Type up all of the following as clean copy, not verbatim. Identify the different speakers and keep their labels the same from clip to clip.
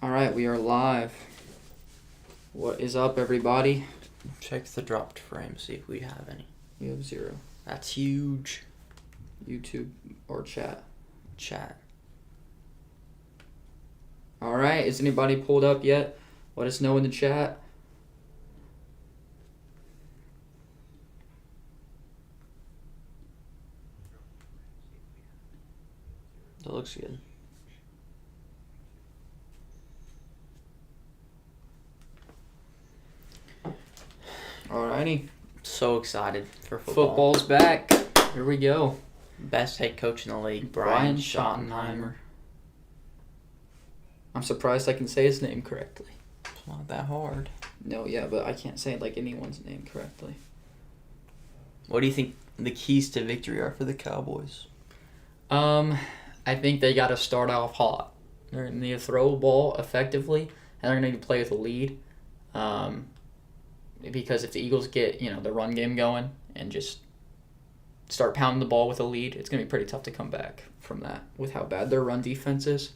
Speaker 1: All right, we are live. What is up, everybody?
Speaker 2: Check the dropped frame, see if we have any.
Speaker 1: We have 0.
Speaker 2: That's huge.
Speaker 1: YouTube or chat.
Speaker 2: Chat.
Speaker 1: All right, is anybody pulled up yet? Let us know in the chat.
Speaker 2: That looks good.
Speaker 1: Alrighty.
Speaker 2: So excited for football.
Speaker 1: Football's back. Here we go.
Speaker 2: Best head coach in the league,
Speaker 1: Brian
Speaker 2: Brian Schottenheimer.
Speaker 1: I'm surprised I can say his name correctly.
Speaker 2: It's not that hard.
Speaker 1: No, yeah, but I can't say like anyone's name correctly.
Speaker 2: What do you think the keys to victory are for the Cowboys?
Speaker 1: I think they got to start off hot. They're going to need to throw a ball effectively, and they're going to need to play with a lead. Because if the Eagles get, the run game going and just start pounding the ball with a lead, it's going to be pretty tough to come back from that with how bad their run defense is.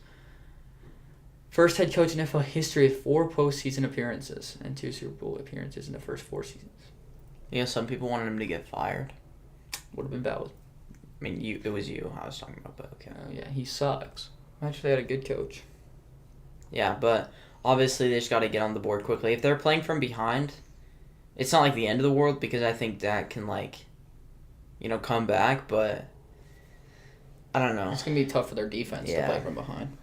Speaker 1: First head coach in NFL history with 4 postseason appearances and 2 Super Bowl appearances in the first 4 seasons.
Speaker 2: Yeah, some people wanted him to get fired.
Speaker 1: Would have been valid.
Speaker 2: I mean, it was you I was talking about, but okay.
Speaker 1: Yeah, he sucks. Imagine they had a good coach.
Speaker 2: Yeah, but obviously they just got to get on the board quickly. If they're playing from behind, it's not like the end of the world because I think Dak can, come back, but I don't know.
Speaker 1: It's going to be tough for their defense to play from behind.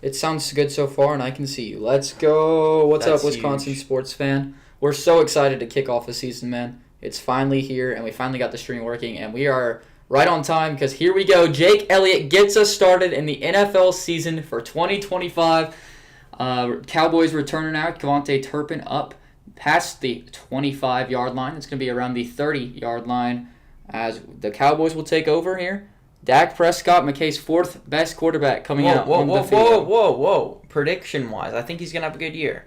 Speaker 1: It sounds good so far, and I can see you. Let's go. What's up, Wisconsin sports fan? We're so excited to kick off the season, man. It's finally here, and we finally got the stream working, and we are right on time because here we go. Jake Elliott gets us started in the NFL season for 2025. Cowboys returning out. Kevontae Turpin up past the 25-yard line. It's going to be around the 30-yard line as the Cowboys will take over here. Dak Prescott, McKay's 4th best quarterback coming out on the field.
Speaker 2: Whoa. Prediction-wise, I think he's going to have a good year.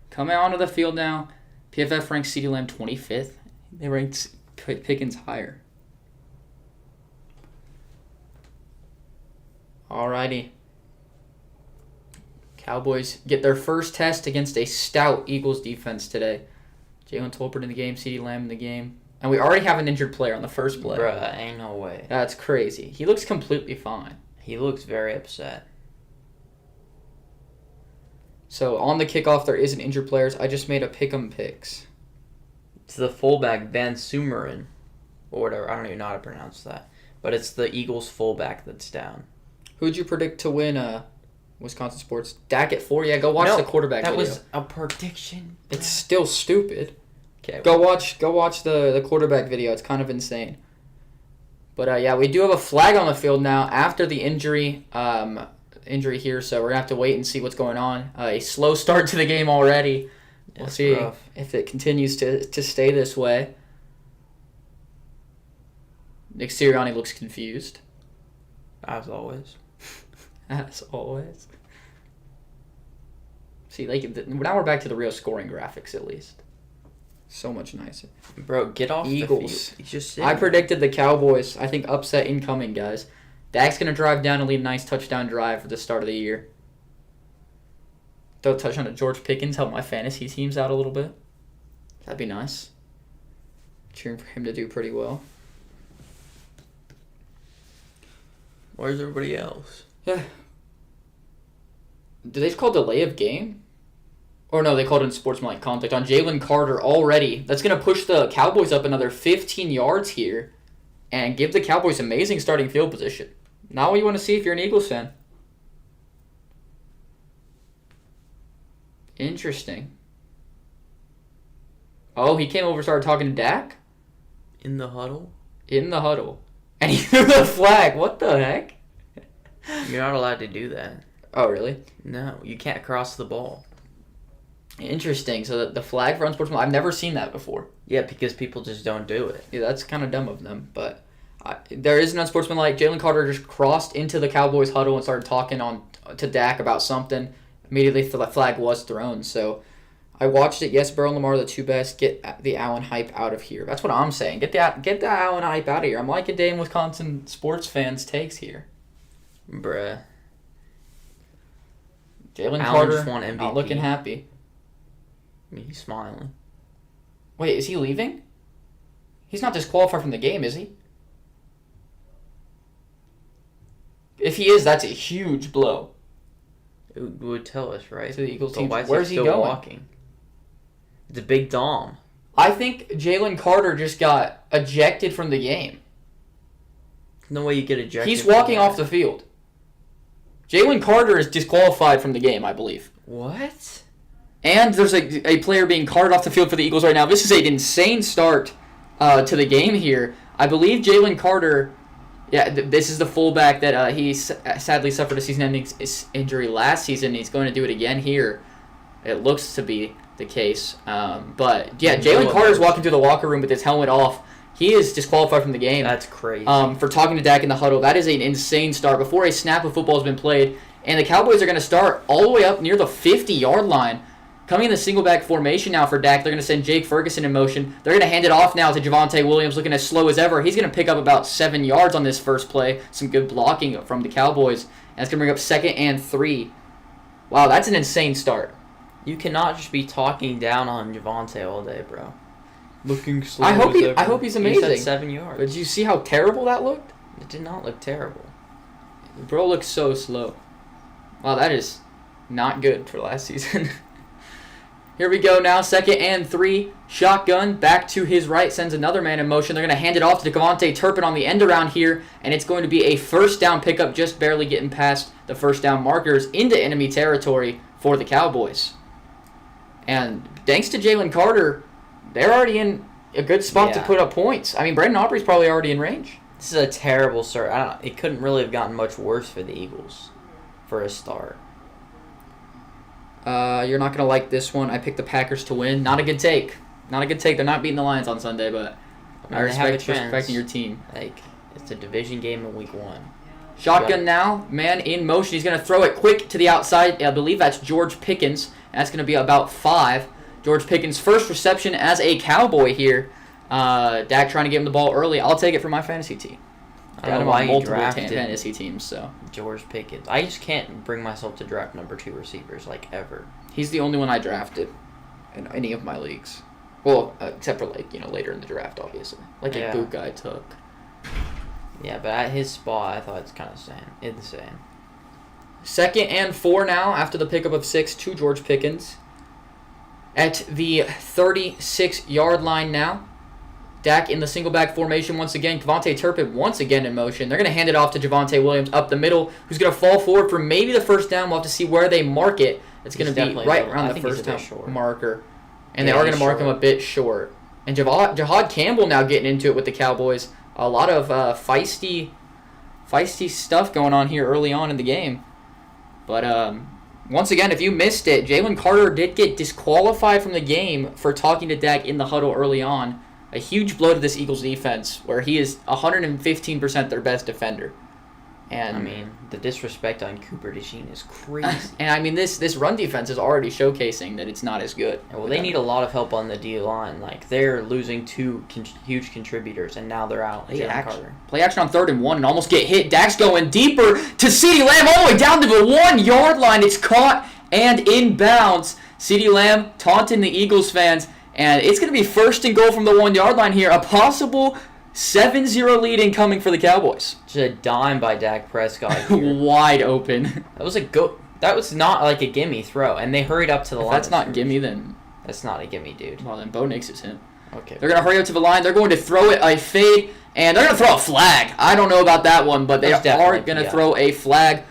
Speaker 1: Coming onto the field now, PFF ranks CeeDee Lamb 25th. They ranked Pickens higher. Alrighty. Cowboys get their first test against a stout Eagles defense today. Jalen Tolbert in the game, CeeDee Lamb in the game. And we already have an injured player on the first play.
Speaker 2: Bruh, ain't no way.
Speaker 1: That's crazy. He looks completely fine.
Speaker 2: He looks very upset.
Speaker 1: So on the kickoff, there is an injured player. I just made a pick'em picks.
Speaker 2: It's the fullback, Van Sumeren, or whatever. I don't even know how to pronounce that. But it's the Eagles fullback that's down.
Speaker 1: Who'd you predict to win Wisconsin sports? Dak at 4? Yeah, go watch the quarterback video.
Speaker 2: That was a prediction.
Speaker 1: It's still stupid.
Speaker 2: Okay.
Speaker 1: Go watch the quarterback video. It's kind of insane. But we do have a flag on the field now after the injury here, so we're going to have to wait and see what's going on. A slow start to the game already. We'll see if it continues to stay this way. Nick Sirianni looks confused.
Speaker 2: As always.
Speaker 1: As always. See, now we're back to the real scoring graphics at least. So much nicer.
Speaker 2: Bro, get off
Speaker 1: Eagles.
Speaker 2: the field. He's just
Speaker 1: I predicted the Cowboys. I think upset incoming, guys. Dak's going to drive down and lead a nice touchdown drive for the start of the year. Throw a touchdown to George Pickens, help my fantasy teams out a little bit. That'd be nice. Cheering for him to do pretty well.
Speaker 2: Where's everybody else?
Speaker 1: Yeah. Do they just call delay of game? Or no, they called it in sportsmanlike contact on Jalen Carter already. That's going to push the Cowboys up another 15 yards here and give the Cowboys amazing starting field position. Not what you want to see if you're an Eagles fan. Interesting. Oh, he came over and started talking to Dak?
Speaker 2: In the huddle?
Speaker 1: In the huddle. And he threw the flag. What the heck?
Speaker 2: You're not allowed to do that.
Speaker 1: Oh, really?
Speaker 2: No, you can't cross the ball.
Speaker 1: Interesting. So the flag for unsportsmanlike, I've never seen that before.
Speaker 2: Yeah, because people just don't do it.
Speaker 1: Yeah, that's kind of dumb of them. But there is an unsportsmanlike. Jalen Carter just crossed into the Cowboys huddle and started talking to Dak about something. Immediately, the flag was thrown. So I watched it. Yes, Burrow and Lamar are the 2 best. Get the Allen hype out of here. That's what I'm saying. Get the Allen hype out of here. I'm liking Dane Wisconsin sports fans' takes here.
Speaker 2: Bruh.
Speaker 1: Jalen
Speaker 2: Allen just
Speaker 1: Carter
Speaker 2: won MVP.
Speaker 1: not looking happy.
Speaker 2: I mean, he's smiling.
Speaker 1: Wait, is he leaving? He's not disqualified from the game, is he? If he is, that's a huge blow.
Speaker 2: It would tell us, right?
Speaker 1: To the Eagles team.
Speaker 2: Where's he going? Walking? It's a big dom.
Speaker 1: I think Jalen Carter just got ejected from the game.
Speaker 2: No way you get ejected.
Speaker 1: He's walking off the field. Jalen Carter is disqualified from the game, I believe.
Speaker 2: What?
Speaker 1: And there's a player being carted off the field for the Eagles right now. This is an insane start to the game here. I believe Jalen Carter, this is the fullback that he sadly suffered a season-ending injury last season. He's going to do it again here. It looks to be the case. But, yeah, Jalen Carter's walking through the locker room with his helmet off. He is disqualified from the game.
Speaker 2: That's crazy.
Speaker 1: For talking to Dak in the huddle. That is an insane start before a snap of football has been played. And the Cowboys are going to start all the way up near the 50-yard line. Coming in the single back formation now for Dak, they're going to send Jake Ferguson in motion. They're going to hand it off now to Javonte Williams, looking as slow as ever. He's going to pick up about 7 yards on this first play. Some good blocking from the Cowboys. And it's going to bring up 2nd and 3. Wow, that's an insane start.
Speaker 2: You cannot just be talking down on Javonte all day, bro. Looking slow.
Speaker 1: I hope he's amazing.
Speaker 2: He's at 7 yards.
Speaker 1: But did you see how terrible that looked?
Speaker 2: It did not look terrible.
Speaker 1: Bro looks so slow. Wow, that is not good for last season. Here we go now, 2nd and 3. Shotgun, back to his right, sends another man in motion. They're going to hand it off to Devontae Turpin on the end around here, and it's going to be a first down pickup, just barely getting past the first down markers into enemy territory for the Cowboys. And thanks to Jalen Carter, they're already in a good spot to put up points. I mean, Brandon Aubrey's probably already in range.
Speaker 2: This is a terrible start. It couldn't really have gotten much worse for the Eagles for a start.
Speaker 1: You're not going to like this one. I picked the Packers to win. Not a good take. Not a good take. They're not beating the Lions on Sunday, but I respect respecting your team.
Speaker 2: It's a division game in week 1.
Speaker 1: Shotgun now. Man in motion. He's going to throw it quick to the outside. I believe that's George Pickens. That's going to be about 5. George Pickens' first reception as a Cowboy here. Dak trying to give him the ball early. I'll take it for my fantasy team.
Speaker 2: I don't know why you drafted
Speaker 1: fantasy teams, so
Speaker 2: George Pickens. I just can't bring myself to draft number 2 receivers ever.
Speaker 1: He's the only one I drafted in any of my leagues. Well, except for later in the draft, obviously, a boot guy took.
Speaker 2: Yeah, but at his spot, I thought it's kind of insane.
Speaker 1: 2nd and 4 now after the pickup of 6 to George Pickens. At the 36-yard line now. Dak in the single back formation once again. Devontae Turpin once again in motion. They're going to hand it off to Javonte Williams up the middle, who's going to fall forward for maybe the first down. We'll have to see where they mark it. It's going to be right around the first down marker. And they are going to mark him a bit short. And Jahad Campbell now getting into it with the Cowboys. A lot of feisty stuff going on here early on in the game. But once again, if you missed it, Jalen Carter did get disqualified from the game for talking to Dak in the huddle early on. A huge blow to this Eagles defense, where he is 115% their best defender. And
Speaker 2: I mean, the disrespect on Cooper DeJean is crazy.
Speaker 1: And this run defense is already showcasing that it's not as good.
Speaker 2: Well, they need a lot of help on the D line. They're losing 2 huge contributors, and now they're out.
Speaker 1: Play action on 3rd and 1 and almost get hit. Dak's going deeper to CeeDee Lamb all the way down to the 1-yard line. It's caught and inbounds. CeeDee Lamb taunting the Eagles fans. And it's going to be 1st and goal from the 1-yard line here. A possible 7-0 lead incoming for the Cowboys.
Speaker 2: Just a dime by Dak Prescott.
Speaker 1: Wide open.
Speaker 2: That was not a gimme throw, and they hurried up to the line.
Speaker 1: If that's not gimme, then
Speaker 2: that's not a gimme, dude.
Speaker 1: Well, then Bo Nix is him.
Speaker 2: Okay.
Speaker 1: They're going to hurry up to the line. They're going to throw it a fade, and they're going to throw a flag. I don't know about that one, but they are going to throw a flag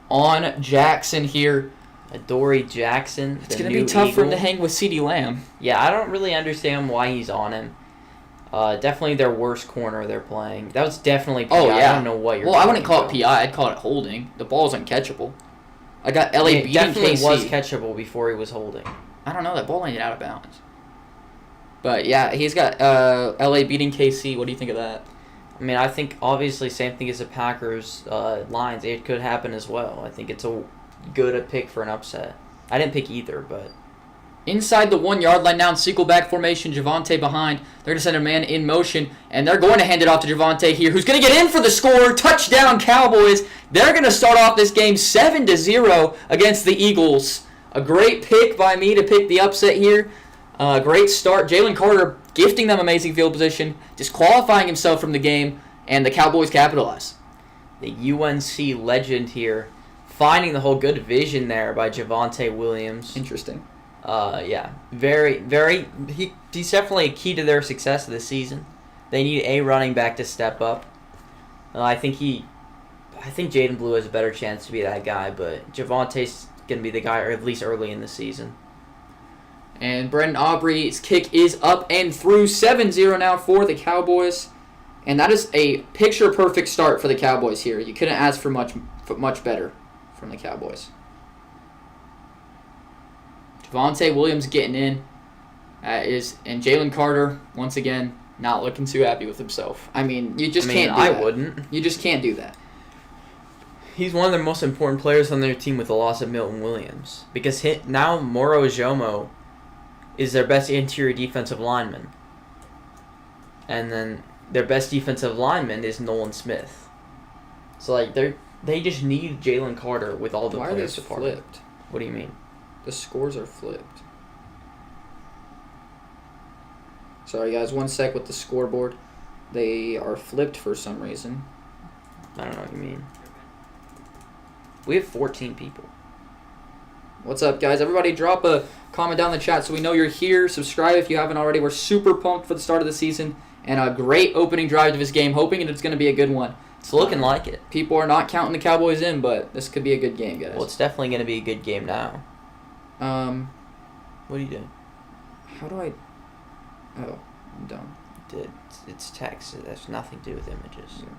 Speaker 1: on Jackson here.
Speaker 2: Adoree Jackson.
Speaker 1: It's going to be tough for him to hang with CeeDee Lamb.
Speaker 2: Yeah, I don't really understand why he's on him. Definitely their worst corner they're playing. That was definitely PI. Oh, yeah. I don't know what you're
Speaker 1: I wouldn't call it PI. I'd call it holding. The ball's uncatchable. I got LA beating KC. It
Speaker 2: definitely was catchable before he was holding.
Speaker 1: I don't know. That ball landed out of bounds. But, yeah, he's got LA beating KC. What do you think of that?
Speaker 2: I mean, I think, obviously, same thing as the Packers Lions. It could happen as well. I think it's a good pick for an upset. I didn't pick either, but
Speaker 1: inside the 1 yard line now in sequel back formation. Javonte behind. They're going to send a man in motion, and they're going to hand it off to Javonte here, who's going to get in for the score. Touchdown, Cowboys. They're going to start off this game 7-0 against the Eagles. A great pick by me to pick the upset here. Great start. Jalen Carter gifting them amazing field position, disqualifying himself from the game, and the Cowboys capitalize.
Speaker 2: The UNC legend here, finding the whole good vision there by Javonte Williams.
Speaker 1: Interesting.
Speaker 2: Yeah, very, very. He's definitely a key to their success this season. They need a running back to step up. I think Jaden Blue has a better chance to be that guy, but Javonte's gonna be the guy, or at least early in the season.
Speaker 1: And Brendan Aubrey's kick is up and through. 7-0 now for the Cowboys. And that is a picture-perfect start for the Cowboys here. You couldn't ask for much better from the Cowboys. Javonte Williams getting in. And Jalen Carter, once again, not looking too happy with himself. I mean, you just can't do that.
Speaker 2: I wouldn't.
Speaker 1: You just can't do that.
Speaker 2: He's one of their most important players on their team with the loss of Milton Williams. Because now Moro Ojomo is their best interior defensive lineman. And then their best defensive lineman is Nolan Smith. So, like, they just need Jalen Carter with all the players departed.
Speaker 1: Why are they flipped?
Speaker 2: What do you mean?
Speaker 1: The scores are flipped. Sorry, guys. 1 sec with the scoreboard. They are flipped for some reason.
Speaker 2: I don't know what you mean. We have 14 people.
Speaker 1: What's up, guys? Everybody drop a comment down in the chat so we know you're here. Subscribe if you haven't already. We're super pumped for the start of the season. And a great opening drive to this game, hoping it's going to be a good one.
Speaker 2: It's looking like it.
Speaker 1: People are not counting the Cowboys in, but this could be a good game, guys.
Speaker 2: Well, it's definitely going to be a good game now. What are you doing?
Speaker 1: How do I... Oh, I'm done.
Speaker 2: It's text. It has nothing to do with images.
Speaker 1: Yeah.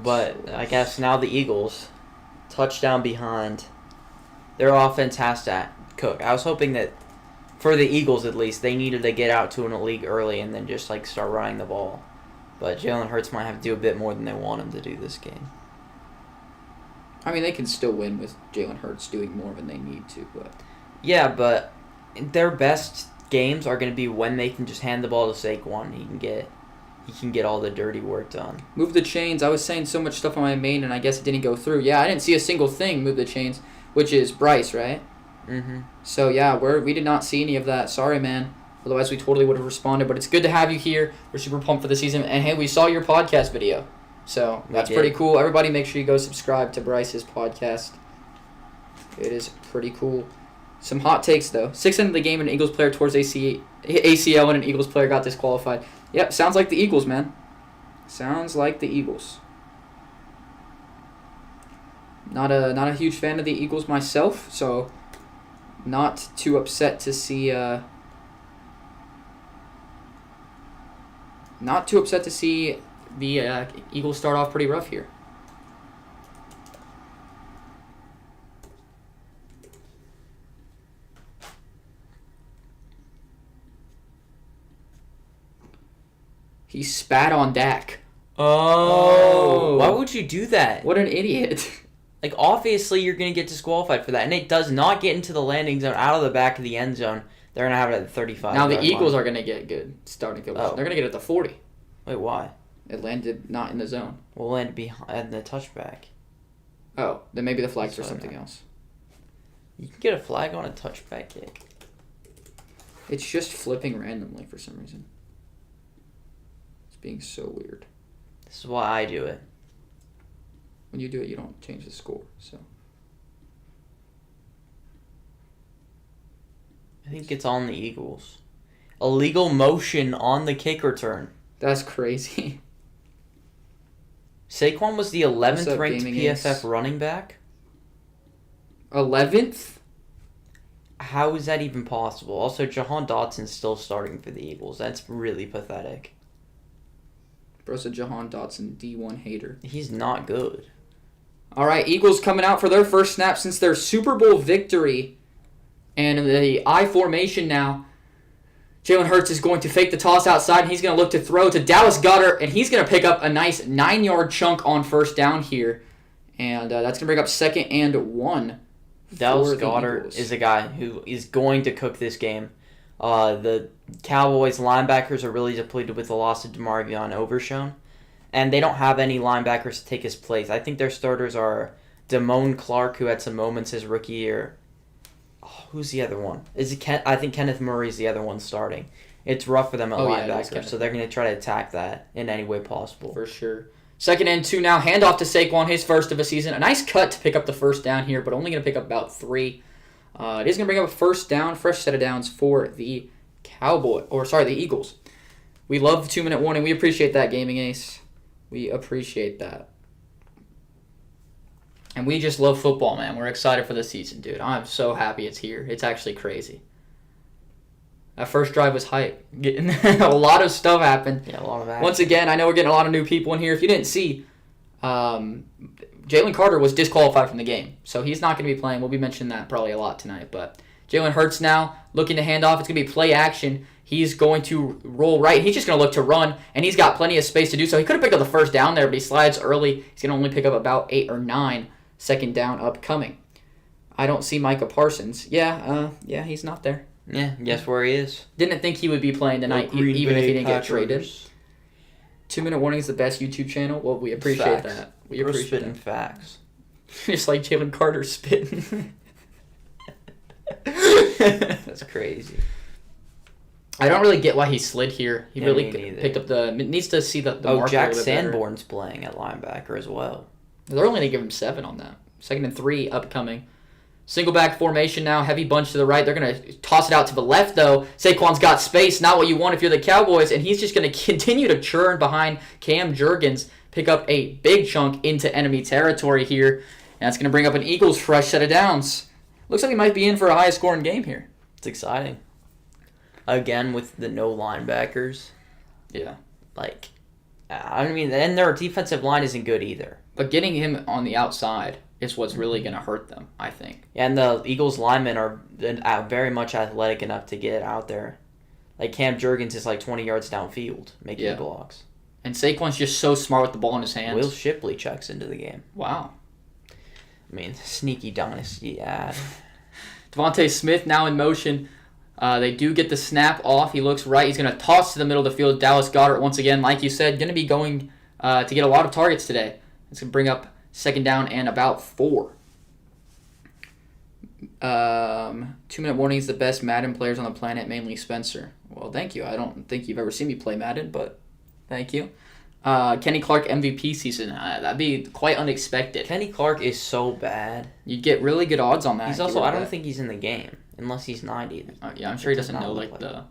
Speaker 2: But I guess now the Eagles, touchdown behind. Their offense has to cook. I was hoping that, for the Eagles at least, they needed to get out to an league early and then just like start running the ball. But Jalen Hurts might have to do a bit more than they want him to do this game.
Speaker 1: I mean, they can still win with Jalen Hurts doing more than they need to, but...
Speaker 2: Yeah, but their best games are going to be when they can just hand the ball to Saquon. He can get all the dirty work done.
Speaker 1: Move the chains. I was saying so much stuff on my main, and I guess it didn't go through. Yeah, I didn't see a single thing move the chains, which is Bryce, right?
Speaker 2: Mm-hmm.
Speaker 1: So, yeah, we did not see any of that. Sorry, man. Otherwise, we totally would have responded. But it's good to have you here. We're super pumped for the season. And, hey, we saw your podcast video. So, that's pretty cool. Everybody make sure you go subscribe to Bryce's podcast. It is pretty cool. Some hot takes, though. 6th into the game, an Eagles player towards ACL and an Eagles player got disqualified. Yep, sounds like the Eagles, man. Sounds like the Eagles. Not a huge fan of the Eagles myself, so not too upset to see the Eagles start off pretty rough here. He spat on Dak.
Speaker 2: Oh. Why would you do that?
Speaker 1: What an idiot.
Speaker 2: Like, obviously, you're going to get disqualified for that. And it does not get into the landing zone out of the back of the end zone. They're going to have it at the 35.
Speaker 1: Now, the Eagles are going to get good starting field position. They're going to get it at the 40.
Speaker 2: Wait, why?
Speaker 1: It landed not in the zone.
Speaker 2: Well, it landed behind the touchback.
Speaker 1: Oh, then maybe the flag's for something else.
Speaker 2: You can get a flag on a touchback kick.
Speaker 1: It's just flipping randomly for some reason. It's being so weird.
Speaker 2: This is why I do it.
Speaker 1: When you do it, you don't change the score, so.
Speaker 2: I think it's on the Eagles. Illegal motion on the kick return.
Speaker 1: That's crazy.
Speaker 2: Saquon was the 11th ranked PFF running back.
Speaker 1: 11th?
Speaker 2: How is that even possible? Also, Jahan Dotson's still starting for the Eagles. That's really pathetic.
Speaker 1: Bro's a Jahan Dotson D1 hater.
Speaker 2: He's not good.
Speaker 1: All right, Eagles coming out for their first snap since their Super Bowl victory. And in the I formation now, Jalen Hurts is going to fake the toss outside, and he's going to look to throw to Dallas Goedert, and he's going to pick up a nice 9-yard chunk on first down here. And that's going to bring up 2nd and 1
Speaker 2: Dallas Goedert is a guy who is going to cook this game. The Cowboys linebackers are really depleted with the loss of DeMarvion Overshown, and they don't have any linebackers to take his place. I think their starters are Damone Clark, who had some moments his rookie year. Oh, who's the other one? I think Kenneth Murray's the other one starting. It's rough for them at linebacker, so they're going to try to attack that in any way possible.
Speaker 1: For sure. 2nd and 2 now. Handoff to Saquon, his first of a season. A nice cut to pick up the first down here, but only going to pick up about 3. It is going to bring up a first down, fresh set of downs for the Eagles. We love the 2-minute warning. We appreciate that, Gaming Ace. We appreciate that. And we just love football, man. We're excited for the season, dude. I'm so happy it's here. It's actually crazy. That first drive was hype. A lot of stuff happened.
Speaker 2: Yeah, a lot of action.
Speaker 1: Once again, I know we're getting a lot of new people in here. If you didn't see, Jalen Carter was disqualified from the game, so he's not going to be playing. We'll be mentioning that probably a lot tonight. But Jalen Hurts now looking to hand off. It's going to be play action. He's going to roll right. He's just going to look to run, and he's got plenty of space to do so. He could have picked up the first down there, but he slides early. He's going to only pick up about 8 or 9. 2nd down upcoming. I don't see Micah Parsons. Yeah, he's not there.
Speaker 2: Yeah, guess where he is.
Speaker 1: Didn't think he would be playing tonight, even if he didn't get traded. 2-minute warning is the best YouTube channel. Well, we appreciate that.
Speaker 2: We're spitting facts.
Speaker 1: Just like Jalen Carter spitting.
Speaker 2: That's crazy.
Speaker 1: I don't really get why he slid here. He really picked up needs to see the mark
Speaker 2: Jack
Speaker 1: a little bit
Speaker 2: Sanborn's playing at linebacker as well.
Speaker 1: They're only going to give him 7 on that. 2nd and 3 upcoming. Single back formation now. Heavy bunch to the right. They're going to toss it out to the left, though. Saquon's got space. Not what you want if you're the Cowboys. And he's just going to continue to churn behind Cam Jurgens. Pick up a big chunk into enemy territory here. And that's going to bring up an Eagles fresh set of downs. Looks like we might be in for a high-scoring game here.
Speaker 2: It's exciting. Again, with the no linebackers.
Speaker 1: Yeah.
Speaker 2: And their defensive line isn't good either.
Speaker 1: But getting him on the outside is what's really going to hurt them, I think.
Speaker 2: And the Eagles linemen are very much athletic enough to get out there. Like Cam Jurgens is 20 yards downfield making blocks.
Speaker 1: And Saquon's just so smart with the ball in his hands.
Speaker 2: Will Shipley checks into the game.
Speaker 1: Wow.
Speaker 2: Sneaky dynasty ad.
Speaker 1: Devontae Smith now in motion. They do get the snap off. He looks right. He's going to toss to the middle of the field. Dallas Goedert, once again, like you said, going to be going to get a lot of targets today. It's going to bring up 2nd down and about 4. 2-minute warning is the best Madden players on the planet, mainly Spencer. Well, thank you. I don't think you've ever seen me play Madden, but thank you. Kenny Clark MVP season. That'd be quite unexpected.
Speaker 2: Kenny Clark is so bad.
Speaker 1: You'd get really good odds on that.
Speaker 2: He's also, I don't think he's in the game, unless he's 90.
Speaker 1: Yeah, I'm sure he doesn't know the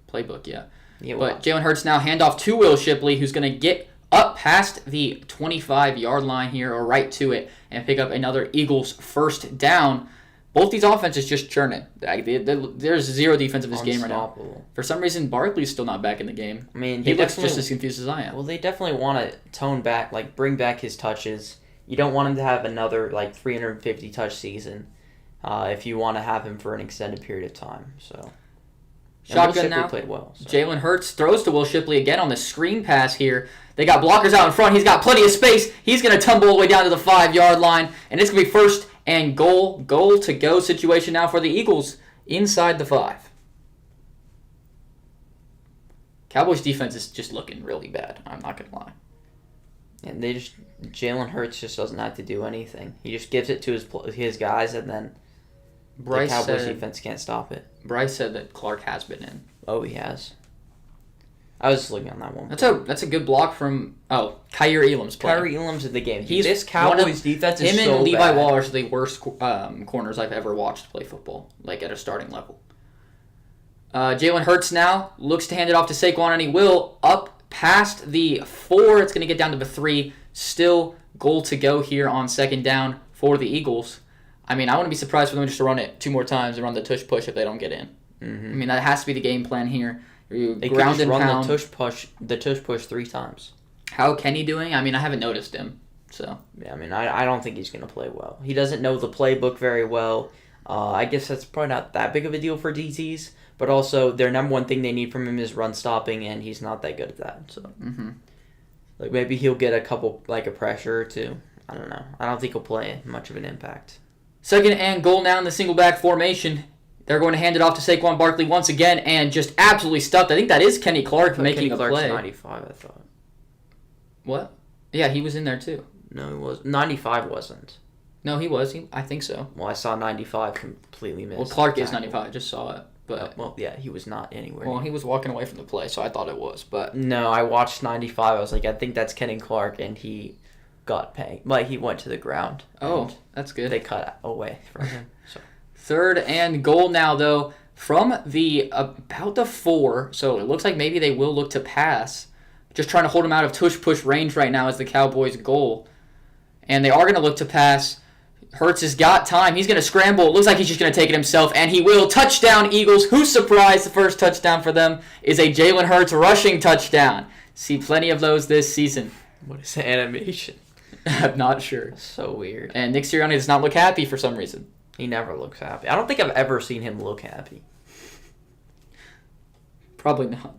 Speaker 1: playbook yet. Yeah, but Jalen Hurts now handoff to Will Shipley, who's going to get up past the 25-yard line here, or right to it, and pick up another Eagles first down. Both these offenses just churning. There's zero defense in this game right now. For some reason, Barkley's still not back in the game. He looks just as confused as I am.
Speaker 2: Well, they definitely want to tone back, bring back his touches. You don't want him to have another 350 touch season if you want to have him for an extended period of time. So
Speaker 1: shotgun now.
Speaker 2: Played well. So.
Speaker 1: Jalen Hurts throws to Will Shipley again on the screen pass here. They got blockers out in front. He's got plenty of space. He's going to tumble all the way down to the 5-yard line, and it's going to be 1st and goal to go situation now for the Eagles inside the 5. Cowboys defense is just looking really bad. I'm not going to lie.
Speaker 2: And Jalen Hurts just doesn't have to do anything. He just gives it to his guys, and then the Cowboys defense can't stop it.
Speaker 1: Bryce said that Clark has been in.
Speaker 2: Oh, he has. I was just looking on that one.
Speaker 1: That's a good block from Kyer Elam's playing.
Speaker 2: Kyer Elam's in the game. This Cowboys defense is so bad.
Speaker 1: Him and Levi Wallace are the worst corners I've ever watched play football, at a starting level. Jalen Hurts now looks to hand it off to Saquon, and he will up past the 4. It's going to get down to the 3. Still goal to go here on 2nd down for the Eagles. I wouldn't be surprised for them just to run it 2 more times and run the tush push if they don't get in. Mm-hmm. That has to be the game plan here.
Speaker 2: They could just run the tush push 3 times.
Speaker 1: How Kenny doing? I haven't noticed him. So
Speaker 2: yeah, I don't think he's going to play well. He doesn't know the playbook very well. I guess that's probably not that big of a deal for DTs, but also their number one thing they need from him is run stopping, and he's not that good at that. So maybe he'll get a couple a pressure or 2. I don't know. I don't think he'll play much of an impact.
Speaker 1: Second and goal now in the single back formation. They're going to hand it off to Saquon Barkley once again and just absolutely stuffed. I think that is Kenny Clark making
Speaker 2: Kenny
Speaker 1: a play.
Speaker 2: 95, I thought.
Speaker 1: What? Yeah, he was in there too.
Speaker 2: No, he was. 95 wasn't.
Speaker 1: No, he was. I think so.
Speaker 2: Well, I saw 95 completely missed.
Speaker 1: Well, Clark is 95. I just saw it. But
Speaker 2: well, yeah, he was not anywhere.
Speaker 1: Well, he was walking away from the play, so I thought it was. But
Speaker 2: no, I watched 95. I was like, I think that's Kenny Clark, and he got pegged. Like, he went to the ground.
Speaker 1: Oh, that's good.
Speaker 2: They cut away from him. So.
Speaker 1: Third and goal now, though, from about the 4. So it looks like maybe they will look to pass. Just trying to hold him out of tush-push range right now is the Cowboys' goal. And they are going to look to pass. Hurts has got time. He's going to scramble. It looks like he's just going to take it himself, and he will. Touchdown, Eagles. Who's surprised? The first touchdown for them is a Jalen Hurts rushing touchdown. See plenty of those this season.
Speaker 2: What is the animation?
Speaker 1: I'm not sure.
Speaker 2: So weird.
Speaker 1: And Nick Sirianni does not look happy for some reason.
Speaker 2: He never looks happy. I don't think I've ever seen him look happy.
Speaker 1: Probably not.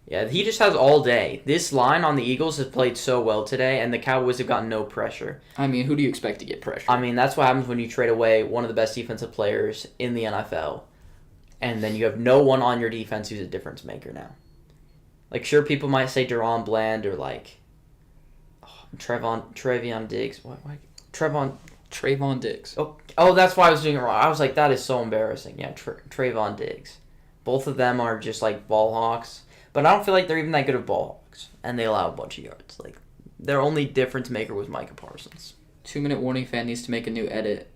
Speaker 2: Yeah, he just has all day. This line on the Eagles has played so well today, and the Cowboys have gotten no pressure.
Speaker 1: I mean, who do you expect to get pressure?
Speaker 2: I mean, that's what happens when you trade away one of the best defensive players in the NFL, and then you have no one on your defense who's a difference maker now. Like, sure, people might say Deron Bland or, like, Travion Diggs. What?
Speaker 1: Trayvon Diggs.
Speaker 2: Oh, that's why I was doing it wrong. I was like, that is so embarrassing. Yeah, Trayvon Diggs. Both of them are just, like, ball hawks. But I don't feel like they're even that good at ball hawks. And they allow a bunch of yards. Like, their only difference maker was Micah Parsons.
Speaker 1: 2-minute warning, fan needs to make a new edit.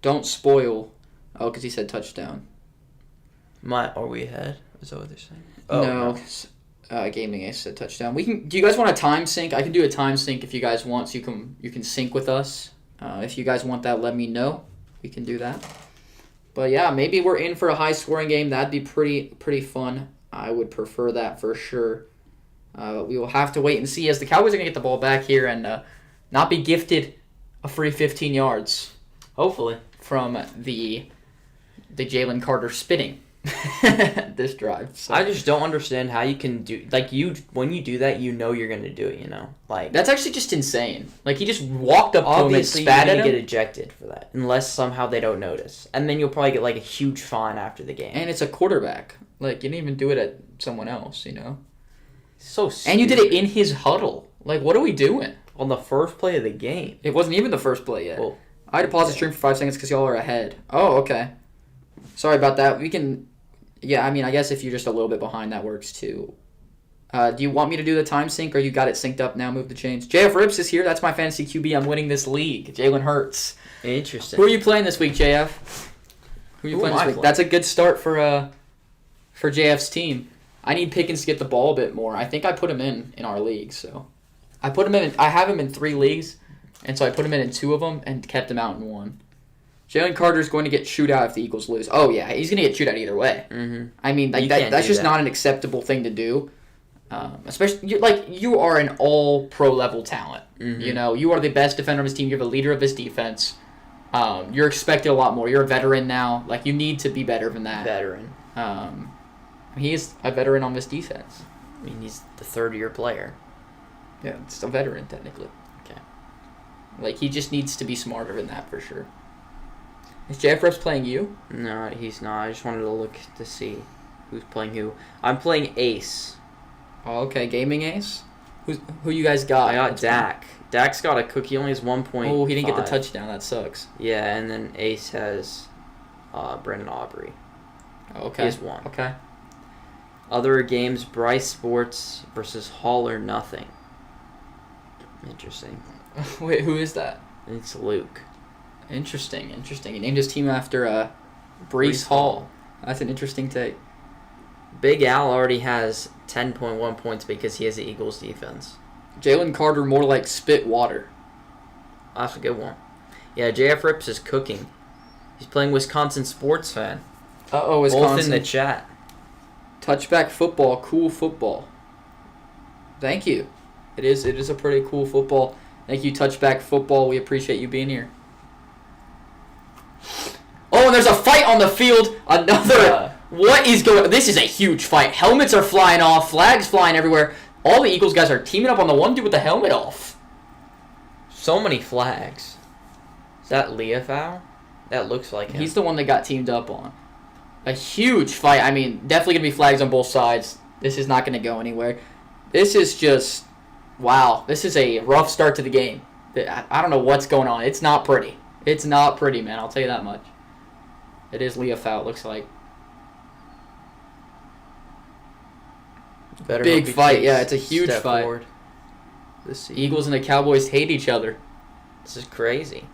Speaker 1: Don't spoil. Oh, because he said touchdown.
Speaker 2: Are we ahead? Is that what they're saying?
Speaker 1: No. Gaming Ace said touchdown. Do you guys want a time sync? I can do a time sync if you guys want, so you can sync with us. If you guys want that, let me know. We can do that. But yeah, maybe we're in for a high scoring game. That'd be pretty fun. I would prefer that for sure. We will have to wait and see as the Cowboys are going to get the ball back here and not be gifted a free 15 yards.
Speaker 2: Hopefully.
Speaker 1: From the Jalen Carter spitting this drive. So.
Speaker 2: I just don't understand how you can do... Like, when you do that, you know you're going to do it, you know? Like
Speaker 1: that's actually just insane. Like, he just walked up to him and spat at him.
Speaker 2: Obviously, you're going to get ejected for that, unless somehow they don't notice. And then you'll probably get, like, a huge fine after the game.
Speaker 1: And it's a quarterback. Like, you didn't even do it at someone else, you know?
Speaker 2: So stupid.
Speaker 1: And you did it in his huddle. Like, what are we doing?
Speaker 2: On the first play of the game.
Speaker 1: It wasn't even the first play yet.
Speaker 2: Well,
Speaker 1: I had to pause the stream for 5 seconds because y'all are ahead. Oh, okay. Sorry about that. We can... Yeah, I mean, I guess if you're just a little bit behind, that works too. Do you want me to do the time sync, or you got it synced up now? Move the chains. JF Rips is here. That's my fantasy QB. I'm winning this league. Jalen Hurts.
Speaker 2: Interesting.
Speaker 1: Who are you playing this week, JF? Who are you playing this week? That's a good start for JF's team. I need Pickens to get the ball a bit more. I think I put him in our league, so I put him in. I have him in 3 leagues, and so I put him in 2 of them and kept him out in 1. Jalen Carter's going to get chewed out if the Eagles lose. Oh, yeah, he's going to get chewed out either way.
Speaker 2: Mm-hmm.
Speaker 1: I mean, like that's just not an acceptable thing to do. Especially, you are an all-pro level talent.
Speaker 2: Mm-hmm.
Speaker 1: You know, you are the best defender of his team. You're the leader of his defense. You're expected a lot more. You're a veteran now. Like, you need to be better than that.
Speaker 2: Veteran.
Speaker 1: He is a veteran on this defense.
Speaker 2: I mean, he's the third-year player.
Speaker 1: Yeah, it's a veteran, technically.
Speaker 2: Okay.
Speaker 1: Like, he just needs to be smarter than that, for sure. Is JF Reps playing you?
Speaker 2: No, he's not. I just wanted to look to see who's playing who. I'm playing Ace.
Speaker 1: Oh, okay. Gaming Ace? Who you guys got?
Speaker 2: I got Dak. Dak's got a cook. He only has 1 point.
Speaker 1: Oh, he didn't get the touchdown. That sucks.
Speaker 2: Yeah, and then Ace has Brendan Aubrey.
Speaker 1: Okay.
Speaker 2: He has 1.
Speaker 1: Okay.
Speaker 2: Other games, Bryce Sports versus Hall or Nothing. Interesting.
Speaker 1: Wait, who is that?
Speaker 2: It's Luke.
Speaker 1: Interesting. He named his team after Breece Hall. That's an interesting take.
Speaker 2: Big Al already has 10.1 points because he has the Eagles defense.
Speaker 1: Jalen Carter more like spit water.
Speaker 2: That's a good one. Yeah, JF Rips is cooking. He's playing Wisconsin Sports Fan.
Speaker 1: Uh-oh, Wisconsin.
Speaker 2: Both in the chat.
Speaker 1: Touchback football, cool football. Thank you. It is a pretty cool football. Thank you, Touchback Football. We appreciate you being here. Oh, and there's a fight on the field. Another. What is going on? This is a huge fight. Helmets are flying off. Flags flying everywhere. All the Eagles guys are teaming up on the one dude with the helmet off.
Speaker 2: So many flags. Is that Leofau? That looks like him.
Speaker 1: He's the one that got teamed up on. A huge fight. I mean, definitely going to be flags on both sides. This is not going to go anywhere. This is just, wow. This is a rough start to the game. I don't know what's going on. It's not pretty. It's not pretty, man. I'll tell you that much. It is Leofau, it looks like. Big fight. Yeah, it's a huge fight. Forward. The Eagles and the Cowboys hate each other.
Speaker 2: This is crazy.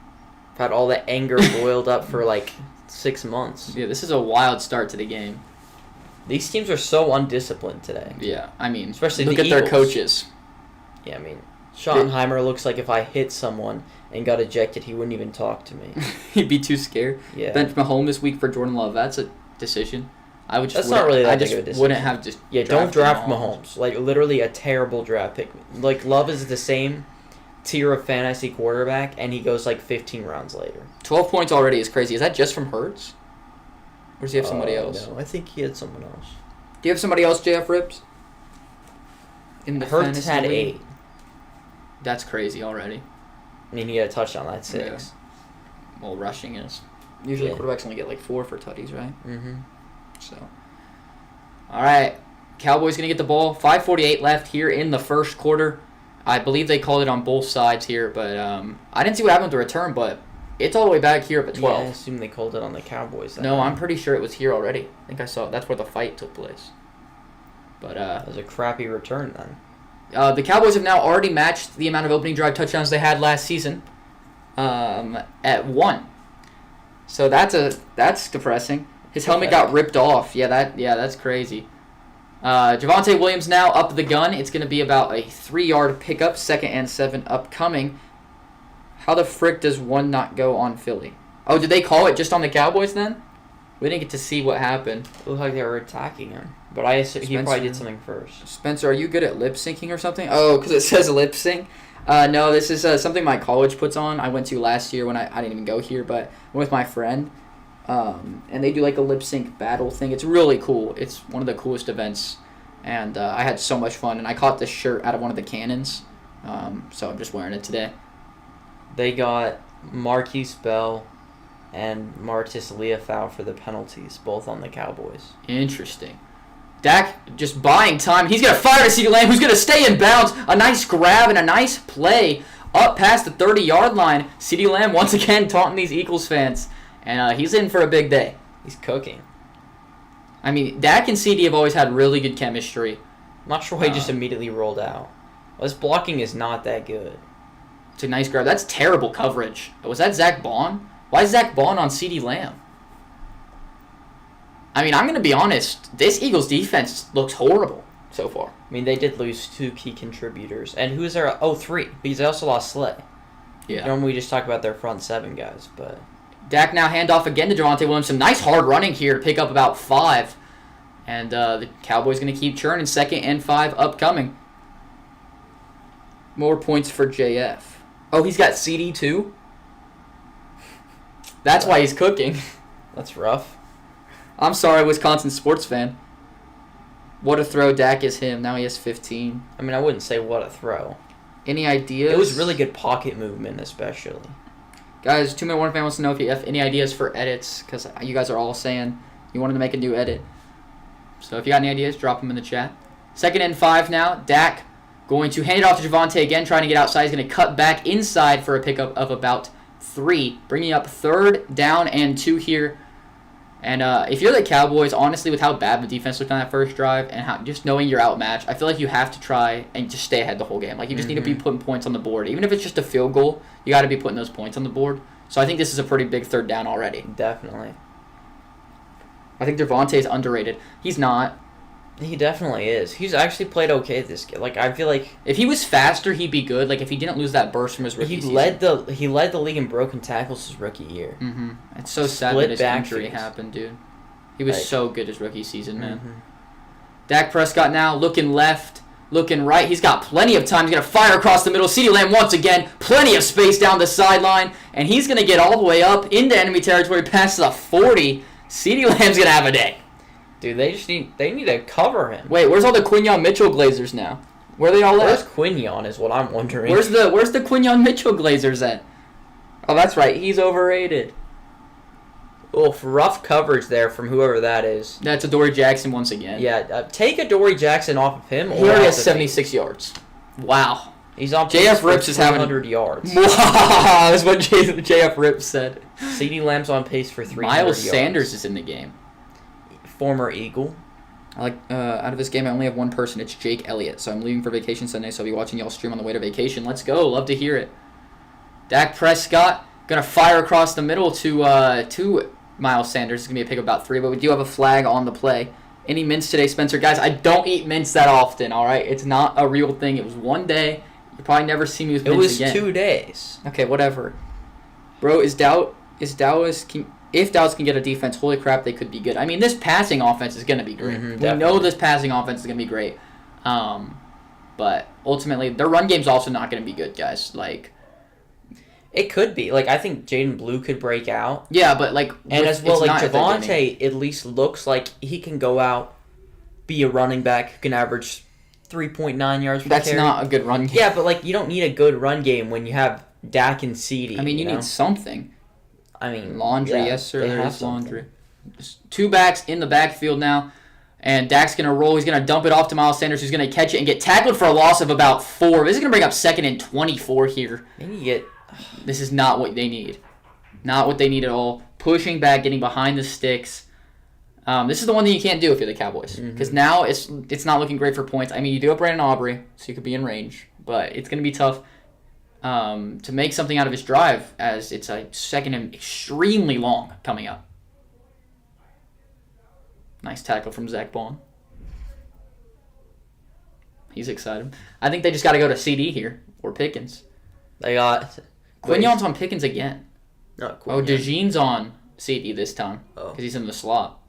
Speaker 2: I've had all that anger boiled up for like 6 months.
Speaker 1: Yeah, this is a wild start to the game.
Speaker 2: These teams are so undisciplined today.
Speaker 1: Yeah, I mean,
Speaker 2: especially
Speaker 1: look at their coaches.
Speaker 2: Yeah, I mean, Schottenheimer looks like if I hit someone and got ejected, he wouldn't even talk to me.
Speaker 1: He'd be too scared.
Speaker 2: Yeah.
Speaker 1: Bench Mahomes this week for Jordan Love. That's a decision. I would just.
Speaker 2: That's not really that big of a decision.
Speaker 1: Wouldn't have just.
Speaker 2: Yeah, don't draft Mahomes. Like literally a terrible draft pick. Like Love is the same tier of fantasy quarterback, and he goes like 15 rounds later.
Speaker 1: 12 points already is crazy. Is that just from Hurts? Or does he have somebody else?
Speaker 2: No, I think he had someone else.
Speaker 1: Do you have somebody else, JF Rips?
Speaker 2: In the Hurts had league? 8.
Speaker 1: That's crazy already.
Speaker 2: I mean, he had a touchdown. That's 6.
Speaker 1: Yeah. Well, rushing is. Usually quarterbacks only get like 4 for tutties, right?
Speaker 2: Mm-hmm.
Speaker 1: So. All right. Cowboys going to get the ball. 5:48 left here in the first quarter. I believe they called it on both sides here, but I didn't see what happened with the return, but it's all the way back here up at 12.
Speaker 2: Yeah, I assume they called it on the Cowboys.
Speaker 1: No, I'm pretty sure it was here already. I think I saw it. That's where the fight took place. But
Speaker 2: that was a crappy return then.
Speaker 1: The Cowboys have now already matched the amount of opening drive touchdowns they had last season at 1. So that's depressing. His helmet got ripped off. Yeah, that's crazy. Javonte Williams now up the gun. It's going to be about a 3-yard pickup, 2nd and 7 upcoming. How the frick does one not go on Philly? Oh, did they call it just on the Cowboys then? We didn't get to see what happened.
Speaker 2: It looked like they were attacking him. But I assume he probably did something first.
Speaker 1: Spencer, are you good at lip syncing or something? Oh, because it says lip sync. No, this is something my college puts on. I went to last year when I didn't even go here, but I went with my friend. And they do like a lip sync battle thing. It's really cool. It's one of the coolest events. And I had so much fun. And I caught this shirt out of one of the cannons. So I'm just wearing it today.
Speaker 2: They got Marquise Bell and Martis Leofau for the penalties, both on the Cowboys.
Speaker 1: Interesting. Dak just buying time. He's going to fire to CeeDee Lamb, who's going to stay in bounds. A nice grab and a nice play up past the 30-yard line. CeeDee Lamb once again taunting these Eagles fans. And he's in for a big day.
Speaker 2: He's cooking.
Speaker 1: I mean, Dak and CD have always had really good chemistry.
Speaker 2: I'm not sure why he just immediately rolled out. Well, his blocking is not that good.
Speaker 1: It's a nice grab. That's terrible coverage. Was that Zach Bond? Why is Zach Bond on CeeDee Lamb? I mean, I'm going to be honest. This Eagles defense looks horrible so far.
Speaker 2: I mean, they did lose 2 key contributors. And who's their... Oh, 3. Because they also lost Slay.
Speaker 1: Yeah.
Speaker 2: Normally we just talk about their front 7 guys, but...
Speaker 1: Dak now handoff again to Javonte Williams. Some nice hard running here to pick up about 5. And the Cowboys going to keep churning. 2nd and 5 upcoming. More points for JF. Oh, he's got CD too? That's why he's cooking.
Speaker 2: That's rough.
Speaker 1: I'm sorry, Wisconsin sports fan. What a throw. Dak is him. Now he has 15.
Speaker 2: I mean, I wouldn't say what a throw.
Speaker 1: Any ideas?
Speaker 2: It was really good pocket movement, especially.
Speaker 1: Guys, 2 Minute Warning fan wants to know if you have any ideas for edits, because you guys are all saying you wanted to make a new edit. So if you got any ideas, drop them in the chat. 2nd and 5 now. Dak going to hand it off to Javonte again, trying to get outside. He's going to cut back inside for a pickup of about 3, bringing up 3rd down and 2 here. And if you're the Cowboys, honestly, with how bad the defense looked on that first drive and how just knowing you're outmatched, I feel like you have to try and just stay ahead the whole game. Like, you just need to be putting points on the board. Even if it's just a field goal, you got to be putting those points on the board. So I think this is a pretty big 3rd down already.
Speaker 2: Definitely.
Speaker 1: I think Devontae's underrated. He's not.
Speaker 2: He definitely is. He's actually played okay this game. Like, I feel like
Speaker 1: if he was faster, he'd be good. Like, if he didn't lose that burst from his rookie season.
Speaker 2: He led the league in broken tackles his rookie year.
Speaker 1: Mm-hmm. It's so sad that his injury happened, dude. He was so good his rookie season, man. Mm-hmm. Dak Prescott now looking left, looking right. He's got plenty of time. He's going to fire across the middle. CeeDee Lamb once again. Plenty of space down the sideline. And he's going to get all the way up into enemy territory past the 40. CeeDee Lamb's going to have a day.
Speaker 2: Dude, they need to cover him.
Speaker 1: Wait, where's all the Quinyon Mitchell Glazers now? Where are they all at?
Speaker 2: Where's Quinion is what I'm wondering.
Speaker 1: Where's the Quinion Mitchell Glazers at? Oh, that's right. He's overrated.
Speaker 2: Oof, rough coverage there from whoever that is.
Speaker 1: That's Adoree Jackson once again.
Speaker 2: Yeah, take Adoree Jackson off of him.
Speaker 1: He already has 76 yards. Wow.
Speaker 2: He's on pace for 300 yards.
Speaker 1: Wow, that's what JF Rips said.
Speaker 2: CeeDee Lamb's on pace for 300 yards.
Speaker 1: Miles Sanders is in the game.
Speaker 2: Former Eagle.
Speaker 1: Out of this game, I only have one person. It's Jake Elliott. So I'm leaving for vacation Sunday, so I'll be watching y'all stream on the way to vacation. Let's go. Love to hear it. Dak Prescott going to fire across the middle to Miles Sanders. It's going to be a pick of about 3, but we do have a flag on the play. Any mints today, Spencer? Guys, I don't eat mints that often, all right? It's not a real thing. It was one day. You'll probably never see me with mints again.
Speaker 2: It was 2 days.
Speaker 1: Okay, whatever. Bro, if Dallas can get a defense, holy crap, they could be good. I mean, this passing offense is going to be great. We know this passing offense is going to be great. But ultimately, their run game's also not going to be good, guys.
Speaker 2: It could be. I think Jaden Blue could break out.
Speaker 1: Yeah, but,
Speaker 2: and as well, Javonte at least looks like he can go out, be a running back who can average 3.9 yards per carry.
Speaker 1: That's not a good run game.
Speaker 2: Yeah, but, you don't need a good run game when you have Dak and CeeDee.
Speaker 1: I mean, you need something.
Speaker 2: I mean,
Speaker 1: Laundry, yes, sir. There is laundry. Just 2 backs in the backfield now. And Dak's going to roll. He's going to dump it off to Miles Sanders, who's going to catch it and get tackled for a loss of about 4. This is going to bring up 2nd and 24 here. This is not what they need. Not what they need at all. Pushing back, getting behind the sticks. This is the one thing you can't do if you're the Cowboys. Because now it's not looking great for points. I mean, you do have Brandon Aubrey, so you could be in range. But it's going to be tough to make something out of his drive, as it's a 2nd and extremely long coming up. Nice tackle from Zach Bond. He's excited. I think they just got to go to CD here, or Pickens.
Speaker 2: They got...
Speaker 1: Quignon's on Pickens again.
Speaker 2: Not
Speaker 1: Quignon. DeJean's on CD this time, because he's in the slot.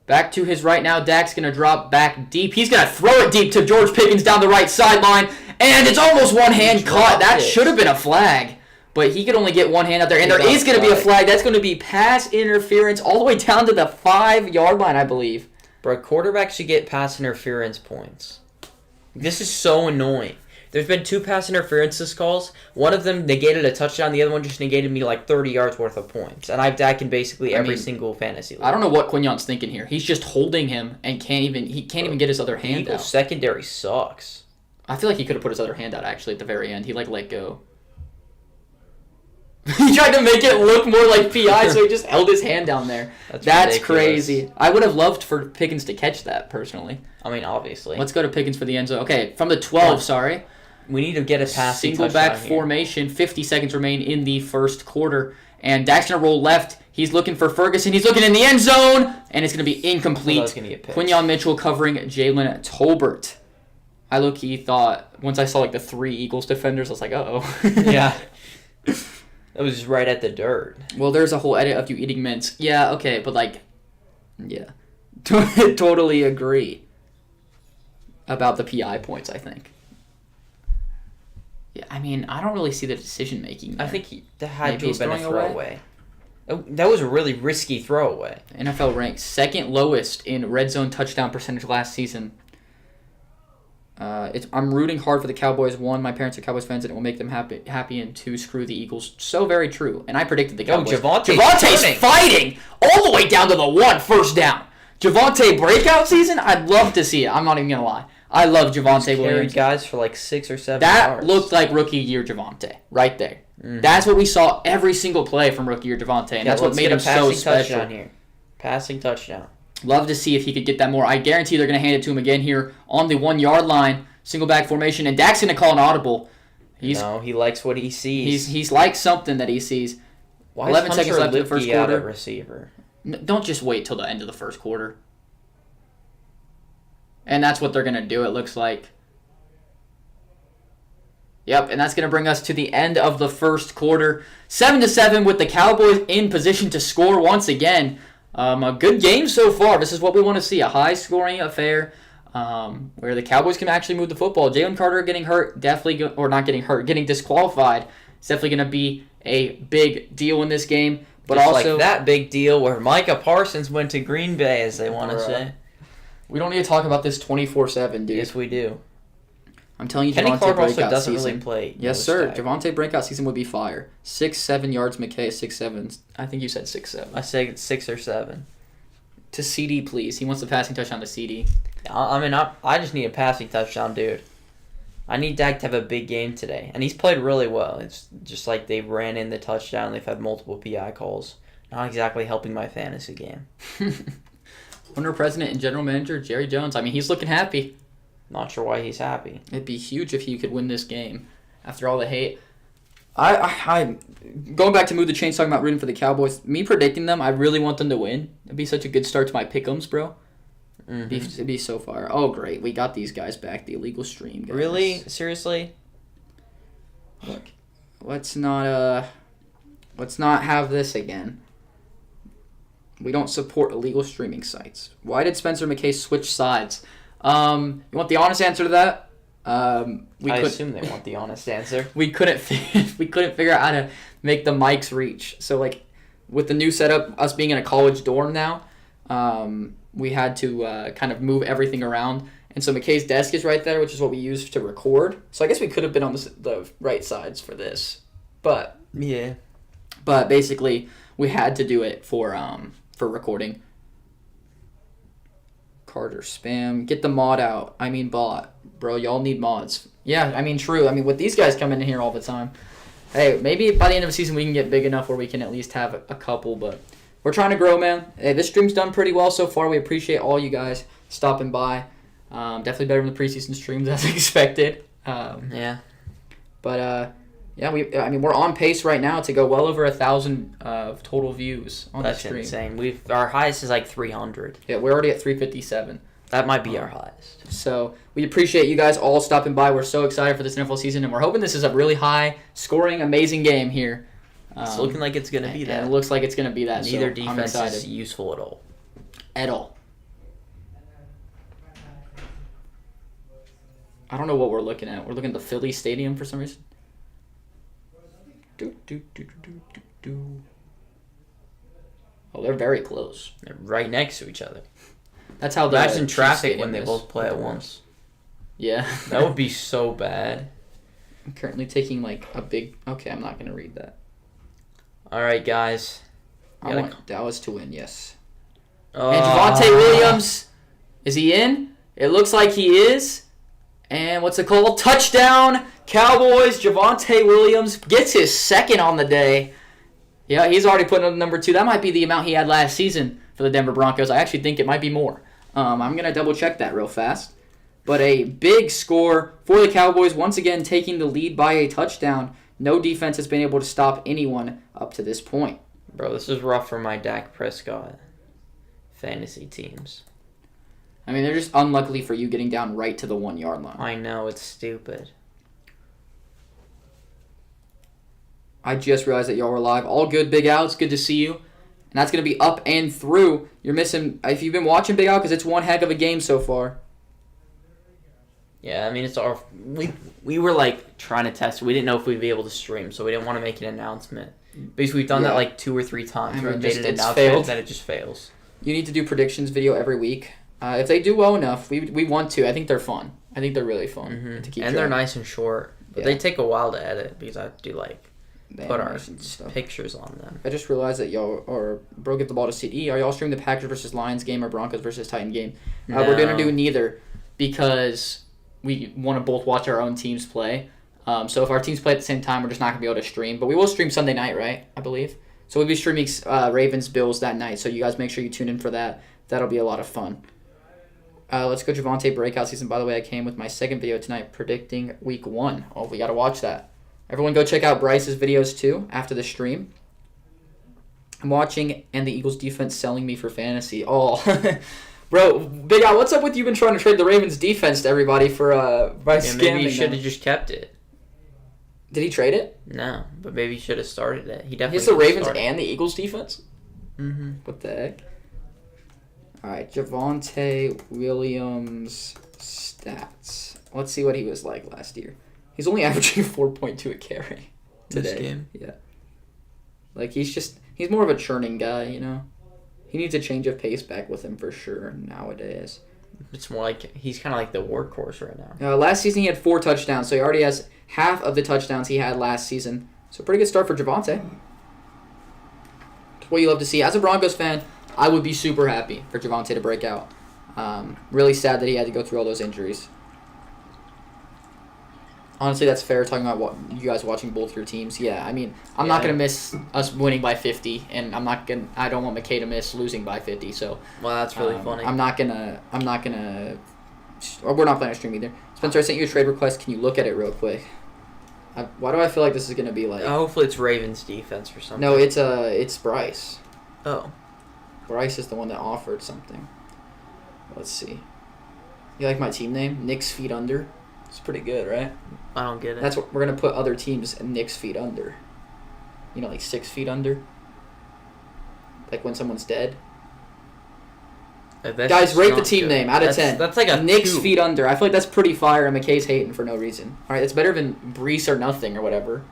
Speaker 1: Back to his right now. Dak's going to drop back deep. He's going to throw it deep to George Pickens down the right sideline. And it's almost one hand caught. That should have been a flag. But he could only get one hand out there. And there is going to be a flag. That's going to be pass interference all the way down to the 5-yard line, I believe.
Speaker 2: Bro, quarterback should get pass interference points. This is so annoying. There's been 2 pass interferences calls. One of them negated a touchdown. The other one just negated me 30 yards worth of points. And I've Dak in basically every single fantasy league.
Speaker 1: I don't know what Quignon's thinking here. He's just holding him and can't even get his other hand
Speaker 2: Eagles
Speaker 1: out.
Speaker 2: Secondary sucks.
Speaker 1: I feel like he could have put his other hand out actually at the very end. He let go. He tried to make it look more like PI, so he just held his hand down there. That's crazy. I would have loved for Pickens to catch that personally.
Speaker 2: I mean, obviously.
Speaker 1: Let's go to Pickens for the end zone. Okay, from the 12, sorry.
Speaker 2: We need to get a passing
Speaker 1: single back formation. 50 seconds remain in the first quarter. And Dak's going to roll left. He's looking for Ferguson. He's looking in the end zone. And it's going to be incomplete. Quinion Mitchell covering Jalen Tolbert. I low-key thought, once I saw the 3 Eagles defenders, I was like, uh-oh.
Speaker 2: Yeah. It was right at the dirt.
Speaker 1: Well, there's a whole edit of you eating mints. Yeah, okay, but yeah. Totally agree about the PI points, I think. Yeah, I mean, I don't really see the decision making there.
Speaker 2: I think that had to have been a throwaway. That was a really risky throwaway.
Speaker 1: NFL ranked 2nd lowest in red zone touchdown percentage last season. I'm rooting hard for the Cowboys. 1, my parents are Cowboys fans, and it will make them happy. And 2, screw the Eagles. So very true. And I predicted the Cowboys. Javonte's fighting all the way down to the 1 first down. Javonte breakout season? I'd love to see it. I'm not even going to lie. I love Javonte Williams.
Speaker 2: Guys for 6 or 7
Speaker 1: that
Speaker 2: yards.
Speaker 1: Looked like rookie year Javonte right there. Mm-hmm. That's what we saw every single play from rookie year Javonte, and that's what made him so special.
Speaker 2: Here. Passing touchdown.
Speaker 1: Love to see if he could get that more. I guarantee they're going to hand it to him again here on the 1-yard line, single back formation, and Dak's going to call an audible.
Speaker 2: He likes what he sees.
Speaker 1: He's like something that he sees.
Speaker 2: Why
Speaker 1: 11 seconds left in the first quarter.
Speaker 2: Receiver?
Speaker 1: Don't just wait till the end of the first quarter. And that's what they're going to do, it looks like. Yep, and that's going to bring us to the end of the first quarter. 7-7 with the Cowboys in position to score once again. A good game so far. This is what we want to see, a high-scoring affair where the Cowboys can actually move the football. Jalen Carter getting hurt, getting disqualified. It's definitely going to be a big deal in this game. But
Speaker 2: just
Speaker 1: also
Speaker 2: like that big deal where Micah Parsons went to Green Bay, as they want to say.
Speaker 1: We don't need to talk about this 24/7, dude.
Speaker 2: Yes, we do.
Speaker 1: I'm telling you,
Speaker 2: Kenny
Speaker 1: Javonte
Speaker 2: Clark also
Speaker 1: breakout
Speaker 2: doesn't
Speaker 1: season.
Speaker 2: really play.
Speaker 1: Yes, sir. Javonte breakout season would be fire. 6'7" yards, McKay 6'7". I think you said 6'7".
Speaker 2: I say 6 or 7.
Speaker 1: To CD, please. He wants the passing touchdown to CD.
Speaker 2: I mean, I just need a passing touchdown, dude. I need Dak to have a big game today. And he's played really well. It's just like they ran in the touchdown. They've had multiple PI calls. Not exactly helping my fantasy game.
Speaker 1: Owner, president, and general manager, Jerry Jones. I mean, he's looking happy.
Speaker 2: Not sure why he's happy.
Speaker 1: It'd be huge if he could win this game after all the hate. I going back to Move the Chains, talking about rooting for the Cowboys. Me predicting them, I really want them to win. It'd be such a good start to my pick'ems, bro.
Speaker 2: Mm-hmm.
Speaker 1: It'd be so far. Oh, great. We got these guys back. The illegal stream guys.
Speaker 2: Really? Seriously?
Speaker 1: Look, let's not have this again. We don't support illegal streaming sites. Why did Spencer McKay switch sides? You want the honest answer to that?
Speaker 2: I assume they want the honest answer.
Speaker 1: We couldn't figure out how to make the mics reach. So like with the new setup, us being in a college dorm now, we had to kind of move everything around. And so McKay's desk is right there, which is what we use to record. So I guess we could have been on the right sides for this, but
Speaker 2: yeah.
Speaker 1: But basically, we had to do it for recording. Carter spam. Get the mod out. I mean bot. Bro, y'all need mods. Yeah, I mean true. I mean with these guys coming in here all the time. Hey, maybe by the end of the season we can get big enough where we can at least have a couple, but we're trying to grow, man. Hey, this stream's done pretty well so far. We appreciate all you guys stopping by. Definitely better than the preseason streams as expected.
Speaker 2: Yeah.
Speaker 1: But yeah, we're on pace right now to go well over 1,000 total views on the stream.
Speaker 2: That's insane. Our highest is like 300.
Speaker 1: Yeah, we're already at 357.
Speaker 2: That might be our highest.
Speaker 1: So we appreciate you guys all stopping by. We're so excited for this NFL season, and we're hoping this is a really high-scoring, amazing game here.
Speaker 2: It's looking like it's going to be that.
Speaker 1: And it looks like it's going to be that.
Speaker 2: Neither
Speaker 1: so
Speaker 2: defense is useful at all.
Speaker 1: At all. I don't know what we're looking at. We're looking at the Philly Stadium for some reason. Oh, they're very close.
Speaker 2: They're right next to each other.
Speaker 1: That's how the
Speaker 2: Imagine traffic
Speaker 1: Stadium
Speaker 2: when they
Speaker 1: is.
Speaker 2: both play at once.
Speaker 1: Yeah.
Speaker 2: That would be so bad.
Speaker 1: I'm currently taking like a big... Okay, I'm not going to read that.
Speaker 2: All right, guys.
Speaker 1: I want Dallas to win, yes. And
Speaker 2: Oh.
Speaker 1: Javonte Williams, is he in? It looks like he is. And what's it called? Touchdown, Cowboys. Javonte Williams gets his second on the day. Yeah, he's already putting up number 2. That might be the amount he had last season for the Denver Broncos. I actually think it might be more. I'm going to double check that real fast. But a big score for the Cowboys, once again taking the lead by a touchdown. No defense has been able to stop anyone up to this point.
Speaker 2: Bro, this is rough for my Dak Prescott fantasy teams.
Speaker 1: I mean, they're just unlucky for you getting down right to the 1-yard line.
Speaker 2: I know, it's stupid.
Speaker 1: I just realized that y'all were live. All good, Big Al. It's good to see you. And that's going to be up and through. You're missing... If you've been watching, Big Al, because it's one heck of a game so far.
Speaker 2: Yeah, I mean, it's our... We were, like, trying to test. We didn't know if we'd be able to stream, so we didn't want to make an announcement. Because we've done that, like, 2 or 3 times. Where we made an announcement, then it just fails.
Speaker 1: You need to do predictions video every week. If they do well enough, we want to. I think they're fun. I think they're really fun to keep
Speaker 2: and they're nice and short. But they take a while to edit because I have to, like... Put our pictures on them.
Speaker 1: I just realized that y'all are broke up the ball to CD. Are y'all streaming the Packers versus Lions game or Broncos versus Titan game?
Speaker 2: No.
Speaker 1: We're going to do neither because we want to both watch our own teams play. So if our teams play at the same time, we're just not going to be able to stream. But we will stream Sunday night, right? I believe. So we'll be streaming Ravens Bills that night. So you guys make sure you tune in for that. That'll be a lot of fun. Let's go Javonte breakout season. By the way, I came with my second video tonight predicting week 1. Oh, we got to watch that. Everyone go check out Bryce's videos too after the stream. I'm watching and the Eagles defense selling me for fantasy. Oh, bro, Big Al, what's up with you been trying to trade the Ravens defense to everybody for by scamming
Speaker 2: maybe he
Speaker 1: them?
Speaker 2: should have just kept it.
Speaker 1: Did he trade it?
Speaker 2: No, but maybe he should have started it. He definitely.
Speaker 1: It's the Ravens and the Eagles defense.
Speaker 2: Mm-hmm.
Speaker 1: What the heck? All right, Javonte Williams stats. Let's see what he was like last year. He's only averaging 4.2 a carry today.
Speaker 2: This game?
Speaker 1: Yeah. Like, he's more of a churning guy, you know? He needs a change of pace back with him for sure nowadays.
Speaker 2: It's more like he's kind of like the workhorse right now.
Speaker 1: Last season he had 4 touchdowns, so he already has half of the touchdowns he had last season. So pretty good start for Javonte. What you love to see. As a Broncos fan, I would be super happy for Javonte to break out. Really sad that he had to go through all those injuries. Honestly, that's fair talking about what you guys watching both your teams. Yeah, I mean, I'm not going to miss us winning by 50, and I don't want McKay to miss losing by 50, so.
Speaker 2: Well, that's really funny.
Speaker 1: We're not playing a stream either. Spencer, I sent you a trade request. Can you look at it real quick? Why do I feel like this is going to be like...
Speaker 2: hopefully it's Ravens defense or something.
Speaker 1: No, it's Bryce.
Speaker 2: Oh.
Speaker 1: Bryce is the one that offered something. Let's see. You like my team name? Knicks Feet Under? It's pretty good, right?
Speaker 2: I don't get it.
Speaker 1: That's what we're going to put other teams in Knicks Feet Under. You know, like 6 feet under? Like when someone's dead? Guys, rate the team name out of 10.
Speaker 2: That's like a
Speaker 1: Knicks
Speaker 2: 2.
Speaker 1: Feet Under. I feel like that's pretty fire, and McKay's hating for no reason. All right, it's better than Brees or nothing or whatever.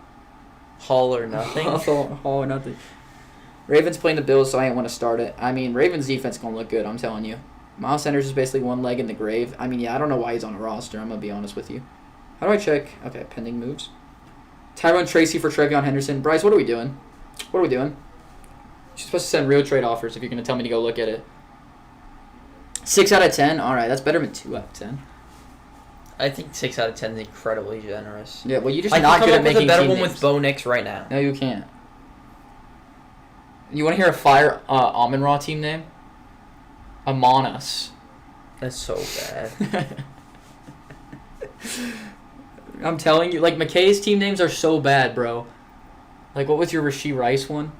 Speaker 2: Hall or nothing.
Speaker 1: Hall or nothing. Ravens playing the Bills, so I ain't want to start it. I mean, Ravens defense going to look good, I'm telling you. Miles Sanders is basically one leg in the grave. I mean, yeah, I don't know why he's on a roster. I'm going to be honest with you. How do I check? Okay, pending moves. Tyrone Tracy for Trevion Henderson. Bryce, what are we doing? You're supposed to send real trade offers if you're going to tell me to go look at it. 6 out of 10? All right, that's better than 2 out of 10.
Speaker 2: I think 6 out of 10 is incredibly generous.
Speaker 1: Yeah, well, you're just not good at making
Speaker 2: a better
Speaker 1: team
Speaker 2: one
Speaker 1: names.
Speaker 2: with Bo Nix right now.
Speaker 1: No, you can't. You want to hear a fire Amon-Ra team name? Amon Us.
Speaker 2: That's so bad.
Speaker 1: I'm telling you, like, McKay's team names are so bad, bro. Like, what was your Rashee Rice one?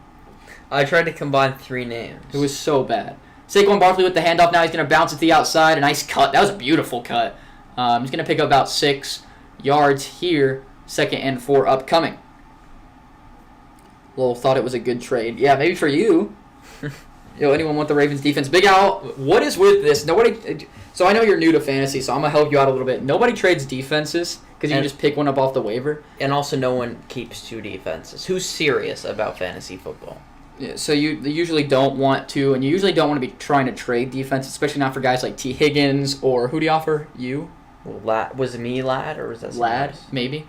Speaker 2: I tried to combine 3 names.
Speaker 1: It was so bad. Saquon Barkley with the handoff now. He's going to bounce it to the outside. A nice cut. That was a beautiful cut. He's going to pick up about 6 yards here. 2nd and 4 upcoming. Lowell thought it was a good trade. Yeah, maybe for you. Yo, anyone want the Ravens defense? Big Al, what is with this? Nobody. So I know you're new to fantasy, so I'm going to help you out a little bit. Nobody trades defenses because you can just pick one up off the waiver.
Speaker 2: And also no one keeps 2 defenses. Who's serious about fantasy football?
Speaker 1: Yeah, so you usually don't want to, and you usually don't want to be trying to trade defense, especially not for guys like T. Higgins or who do you offer? You?
Speaker 2: Was it me, Lad, or was that
Speaker 1: Lad?
Speaker 2: else?
Speaker 1: Maybe.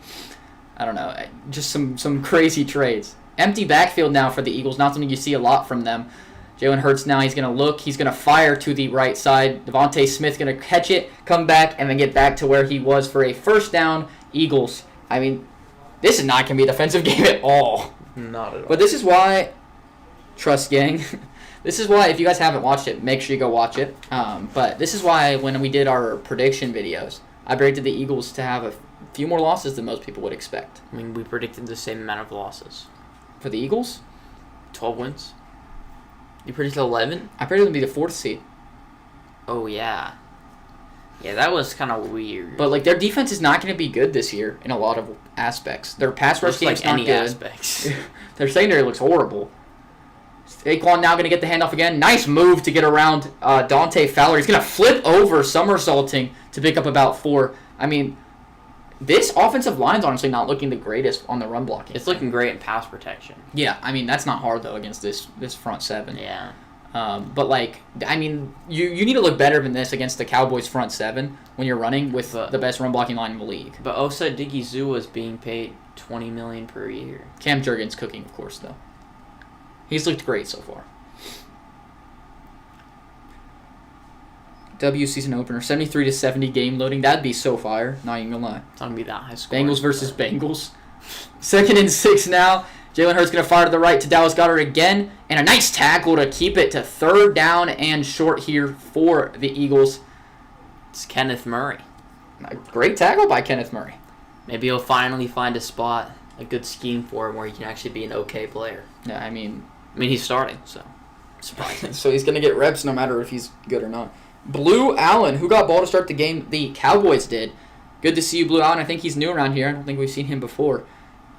Speaker 1: I don't know. Just some crazy trades. Empty backfield now for the Eagles. Not something you see a lot from them. Jalen Hurts now, he's going to look. He's going to fire to the right side. Devontae Smith going to catch it, come back, and then get back to where he was for a first down. Eagles. I mean, this is not going to be a defensive game at all.
Speaker 2: Not at all.
Speaker 1: But this is why, trust gang, this is why if you guys haven't watched it, make sure you go watch it. But this is why when we did our prediction videos, I predicted the Eagles to have a few more losses than most people would expect.
Speaker 2: I mean, we predicted the same amount of losses.
Speaker 1: For the Eagles?
Speaker 2: 12 wins. You predicted 11?
Speaker 1: I predicted them to be the 4th seed.
Speaker 2: Oh, yeah. Yeah, that was kind of weird.
Speaker 1: But, like, their defense is not going to be good this year in a lot of aspects. Their pass rush game's not good.
Speaker 2: Aspects.
Speaker 1: Their secondary looks horrible. Saquon now going to get the handoff again. Nice move to get around Dante Fowler. He's going to flip over, somersaulting to pick up about 4. I mean, this offensive line's honestly not looking the greatest on the run blocking.
Speaker 2: It's looking great in pass protection.
Speaker 1: Yeah, I mean, that's not hard, though, against this front 7.
Speaker 2: Yeah.
Speaker 1: But, like, I mean, you need to look better than this against the Cowboys front 7 when you're running with the best run blocking line in the league.
Speaker 2: But Osa Digizua is being paid $20 million per year.
Speaker 1: Cam Jurgens cooking, of course, though. He's looked great so far. W season opener, 73-70 game loading. That'd be so fire. Not even gonna lie.
Speaker 2: It's not gonna be that high score.
Speaker 1: Bengals versus Bengals. 2nd and 6 now. Jalen Hurts gonna fire to the right to Dallas Goedert again, and a nice tackle to keep it to 3rd down and short here for the Eagles.
Speaker 2: It's Kenneth Murray.
Speaker 1: A great tackle by Kenneth Murray.
Speaker 2: Maybe he'll finally find a spot, a good scheme for him where he can actually be an okay player.
Speaker 1: Yeah, I mean
Speaker 2: he's starting, so surprising.
Speaker 1: So he's gonna get reps no matter if he's good or not. Blue Allen, who got ball to start the game? The Cowboys did. Good to see you, Blue Allen. I think he's new around here. I don't think we've seen him before.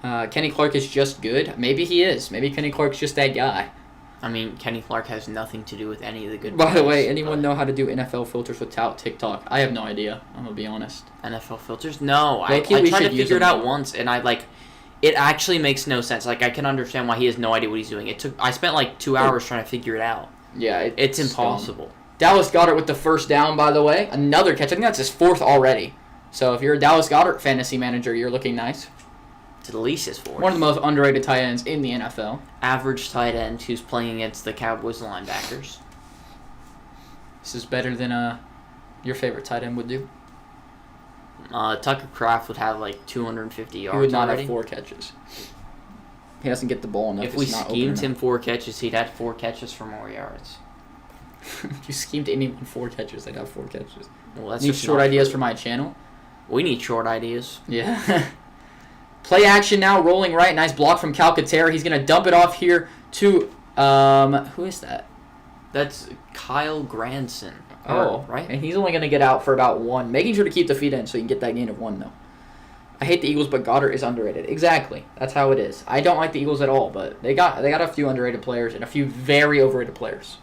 Speaker 1: Kenny Clark is just good. Maybe he is. Maybe Kenny Clark's just that guy.
Speaker 2: I mean, Kenny Clark has nothing to do with any of the good
Speaker 1: By the way, anyone know how to do NFL filters without TikTok? I have no idea. I'm going to be honest.
Speaker 2: NFL filters? No. I
Speaker 1: we
Speaker 2: tried
Speaker 1: should
Speaker 2: to
Speaker 1: use
Speaker 2: figure it
Speaker 1: them.
Speaker 2: out once, and it actually makes no sense. Like, I can understand why he has no idea what he's doing. I spent like 2 hours trying to figure it out.
Speaker 1: Yeah.
Speaker 2: It's impossible.
Speaker 1: Dallas Goedert with the first down, by the way. Another catch. I think that's his 4th already. So if you're a Dallas Goedert fantasy manager, you're looking nice.
Speaker 2: It's at least his 4th.
Speaker 1: One of the most underrated tight ends in the NFL.
Speaker 2: Average tight end who's playing against the Cowboys linebackers.
Speaker 1: This is better than your favorite tight end would do.
Speaker 2: Tucker Kraft would have like 250 yards.
Speaker 1: He would not
Speaker 2: already.
Speaker 1: have 4 catches. He doesn't get the ball enough.
Speaker 2: If we schemed him 4 catches, he'd have 4 catches for more yards.
Speaker 1: If you schemed anyone 4 catches, they'd have 4 catches.
Speaker 2: Well, that's
Speaker 1: Need short ideas for my channel?
Speaker 2: We need short ideas.
Speaker 1: Yeah. Play action now, rolling right. Nice block from Calcaterra. He's going to dump it off here to, who is that?
Speaker 2: That's Kyle Granson.
Speaker 1: Oh,
Speaker 2: right.
Speaker 1: And he's only going to get out for about 1. Making sure to keep the feet in so you can get that gain of 1, though. I hate the Eagles, but Goddard is underrated. Exactly. That's how it is. I don't like the Eagles at all, but they got a few underrated players and a few very overrated players.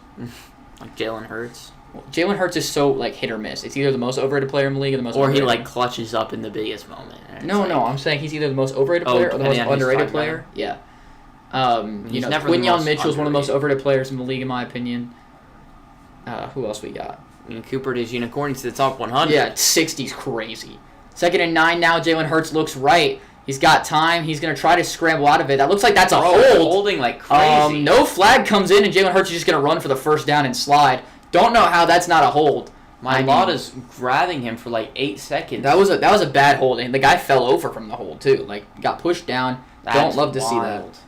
Speaker 2: Like Jalen Hurts.
Speaker 1: Well, Jalen Hurts is so like hit or miss. It's either the most overrated player in the league or the most.
Speaker 2: Or he
Speaker 1: underrated.
Speaker 2: like clutches up in the biggest moment.
Speaker 1: No. I'm saying he's either the most overrated player or the most underrated player. Yeah. Quinyon Mitchell is one of the most overrated players in the league, in my opinion. Who else we got?
Speaker 2: I mean, Cooper DeJean, according to the top 100.
Speaker 1: Yeah, 60's crazy. 2nd and 9 now. Jalen Hurts looks right. He's got time. He's going to try to scramble out of it. That looks like that's a hold.
Speaker 2: Holding like crazy.
Speaker 1: No flag comes in, and Jalen Hurts is just going to run for the first down and slide. Don't know how that's not a hold.
Speaker 2: Mailata's grabbing him for like 8 seconds.
Speaker 1: That was a bad hold, and the guy fell over from the hold too. Like got pushed down. Don't love to see that.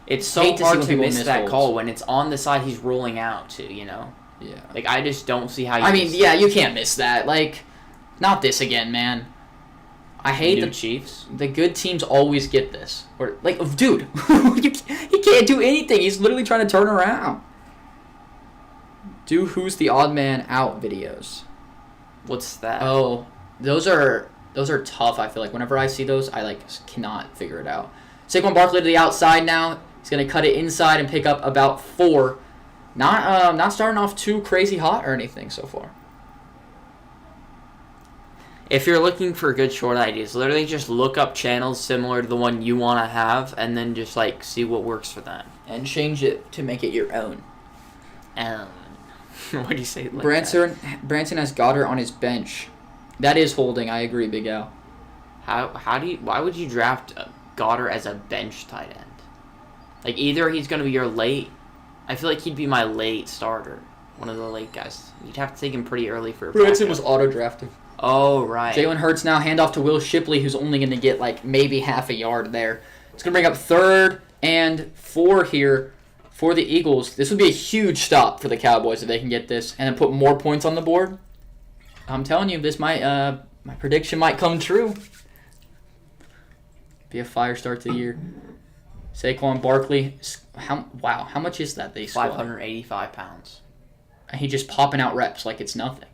Speaker 2: It's so hard to miss that call when it's on the side he's rolling out to. Yeah. Like I just don't see how.
Speaker 1: You can't miss that. Like, not this again, man. I hate the
Speaker 2: Chiefs.
Speaker 1: The good teams always get this. Or like, dude, he can't do anything. He's literally trying to turn around. Do who's the odd man out videos.
Speaker 2: What's that?
Speaker 1: Oh, those are tough. I feel like whenever I see those, I cannot figure it out. Saquon Barkley to the outside now. He's gonna cut it inside and pick up about 4. Not starting off too crazy hot or anything so far.
Speaker 2: If you're looking for good short ideas, literally just look up channels similar to the one you want to have, and then just see what works for them.
Speaker 1: And change it to make it your own.
Speaker 2: What do you say?
Speaker 1: Branson has Goddard on his bench. That is holding. I agree, Big Al.
Speaker 2: Why would you draft Goddard as a bench tight end? Like either he's going to be your late. I feel like he'd be my late starter, one of the late guys. You'd have to take him pretty early for.
Speaker 1: Branson was auto drafted.
Speaker 2: Oh right.
Speaker 1: Jalen Hurts now handoff to Will Shipley, who's only going to get maybe half a yard there. It's going to bring up 3rd and 4 here for the Eagles. This would be a huge stop for the Cowboys if they can get this and then put more points on the board. I'm telling you, this might my prediction might come true. Be a fire start to the year. Saquon Barkley, how much is that they squat?
Speaker 2: 585 pounds.
Speaker 1: And he just popping out reps like it's nothing.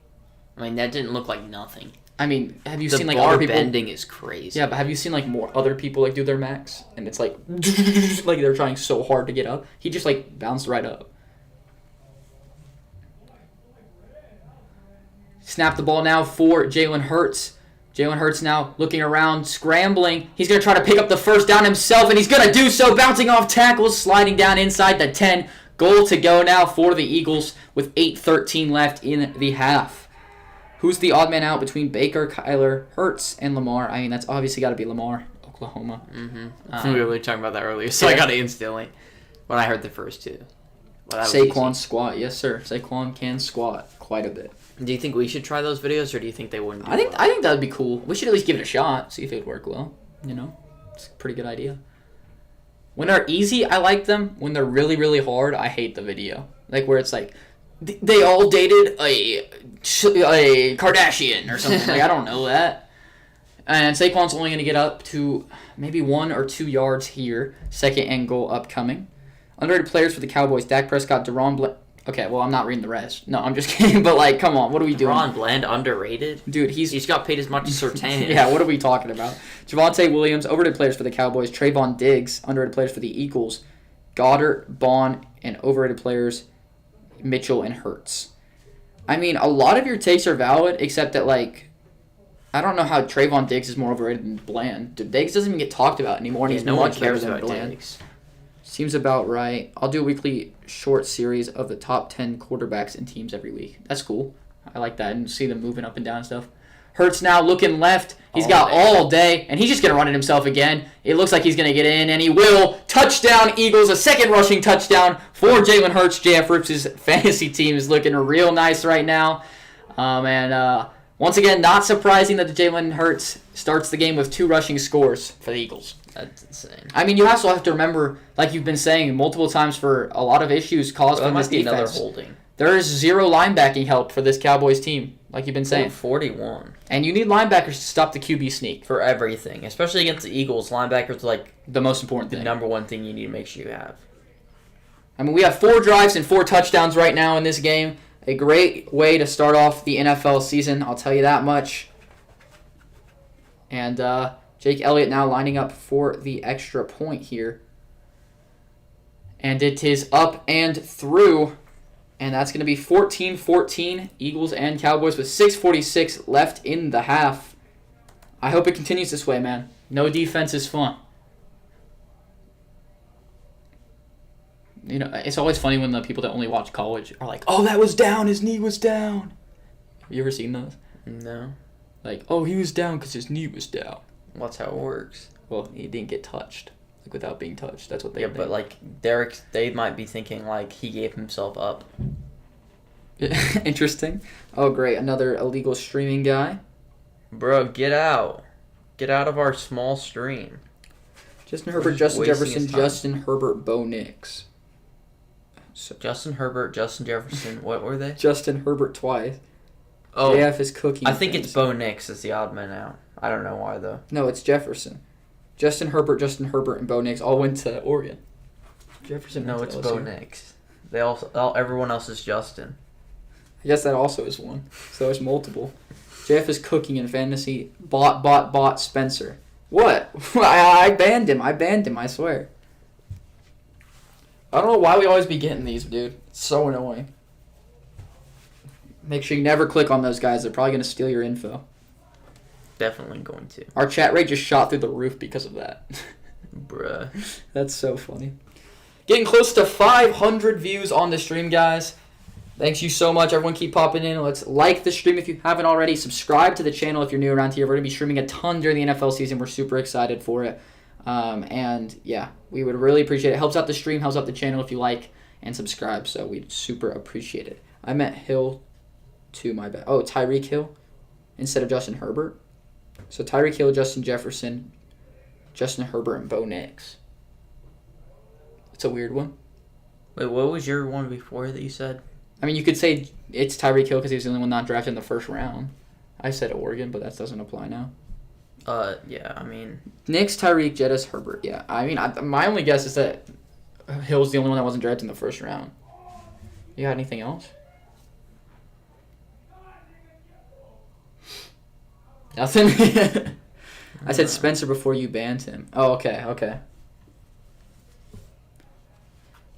Speaker 2: I mean, that didn't look like nothing.
Speaker 1: I mean, have you seen
Speaker 2: other people? The bar bending is crazy.
Speaker 1: Yeah, but have you seen more other people do their max and it's like they're trying so hard to get up? He just bounced right up. Snap the ball now for Jalen Hurts. Jalen Hurts now looking around, scrambling. He's going to try to pick up the first down himself, and he's going to do so, bouncing off tackles, sliding down inside the 10. Goal to go now for the Eagles with 8:13 left in the half. Who's the odd man out between Baker, Kyler, Hurts, and Lamar? I mean, that's obviously got to be Lamar, Oklahoma.
Speaker 2: Mm-hmm. We were talking about that earlier, so I got it instantly when I heard the first two.
Speaker 1: Saquon squat. Yes, sir. Saquon can squat quite a bit.
Speaker 2: Do you think we should try those videos, or do you think they wouldn't do
Speaker 1: I think that would be cool. We should at least give it a shot, see if it would work well. It's a pretty good idea. When they're easy, I like them. When they're really, really hard, I hate the video. Where it's they all dated a Kardashian or something. I don't know that. And Saquon's only going to get up to maybe 1 or 2 yards here. 2nd and goal upcoming. Underrated players for the Cowboys. Dak Prescott, Okay, well, I'm not reading the rest. No, I'm just kidding. But, come on. What are we doing?
Speaker 2: Ron Bland underrated?
Speaker 1: Dude,
Speaker 2: he's got paid as much as Surtain.
Speaker 1: Yeah, what are we talking about? Javonte Williams, overrated players for the Cowboys. Trayvon Diggs, underrated players for the Eagles. Goddard, Bond, and overrated players, Mitchell and Hurts. I mean, a lot of your takes are valid, except that, I don't know how Trayvon Diggs is more overrated than Bland. Dude, Diggs doesn't even get talked about anymore, and he's much better than Bland.
Speaker 2: Diggs.
Speaker 1: Seems about right. I'll do a weekly short series of the top 10 quarterbacks and teams every week. That's cool. I like that, and see them moving up and down and stuff. Hurts now looking left. He's got all day, and he's just going to run it himself again. It looks like he's going to get in, and he will. Touchdown, Eagles. A second rushing touchdown for Jalen Hurts. JF Rips' fantasy team is looking real nice right now. Once again, not surprising that the Jalen Hurts starts the game with 2 rushing scores for the Eagles.
Speaker 2: That's insane.
Speaker 1: I mean, you also have to remember, like you've been saying multiple times, for a lot of issues caused from this defense.
Speaker 2: Another holding.
Speaker 1: There is 0 linebacking help for this Cowboys team, like you've been saying.
Speaker 2: 41.
Speaker 1: And you need linebackers to stop the QB sneak.
Speaker 2: For everything. Especially against the Eagles, linebackers are like
Speaker 1: the most important thing.
Speaker 2: The number one thing you need to make sure you have.
Speaker 1: I mean, we have 4 drives and 4 touchdowns right now in this game. A great way to start off the NFL season, I'll tell you that much. And Jake Elliott now lining up for the extra point here. And it is up and through. And that's going to be 14-14, Eagles and Cowboys with 6:46 left in the half. I hope it continues this way, man. No defense is fun. You know, it's always funny when the people that only watch college are like, oh, that was down, his knee was down. Have you ever seen those?
Speaker 2: No.
Speaker 1: Like, oh, he was down because his knee was down.
Speaker 2: Well, that's how it works.
Speaker 1: Well, he didn't get touched. Like, without being touched. That's what they think.
Speaker 2: But, like, they might be thinking, like, he gave himself up.
Speaker 1: Interesting. Oh, great. Another illegal streaming guy.
Speaker 2: Bro, get out. Get out of our small stream.
Speaker 1: Justin Herbert, Justin Jefferson, Justin Herbert, Bo Nix.
Speaker 2: So, Justin Herbert, Justin Jefferson, what were they?
Speaker 1: Justin Herbert twice.
Speaker 2: Oh.
Speaker 1: JF is cooking.
Speaker 2: I think it's Bo Nix is the odd man out. I don't know why, though.
Speaker 1: No, it's Jefferson. Justin Herbert, and Bo Nix all went to Oregon. Jefferson.
Speaker 2: No, it's Bo Nix. Everyone else is Justin.
Speaker 1: I guess that also is one. So there's multiple. JF is cooking in fantasy. Bought Spencer. What? I banned him. I swear. I don't know why we always be getting these, dude. It's so annoying. Make sure you never click on those guys. They're probably going to steal your info.
Speaker 2: Definitely going to.
Speaker 1: Our chat rate just shot through the roof because of that.
Speaker 2: Bruh.
Speaker 1: That's so funny. Getting close to 500 views on the stream, guys. Thanks you so much. Everyone keep popping in. Let's like the stream if you haven't already. Subscribe to the channel if you're new around here. We're going to be streaming a ton during the NFL season. We're super excited for it. And yeah, we would really appreciate it. It helps out the stream, helps out the channel if you like and subscribe. So we'd super appreciate it. I meant Hill to my bad. Oh, Tyreek Hill instead of Justin Herbert. So Tyreek Hill, Justin Jefferson, Justin Herbert, and Bo Nix. It's a weird one.
Speaker 2: Wait, what was your one before that you said?
Speaker 1: I mean, you could say it's Tyreek Hill because he was the only one not drafted in the first round. I said Oregon, but that doesn't apply now.
Speaker 2: Yeah, I mean...
Speaker 1: Nix, Tyreek, Jettis, Herbert, yeah. I mean, my only guess is that Hill's the only one that wasn't drafted in the first round. You got anything else? Nothing? I said Spencer before you banned him. Oh, okay.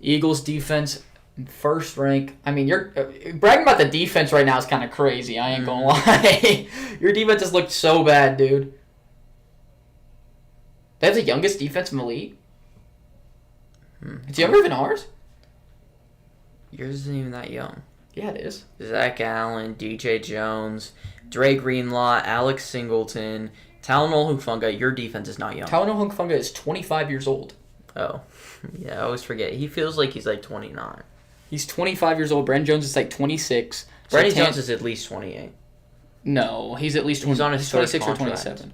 Speaker 1: Eagles defense, first rank. I mean, you're bragging about the defense right now is kind of crazy. I ain't gonna lie. Your defense just looked so bad, dude. They have the youngest defense in the league. It's younger than ours.
Speaker 2: Yours isn't even that young.
Speaker 1: Yeah, it is.
Speaker 2: Zach Allen, DJ Jones, Dre Greenlaw, Alex Singleton, Talanoa Hufanga. Your defense is not young.
Speaker 1: Talanoa Hufanga is 25 years old.
Speaker 2: Oh. Yeah, I always forget. He feels like he's like 29.
Speaker 1: He's 25 years old. Brandon Jones is like 26.
Speaker 2: Brandon Jones is at least 28.
Speaker 1: No, he's at least 20,
Speaker 2: he's on his
Speaker 1: 26 or 27.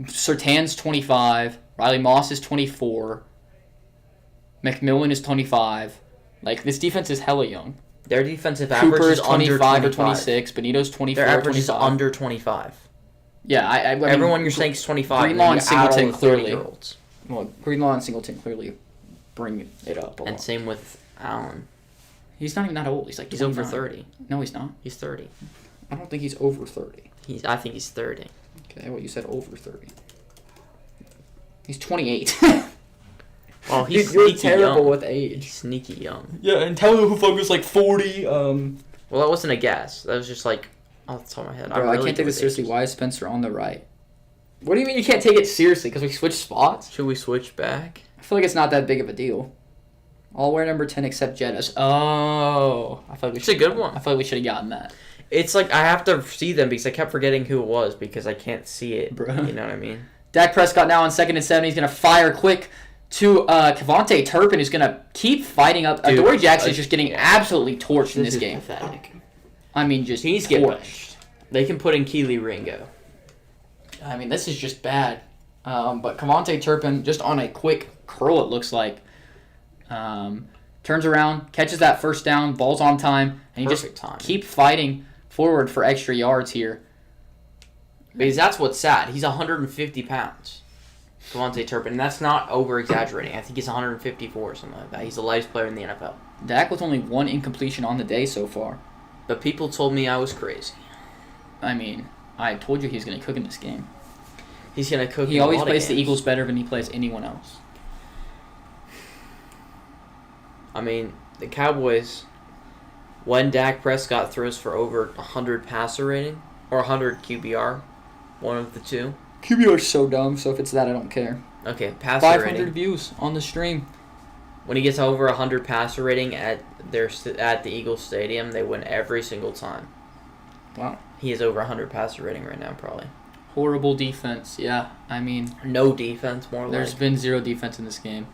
Speaker 1: Surtan's 25. Riley Moss is 24. McMillan is 25. Like, this defense is hella young.
Speaker 2: Their defensive average
Speaker 1: Cooper
Speaker 2: is
Speaker 1: 25 or 26. Benito's 24
Speaker 2: Their average
Speaker 1: 25.
Speaker 2: is under 25.
Speaker 1: Yeah, I mean,
Speaker 2: everyone you're saying is 25.
Speaker 1: Greenlaw and Singleton clearly.
Speaker 2: Well,
Speaker 1: Greenlaw and Singleton clearly bring it up a lot.
Speaker 2: And same with Allen.
Speaker 1: He's not even that old. He's like 29.
Speaker 2: He's over 30.
Speaker 1: No, he's not.
Speaker 2: He's 30.
Speaker 1: I don't think he's over 30.
Speaker 2: I think he's 30.
Speaker 1: Okay, well, you said over 30. He's 28.
Speaker 2: Well,
Speaker 1: you're terrible young. With age.
Speaker 2: He's sneaky young.
Speaker 1: Yeah, and Talanoa Hufanga's like 40.
Speaker 2: Well, that wasn't a guess. That was just like off the top of my head.
Speaker 1: Bro, I can't take this seriously. Why is Spencer on the right? What do you mean you can't take it seriously? Because we switched spots?
Speaker 2: Should we switch back?
Speaker 1: I feel like it's not that big of a deal. I'll wear number 10 except Jetta's. Oh. I feel like
Speaker 2: it's a good one.
Speaker 1: I feel like we should have gotten that.
Speaker 2: It's like I have to see them because I kept forgetting who it was because I can't see it.
Speaker 1: Bro.
Speaker 2: You know what I mean?
Speaker 1: Dak Prescott now on 2nd and 7. He's going to fire quick to Kevontae Turpin, who's going to keep fighting up. Dory Jackson is just getting absolutely torched in this game.
Speaker 2: Pathetic.
Speaker 1: I mean, just
Speaker 2: he's torched. They can put in Keely Ringo.
Speaker 1: I mean, this is just bad. But Kevontae Turpin, just on a quick curl, it looks like, turns around, catches that first down, ball's on time, and he keep fighting forward for extra yards here.
Speaker 2: Because that's what's sad. He's 150 pounds, Kevontae Turpin, and that's not over-exaggerating. I think he's 154 or something like that. He's the lightest player in the NFL.
Speaker 1: Dak with only 1 incompletion on the day so far.
Speaker 2: But people told me I was crazy.
Speaker 1: I mean, I told you he was going to cook in this game.
Speaker 2: He's going to cook.
Speaker 1: He always plays the Eagles better than he plays anyone else.
Speaker 2: I mean, the Cowboys, when Dak Prescott throws for over 100 passer rating or 100 QBR, one of the two.
Speaker 1: QBR is so dumb, so if it's that, I don't care.
Speaker 2: Okay, passer
Speaker 1: 500
Speaker 2: rating.
Speaker 1: views on the stream.
Speaker 2: When he gets over 100 passer rating at the Eagles Stadium, they win every single time.
Speaker 1: Wow.
Speaker 2: He has over 100 passer rating right now, probably.
Speaker 1: Horrible defense, yeah. I mean...
Speaker 2: No defense, more
Speaker 1: There's been 0 defense in this game.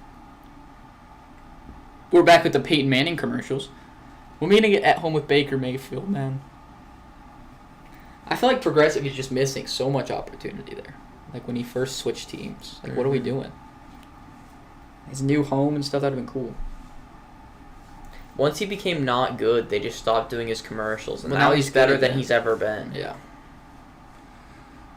Speaker 1: We're back with the Peyton Manning commercials. We're meeting it at home with Baker Mayfield, man. I feel like Progressive is just missing so much opportunity there. Like when he first switched teams. Like, what are we doing? His new home and stuff, that would have been cool.
Speaker 2: Once he became not good, they just stopped doing his commercials. And now he's better than he's ever been.
Speaker 1: Yeah.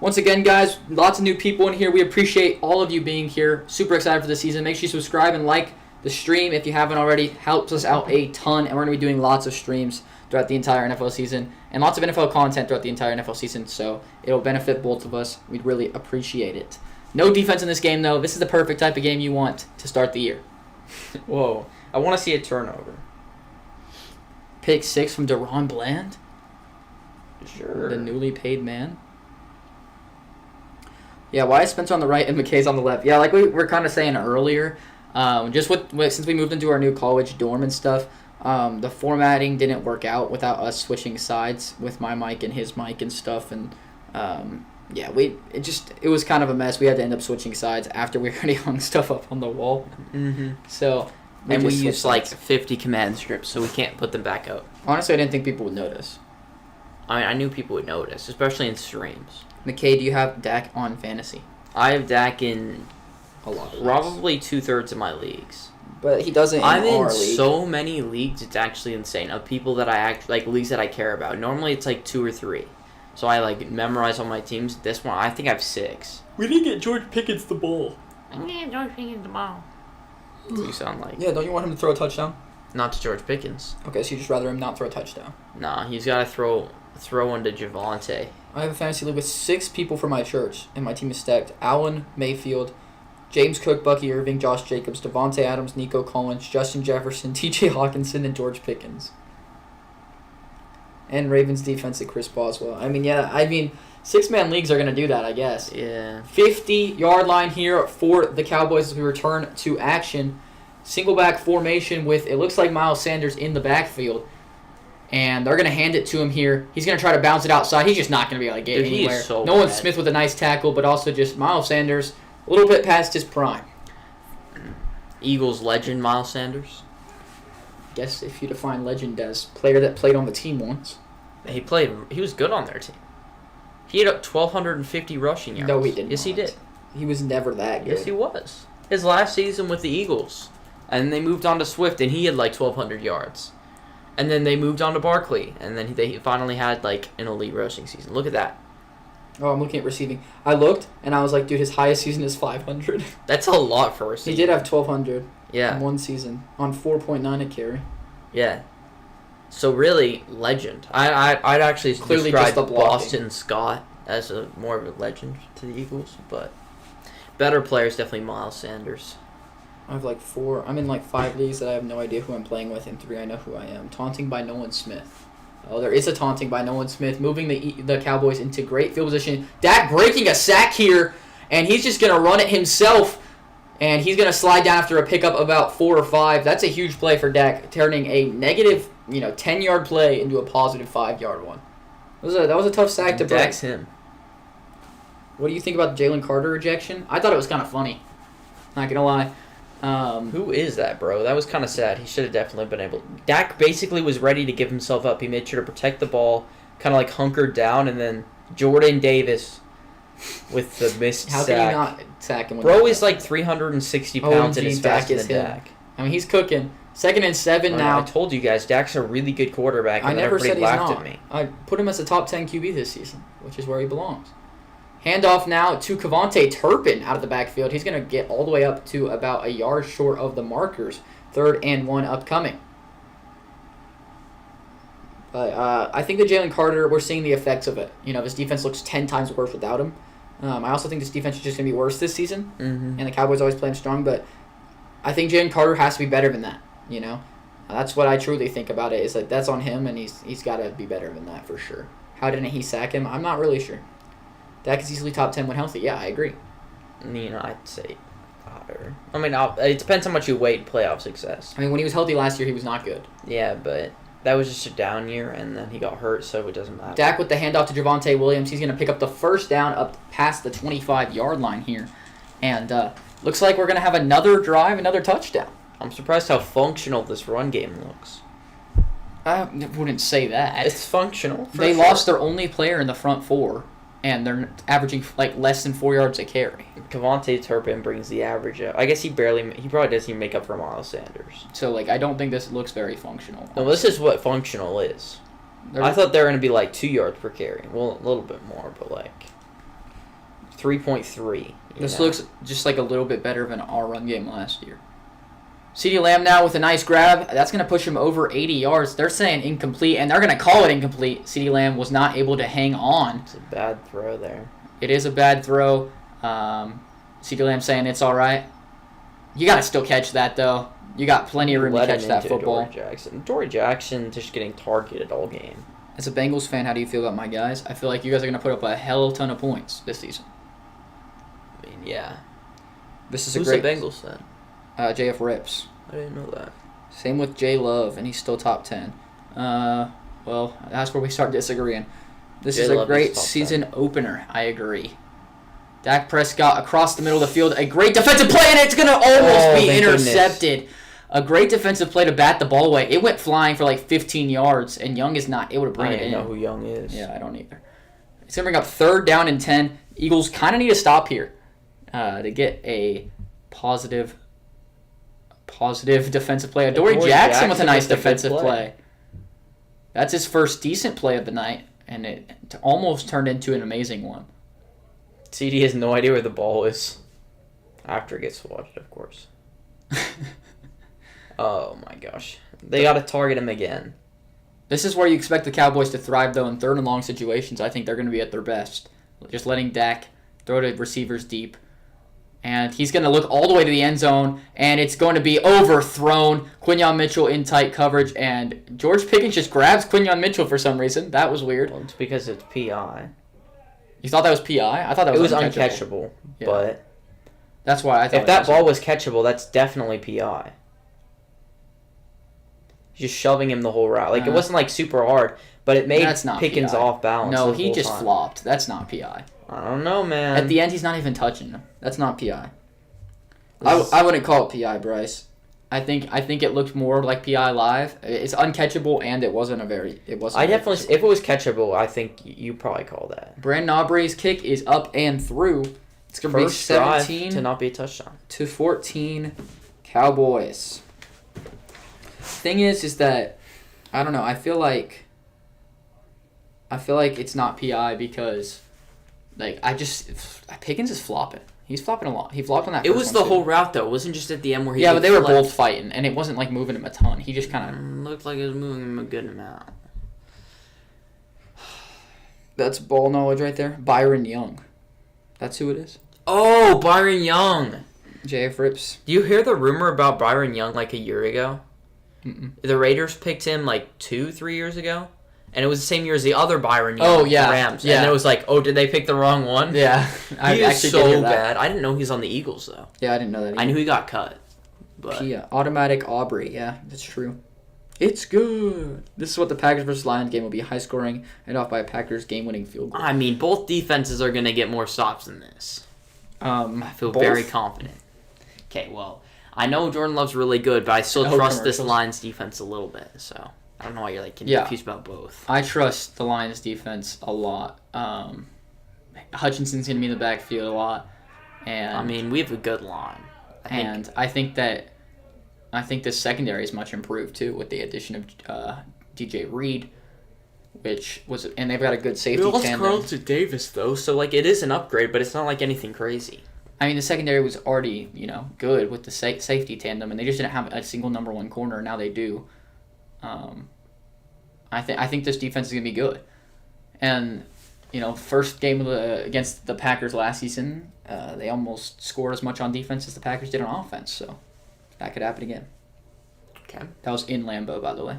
Speaker 1: Once again, guys, lots of new people in here. We appreciate all of you being here. Super excited for the season. Make sure you subscribe and like the stream if you haven't already. Helps us out a ton. And we're going to be doing lots of streams throughout the entire NFL season. And lots of NFL content throughout the entire NFL season. So it'll benefit both of us. We'd really appreciate it. No defense in this game, though. This is the perfect type of game you want to start the year.
Speaker 2: Whoa. I want to see a turnover.
Speaker 1: Pick 6 from Deron Bland.
Speaker 2: Sure.
Speaker 1: The newly paid man. Yeah, why is Spencer on the right and McKay's on the left? Yeah, like we were kind of saying earlier, just since we moved into our new college dorm and stuff, the formatting didn't work out without us switching sides with my mic and his mic and stuff, and yeah, it was kind of a mess. We had to end up switching sides after we already hung stuff up on the wall.
Speaker 2: Mm-hmm.
Speaker 1: So
Speaker 2: we used like 50 command strips, so we can't put them back up.
Speaker 1: Honestly, I didn't think people would notice.
Speaker 2: I mean, I knew people would notice, especially in streams.
Speaker 1: McKay, do you have Dak on fantasy?
Speaker 2: I have Dak in
Speaker 1: a lot of
Speaker 2: probably 2/3 of my leagues.
Speaker 1: But he doesn't.
Speaker 2: I'm in so many leagues; it's actually insane. Of people that I actually like, leagues that I care about. Normally, it's like 2 or 3. So I like memorize all my teams. This one, I think I have 6.
Speaker 1: We didn't get George Pickens the ball.
Speaker 2: I need George Pickens the ball. What do you sound like?
Speaker 1: Yeah, don't you want him to throw a touchdown?
Speaker 2: Not to George Pickens.
Speaker 1: Okay, so you just rather him not throw a touchdown?
Speaker 2: Nah, he's got to throw one to Javonte.
Speaker 1: I have a fantasy league with 6 people from my church, and my team is stacked. Allen, Mayfield, James Cook, Bucky Irving, Josh Jacobs, Devontae Adams, Nico Collins, Justin Jefferson, T.J. Hawkinson, and George Pickens. And Ravens defense at Chris Boswell. I mean, 6-man leagues are going to do that, I guess.
Speaker 2: Yeah.
Speaker 1: 50-yard line here for the Cowboys as we return to action. Single back formation with, it looks like Miles Sanders in the backfield. And they're going to hand it to him here. He's going to try to bounce it outside. He's just not going to be able to get anywhere. Nolan Smith with a nice tackle, but also just Miles Sanders a little bit past his prime.
Speaker 2: Eagles legend Miles Sanders.
Speaker 1: Guess if you define legend as player that played on the team once.
Speaker 2: He was good on their team. He had 1,250 rushing yards.
Speaker 1: No, he didn't.
Speaker 2: Yes, he did.
Speaker 1: He was never that good.
Speaker 2: Yes, he was. His last season with the Eagles. And they moved on to Swift, and he had like 1,200 yards. And then they moved on to Barkley, and then they finally had like an elite rushing season. Look at that.
Speaker 1: Oh, I'm looking at receiving. I looked, and I was like, dude, his highest season is 500.
Speaker 2: That's a lot for a season.
Speaker 1: He did have 1,200
Speaker 2: in
Speaker 1: one season on 4.9 a carry.
Speaker 2: Yeah. So really, legend. I'd actually
Speaker 1: clearly
Speaker 2: describe
Speaker 1: just
Speaker 2: Boston Scott as more of a legend to the Eagles, but better players definitely Miles Sanders.
Speaker 1: I have like 4. I'm in like 5 leagues that I have no idea who I'm playing with, and 3 I know who I am. Taunting by Nolan Smith. Oh, there is a taunting by Nolan Smith, moving the Cowboys into great field position. Dak breaking a sack here, and he's just going to run it himself, and he's going to slide down after a pickup about 4 or 5. That's a huge play for Dak, turning a negative 10-yard play into a positive 5-yard one. That was a tough sack to break.
Speaker 2: Dak's him.
Speaker 1: What do you think about the Jalen Carter ejection? I thought it was kind of funny. Not going to lie.
Speaker 2: Who is that, bro? That was kind of sad. He should have definitely been able. Dak basically was ready to give himself up. He made sure to protect the ball, kind of like hunkered down, and then Jordan Davis with the missed
Speaker 1: How
Speaker 2: sack.
Speaker 1: can you not sack him?
Speaker 2: Bro is like 360 pounds and is faster than Dak.
Speaker 1: I mean, he's cooking. 2nd and 7 now.
Speaker 2: I told you guys, Dak's a really good quarterback, and
Speaker 1: I never said
Speaker 2: everybody
Speaker 1: he's
Speaker 2: laughed
Speaker 1: not.
Speaker 2: at me.
Speaker 1: I put him as a top 10 QB this season, which is where he belongs. Handoff now to Kevontae Turpin out of the backfield. He's going to get all the way up to about a yard short of the markers. 3rd and 1 upcoming. But I think that Jalen Carter, we're seeing the effects of it. This defense looks 10 times worse without him. I also think this defense is just going to be worse this season.
Speaker 2: Mm-hmm.
Speaker 1: And the Cowboys always play him strong. But I think Jalen Carter has to be better than that. That's what I truly think about it. Is that that's on him, and he's got to be better than that for sure. How didn't he sack him? I'm not really sure. Dak is easily top 10 when healthy. Yeah, I agree.
Speaker 2: I'd say higher. I mean, it depends how much you weight playoff success.
Speaker 1: I mean, when he was healthy last year, he was not good.
Speaker 2: Yeah, but that was just a down year, and then he got hurt, so it doesn't matter.
Speaker 1: Dak with the handoff to Javonte Williams. He's going to pick up the first down up past the 25-yard line here. And looks like we're going to have another drive, another touchdown.
Speaker 2: I'm surprised how functional this run game looks.
Speaker 1: I wouldn't say that.
Speaker 2: It's functional.
Speaker 1: They lost their only player in the front 4. And they're averaging less than 4 yards a carry.
Speaker 2: Kevontae Turpin brings the average up. I guess he probably doesn't even make up for Miles Sanders.
Speaker 1: So I don't think this looks very functional.
Speaker 2: No, this is what functional is. I thought they were going to be 2 yards per carry. Well, a little bit more, but 3.3.
Speaker 1: This looks just a little bit better than our run game last year. CeeDee Lamb now with a nice grab. That's going to push him over 80 yards. They're saying incomplete, and they're going to call it incomplete. CeeDee Lamb was not able to hang on.
Speaker 2: It's a bad throw there.
Speaker 1: It is a bad throw. CeeDee Lamb saying it's all right. You got to still catch that, though. You got plenty of room to catch that football.
Speaker 2: Dory Jackson just getting targeted all game.
Speaker 1: As a Bengals fan, how do you feel about my guys? I feel like you guys are going to put up a hell ton of points this season.
Speaker 2: I mean, yeah.
Speaker 1: Who's
Speaker 2: a great Bengals fan?
Speaker 1: JF Rips.
Speaker 2: I didn't know that.
Speaker 1: Same with J Love, and he's still top 10. Well, that's where we start disagreeing. This is a great season opener. I agree. Dak Prescott across the middle of the field. A great defensive play, and it's going to almost be intercepted. Goodness. A great defensive play to bat the ball away. It went flying for 15 yards, and Young is not able to bring it in.
Speaker 2: I don't know who Young is.
Speaker 1: Yeah, I don't either. It's going to bring up 3rd down and 10. Eagles kind of need to stop here to get a positive defensive play. Dory Jackson with a nice defensive play. That's his first decent play of the night, and it almost turned into an amazing one.
Speaker 2: CD has no idea where the ball is. After it gets swatted, of course. Oh my gosh. They got to target him again.
Speaker 1: This is where you expect the Cowboys to thrive, though, in 3rd and long situations. I think they're going to be at their best. Just letting Dak throw to receivers deep. And he's going to look all the way to the end zone, and it's going to be overthrown. Quinyon Mitchell in tight coverage, and George Pickens just grabs Quinyon Mitchell for some reason. That was weird.
Speaker 2: Well, it's because it's PI.
Speaker 1: You thought that was PI? I thought that was
Speaker 2: uncatchable.
Speaker 1: Yeah.
Speaker 2: But
Speaker 1: that's why I thought
Speaker 2: if that ball was catchable, that's definitely PI. Just shoving him the whole route. It wasn't super hard, but it made Pickens
Speaker 1: PI.
Speaker 2: off balance.
Speaker 1: No, he just flopped. That's not PI.
Speaker 2: I don't know, man.
Speaker 1: At the end, he's not even touching him. That's not PI. I wouldn't call it PI, Bryce. I think it looked more like PI live. It's uncatchable, and it wasn't.
Speaker 2: If it was catchable, I think you probably call that.
Speaker 1: Brandon Aubrey's kick is up and through. It's gonna be 17
Speaker 2: to not be a touchdown
Speaker 1: to 14, Cowboys. Thing is that I don't know. I feel like it's not PI because Pickens is flopping. He's flopping a lot. He flopped on that.
Speaker 2: It was the whole route though. It wasn't just at the end where he.
Speaker 1: Yeah, but they were both fighting, and it wasn't moving him a ton. He just kind of
Speaker 2: looked like it was moving him a good amount.
Speaker 1: That's ball knowledge right there. Byron Young. That's who it is.
Speaker 2: Oh, Byron Young.
Speaker 1: JF Rips.
Speaker 2: Do you hear the rumor about Byron Young a year ago?
Speaker 1: Mm-mm.
Speaker 2: The Raiders picked him 2-3 years ago, And it was the same year as the other Byron
Speaker 1: Young,
Speaker 2: the Rams. Yeah. And it was like, oh, did they pick the wrong one?
Speaker 1: Yeah.
Speaker 2: He is so bad. I didn't know he's on the Eagles, though.
Speaker 1: Yeah, I didn't know that either.
Speaker 2: I knew he got cut. But
Speaker 1: Automatic Aubrey. Yeah, that's true. It's good. This is what the Packers versus Lions game will be. High scoring and off by a Packers game-winning field goal.
Speaker 2: I mean, both defenses are going to get more stops than this. I feel very confident. Okay, well, I know Jordan Love's really good, but I still trust this Lions defense a little bit, so... I don't know why you're confused about both.
Speaker 1: I trust the Lions defense a lot. Hutchinson's going to be in the backfield a lot. And
Speaker 2: I mean, we have a good line.
Speaker 1: I think the secondary is much improved too with the addition of DJ Reed, and they've got a good safety tandem.
Speaker 2: We lost Carlton Davis though, so it is an upgrade, but it's not like anything crazy.
Speaker 1: I mean, the secondary was already good with the safety tandem, and they just didn't have a single number one corner. Now they do. I think this defense is gonna be good, and first game against the Packers last season, they almost scored as much on defense as the Packers did on offense. So that could happen again.
Speaker 2: Okay.
Speaker 1: That was in Lambeau, by the way.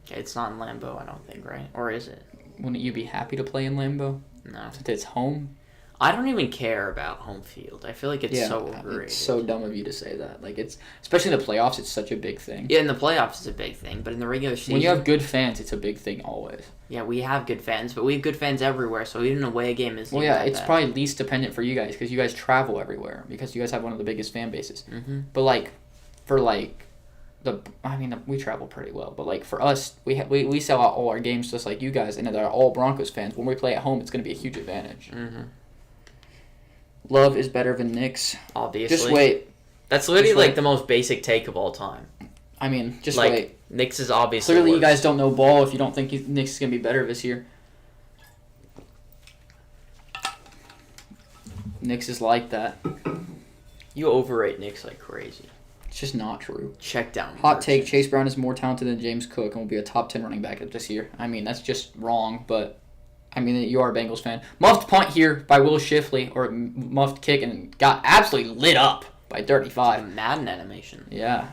Speaker 2: Okay, it's not in Lambeau, I don't think, right? Or is it?
Speaker 1: Wouldn't you be happy to play in Lambeau?
Speaker 2: No.
Speaker 1: Since it's home.
Speaker 2: I don't even care about home field. I feel like it's so overrated.
Speaker 1: It's so dumb of you to say that. Especially in the playoffs, it's such a big thing.
Speaker 2: Yeah, in the playoffs, it's a big thing. But in the regular season...
Speaker 1: When you have good fans, it's a big thing always.
Speaker 2: Yeah, we have good fans, but we have good fans everywhere, so even a away game is...
Speaker 1: Well, yeah, it's probably least dependent for you guys, because you guys travel everywhere, because you guys have one of the biggest fan bases.
Speaker 2: Mm-hmm.
Speaker 1: But, we travel pretty well, but, for us, we sell out all our games just like you guys, and they're all Broncos fans. When we play at home, it's going to be a huge advantage.
Speaker 2: Mm-hmm.
Speaker 1: Love is better than Knicks.
Speaker 2: Obviously.
Speaker 1: Just wait.
Speaker 2: That's literally the most basic take of all time.
Speaker 1: I mean, just wait.
Speaker 2: Knicks is obviously
Speaker 1: Clearly
Speaker 2: worse.
Speaker 1: You guys don't know ball if you don't think Knicks is going to be better this year. Knicks is like that.
Speaker 2: You overrate Knicks like crazy.
Speaker 1: It's just not true.
Speaker 2: Check down.
Speaker 1: Hot take, Chase Brown is more talented than James Cook and will be a top 10 running back this year. I mean, that's just wrong, but... you are a Bengals fan. Muffed punt here by Will Shipley, or muffed kick, and got absolutely lit up by 35.
Speaker 2: Madden animation.
Speaker 1: Yeah.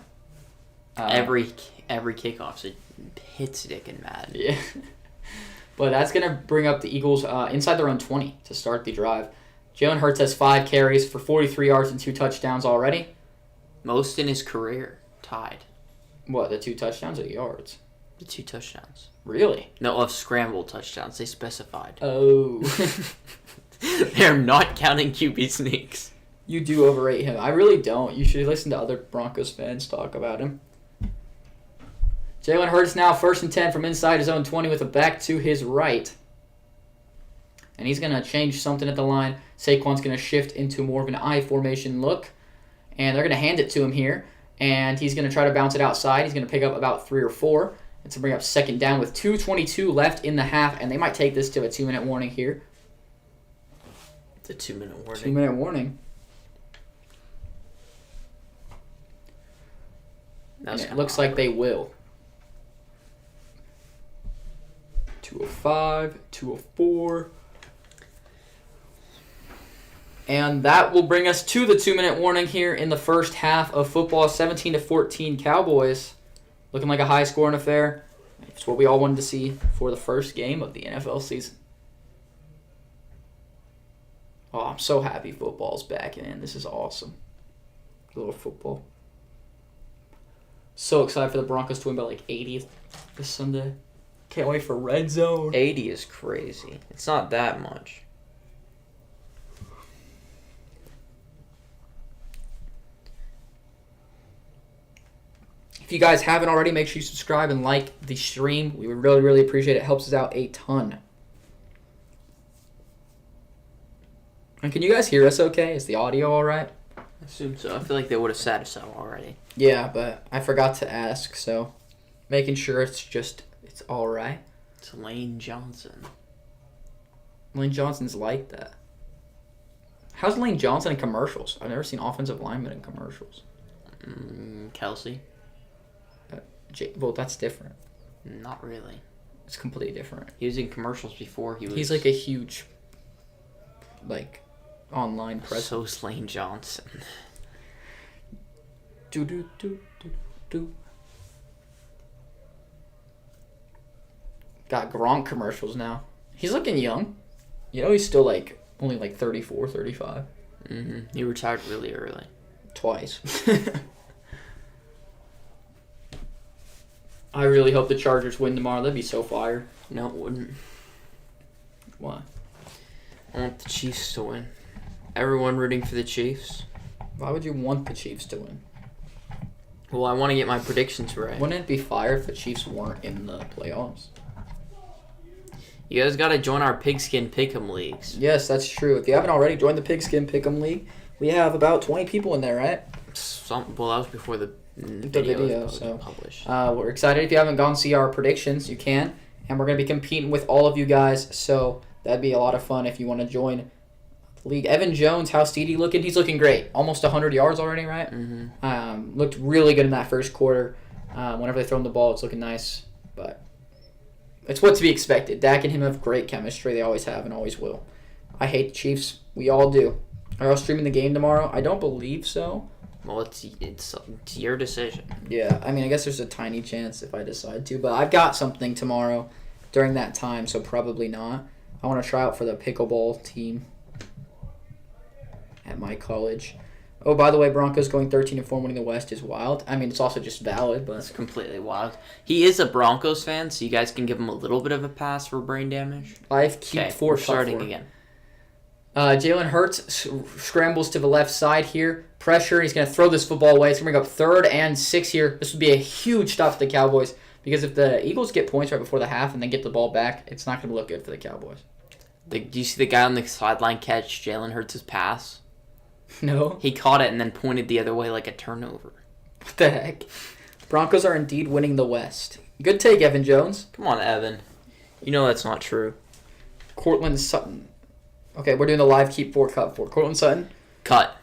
Speaker 2: Every kickoff's a hit stick in Madden.
Speaker 1: Yeah. But that's going to bring up the Eagles inside their own 20 to start the drive. Jalen Hurts has 5 carries for 43 yards and 2 touchdowns already.
Speaker 2: Most in his career. Tied.
Speaker 1: What, the 2 touchdowns or yards?
Speaker 2: The 2 touchdowns.
Speaker 1: Really?
Speaker 2: No, of scrambled touchdowns. They specified.
Speaker 1: Oh.
Speaker 2: They're not counting QB sneaks.
Speaker 1: You do overrate him. I really don't. You should listen to other Broncos fans talk about him. Jalen Hurts now 1st and 10 from inside his own 20 with a back to his right. And he's going to change something at the line. Saquon's going to shift into more of an I formation look. And they're going to hand it to him here. And he's going to try to bounce it outside. He's going to pick up about 3 or 4. And to bring up 2nd down with 2:22 left in the half. And they might take this to a 2-minute warning here.
Speaker 2: It's a 2-minute warning.
Speaker 1: 2-minute warning. And it looks like they will. 2:05, 2:04. And that will bring us to the 2-minute warning here in the first half of football. 17-14 Cowboys. Looking like a high-scoring affair. It's what we all wanted to see for the first game of the NFL season. Oh, I'm so happy football's back in. This is awesome. A little football. So excited for the Broncos to win by 80 this Sunday. Can't wait for Red Zone.
Speaker 2: 80 is crazy. It's not that much.
Speaker 1: If you guys haven't already, make sure you subscribe and like the stream. We would really, really appreciate it. It helps us out a ton. And can you guys hear us okay? Is the audio all right?
Speaker 2: I assume so. I feel like they would have said so already.
Speaker 1: Yeah, but I forgot to ask, so making sure it's all right.
Speaker 2: It's Lane Johnson.
Speaker 1: Lane Johnson's like that. How's Lane Johnson in commercials? I've never seen offensive linemen in commercials.
Speaker 2: Kelsey.
Speaker 1: Well, that's different.
Speaker 2: Not really.
Speaker 1: It's completely different.
Speaker 2: He was in commercials before he was...
Speaker 1: He's like a huge, online presence.
Speaker 2: So's Lane Johnson.
Speaker 1: Got Gronk commercials now. He's looking young. You know, he's still like only like 34, 35.
Speaker 2: Mm-hmm. He retired really early.
Speaker 1: Twice. I really hope the Chargers win tomorrow. That'd be so fire.
Speaker 2: No, it wouldn't.
Speaker 1: Why?
Speaker 2: I want the Chiefs to win. Everyone rooting for the Chiefs.
Speaker 1: Why would you want the Chiefs to win?
Speaker 2: Well, I want to get my predictions right.
Speaker 1: Wouldn't it be fire if the Chiefs weren't in the playoffs?
Speaker 2: You guys got to join our Pigskin Pick'em leagues.
Speaker 1: Yes, that's true. If you haven't already joined the Pigskin Pick'em League, we have about 20 people in there, right?
Speaker 2: Well, that was before the video was published.
Speaker 1: We're excited. If you haven't gone see our predictions, you can. And we're going to be competing with all of you guys, so that'd be a lot of fun if you want to join the league. Evan Jones, how's Steedy looking? He's looking great. Almost 100 yards already, right?
Speaker 2: Mm-hmm.
Speaker 1: Looked really good in that first quarter. Whenever they throw him the ball, it's looking nice. But it's what to be expected. Dak and him have great chemistry. They always have and always will. I hate the Chiefs. We all do. Are y'all streaming the game tomorrow? I don't believe so.
Speaker 2: Well, it's your decision.
Speaker 1: Yeah, I mean, I guess there's a tiny chance if I decide to, but I've got something tomorrow during that time, so probably not. I want to try out for the pickleball team at my college. Oh, by the way, Broncos going 13-4 winning the West is wild. I mean, it's also just valid, but
Speaker 2: it's completely wild. He is a Broncos fan, so you guys can give him a little bit of a pass for brain damage.
Speaker 1: I've keep four
Speaker 2: starting again.
Speaker 1: Jalen Hurts scrambles to the left side here. Pressure. He's going to throw this football away. It's going to bring up 3rd and 6 here. This would be a huge stop for the Cowboys because if the Eagles get points right before the half and then get the ball back, it's not going to look good for the Cowboys.
Speaker 2: Do you see the guy on the sideline catch Jalen Hurts' pass?
Speaker 1: No.
Speaker 2: He caught it and then pointed the other way like a turnover.
Speaker 1: What the heck? Broncos are indeed winning the West. Good take, Evan Jones.
Speaker 2: Come on, Evan. You know that's not true.
Speaker 1: Cortland Sutton. Okay, we're doing the live keep 4 cut for Cortland Sutton.
Speaker 2: Cut.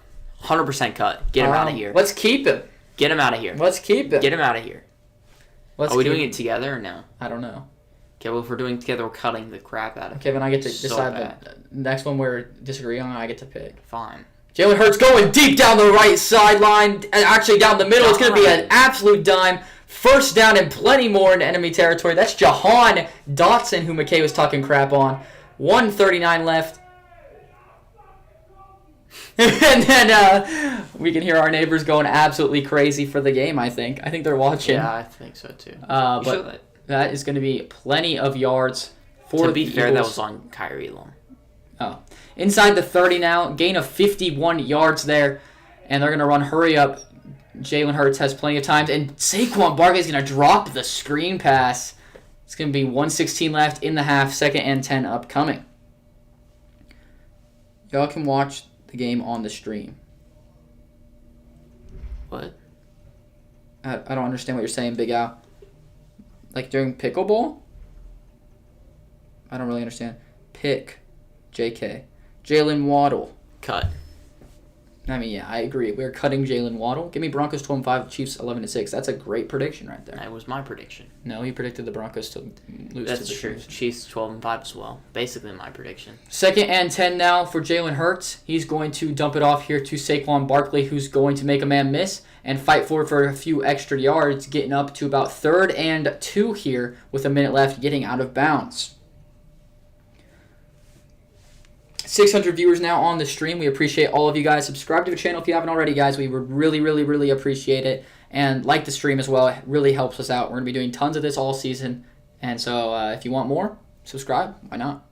Speaker 2: 100% cut. Get him out of here.
Speaker 1: Let's keep him.
Speaker 2: Get him out of here.
Speaker 1: Let's keep him.
Speaker 2: Get him out of here. Are we doing it together or no?
Speaker 1: I don't know.
Speaker 2: Okay, well, if we're doing it together, we're cutting the crap out of it.
Speaker 1: Okay, then I get to decide the next one we're disagreeing on. I get to pick.
Speaker 2: Fine.
Speaker 1: Jalen Hurts going deep down the right sideline. Actually, down the middle. It's going to be an absolute dime. First down and plenty more in enemy territory. That's Jahan Dotson, who McKay was talking crap on. 1:39 left. And then we can hear our neighbors going absolutely crazy for the game, I think. I think they're watching.
Speaker 2: Yeah, I think so, too.
Speaker 1: But that is going to be plenty of yards for the Eagles.
Speaker 2: To be fair, that was on Kyrie Long.
Speaker 1: Oh. Inside the 30 now. Gain of 51 yards there. And they're going to run hurry up. Jalen Hurts has plenty of time. And Saquon Barkley is going to drop the screen pass. It's going to be 1:16 left in the half. 2nd and 10 upcoming. Y'all can watch the game on the stream.
Speaker 2: What?
Speaker 1: I don't understand what you're saying, Big Al. Like during pickleball? I don't really understand. Pick. JK. Jalen Waddle.
Speaker 2: Cut.
Speaker 1: I mean, yeah, I agree. We're cutting Jalen Waddle. Give me Broncos 12-5, Chiefs 11-6. That's a great prediction right there.
Speaker 2: That was my prediction.
Speaker 1: No, he predicted the Broncos to lose to the Chiefs.
Speaker 2: Chiefs 12-5 as well. Basically my prediction.
Speaker 1: 2nd and 10 now for Jalen Hurts. He's going to dump it off here to Saquon Barkley, who's going to make a man miss and fight for a few extra yards, getting up to about 3rd and 2 here with a minute left, getting out of bounds. 600 viewers now on the stream. We appreciate all of you guys. Subscribe to the channel if you haven't already, guys. We would really, really, really appreciate it. And like the stream as well. It really helps us out. We're going to be doing tons of this all season. And so if you want more, subscribe. Why not?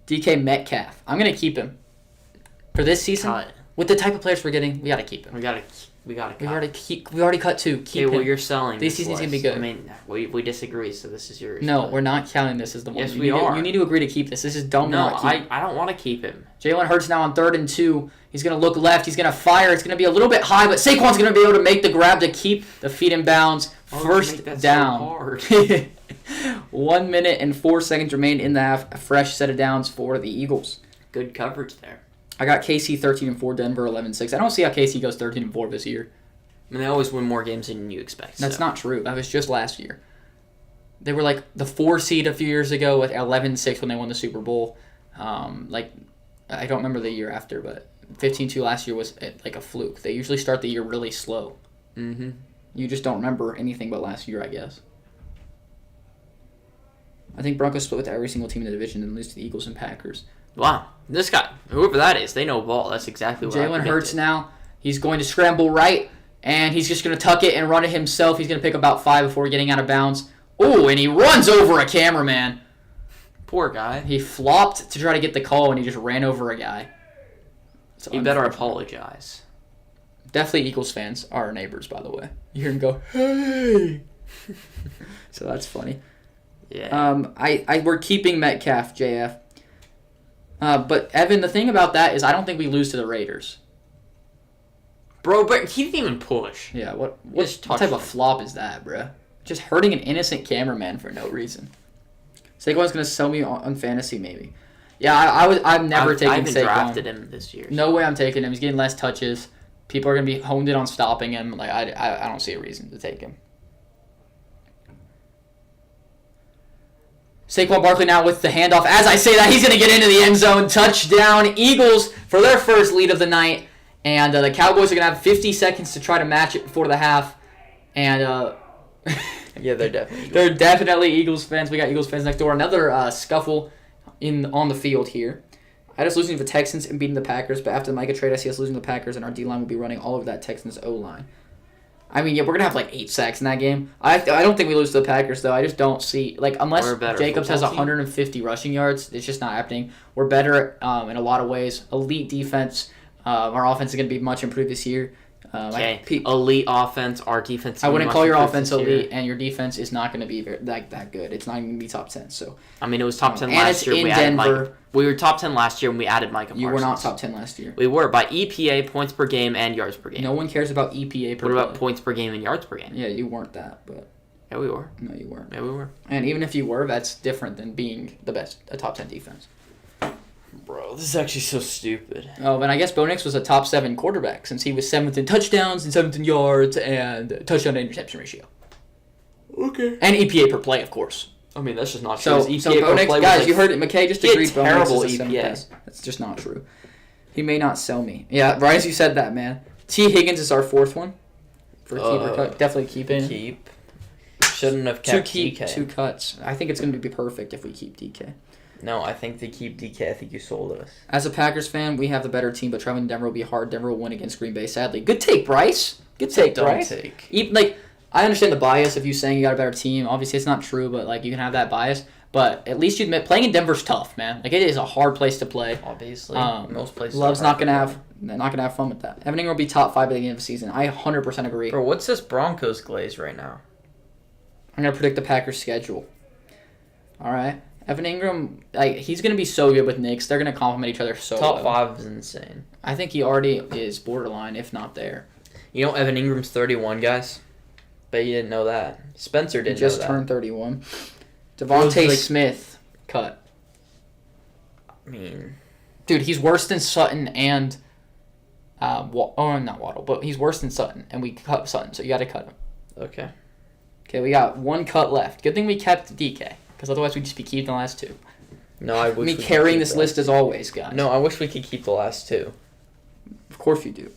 Speaker 1: DK Metcalf. I'm going to keep him. For this season, with the type of players we're getting, we got to keep him.
Speaker 2: We got to cut.
Speaker 1: We already cut 2. Keep him.
Speaker 2: Well, you're selling
Speaker 1: this season's going to be good.
Speaker 2: I mean, we disagree, so this is yours.
Speaker 1: No, we're not counting this as the one.
Speaker 2: Yes, we are.
Speaker 1: You need to agree to keep this. This is dumb.
Speaker 2: No, I don't want to keep him.
Speaker 1: Jalen Hurts now on 3rd and 2. He's going to look left. He's going to fire. It's going to be a little bit high, but Saquon's going to be able to make the grab to keep the feet in bounds. First down.
Speaker 2: So hard.
Speaker 1: 1 minute and 4 seconds remain in the half. A fresh set of downs for the Eagles.
Speaker 2: Good coverage there.
Speaker 1: I got KC 13-4, Denver 11-6. I don't see how KC goes 13-4 this year.
Speaker 2: I mean, they always win more games than you expect.
Speaker 1: That's not true. That was just last year. They were like the 4 seed a few years ago at 11-6 when they won the Super Bowl. I don't remember the year after, but 15-2 last year was like a fluke. They usually start the year really slow.
Speaker 2: Mm-hmm.
Speaker 1: You just don't remember anything but last year, I guess. I think Broncos split with every single team in the division and lose to the Eagles and Packers.
Speaker 2: Wow. This guy, whoever that is, they know ball. That's exactly what
Speaker 1: Jalen Hurts now. He's going to scramble right, and he's just going to tuck it and run it himself. He's going to pick about 5 before getting out of bounds. Oh, and he runs over a cameraman.
Speaker 2: Poor guy.
Speaker 1: He flopped to try to get the call, and he just ran over a guy.
Speaker 2: He better apologize.
Speaker 1: Definitely Eagles fans are our neighbors, by the way. You hear him go, hey! So that's funny.
Speaker 2: Yeah.
Speaker 1: We're keeping Metcalf, JF. But, Evan, the thing about that is I don't think we lose to the Raiders.
Speaker 2: Bro, but he didn't even push.
Speaker 1: Yeah, what type of flop is that, bro? Just hurting an innocent cameraman for no reason. Saquon's going to sell me on fantasy, maybe. Yeah, I'm never taking Saquon.
Speaker 2: I haven't drafted him this year.
Speaker 1: No way I'm taking him. He's getting less touches. People are going to be honed in on stopping him. Like I don't see a reason to take him. Saquon Barkley now with the handoff. As I say that, he's going to get into the end zone. Touchdown, Eagles for their first lead of the night. And the Cowboys are going to have 50 seconds to try to match it before the half. And
Speaker 2: yeah, they're definitely Eagles.
Speaker 1: They're definitely Eagles fans. We got Eagles fans next door. Another scuffle on the field here. I had us losing to the Texans and beating the Packers, but after the Micah trade, I see us losing to the Packers, and our D-line will be running all over that Texans O-line. I mean, yeah, we're going to have like 8 sacks in that game. I don't think we lose to the Packers, though. I just don't see, like, unless Jacobs has 150 rushing yards, it's just not happening. We're better in a lot of ways. Elite defense. Our offense is going to be much improved this year.
Speaker 2: Elite offense, our defense.
Speaker 1: I wouldn't call your offense elite, and your defense is not going to be that good. It's not going to be top 10. So
Speaker 2: I mean, it was top 10 last year. We added Denver. We were top 10 last year, and we added Micah Parsons.
Speaker 1: You were not top 10 last year.
Speaker 2: We were by EPA, points per game, and yards per game.
Speaker 1: No one cares about EPA per game.
Speaker 2: What about points per game and yards per game?
Speaker 1: Yeah, you weren't that, but
Speaker 2: yeah, we were.
Speaker 1: No, you weren't.
Speaker 2: Yeah, we were.
Speaker 1: And even if you were, that's different than being a top 10 defense.
Speaker 2: Bro, this is actually so stupid.
Speaker 1: Oh, and I guess Bo Nix was a top 7 quarterback since he was 7th in touchdowns and 7th in yards and touchdown to interception ratio.
Speaker 2: Okay.
Speaker 1: And EPA per play, of course.
Speaker 2: I mean, that's just not true.
Speaker 1: So Bo Nix, guys, you heard it. McKay just agreed.
Speaker 2: Terrible EPA.
Speaker 1: That's just not true. He may not sell me. Yeah, right as you said that, man. T. Higgins is our 4th one for keeper cut. Definitely keeping.
Speaker 2: Keep. Shouldn't have kept DK.
Speaker 1: 2 cuts. I think it's going to be perfect if we keep DK.
Speaker 2: No, I think they keep DK. I think you sold us.
Speaker 1: As a Packers fan, we have the better team, but traveling to Denver will be hard. Denver will win against Green Bay, sadly. Good take, Bryce. Good take, Bryce. I understand the bias of you saying you got a better team. Obviously, it's not true, but like you can have that bias. But at least you admit playing in Denver's tough, man. Like it is a hard place to play.
Speaker 2: Obviously, most places.
Speaker 1: Love's not gonna have fun with that. Evan Ingram will be top 5 at the end of the season. I 100% agree.
Speaker 2: Bro, what's this Broncos glaze right now?
Speaker 1: I'm gonna predict the Packers' schedule. All right. Evan Ingram, he's going to be so good with Knicks. They're going to complement each other so well.
Speaker 2: Top 5 is insane.
Speaker 1: I think he already is borderline, if not there.
Speaker 2: You know Evan Ingram's 31, guys? Bet you didn't know that. Spencer didn't know that.
Speaker 1: He just turned 31. Devontae Smith, cut.
Speaker 2: I mean...
Speaker 1: Dude, he's worse than Sutton and... not Waddle, but he's worse than Sutton, and we cut Sutton, so you got to cut him.
Speaker 2: Okay.
Speaker 1: Okay, we got 1 cut left. Good thing we kept DK. Because otherwise we'd just be keeping the last 2.
Speaker 2: No, I wish
Speaker 1: me carrying this list as always, guys.
Speaker 2: No, I wish we could keep the last 2.
Speaker 1: Of course you do.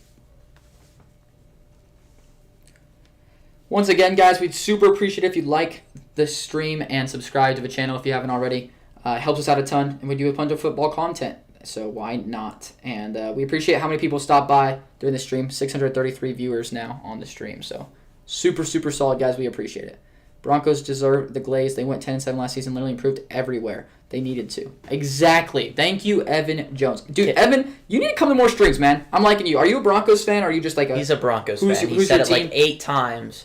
Speaker 1: Once again, guys, we'd super appreciate it if you'd like the stream and subscribe to the channel if you haven't already. It helps us out a ton, and we do a bunch of football content, so why not? And we appreciate how many people stopped by during the stream. 633 viewers now on the stream, so super, super solid, guys. We appreciate it. Broncos deserve the glaze. They went 10-7 last season, literally improved everywhere. They needed to. Exactly. Thank you, Evan Jones. Dude, Evan, you need to come to more streams, man. I'm liking you. Are you a Broncos fan, or are you just like a...
Speaker 2: He's a Broncos fan. He said it like 8 times.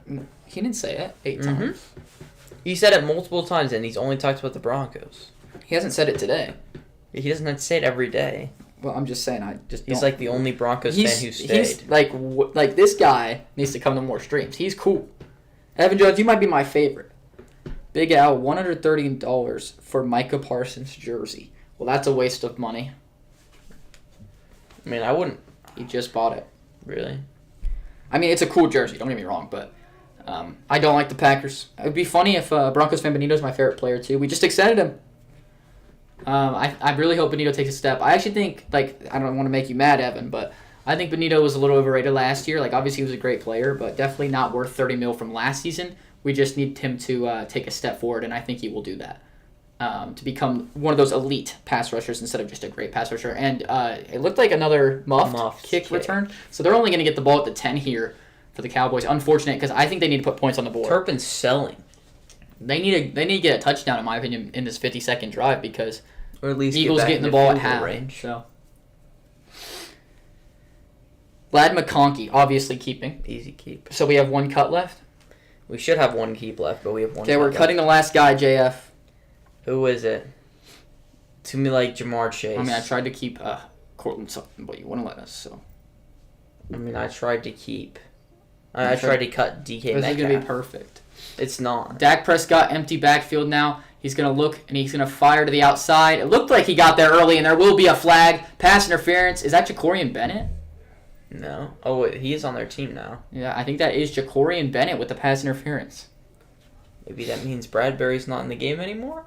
Speaker 1: He didn't say it 8 times.
Speaker 2: He said it multiple times, and he's only talked about the Broncos.
Speaker 1: He hasn't said it today.
Speaker 2: He doesn't have to say it every day.
Speaker 1: Well, I'm just saying,
Speaker 2: He's like the only Broncos fan who stayed.
Speaker 1: He's like this guy needs to come to more streams. He's cool. Evan Jones, you might be my favorite. Big Al, $130 for Micah Parsons jersey. Well, that's a waste of money.
Speaker 2: I mean, I wouldn't.
Speaker 1: He just bought it.
Speaker 2: Really?
Speaker 1: I mean, it's a cool jersey. Don't get me wrong, but I don't like the Packers. It would be funny if Broncos fan Benito's my favorite player too. We just extended him. I really hope Benito takes a step. I actually think, I don't want to make you mad, Evan, but I think Benito was a little overrated last year. Obviously he was a great player, but definitely not worth $30 million from last season We just need him to take a step forward, and I think he will do that. To become one of those elite pass rushers instead of just a great pass rusher. And it looked like another muffed kick return. So they're only going to get the ball at the 10 here for the Cowboys. Unfortunate, because I think they need to put points on the board.
Speaker 2: Turpin's selling.
Speaker 1: They need to get a touchdown, in my opinion, in this 50-second drive because
Speaker 2: or at least
Speaker 1: Eagles getting the ball at half. Range. So. Lad McConkey, obviously keeping.
Speaker 2: Easy keep.
Speaker 1: So we have one cut left?
Speaker 2: We should have one keep left, but we have one.
Speaker 1: Okay, we're cutting the last guy, JF.
Speaker 2: Who is it? To me, like Jamar Chase.
Speaker 1: I mean, I tried to keep Cortland Sutton, but you wouldn't let us, so.
Speaker 2: I mean, I tried to keep. I tried to cut DK Metcalf.
Speaker 1: This is going to be perfect.
Speaker 2: It's not.
Speaker 1: Dak Prescott, empty backfield now. He's going to look, and he's going to fire to the outside. It looked like he got there early, and there will be a flag. Pass interference. Is that Jacorian Bennett?
Speaker 2: No. Oh, wait, he is on their team now.
Speaker 1: Yeah, I think that is Jacorian Bennett with the pass interference.
Speaker 2: Maybe that means Bradbury's not in the game anymore?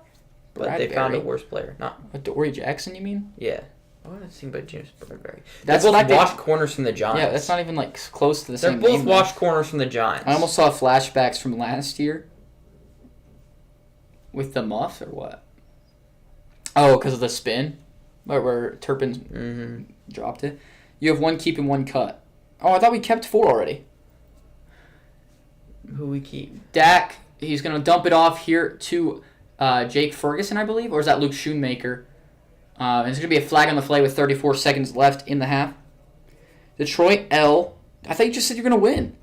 Speaker 2: But they found a worse player.
Speaker 1: What, Dory Jackson, you mean?
Speaker 2: Yeah. Oh, I think about James Bradbury.
Speaker 1: That's
Speaker 2: both washed corners from the Giants.
Speaker 1: Yeah, that's not even like close to the same.
Speaker 2: They're both washed corners from the Giants.
Speaker 1: I almost saw flashbacks from last year. With the muff or what? Oh, because of the spin, where Turpin dropped it. You have one keep and one cut. Oh, I thought we kept 4 already.
Speaker 2: Who we keep?
Speaker 1: Dak. He's gonna dump it off here to Jake Ferguson, I believe, or is that Luke Schoonmaker? And there's going to be a flag on the play with 34 seconds left in the half. Detroit L. I thought you just said you're going to win.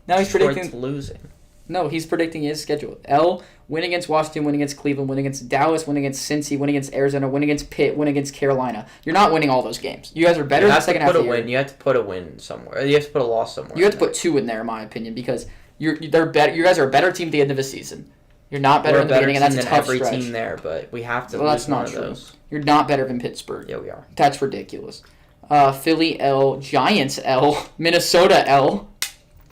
Speaker 1: Now he's predicting
Speaker 2: losing.
Speaker 1: No, he's predicting his schedule. L, win against Washington, win against Cleveland, win against Dallas, win against Cincy, win against Arizona, win against Pitt, win against Carolina. You're not winning all those games. You guys are better in the second half of the year.
Speaker 2: You have to put a win somewhere. You have to put a loss somewhere.
Speaker 1: You have to put 2 in there, in my opinion, because they're better. You guys are a better team at the end of the season. You're not better in the beginning, and that's a tough
Speaker 2: every
Speaker 1: stretch.
Speaker 2: team there, but we have to
Speaker 1: lose
Speaker 2: that's
Speaker 1: not
Speaker 2: one
Speaker 1: true.
Speaker 2: Of those.
Speaker 1: You're not better than Pittsburgh.
Speaker 2: Yeah, we are.
Speaker 1: That's ridiculous. Philly L, Giants L, Minnesota L.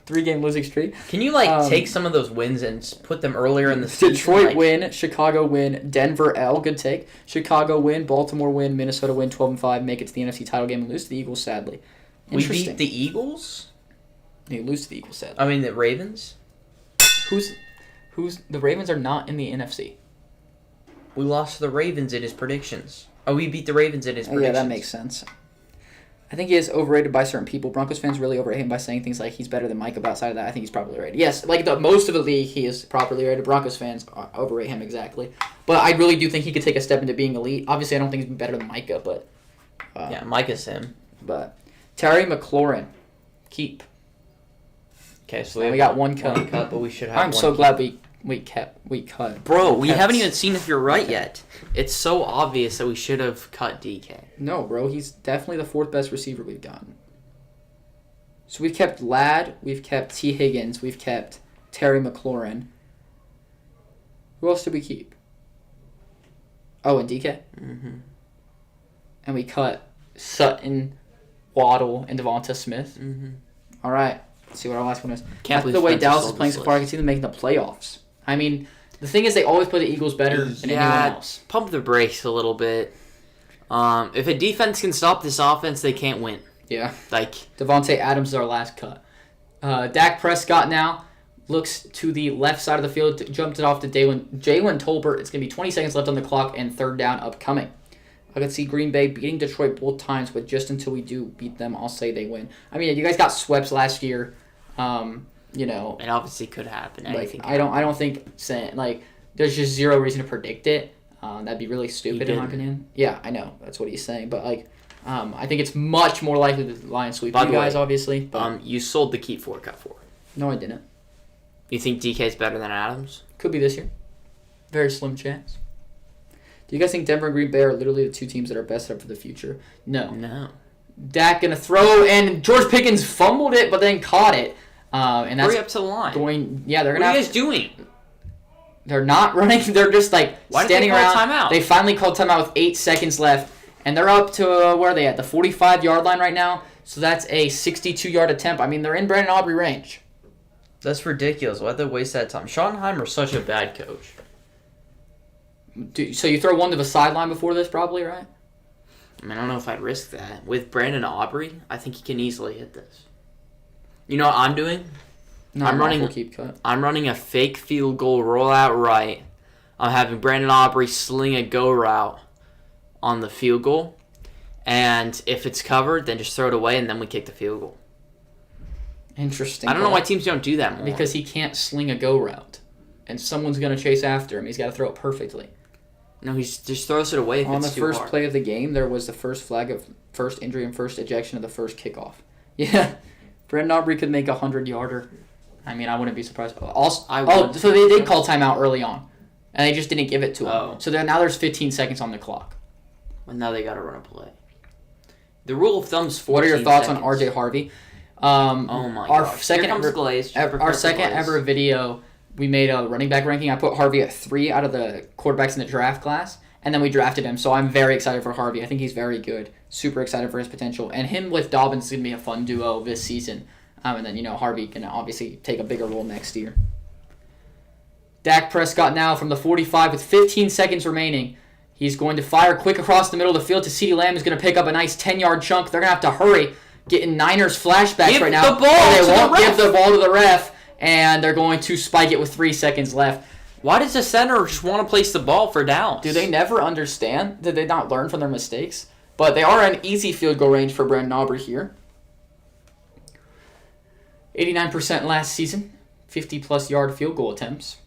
Speaker 1: 3-game losing streak.
Speaker 2: Can you take some of those wins and put them earlier in the
Speaker 1: season? Detroit
Speaker 2: win,
Speaker 1: win, Chicago win, Denver L, good take. Chicago win, Baltimore win, Minnesota win, 12-5, make it to the NFC title game and lose to the Eagles, sadly.
Speaker 2: We beat the Eagles?
Speaker 1: They lose to the Eagles, sadly.
Speaker 2: I mean the Ravens?
Speaker 1: The Ravens are not in the NFC.
Speaker 2: We lost to the Ravens in his predictions. Oh, we beat the Ravens in his predictions.
Speaker 1: Yeah, that makes sense. I think he is overrated by certain people. Broncos fans really overrate him by saying things like he's better than Micah, but outside of that, I think he's properly rated. Yes, most of the league, he is properly rated. Broncos fans overrate him exactly. But I really do think he could take a step into being elite. Obviously, I don't think he's better than Micah, but...
Speaker 2: yeah, Micah's him.
Speaker 1: But Terry McLaurin, keep.
Speaker 2: Okay, so
Speaker 1: we got one cut.
Speaker 2: But we should have
Speaker 1: I'm so glad we cut.
Speaker 2: Bro, we haven't even seen if you're right yet. It's so obvious that we should have cut DK.
Speaker 1: No, bro, he's definitely the 4th best receiver we've gotten. So we've kept Ladd, we've kept T. Higgins, we've kept Terry McLaurin. Who else did we keep? Oh, and DK?
Speaker 2: Mm-hmm.
Speaker 1: And we cut Sutton, Waddle, and Devonta Smith.
Speaker 2: Mm-hmm.
Speaker 1: All right. Let's see what our last one is.
Speaker 2: Can't
Speaker 1: the way Dallas is playing so far, I can see them making the playoffs. I mean, the thing is they always play the Eagles better than anyone else.
Speaker 2: Pump the brakes a little bit. If a defense can stop this offense, they can't win.
Speaker 1: Yeah.
Speaker 2: Like
Speaker 1: Devontae Adams is our last cut. Dak Prescott now looks to the left side of the field, jumped it off to Jalen Tolbert. It's going to be 20 seconds left on the clock and 3rd down upcoming. I can see Green Bay beating Detroit both times, but just until we do beat them, I'll say they win. I mean, you guys got swept last year. It
Speaker 2: obviously could happen.
Speaker 1: I don't think there's just zero reason to predict it. That'd be really stupid in my opinion. Yeah, I know that's what he's saying, but I think it's much more likely that the Lions sweep you guys, obviously. But,
Speaker 2: you sold the keep 4, cut 4.
Speaker 1: No, I didn't.
Speaker 2: You think DK's better than Adams?
Speaker 1: Could be this year. Very slim chance. Do you guys think Denver and Green Bay are literally the 2 teams that are best up for the future? No. Dak gonna throw, and George Pickens fumbled it, but then caught it. And that's
Speaker 2: hurry up to the line.
Speaker 1: They're gonna.
Speaker 2: What are you guys doing?
Speaker 1: They're not running. They're just standing around.
Speaker 2: Timeout?
Speaker 1: They finally called timeout with 8 seconds left, and they're up to where are they at? The 45-yard line right now. So that's a 62-yard attempt. I mean, they're in Brandon Aubrey range.
Speaker 2: That's ridiculous. Why'd they waste that time? Schottenheimer's such a bad coach.
Speaker 1: So you throw one to the sideline before this, probably, right?
Speaker 2: I mean, I don't know if I'd risk that. With Brandon Aubrey, I think he can easily hit this. You know what I'm doing?
Speaker 1: I'm running keep cut.
Speaker 2: I'm running a fake field goal rollout right. I'm having Brandon Aubrey sling a go route on the field goal. And if it's covered, then just throw it away, and then we kick the field goal.
Speaker 1: Interesting.
Speaker 2: I don't know why teams don't do that more.
Speaker 1: Because he can't sling a go route. And someone's going to chase after him. He's got to throw it perfectly.
Speaker 2: No, he just throws it away if
Speaker 1: on
Speaker 2: it's
Speaker 1: the
Speaker 2: too
Speaker 1: first
Speaker 2: hard.
Speaker 1: play of the game, there was the first flag of first injury and first ejection of the first kickoff. Yeah. Brandon Aubrey could make a 100-yarder. I mean, I wouldn't be surprised. So they did call timeout early on. And they just didn't give it to him.
Speaker 2: Oh.
Speaker 1: So now there's 15 seconds on the clock.
Speaker 2: Well, now they got to run a play. The rule of thumb's 14
Speaker 1: What are your thoughts
Speaker 2: seconds.
Speaker 1: on R.J. Harvey?
Speaker 2: Oh my
Speaker 1: our
Speaker 2: gosh.
Speaker 1: Second
Speaker 2: Here comes Glaze.
Speaker 1: Our second ever video, we made a running back ranking. I put Harvey at 3 out of the quarterbacks in the draft class, and then we drafted him. So I'm very excited for Harvey. I think he's very good. Super excited for his potential. And him with Dobbins is going to be a fun duo this season. And then, Harvey can obviously take a bigger role next year. Dak Prescott now from the 45 with 15 seconds remaining. He's going to fire quick across the middle of the field to CeeDee Lamb, who's going to pick up a nice 10-yard chunk. They're going to have to hurry. Getting Niners flashbacks right now. They won't give the ball to the ref, and they're going to spike it with 3 seconds left.
Speaker 2: Why does the center just want to place the ball for downs?
Speaker 1: Do they never understand? Did they not learn from their mistakes? But they are an easy field goal range for Brandon Aubrey here. 89% last season. 50-plus yard field goal attempts.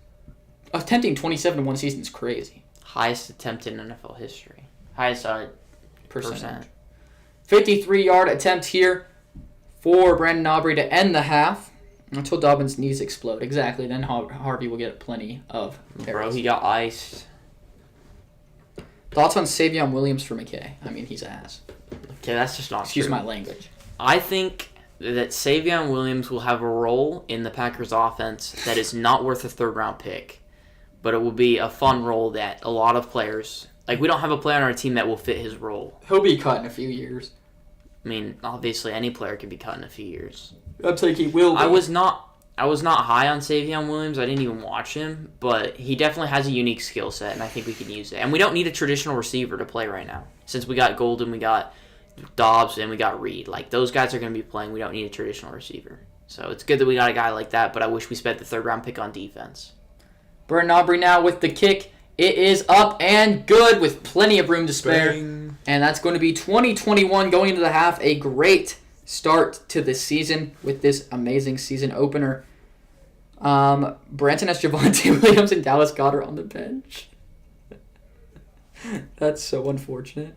Speaker 1: Attempting 27 in one season is crazy.
Speaker 2: Highest attempt in NFL history. Highest
Speaker 1: percentage. 53-yard attempt here for Brandon Aubrey to end the half until Dobbins' knees explode. Exactly. Then Harvey will get plenty of carries.
Speaker 2: Bro, he got iced.
Speaker 1: Thoughts on Savion Williams for McKay? I mean, he's ass.
Speaker 2: Okay, that's just not
Speaker 1: Excuse
Speaker 2: true.
Speaker 1: my language.
Speaker 2: I think that Savion Williams will have a role in the Packers offense that is not worth a third-round pick. But it will be a fun role that a lot of players... Like, we don't have a player on our team that will fit his role.
Speaker 1: He'll be cut in a few years.
Speaker 2: I mean, obviously, any player can be cut in a few years.
Speaker 1: I'm saying he will be.
Speaker 2: I was not high on Savion Williams. I didn't even watch him. But he definitely has a unique skill set, and I think we can use it. And we don't need a traditional receiver to play right now. Since we got Golden, we got Dobbs, and we got Reed. Like, those guys are going to be playing. We don't need a traditional receiver. So it's good that we got a guy like that, but I wish we spent the third-round pick on defense.
Speaker 1: Brandon Aubrey now with the kick. It is up and good with plenty of room to spare.
Speaker 2: Bang. And
Speaker 1: that's going to be 2021 going into the half. A great start to the season with this amazing season opener. Branson has Javonte Williams and Dallas Goedert on the bench. That's so unfortunate.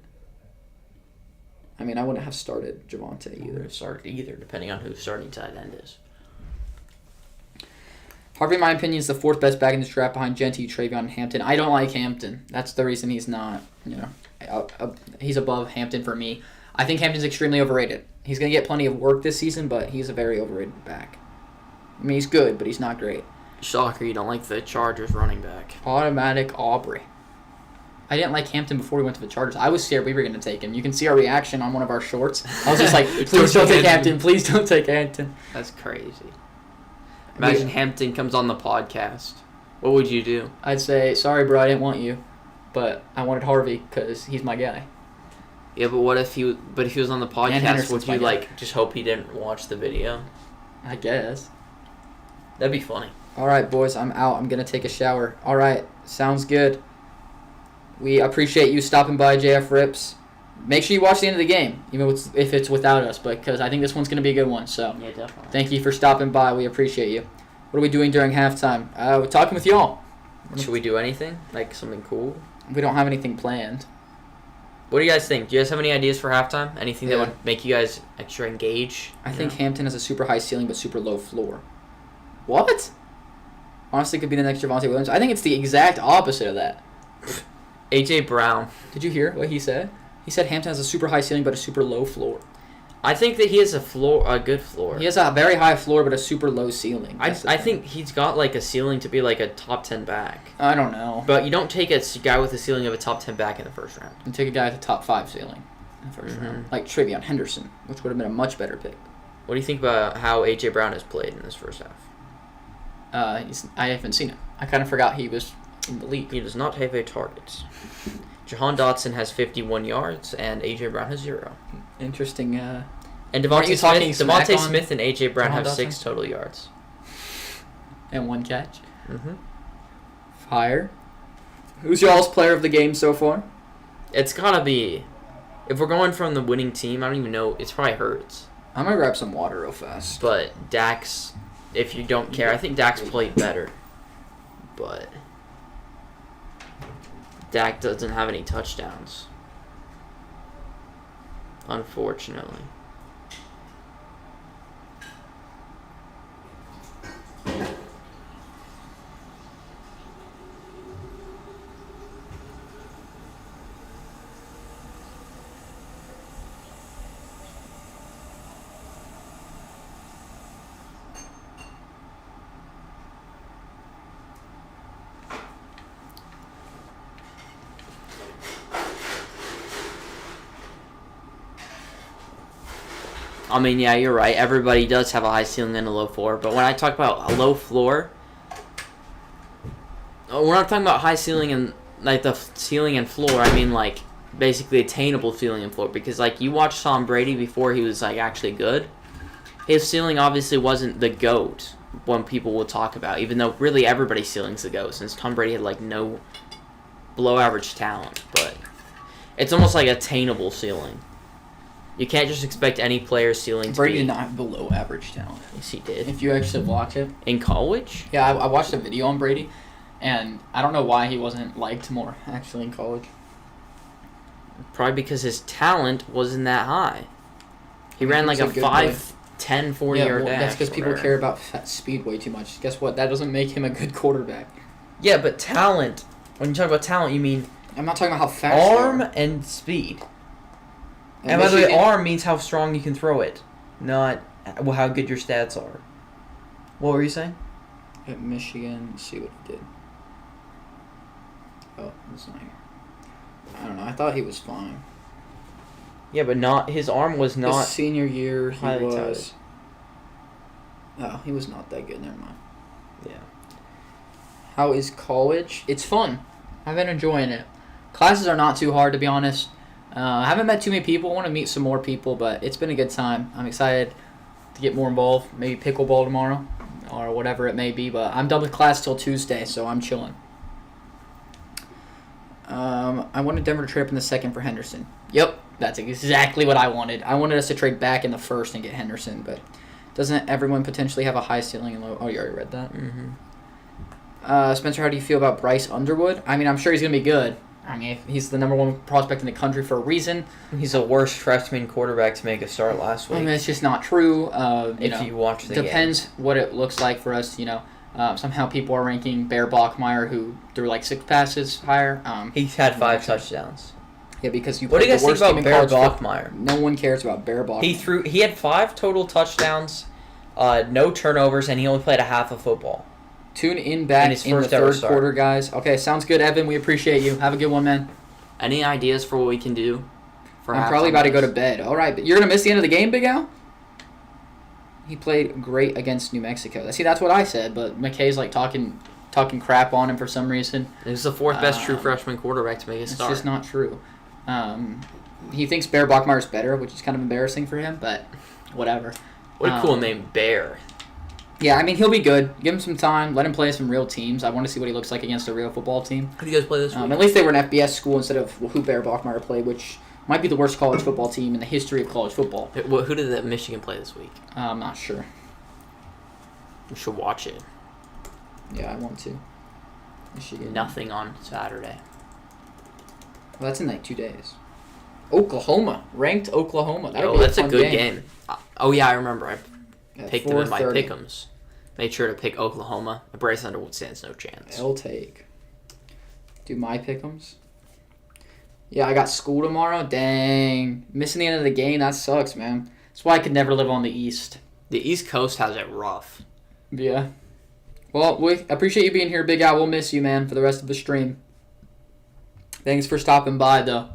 Speaker 1: I mean, I wouldn't have started Javonte either.
Speaker 2: Depending on who starting tight end is.
Speaker 1: Harvey, in my opinion, is the fourth best back in this draft behind Genty, Travion, and Hampton. I don't like Hampton. That's the reason he's not, he's above Hampton for me. I think Hampton's extremely overrated. He's going to get plenty of work this season, but he's a very overrated back. I mean, he's good, but he's not great.
Speaker 2: Shocker, you don't like the Chargers running back.
Speaker 1: Automatic Aubrey. I didn't like Hampton before we went to the Chargers. I was scared we were going to take him. You can see our reaction on one of our shorts. I was just like, please don't take Hampton. Please don't take Hampton.
Speaker 2: That's crazy. Imagine Hampton comes on the podcast. What would you do?
Speaker 1: I'd say, sorry, bro, I didn't want you, but I wanted Harvey because he's my guy.
Speaker 2: Yeah, but what if he was on the podcast? Would you just hope he didn't watch the video?
Speaker 1: I guess.
Speaker 2: That'd be funny.
Speaker 1: All right, boys, I'm out. I'm gonna take a shower. All right, sounds good. We appreciate you stopping by, JF Rips. Make sure you watch the end of the game, even if it's without us, because I think this one's going to be a good one. So,
Speaker 2: yeah, definitely.
Speaker 1: Thank you for stopping by. We appreciate you. What are we doing during halftime? We're talking with y'all.
Speaker 2: Should we do anything? Like something cool?
Speaker 1: We don't have anything planned.
Speaker 2: What do you guys think? Do you guys have any ideas for halftime? Anything that would make you guys extra engaged?
Speaker 1: I think Hampton has a super high ceiling but super low floor. What? Honestly, could be the next Javonte Williams. I think it's the exact opposite of that.
Speaker 2: A.J. Brown.
Speaker 1: Did you hear what he said? He said Hampton has a super high ceiling but a super low floor.
Speaker 2: I think that he has a good floor.
Speaker 1: He has a very high floor but a super low ceiling.
Speaker 2: I think he's got like a ceiling to be like a top 10 back.
Speaker 1: I don't know.
Speaker 2: But you don't take a guy with a ceiling of a top 10 back in the first round.
Speaker 1: You take a guy with a top 5 ceiling in the first round. Like Travion Henderson, which would have been a much better pick.
Speaker 2: What do you think about how A.J. Brown has played in this first half?
Speaker 1: I haven't seen it. I kind of forgot he was in the league.
Speaker 2: He does not have a target. Jahan Dotson has 51 yards, and A.J. Brown has 0.
Speaker 1: Interesting.
Speaker 2: And Devontae Smith and A.J. Brown have 6 total yards.
Speaker 1: and 1 catch.
Speaker 2: Mm-hmm.
Speaker 1: Fire. Who's y'all's player of the game so far?
Speaker 2: It's gotta be. If we're going from the winning team, I don't even know. It's probably Hurts.
Speaker 1: I'm gonna grab some water real fast.
Speaker 2: But Dax, if you don't care, I think Dax played better. But Dak doesn't have any touchdowns. Unfortunately. I mean, yeah, you're right. Everybody does have a high ceiling and a low floor. But when I talk about a low floor, we're not talking about high ceiling and, like, the ceiling and floor. I mean, like, basically attainable ceiling and floor. Because, like, you watch Tom Brady before he was, like, actually good. His ceiling obviously wasn't the GOAT when people will talk about. Even though really everybody's ceiling's the GOAT. Since Tom Brady had, like, no below average talent. But it's almost like attainable ceiling. You can't just expect any player's ceiling to
Speaker 1: Brady
Speaker 2: be...
Speaker 1: did not have below average talent.
Speaker 2: Yes, he did.
Speaker 1: If you actually watch it.
Speaker 2: In college?
Speaker 1: Yeah, I watched a video on Brady, and I don't know why he wasn't liked more, actually, in college.
Speaker 2: Probably because his talent wasn't that high. He ran like a 5'10", 40-yard dash.
Speaker 1: That's because people care about speed way too much. Guess what? That doesn't make him a good quarterback.
Speaker 2: Yeah, but talent... When you talk about talent, you mean...
Speaker 1: I'm not talking about how fast
Speaker 2: arm and speed. And by the way, arm means how strong you can throw it, not how good your stats are. What were you saying?
Speaker 1: At Michigan, let's see what he did. Oh, it's not here. I don't know. I thought he was fine.
Speaker 2: Yeah, but not his arm was not.
Speaker 1: His senior year, he was.
Speaker 2: Touted.
Speaker 1: Oh, he was not that good. Never mind.
Speaker 2: Yeah.
Speaker 1: How is college? It's fun. I've been enjoying it. Classes are not too hard, to be honest. I haven't met too many people. I want to meet some more people, but it's been a good time. I'm excited to get more involved. Maybe pickleball tomorrow or whatever it may be, but I'm done with class till Tuesday, so I'm chilling. I wanted Denver to trade up in the second for Henderson. Yep, that's exactly what I wanted. I wanted us to trade back in the first and get Henderson, but doesn't everyone potentially have a high ceiling and low? Oh, you already read that?
Speaker 2: Mm-hmm.
Speaker 1: Spencer, how do you feel about Bryce Underwood? I mean, I'm sure he's going to be good. I mean, he's the number one prospect in the country for a reason.
Speaker 2: He's the worst freshman quarterback to make a start last week.
Speaker 1: I mean, it's just not true.
Speaker 2: You watch the
Speaker 1: depends
Speaker 2: game.
Speaker 1: What it looks like for us. Somehow people are ranking Bear Bachmeier, who threw like 6 passes, higher.
Speaker 2: He's had 5 touchdowns.
Speaker 1: Yeah, because you.
Speaker 2: What do you guys think about Bear Bachmeier?
Speaker 1: No one cares about Bear Bachmeier.
Speaker 2: He had 5 total touchdowns, no turnovers, and he only played a half of football.
Speaker 1: Tune in back in the third quarter, guys. Okay, sounds good, Evan. We appreciate you. Have a good one, man.
Speaker 2: Any ideas for what we can do?
Speaker 1: I'm probably about to go to bed. All right, but you're going to miss the end of the game, Big Al? He played great against New Mexico. See, that's what I said, but McKay's like talking crap on him for some reason.
Speaker 2: He's the 4th best true freshman quarterback to make a start.
Speaker 1: It's just not true. He thinks Bear Bachmeier's better, which is kind of embarrassing for him, but whatever.
Speaker 2: What a cool name, Bear.
Speaker 1: Yeah, I mean, he'll be good. Give him some time. Let him play some real teams. I want to see what he looks like against a real football team.
Speaker 2: Who do you guys play this week?
Speaker 1: At least they were an FBS school instead of who Bear Bachmeier played, which might be the worst college football team in the history of college football.
Speaker 2: Who did Michigan play this week?
Speaker 1: I'm not sure.
Speaker 2: You should watch it.
Speaker 1: Yeah, I want to. Michigan.
Speaker 2: Nothing on Saturday.
Speaker 1: Well, that's in like 2 days. Oklahoma. Ranked Oklahoma.
Speaker 2: That's a good game. Oh, yeah, I remember. I picked them in my
Speaker 1: 4:30.
Speaker 2: pick'ems. Made sure to pick Oklahoma. Bryce Underwood stands no chance.
Speaker 1: I'll take. Do my pick'ems. Yeah, I got school tomorrow. Dang. Missing the end of the game, that sucks, man. That's why I could never live on the East.
Speaker 2: The East Coast has it rough.
Speaker 1: Yeah. Well, we appreciate you being here, Big Al. We'll miss you, man, for the rest of the stream. Thanks for stopping by, though.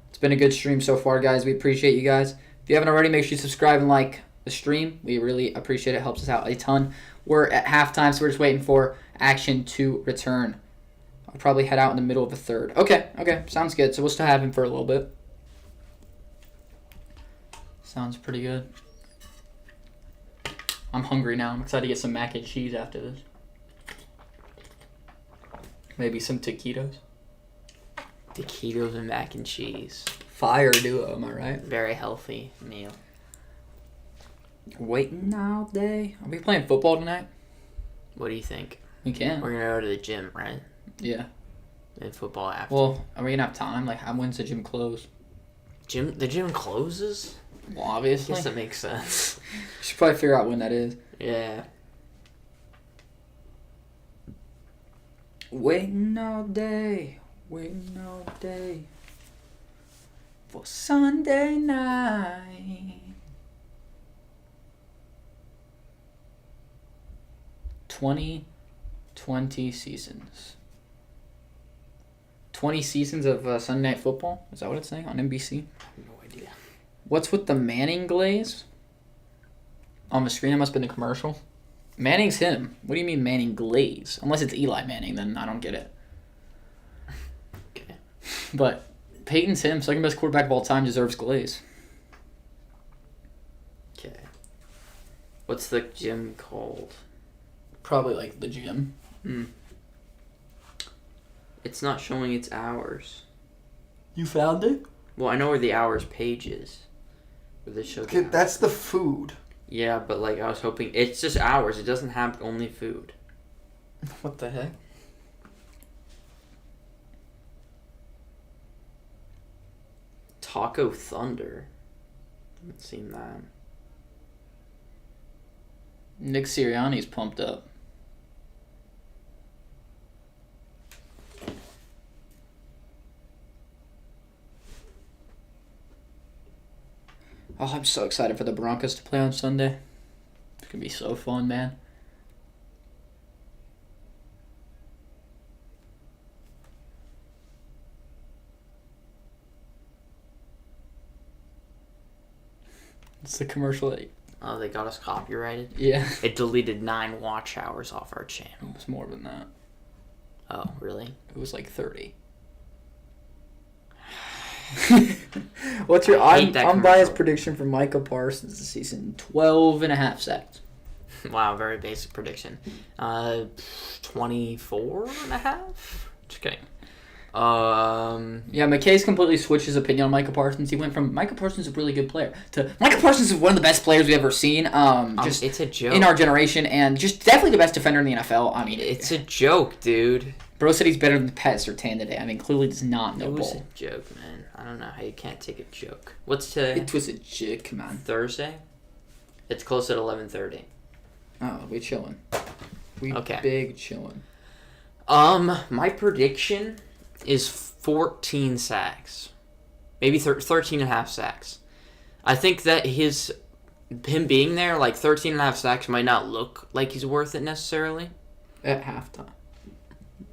Speaker 1: It's been a good stream so far, guys. We appreciate you guys. If you haven't already, make sure you subscribe and like the stream. We really appreciate it. It helps us out a ton. We're at halftime, so we're just waiting for action to return. I'll probably head out in the middle of the third. Okay. Sounds good. So we'll still have him for a little bit. Sounds pretty good. I'm hungry now. I'm excited to get some mac and cheese after this. Maybe some taquitos.
Speaker 2: Taquitos and mac and cheese.
Speaker 1: Fire duo, am I right?
Speaker 2: Very healthy meal.
Speaker 1: Waiting all day. Are we playing football tonight?
Speaker 2: What do you think?
Speaker 1: We can.
Speaker 2: We're gonna go to the gym, right?
Speaker 1: Yeah.
Speaker 2: And football after.
Speaker 1: Well, are we gonna have time? Like, when's the gym close?
Speaker 2: The gym closes?
Speaker 1: Well, obviously.
Speaker 2: I guess that makes sense.
Speaker 1: Should probably figure out when that is.
Speaker 2: Yeah.
Speaker 1: Waiting all day for Sunday night. 20 seasons. 20 seasons of Sunday Night Football? Is that what it's saying on NBC?
Speaker 2: I have no idea.
Speaker 1: What's with the Manning glaze? On the screen, that must have been a commercial. Manning's him. What do you mean Manning glaze? Unless it's Eli Manning, then I don't get it.
Speaker 2: Okay.
Speaker 1: But Peyton's him. Second best quarterback of all time, deserves glaze.
Speaker 2: Okay. What's the gym called?
Speaker 1: Probably like the gym.
Speaker 2: It's not showing its hours.
Speaker 1: You found it?
Speaker 2: Well, I know where the hours page is. Where they show the hours.
Speaker 1: That's the food.
Speaker 2: Yeah, but like I was hoping it's just hours. It doesn't have only food.
Speaker 1: What the heck?
Speaker 2: Taco Thunder. Haven't seen that.
Speaker 1: Nick Sirianni's pumped up. Oh, I'm so excited for the Broncos to play on Sunday. It's going to be so fun, man. It's the commercial that...
Speaker 2: Oh, they got us copyrighted?
Speaker 1: Yeah.
Speaker 2: It deleted 9 watch hours off our channel.
Speaker 1: It was more than that.
Speaker 2: Oh, really?
Speaker 1: It was like 30. What's your unbiased prediction for Micah Parsons this season? 12.5 sacks.
Speaker 2: Wow, very basic prediction. 24 and a half? Just kidding.
Speaker 1: Yeah, McKay's completely switched his opinion on Micah Parsons. He went from Micah Parsons is a really good player to Micah Parsons is one of the best players we've ever seen. Just
Speaker 2: it's a joke
Speaker 1: in our generation, and just definitely the best defender in the NFL. I mean,
Speaker 2: it's a joke, dude.
Speaker 1: Bro said he's better than Pat Surtain today. I mean, clearly does not know
Speaker 2: ball. It was
Speaker 1: ball.
Speaker 2: a joke, man. I don't know how you can't take a joke. What's today?
Speaker 1: It was a joke, man.
Speaker 2: Thursday. It's close at 11:30.
Speaker 1: Oh, we chilling. We
Speaker 2: okay.
Speaker 1: Big chilling.
Speaker 2: My prediction is 14 sacks. Maybe 13 and a half sacks. I think that him being there, like 13 and a half sacks might not look like he's worth it necessarily.
Speaker 1: At halftime.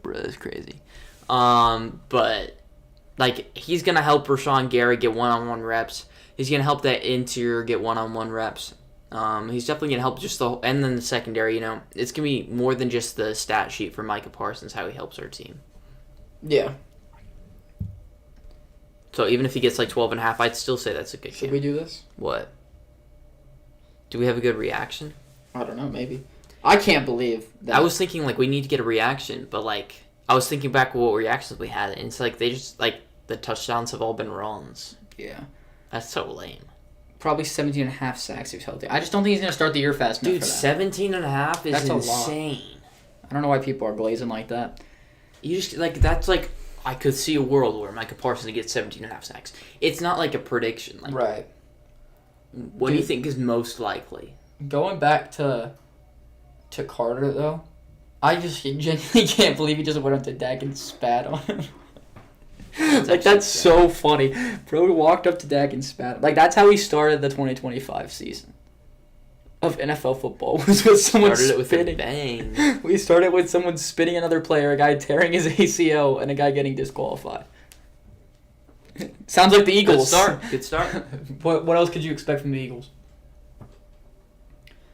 Speaker 2: Bro, that's crazy. But like he's gonna help Rashawn Gary get one-on-one reps. He's gonna help that interior get one-on-one reps. He's definitely gonna help and then the secondary. You know, it's gonna be more than just the stat sheet for Micah Parsons. How he helps our team.
Speaker 1: Yeah.
Speaker 2: So even if he gets like 12 and a half, I'd still say that's a good game.
Speaker 1: Should we do this?
Speaker 2: What? Do we have a good reaction?
Speaker 1: I don't know, maybe. I can't believe that.
Speaker 2: I was thinking like we need to get a reaction, but like I was thinking back what reactions we had, and it's like they just like the touchdowns have all been runs.
Speaker 1: Yeah.
Speaker 2: That's so lame.
Speaker 1: Probably 17 and a half sacks if he's healthy. I just don't think he's going to start the year fast enough.
Speaker 2: Dude, 17 and a half is insane.
Speaker 1: I don't know why people are glazing like that.
Speaker 2: You just that's like I could see a world where Micah Parsons gets 17 and a half sacks. It's not like a prediction. Like,
Speaker 1: right.
Speaker 2: What do you think is most likely?
Speaker 1: Going back to Carter, though, I just genuinely can't believe he just went up to Dak and spat on him. That's so funny. Bro walked up to Dak and spat. Like, that's how he started the 2025 season of NFL football. Was with someone
Speaker 2: spitting.
Speaker 1: With a bang. We started with someone spitting another player, a guy tearing his ACL, and a guy getting disqualified. Sounds like the Eagles.
Speaker 2: Good start.
Speaker 1: What else could you expect from the Eagles?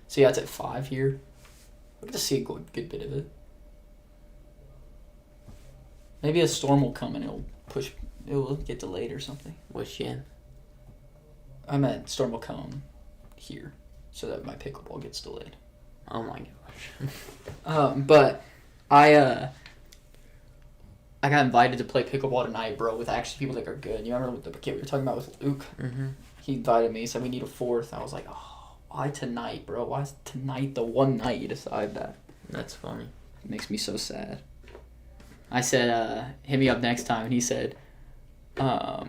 Speaker 1: So yeah, it's at 5 here. We'll get to see a good bit of it. Maybe a storm will come and it'll get delayed or something.
Speaker 2: Which game?
Speaker 1: I meant storm will come here, so that my pickleball gets delayed.
Speaker 2: Oh my gosh.
Speaker 1: But I I got invited to play pickleball tonight, bro, with actually people that are good. You remember the kid we were talking about with Luke?
Speaker 2: Mm-hmm.
Speaker 1: He invited me. He said we need a fourth. I was like, oh, why tonight, bro? Why is tonight the one night you decide that?
Speaker 2: That's funny.
Speaker 1: It makes me so sad. I said, hit me up next time, and he said, I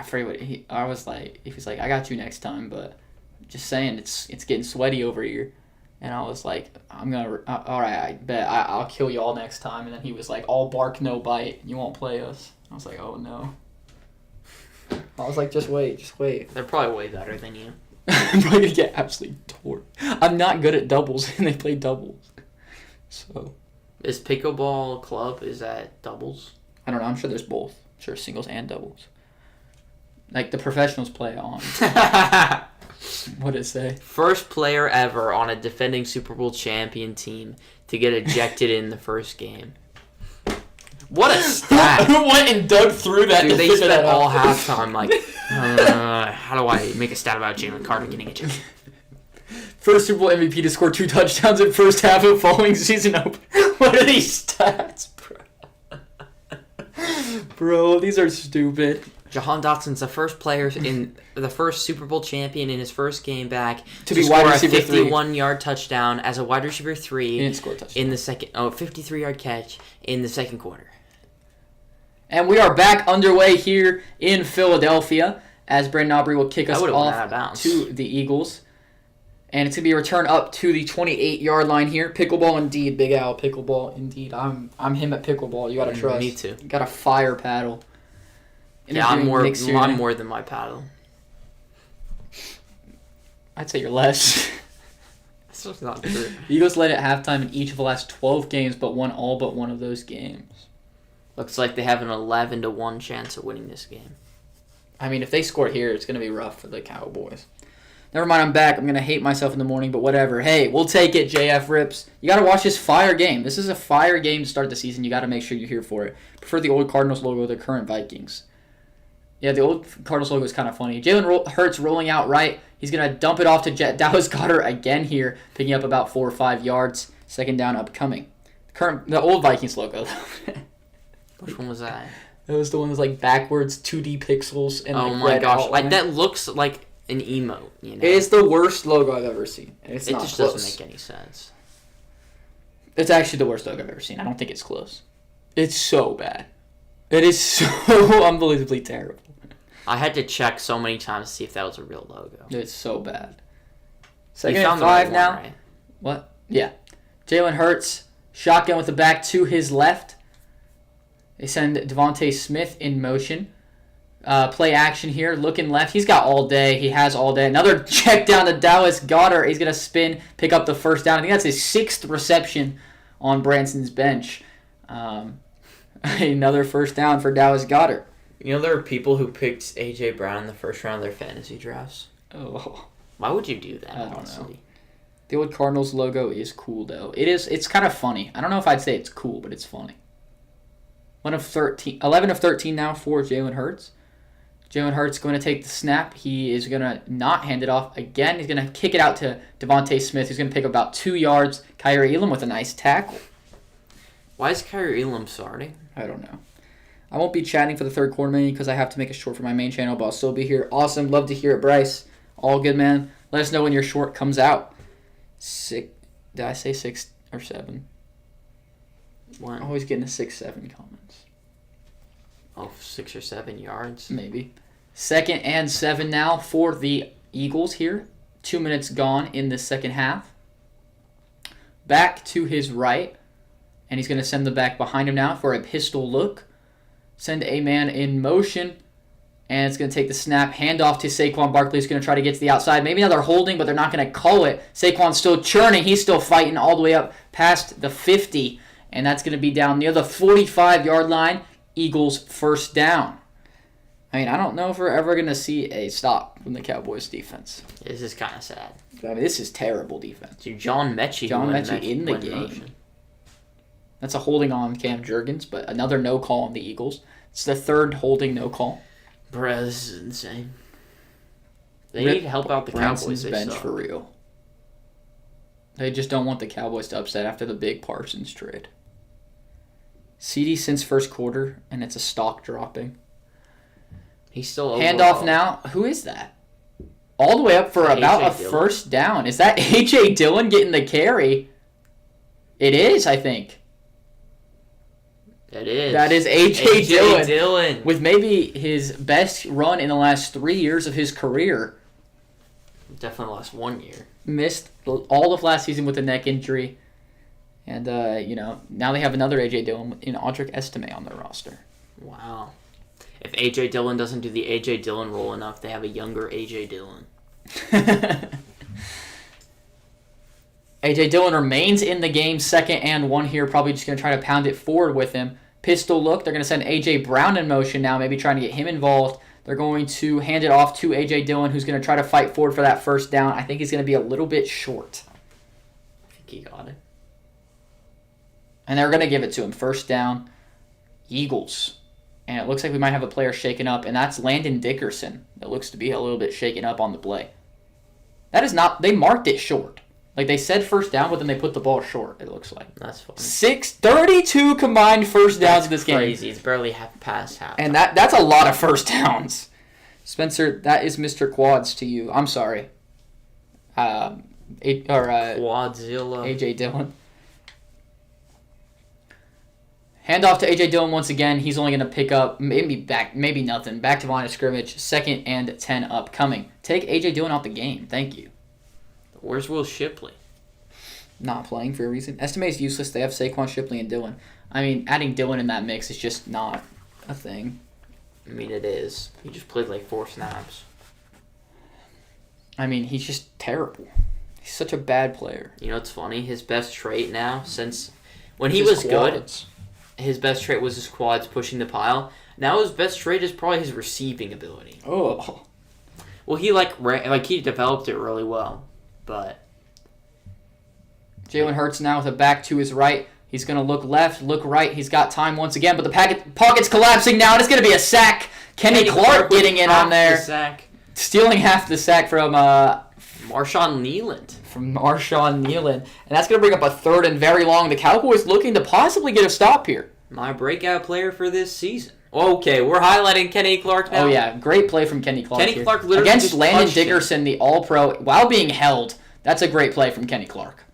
Speaker 1: forget what he was like, I got you next time, but just saying, it's getting sweaty over here. And I was like, all right, I bet I'll kill you all next time. And then he was like, all bark, no bite. You won't play us. I was like, oh no. I was like, just wait.
Speaker 2: They're probably way better than you.
Speaker 1: I'm probably going to get absolutely torn. I'm not good at doubles, and they play doubles. So.
Speaker 2: Is pickleball club, is that doubles?
Speaker 1: I don't know. I'm sure there's both. I'm sure singles and doubles. Like, the professionals play on. What did it say?
Speaker 2: First player ever on a defending Super Bowl champion team to get ejected in the first game. What a stat.
Speaker 1: Who went and dug through that?
Speaker 2: Dude, they spent all halftime like, how do I make a stat about Jalen Carter getting ejected?
Speaker 1: First Super Bowl MVP to score 2 touchdowns in first half of following season opener. What are these stats, bro? Bro, these are stupid.
Speaker 2: Jahan Dotson's the first player in the first Super Bowl champion in his first game back
Speaker 1: to be wide receiver
Speaker 2: 51-yard touchdown as a wide receiver 3.
Speaker 1: He didn't score a touchdown.
Speaker 2: In the second 53-yard catch in the second quarter.
Speaker 1: And we are back underway here in Philadelphia as Brandon Aubrey will kick us off to the Eagles. And it's going to be a return up to the 28-yard line here. Pickleball indeed, Big Al. Pickleball indeed. I'm him at pickleball. You got to trust.
Speaker 2: Me too.
Speaker 1: You got to fire paddle.
Speaker 2: Yeah, I'm more than my paddle.
Speaker 1: I'd say you're less.
Speaker 2: That's just not true.
Speaker 1: Eagles led at halftime in each of the last 12 games, but won all but one of those games.
Speaker 2: Looks like they have an 11-1 chance of winning this game.
Speaker 1: I mean, if they score here, it's going to be rough for the Cowboys. Never mind, I'm back. I'm going to hate myself in the morning, but whatever. Hey, we'll take it, JF Rips. You got to watch this fire game. This is a fire game to start the season. You got to make sure you're here for it. Prefer the old Cardinals logo, the current Vikings. Yeah, the old Cardinals logo is kind of funny. Jalen Hurts rolling out right. He's going to dump it off to Dallas Goedert again here, picking up about 4 or 5 yards. Second down upcoming. The old Vikings logo.
Speaker 2: Which one was that?
Speaker 1: That was the one that was like backwards 2D pixels and
Speaker 2: oh my gosh, outline. Like that looks like an emote. You know,
Speaker 1: it is the worst logo I've ever seen. And it
Speaker 2: just doesn't make any sense.
Speaker 1: It's actually the worst logo I've ever seen. I don't think it's close. It's so bad. It is so unbelievably terrible.
Speaker 2: I had to check so many times to see if that was a real logo.
Speaker 1: It's so bad. Second and 5 now. One, right? What? Yeah. Jalen Hurts, shotgun with the back to his left. They send Devontae Smith in motion. Play action here, looking left. He's got all day. He has all day. Another check down to Dallas Goedert. He's going to spin, pick up the first down. I think that's his 6th reception on Branson's bench. Another first down for Dallas Goedert.
Speaker 2: You know there are people who picked A.J. Brown in the first round of their fantasy drafts?
Speaker 1: Oh.
Speaker 2: Why would you do that,
Speaker 1: I don't know. The old Cardinals logo is cool, though. It's kind of funny. I don't know if I'd say it's cool, but it's funny. 11 of 13 now for Jalen Hurts. Jalen Hurts going to take the snap. He is going to not hand it off again. He's going to kick it out to Devontae Smith, who's going to pick up about 2 yards. Kyrie Elam with a nice tackle.
Speaker 2: Why is Kyrie Elam starting?
Speaker 1: I don't know. I won't be chatting for the third quarter mainly because I have to make a short for my main channel, but I'll still be here. Awesome. Love to hear it, Bryce. All good, man. Let us know when your short comes out. Did I say 6 or 7?
Speaker 2: What?
Speaker 1: I'm always getting a 6-7 comments.
Speaker 2: Oh, 6 or 7 yards?
Speaker 1: Maybe. 2nd and 7 now for the Eagles here. 2 minutes gone in the second half. Back to his right. And he's going to send the back behind him now for a pistol look. Send a man in motion. And it's going to take the snap. Hand off to Saquon Barkley. He's going to try to get to the outside. Maybe now they're holding, but they're not going to call it. Saquon's still churning. He's still fighting all the way up past the 50. And that's going to be down near the 45-yard line. Eagles first down. I mean, I don't know if we're ever going to see a stop from the Cowboys defense.
Speaker 2: This is kind of sad.
Speaker 1: I mean, this is terrible defense.
Speaker 2: Dude, John Mechie
Speaker 1: in the game. Motion. That's a holding on Cam Jurgens, but another no call on the Eagles. It's the third holding no call.
Speaker 2: Bruh, this is insane. They need to help out the Cowboys.
Speaker 1: Bench for real. They just don't want the Cowboys to upset after the big Parsons trade. CD since first quarter, and it's a stock dropping.
Speaker 2: He's still
Speaker 1: Handoff now. Who is that? All the way up for about a first down. Is that A.J. Dillon getting the carry? It is, I think.
Speaker 2: It is.
Speaker 1: That is A.J. Dillon. With maybe his best run in the last 3 years of his career.
Speaker 2: Definitely last 1 year.
Speaker 1: Missed all of last season with a neck injury. And, now they have another A.J. Dillon in Audric Estime on their roster.
Speaker 2: Wow. If A.J. Dillon doesn't do the A.J. Dillon role enough, they have a younger A.J. Dillon.
Speaker 1: A.J. Dillon remains in the game, 2nd and 1 here. Probably just going to try to pound it forward with him. Pistol look. They're going to send A.J. Brown in motion now, maybe trying to get him involved. They're going to hand it off to A.J. Dillon, who's going to try to fight forward for that first down. I think he's going to be a little bit short.
Speaker 2: I think he got it.
Speaker 1: And they're going to give it to him. First down, Eagles. And it looks like we might have a player shaken up, and that's Landon Dickerson. That looks to be a little bit shaken up on the play. That is not... They marked it short. Like, they said first down, but then they put the ball short, it looks like.
Speaker 2: That's funny.
Speaker 1: 32 combined first downs in this game.
Speaker 2: Crazy. It's barely past half.
Speaker 1: And that's a lot of first downs. Spencer, that is Mr. Quads to you. I'm sorry.
Speaker 2: Quadzilla.
Speaker 1: A.J. Dillon. Handoff to A.J. Dillon once again. He's only going to pick up maybe nothing. Back to line of scrimmage. 2nd and 10 upcoming. Take A.J. Dillon out the game. Thank you.
Speaker 2: Where's Will Shipley?
Speaker 1: Not playing for a reason. Estime is useless. They have Saquon, Shipley, and Dillon. I mean, adding Dillon in that mix is just not a thing.
Speaker 2: I mean, it is. He just played like 4 snaps.
Speaker 1: I mean, he's just terrible. He's such a bad player.
Speaker 2: You know what's funny? His best trait now, since when he was good, his best trait was his quads pushing the pile. Now his best trait is probably his receiving ability.
Speaker 1: Oh.
Speaker 2: Well, he he developed it really well, but
Speaker 1: Jalen Hurts now with a back to his right. He's going to look left, look right. He's got time once again, but the pocket's collapsing now, and it's going to be a sack. Kenny Clark getting in on there.
Speaker 2: Sack.
Speaker 1: Stealing half the sack from
Speaker 2: Marshawn Kneeland.
Speaker 1: And that's going to bring up a 3rd and very long. The Cowboys looking to possibly get a stop here.
Speaker 2: My breakout player for this season. Okay, we're highlighting Kenny Clark now.
Speaker 1: Oh, yeah. Great play from Kenny Clark
Speaker 2: Kenny
Speaker 1: here.
Speaker 2: Clark literally
Speaker 1: against Landon Dickerson, the All-Pro, while being held. That's a great play from Kenny Clark.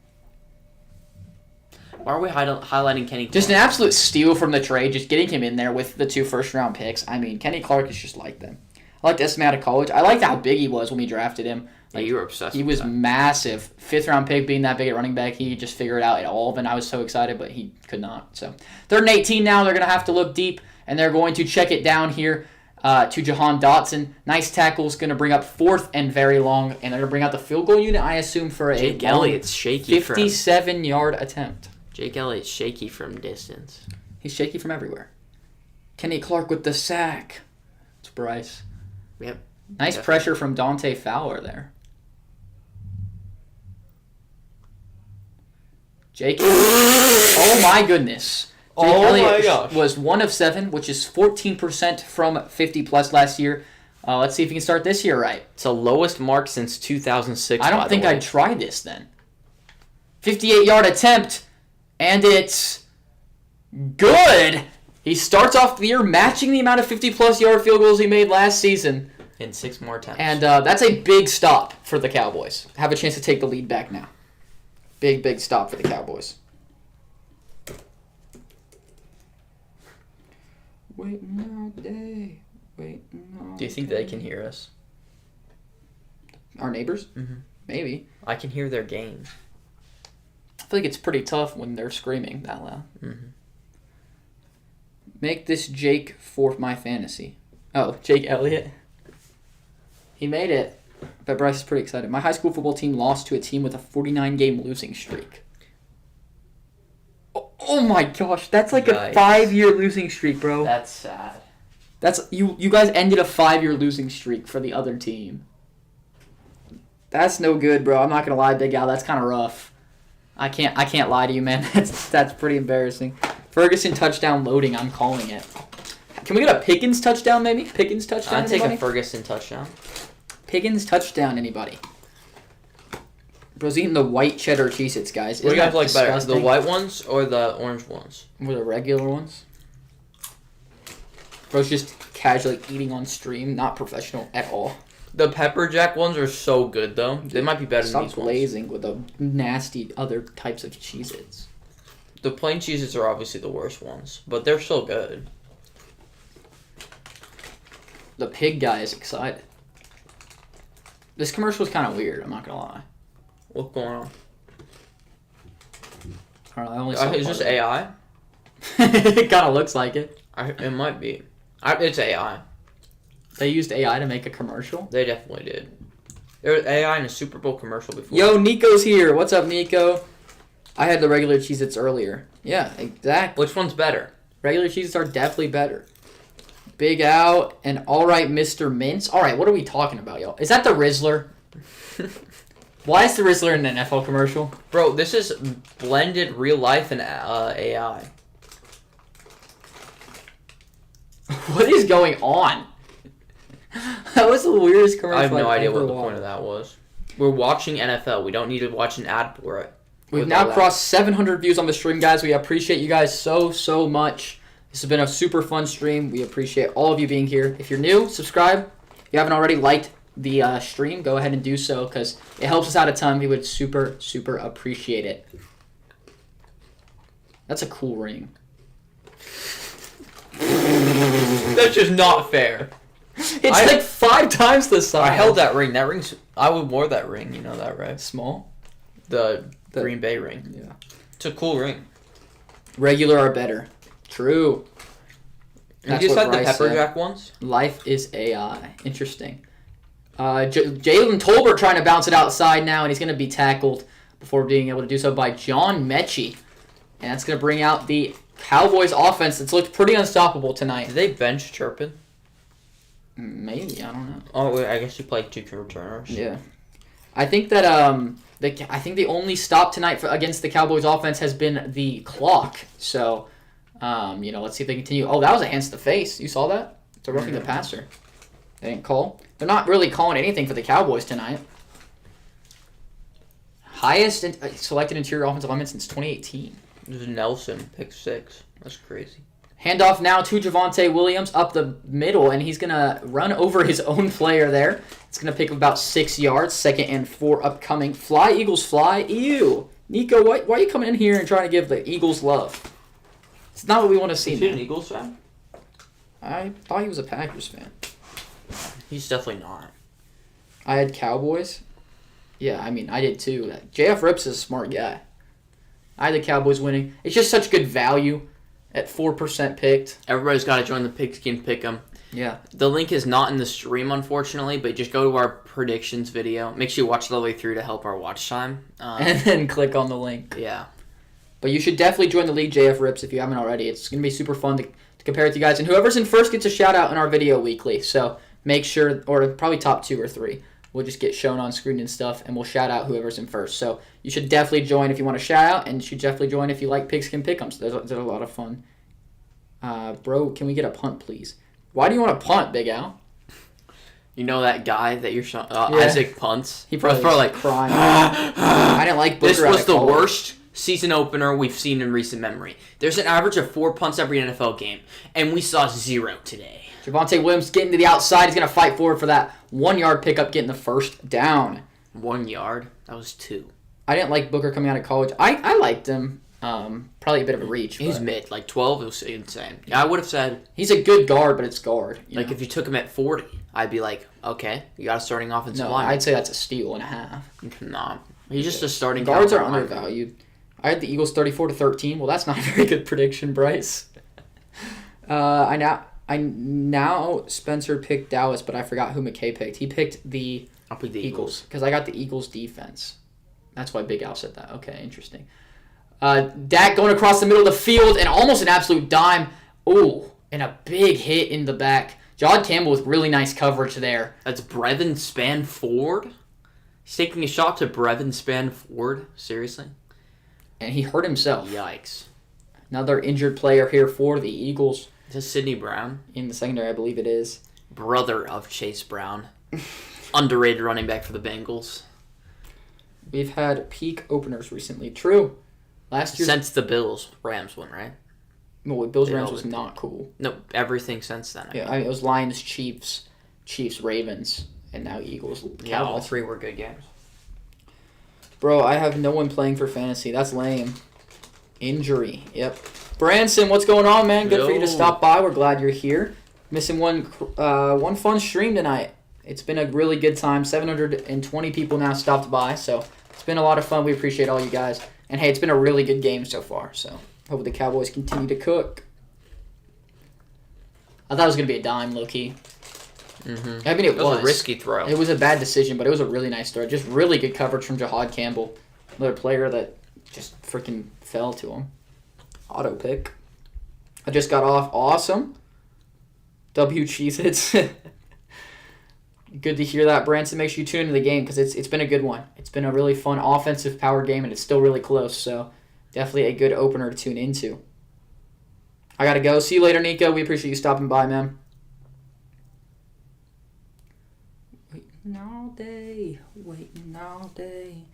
Speaker 2: Why are we highlighting Kenny Clark?
Speaker 1: Just an absolute steal from the trade, just getting him in there with the 2 first-round picks. I mean, Kenny Clark is just like them. I liked Estime out of college. I liked how big he was when we drafted him.
Speaker 2: Like, you were obsessed
Speaker 1: He
Speaker 2: with
Speaker 1: was
Speaker 2: that.
Speaker 1: Massive. 5th-round pick, being that big at running back, he could just figure it out at all. And I was so excited, but he could not. So 3rd and 18 now. They're going to have to look deep, and they're going to check it down here to Jahan Dotson. Nice tackle's going to bring up 4th and very long, and they're going to bring out the field goal unit, I assume, for a
Speaker 2: Jake Elliott's shaky
Speaker 1: 57-yard attempt.
Speaker 2: Jake Elliott's shaky from distance.
Speaker 1: He's shaky from everywhere. Kenny Clark with the sack. It's Bryce.
Speaker 2: Yep.
Speaker 1: Nice pressure from Dante Fowler there. Jake. Oh my goodness. Jake Elliott was 1 of 7, which is 14% from 50-plus last year. Let's see if he can start this year right.
Speaker 2: It's the lowest mark since 2006.
Speaker 1: I don't think I'd try this then. 58-yard attempt, and it's good. He starts off the year matching the amount of 50-plus yard field goals he made last season.
Speaker 2: In 6 more attempts.
Speaker 1: And that's a big stop for the Cowboys. Have a chance to take the lead back now. Big stop for the Cowboys. Waiting all day.
Speaker 2: Do you think they can hear us?
Speaker 1: Our neighbors?
Speaker 2: Mm-hmm.
Speaker 1: Maybe.
Speaker 2: I can hear their game.
Speaker 1: I feel like it's pretty tough when they're screaming that loud.
Speaker 2: Mm-hmm.
Speaker 1: Make this Jake for my fantasy. Oh, Jake Elliott. He made it. But Bryce is pretty excited. My high school football team lost to a team with a 49-game losing streak. Oh my gosh, that's like a 5-year losing streak, bro.
Speaker 2: That's sad.
Speaker 1: That's you guys ended a 5-year losing streak for the other team. That's no good, bro. I'm not gonna lie, Big Al. That's kind of rough. I can't lie to you, man. That's pretty embarrassing. Ferguson touchdown loading. I'm calling it. Can we get a Pickens touchdown, maybe? Pickens touchdown.
Speaker 2: I'd take a Ferguson touchdown.
Speaker 1: Pickens touchdown. Anybody? Bro's eating the white cheddar Cheez-Its, guys.
Speaker 2: What do you guys like better,
Speaker 1: disgusting?
Speaker 2: the white ones or the orange ones?
Speaker 1: Or the regular ones? Bro's just casually eating on stream, not professional at all.
Speaker 2: The pepper jack ones are so good, though. They might be better than these
Speaker 1: Stop glazing with the nasty other types of Cheez-Its.
Speaker 2: The plain Cheez-Its are obviously the worst ones, but they're still good.
Speaker 1: The pig guy is excited. This commercial is kind of weird, I'm not going to lie.
Speaker 2: What's going on?
Speaker 1: I don't know, I only saw
Speaker 2: Is this AI?
Speaker 1: It kind of looks like it.
Speaker 2: It might be. It's AI.
Speaker 1: They used AI to make a commercial?
Speaker 2: They definitely did. There was AI in a Super Bowl commercial before.
Speaker 1: Yo, Nico's here. What's up, Nico? I had the regular Cheez-Its earlier. Yeah, exactly.
Speaker 2: Which one's better?
Speaker 1: Regular Cheez-Its are definitely better. Big Out and Alright Mr. Mince. Alright, what are we talking about, y'all? Is that the Rizzler? Why is the Rizzler in an NFL commercial?
Speaker 2: Bro, this is blended real life and AI.
Speaker 1: What is going on? That was the weirdest commercial
Speaker 2: I have no idea
Speaker 1: ever
Speaker 2: what the
Speaker 1: watched.
Speaker 2: point of that was. We're watching NFL. We don't need to watch an ad for it.
Speaker 1: We've now crossed 700 views on the stream, guys. We appreciate you guys so much. This has been a super fun stream. We appreciate all of you being here. If you're new, subscribe. If you haven't already liked the stream, go ahead and do so because it helps us out a ton. We would super appreciate it. That's a cool ring.
Speaker 2: That's just not fair.
Speaker 1: It's like 5 times the size.
Speaker 2: I held that ring. That ring's... I would wore that ring. You know that, right?
Speaker 1: Small?
Speaker 2: The Green Bay ring.
Speaker 1: Yeah.
Speaker 2: It's a cool ring.
Speaker 1: Regular are better. True.
Speaker 2: You just like the pepper jack ones?
Speaker 1: Life is AI. Interesting. Jalen Tolbert trying to bounce it outside now, and he's going to be tackled before being able to do so by John Mechie. And that's going to bring out the Cowboys offense that's looked pretty unstoppable tonight.
Speaker 2: Did they bench Turpin?
Speaker 1: Maybe, I don't know.
Speaker 2: Oh, wait, I guess you played 2 returners.
Speaker 1: Yeah. I think that I think the only stop tonight against the Cowboys offense has been the clock. So, let's see if they continue. Oh, that was a hands to the face. You saw that? It's a roughing the passer. They didn't call. They're not really calling anything for the Cowboys tonight. Highest selected interior offensive lineman since 2018.
Speaker 2: This is Nelson, pick 6. That's crazy.
Speaker 1: Handoff now to Javonte Williams up the middle, and he's going to run over his own player there. It's going to pick up about 6 yards. 2nd and 4 upcoming. Fly, Eagles, fly. Ew. Nico, why are you coming in here and trying to give the Eagles love? It's not what we want to see,
Speaker 2: Is he
Speaker 1: man.
Speaker 2: an Eagles fan?
Speaker 1: I thought he was a Packers fan.
Speaker 2: He's definitely not.
Speaker 1: I had Cowboys. Yeah, I mean, I did too. JF Rips is a smart guy. I had the Cowboys winning. It's just such good value at 4% picked.
Speaker 2: Everybody's got to join the Pigskin Pick'em.
Speaker 1: Yeah.
Speaker 2: The link is not in the stream, unfortunately, but just go to our predictions video. Make sure you watch it all the way through to help our watch time.
Speaker 1: And then click on the link.
Speaker 2: Yeah.
Speaker 1: But you should definitely join the league, JF Rips, if you haven't already. It's going to be super fun to compare with you guys. And whoever's in first gets a shout-out in our video weekly. So make sure, or probably top 2 or 3. We'll just get shown on screen and stuff, and we'll shout out whoever's in first. So you should definitely join if you want to shout out, and you should definitely join if you like Pigskin Pick'ems. They're a lot of fun. Bro, can we get a punt, please? Why do you want to punt, Big Al?
Speaker 2: You know that guy that you're showing? Isaac punts?
Speaker 1: He probably like crying. I didn't like Booker.
Speaker 2: This was the worst season opener we've seen in recent memory. There's an average of 4 punts every NFL game, and we saw 0 today.
Speaker 1: Javonte Williams getting to the outside. He's going to fight forward for that 1-yard pickup, getting the first down.
Speaker 2: 1 yard? That was 2.
Speaker 1: I didn't like Booker coming out of college. I liked him. Probably a bit of a reach.
Speaker 2: He's mid, like 12. It was insane. Yeah, I would have said
Speaker 1: he's a good guard, but it's guard.
Speaker 2: Like if you took him at 40, I'd be like, okay, you got a starting offensive
Speaker 1: line.
Speaker 2: line.
Speaker 1: I'd say that's a steal and a half.
Speaker 2: No, he's just a starting.
Speaker 1: Guards are undervalued. I had the Eagles 34-13. Well, that's not a very good prediction, Bryce. I now Spencer picked Dallas, but I forgot who McKay picked. He picked the Eagles because I got the Eagles defense. That's why Big Al said that. Okay, interesting. Dak going across the middle of the field and almost an absolute dime. Ooh, and a big hit in the back. Jod Campbell with really nice coverage there.
Speaker 2: That's Brevin Spanford? He's taking a shot to Brevin Spanford? Seriously?
Speaker 1: And he hurt himself.
Speaker 2: Yikes.
Speaker 1: Another injured player here for the Eagles.
Speaker 2: Is this Sidney Brown?
Speaker 1: In the secondary, I believe it is.
Speaker 2: Brother of Chase Brown. Underrated running back for the Bengals.
Speaker 1: We've had peak openers recently. True. Last year.
Speaker 2: Since the Bills-Rams one, right?
Speaker 1: No, Bills-Rams was not cool.
Speaker 2: No, everything since then.
Speaker 1: It was Lions, Chiefs, Ravens, and now Eagles.
Speaker 2: Yeah, all three were good games.
Speaker 1: Bro, I have no one playing for fantasy. That's lame. Injury. Yep. Branson, what's going on, man? Good for you to stop by. We're glad you're here. Missing one fun stream tonight. It's been a really good time. 720 people now stopped by, so it's been a lot of fun. We appreciate all you guys. And hey, it's been a really good game so far, so hope the Cowboys continue to cook. I thought it was going to be a dime, low-key.
Speaker 2: Mm-hmm.
Speaker 1: I mean, it was
Speaker 2: a risky throw.
Speaker 1: It was a bad decision, but it was a really nice throw. Just really good coverage from Jahad Campbell. Another player that just freaking fell to him. Auto pick. I just got off. Awesome. W Cheez-Its. Good to hear that, Branson. Make sure you tune into the game because it's been a good one. It's been a really fun offensive power game, and it's still really close, so definitely a good opener to tune into. I got to go. See you later, Nico. We appreciate you stopping by, man. Waiting all day.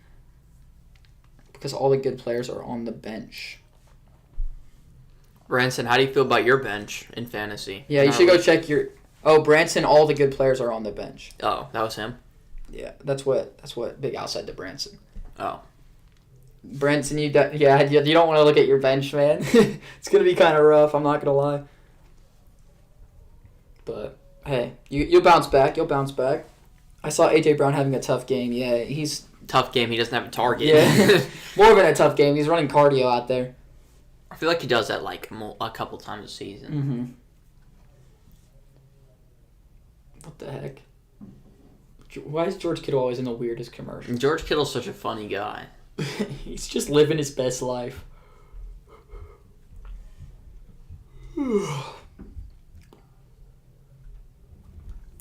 Speaker 1: Because all the good players are on the bench.
Speaker 2: Branson, how do you feel about your bench in fantasy?
Speaker 1: Yeah, you should go check your... Oh, Branson, all the good players are on the bench.
Speaker 2: Oh, that was him?
Speaker 1: Yeah, that's what Big Al said to Branson.
Speaker 2: Oh.
Speaker 1: Branson, you don't want to look at your bench, man. It's going to be kind of rough, I'm not going to lie. But, hey, you'll bounce back. You'll bounce back. I saw A.J. Brown having a tough game. Yeah, he's...
Speaker 2: Tough game. He doesn't have a target.
Speaker 1: Yeah, more than a tough game. He's running cardio out there.
Speaker 2: I feel like he does that like a couple times a season.
Speaker 1: Mm-hmm. What the heck? Why is George Kittle always in the weirdest commercial?
Speaker 2: George Kittle's such a funny guy.
Speaker 1: He's just living his best life. You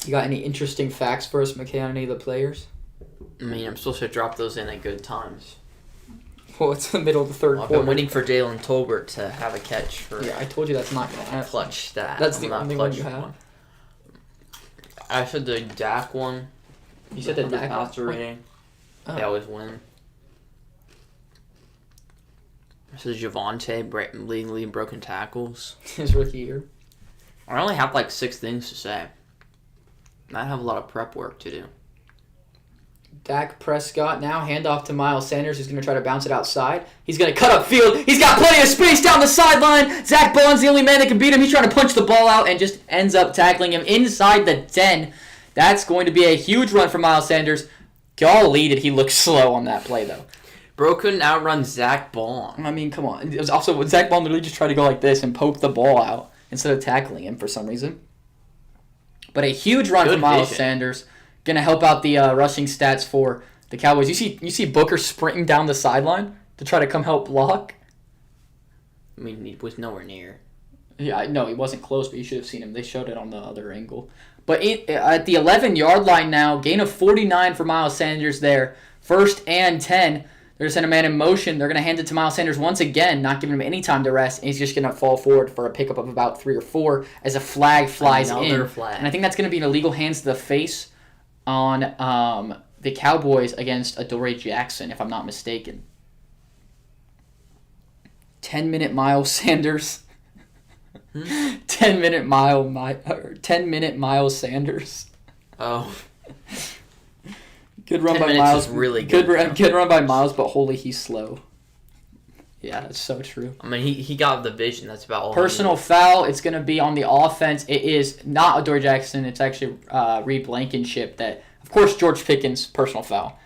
Speaker 1: got any interesting facts for us, McKay, on any of the players?
Speaker 2: I mean, I'm supposed to drop those in at good times.
Speaker 1: Well, it's the middle of the third quarter.
Speaker 2: I've been waiting for Jalen Tolbert to have a catch for...
Speaker 1: Yeah, I told you that's not going to happen.
Speaker 2: Clutch that.
Speaker 1: That's the only one you have.
Speaker 2: I said the Dak one.
Speaker 1: You said the Dak
Speaker 2: passer rating.
Speaker 1: Oh.
Speaker 2: They always win. This is Javonte leading broken tackles.
Speaker 1: His rookie year.
Speaker 2: I only have like 6 things to say. I have a lot of prep work to do.
Speaker 1: Dak Prescott now, handoff to Miles Sanders, who's going to try to bounce it outside. He's going to cut up field. He's got plenty of space down the sideline. Zach Bond's the only man that can beat him. He's trying to punch the ball out and just ends up tackling him inside the 10. That's going to be a huge run for Miles Sanders. Golly, did he look slow on that play, though.
Speaker 2: Bro couldn't outrun Zach Bond.
Speaker 1: I mean, come on. It was also Zach Bond literally just tried to go like this and poke the ball out instead of tackling him for some reason. But a huge run for Miles Sanders. Going to help out the rushing stats for the Cowboys. You see Booker sprinting down the sideline to try to come help block?
Speaker 2: I mean, he was nowhere near.
Speaker 1: Yeah, no, he wasn't close, but you should have seen him. They showed it on the other angle. But at the 11-yard line now, gain of 49 for Miles Sanders there. 1st and 10. They're sending a man in motion. They're going to hand it to Miles Sanders once again, not giving him any time to rest. And he's just going to fall forward for a pickup of about 3 or 4 as a flag flies in.
Speaker 2: Flag.
Speaker 1: And I think that's going to be an illegal hands to the face on the Cowboys against Adoree Jackson, if I'm not mistaken. 10-minute Miles Sanders. 10-minute Miles Sanders.
Speaker 2: Oh.
Speaker 1: Good run by Miles.
Speaker 2: Is really good.
Speaker 1: Good run by Miles, but holy, he's slow. Yeah, that's so true.
Speaker 2: I mean, he got the vision. That's about all.
Speaker 1: Personal foul. It's going to be on the offense. It is not Adoree Jackson. It's actually Reed Blankenship. That, of course, George Pickens, personal foul.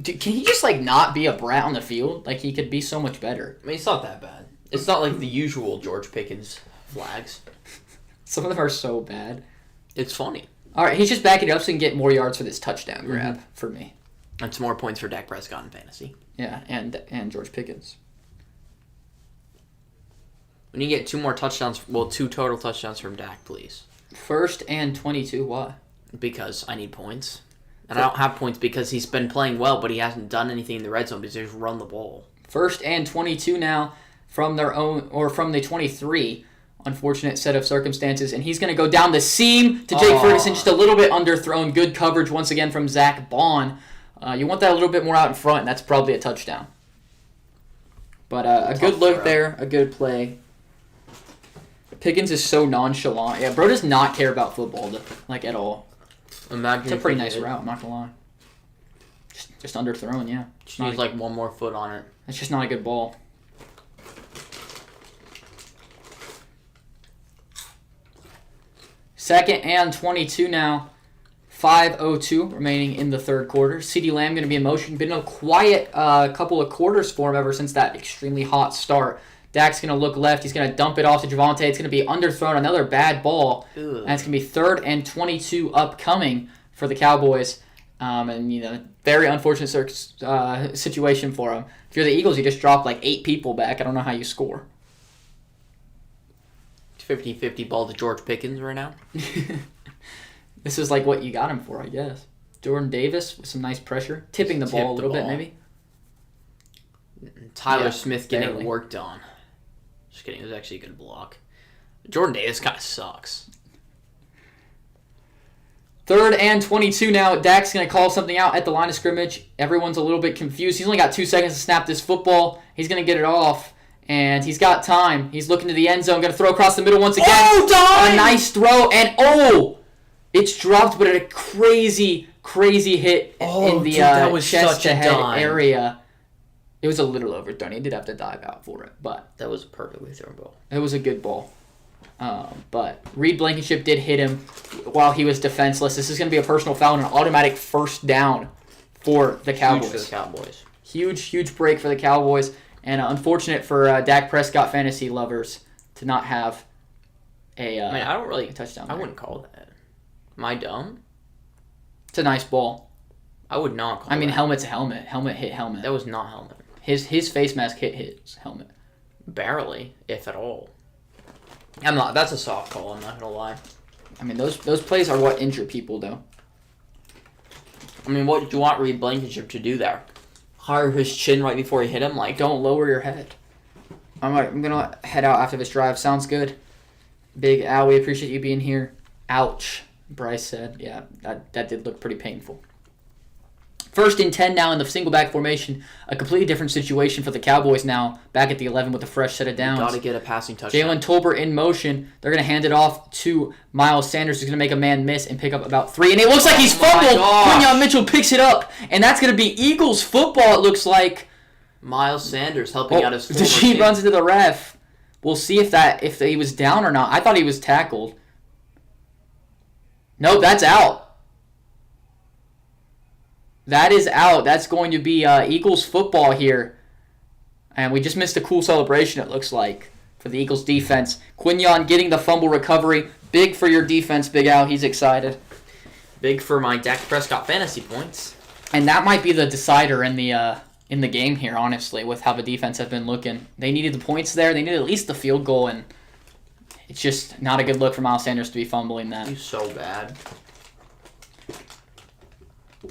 Speaker 1: Can he just, not be a brat on the field? He could be so much better.
Speaker 2: I mean, it's not that bad. It's not like the usual George Pickens flags.
Speaker 1: Some of them are so bad.
Speaker 2: It's funny.
Speaker 1: All right, he's just backing it up so he can get more yards for this touchdown grab for me.
Speaker 2: And some more points for Dak Prescott in fantasy.
Speaker 1: Yeah, and George Pickens.
Speaker 2: When you get 2 more touchdowns, 2 total touchdowns from Dak, please.
Speaker 1: 1st and 22, why?
Speaker 2: Because I need points. And I don't have points because he's been playing well, but he hasn't done anything in the red zone because they just run the ball.
Speaker 1: 1st and 22 now from their own, or from the 23. Unfortunate set of circumstances, and he's going to go down the seam to Jake Ferguson, just a little bit underthrown. Good coverage once again from Zach Bond. You want that a little bit more out in front, and that's probably a touchdown. But a good look there, a good play. Pickens is so nonchalant. Yeah, bro does not care about football, like, at all. It's a pretty nice route, I'm not going to lie. Just underthrown, yeah.
Speaker 2: Just needs, like, one more foot on it.
Speaker 1: That's just not a good ball. Second and 22 now. 5:02 remaining in the third quarter. CeeDee Lamb going to be in motion. Been a quiet couple of quarters for him ever since that extremely hot start. Dak's going to look left. He's going to dump it off to Javonte. It's going to be underthrown. Another bad ball.
Speaker 2: Ugh.
Speaker 1: And it's going to be 3rd and 22 upcoming for the Cowboys. And, very unfortunate situation for him. If you're the Eagles, you just dropped like 8 people back. I don't know how you score.
Speaker 2: 50-50 ball to George Pickens right now.
Speaker 1: This is like what you got him for, I guess. Jordan Davis with some nice pressure. Tipping the ball a little bit, maybe.
Speaker 2: Tyler Smith getting it worked on. Just kidding. It was actually a good block. Jordan Davis kind of sucks.
Speaker 1: 3rd and 22 now. Dak's going to call something out at the line of scrimmage. Everyone's a little bit confused. He's only got 2 seconds to snap this football. He's going to get it off. And he's got time. He's looking to the end zone. Going to throw across the middle once again.
Speaker 2: Oh, time!
Speaker 1: A nice throw. And, it's dropped, but at a crazy, crazy hit in the chest-to-head area. It was a little overthrown. He did have to dive out for it, but
Speaker 2: that was a perfectly thrown ball.
Speaker 1: It was a good ball. But Reed Blankenship did hit him while he was defenseless. This is going to be a personal foul and an automatic first down for the Cowboys.
Speaker 2: Huge for the Cowboys.
Speaker 1: Huge break for the Cowboys. And unfortunate for Dak Prescott fantasy lovers to not have a touchdown.
Speaker 2: I wouldn't call that. Am I dumb?
Speaker 1: It's a nice ball.
Speaker 2: I would not call that.
Speaker 1: I mean, helmet's a helmet. Helmet hit helmet.
Speaker 2: That was not helmet.
Speaker 1: His face mask hit his helmet.
Speaker 2: Barely, if at all. That's a soft call, I'm not going to lie.
Speaker 1: I mean, those plays are what injure people, though.
Speaker 2: I mean, what did you want Reed Blankenship to do there? Hire his chin right before he hit him? Like,
Speaker 1: don't lower your head. I'm going to head out after this drive. Sounds good. Big Al, we appreciate you being here. Ouch, Bryce said. Yeah, that did look pretty painful. 1st and 10 now in the single back formation. A completely different situation for the Cowboys now. Back at the 11 with a fresh set of downs.
Speaker 2: Got to get a passing touchdown.
Speaker 1: Jalen Tolbert in motion. They're going to hand it off to Miles Sanders, who's going to make a man miss and pick up about 3. And it looks like he's fumbled. Quinyon Mitchell picks it up. And that's going to be Eagles football, it looks like.
Speaker 2: Miles Sanders helping out his former
Speaker 1: team.
Speaker 2: He
Speaker 1: Runs into the ref. We'll see if he was down or not. I thought he was tackled. Nope, that's out. That is out. That's going to be Eagles football here. And we just missed a cool celebration, it looks like, for the Eagles defense. Quinyon getting the fumble recovery. Big for your defense, Big Al. He's excited.
Speaker 2: Big for my Dak Prescott fantasy points.
Speaker 1: And that might be the decider in the game here, honestly, with how the defense has been looking. They needed the points there. They needed at least the field goal, and it's just not a good look for Miles Sanders to be fumbling that.
Speaker 2: He's so bad.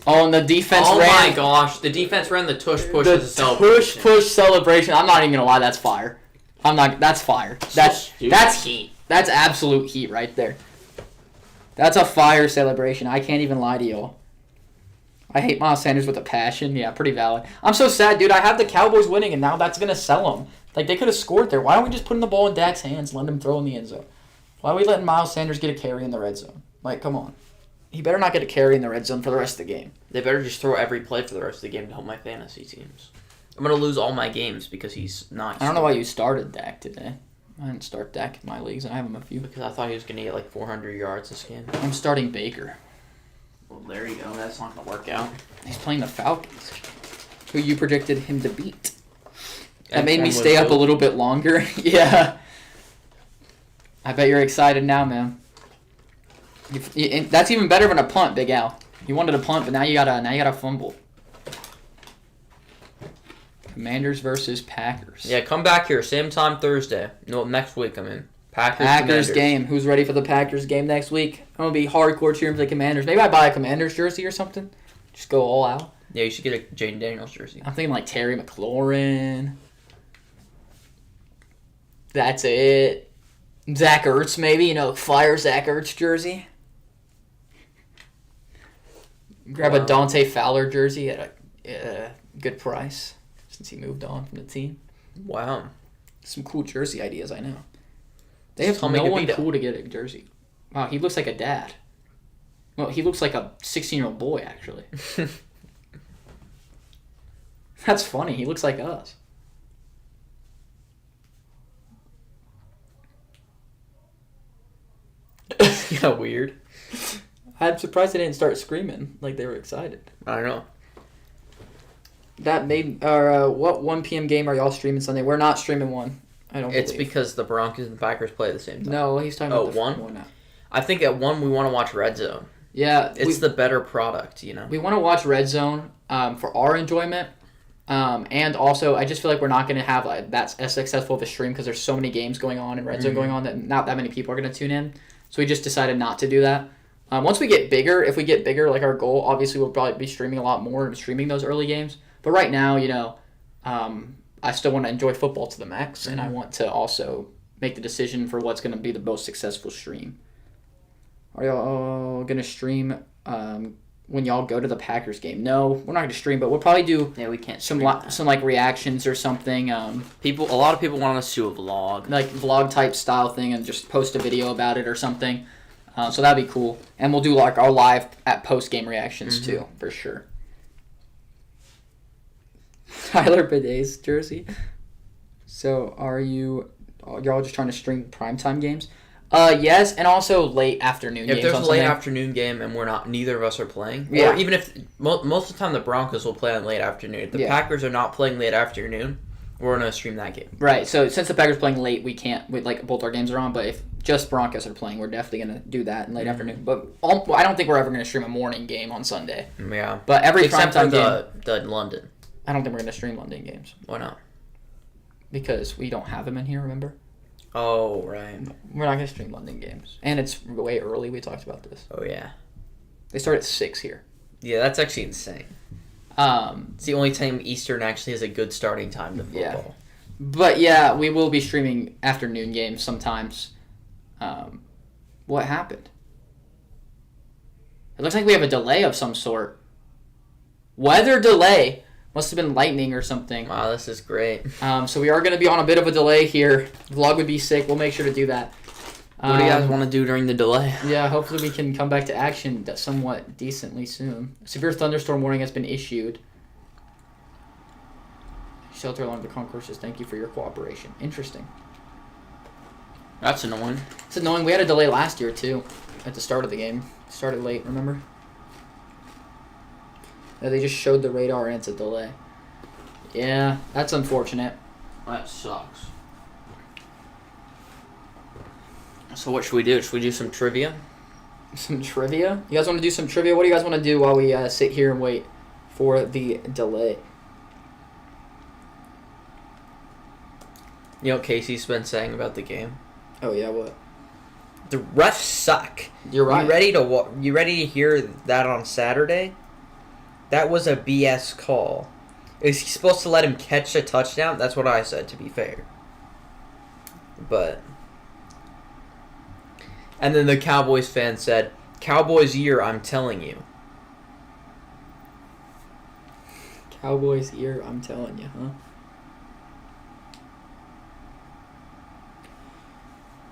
Speaker 1: Oh, and the defense ran.
Speaker 2: Oh my gosh, the defense ran the tush-push as a celebration.
Speaker 1: Tush-push celebration. I'm not even going to lie, that's fire. That's fire. That's heat. That's absolute heat right there. That's a fire celebration. I can't even lie to y'all. I hate Miles Sanders with a passion. Yeah, pretty valid. I'm so sad, dude. I have the Cowboys winning, and now that's going to sell them. Like, they could have scored there. Why don't we just put the ball in Dak's hands and let him throw in the end zone? Why are we letting Miles Sanders get a carry in the red zone? Like, come on. He better not get a carry in the red zone for the rest of the game.
Speaker 2: They better just throw every play for the rest of the game to help my fantasy teams. I'm going to lose all my games because he's not.
Speaker 1: I don't know why you started Dak today. I didn't start Dak in my leagues. I have him a few.
Speaker 2: Because I thought he was going to get like 400 yards this game.
Speaker 1: I'm starting Baker.
Speaker 2: Well, there you go. That's not going to work out.
Speaker 1: He's playing the Falcons, who you predicted him to beat. That made me stay up a little bit longer. Yeah. I bet you're excited now, man. That's even better than a punt, Big Al. You wanted a punt, but now you gotta fumble. Commanders versus Packers.
Speaker 2: Yeah, come back here. Same time Thursday. No, next week I'm in.
Speaker 1: Packers game. Who's ready for the Packers game next week? I'm gonna be hardcore cheering for the Commanders. Maybe I buy a Commanders jersey or something. Just go all out.
Speaker 2: Yeah, you should get a Jaden Daniels jersey.
Speaker 1: I'm thinking like Terry McLaurin. That's it. Zach Ertz, maybe. Fire Zach Ertz jersey. Grab a Dante Fowler jersey at a good price since he moved on from the team.
Speaker 2: Wow.
Speaker 1: Some cool jersey ideas, I know. They have no one cool to get a jersey. Wow, he looks like a dad. Well, he looks like a 16-year-old boy, actually. That's funny. He looks like us.
Speaker 2: Yeah, weird.
Speaker 1: I'm surprised they didn't start screaming like they were excited.
Speaker 2: I don't know.
Speaker 1: That made what 1 p.m. game are y'all streaming Sunday? We're not streaming one. I don't.
Speaker 2: It's
Speaker 1: believe.
Speaker 2: because the Broncos and the Packers play at the same time.
Speaker 1: No, he's talking about the
Speaker 2: 1 now. I think at 1 we want to watch Red Zone.
Speaker 1: Yeah,
Speaker 2: it's the better product, you know.
Speaker 1: We want to watch Red Zone for our enjoyment, and also I just feel like we're not going to have that's as successful of a stream because there's so many games going on and Red Zone going on that not that many people are going to tune in. So we just decided not to do that. Once we get bigger, if we get bigger, like our goal, obviously we'll probably be streaming a lot more and streaming those early games. But right now, you know, I still want to enjoy football to the max, and I want to also make the decision for what's going to be the most successful stream. Are y'all going to stream when y'all go to the Packers game? No, we're not going to stream, but we'll probably do
Speaker 2: we can't
Speaker 1: some like reactions or something.
Speaker 2: A lot of people want us to do a vlog,
Speaker 1: like vlog type style thing, and just post a video about it or something. So that'd be cool, and we'll do like our live at post game reactions too, for sure. Tyler Bidet's jersey. So y'all just trying to stream primetime games? Yes, and also late afternoon games.
Speaker 2: If there's a late afternoon game and neither of us are playing, or even if most of the time the Broncos will play on late afternoon. If the Packers are not playing late afternoon, we're gonna stream that game.
Speaker 1: Right. So since the Packers are playing late, we can't. Both our games are on. But if just Broncos are playing, we're definitely gonna do that in late afternoon. But I don't think we're ever gonna stream a morning game on Sunday.
Speaker 2: Yeah.
Speaker 1: But every
Speaker 2: except for
Speaker 1: game,
Speaker 2: the London.
Speaker 1: I don't think we're gonna stream London games.
Speaker 2: Why not?
Speaker 1: Because we don't have them in here. Remember?
Speaker 2: Oh, right.
Speaker 1: We're not gonna stream London games, and it's way early. We talked about this.
Speaker 2: Oh yeah.
Speaker 1: They start at 6 here.
Speaker 2: Yeah, that's actually insane. It's the only time Eastern actually has a good starting time to football.
Speaker 1: Yeah. But yeah, we will be streaming afternoon games sometimes. What happened? It looks like we have a delay of some sort. Weather delay. Must have been lightning or something.
Speaker 2: Wow, this is great.
Speaker 1: So we are going to be on a bit of a delay here. Vlog would be sick. We'll make sure to do that.
Speaker 2: What do you guys want to do during the delay?
Speaker 1: Yeah, hopefully we can come back to action somewhat decently soon. Severe thunderstorm warning has been issued. Shelter along the concourses, thank you for your cooperation. Interesting.
Speaker 2: That's annoying.
Speaker 1: It's annoying. We had a delay last year, too, at the start of the game. Started late, remember? Yeah, they just showed the radar and it's a delay. Yeah, that's unfortunate.
Speaker 2: That sucks. So what should we do? Should we do some trivia?
Speaker 1: Some trivia? You guys want to do some trivia? What do you guys want to do while we sit here and wait for the delay?
Speaker 2: You know what Casey's been saying about the game?
Speaker 1: Oh, yeah, what?
Speaker 2: The refs suck.
Speaker 1: You're right.
Speaker 2: You ready to hear that on Saturday? That was a BS call. Is he supposed to let him catch a touchdown? That's what I said, to be fair. But... And then the Cowboys fan said, Cowboys year, I'm telling you.
Speaker 1: Cowboys year, I'm telling you, huh?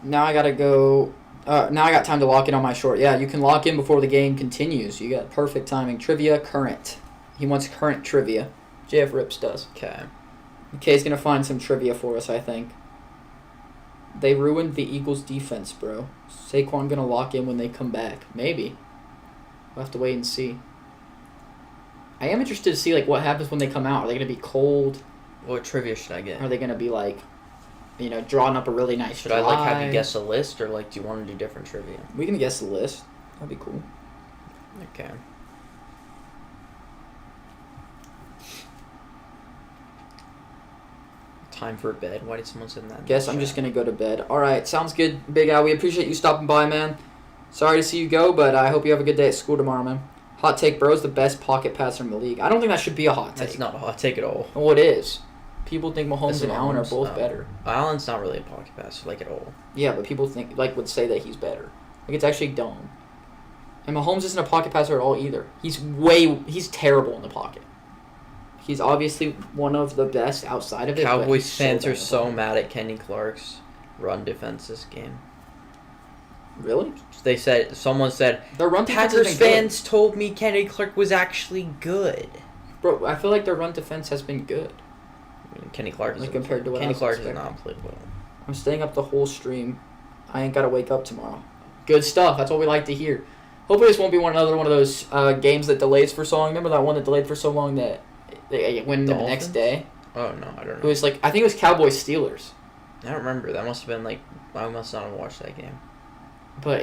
Speaker 1: Now I gotta go... now I got time to lock in on my short. Yeah, you can lock in before the game continues. You got perfect timing. Trivia, current. He wants current trivia. JF Rips does.
Speaker 2: Okay.
Speaker 1: McKay's gonna find some trivia for us, I think. They ruined the Eagles' defense, bro. Saquon gonna lock in when they come back. Maybe. We'll have to wait and see. I am interested to see what happens when they come out. Are they gonna be cold?
Speaker 2: What trivia should I get?
Speaker 1: Are they gonna be drawing up a really nice
Speaker 2: Should I have you guess a list, or do you want to do different trivia?
Speaker 1: We can guess the list. That'd be cool.
Speaker 2: Okay. Time for bed. Why did someone send that?
Speaker 1: Guess I'm just gonna go to bed. All right, sounds good, Big Al. We appreciate you stopping by, man. Sorry to see you go, but I hope you have a good day at school tomorrow, man. Hot take, bro's the best pocket passer in the league. I don't think that should be a hot take.
Speaker 2: That's not a hot take at all.
Speaker 1: Well, it is. People think Mahomes and Allen are both better.
Speaker 2: Allen's not really a pocket passer, at all.
Speaker 1: Yeah, but people would say that he's better. It's actually dumb. And Mahomes isn't a pocket passer at all either. He's terrible in the pocket. He's obviously one of the best outside of it.
Speaker 2: Cowboys fans are so mad at Kenny Clark's run defense this game.
Speaker 1: Really?
Speaker 2: Someone said,
Speaker 1: their run defense
Speaker 2: Packers fans told me Kenny Clark was actually good.
Speaker 1: Bro, I feel like their run defense has been good.
Speaker 2: I mean, Kenny Clark is
Speaker 1: compared to what
Speaker 2: Kenny Clark
Speaker 1: expecting.
Speaker 2: has not played well.
Speaker 1: I'm staying up the whole stream. I ain't got to wake up tomorrow. Good stuff. That's what we like to hear. Hopefully this won't be another one of those games that delays for so long. Remember that one that delayed for so long that they win the next day?
Speaker 2: Oh, no, I don't know.
Speaker 1: It was I think it was Cowboys-Steelers.
Speaker 2: I don't remember. That must have been I must not have watched that game.
Speaker 1: But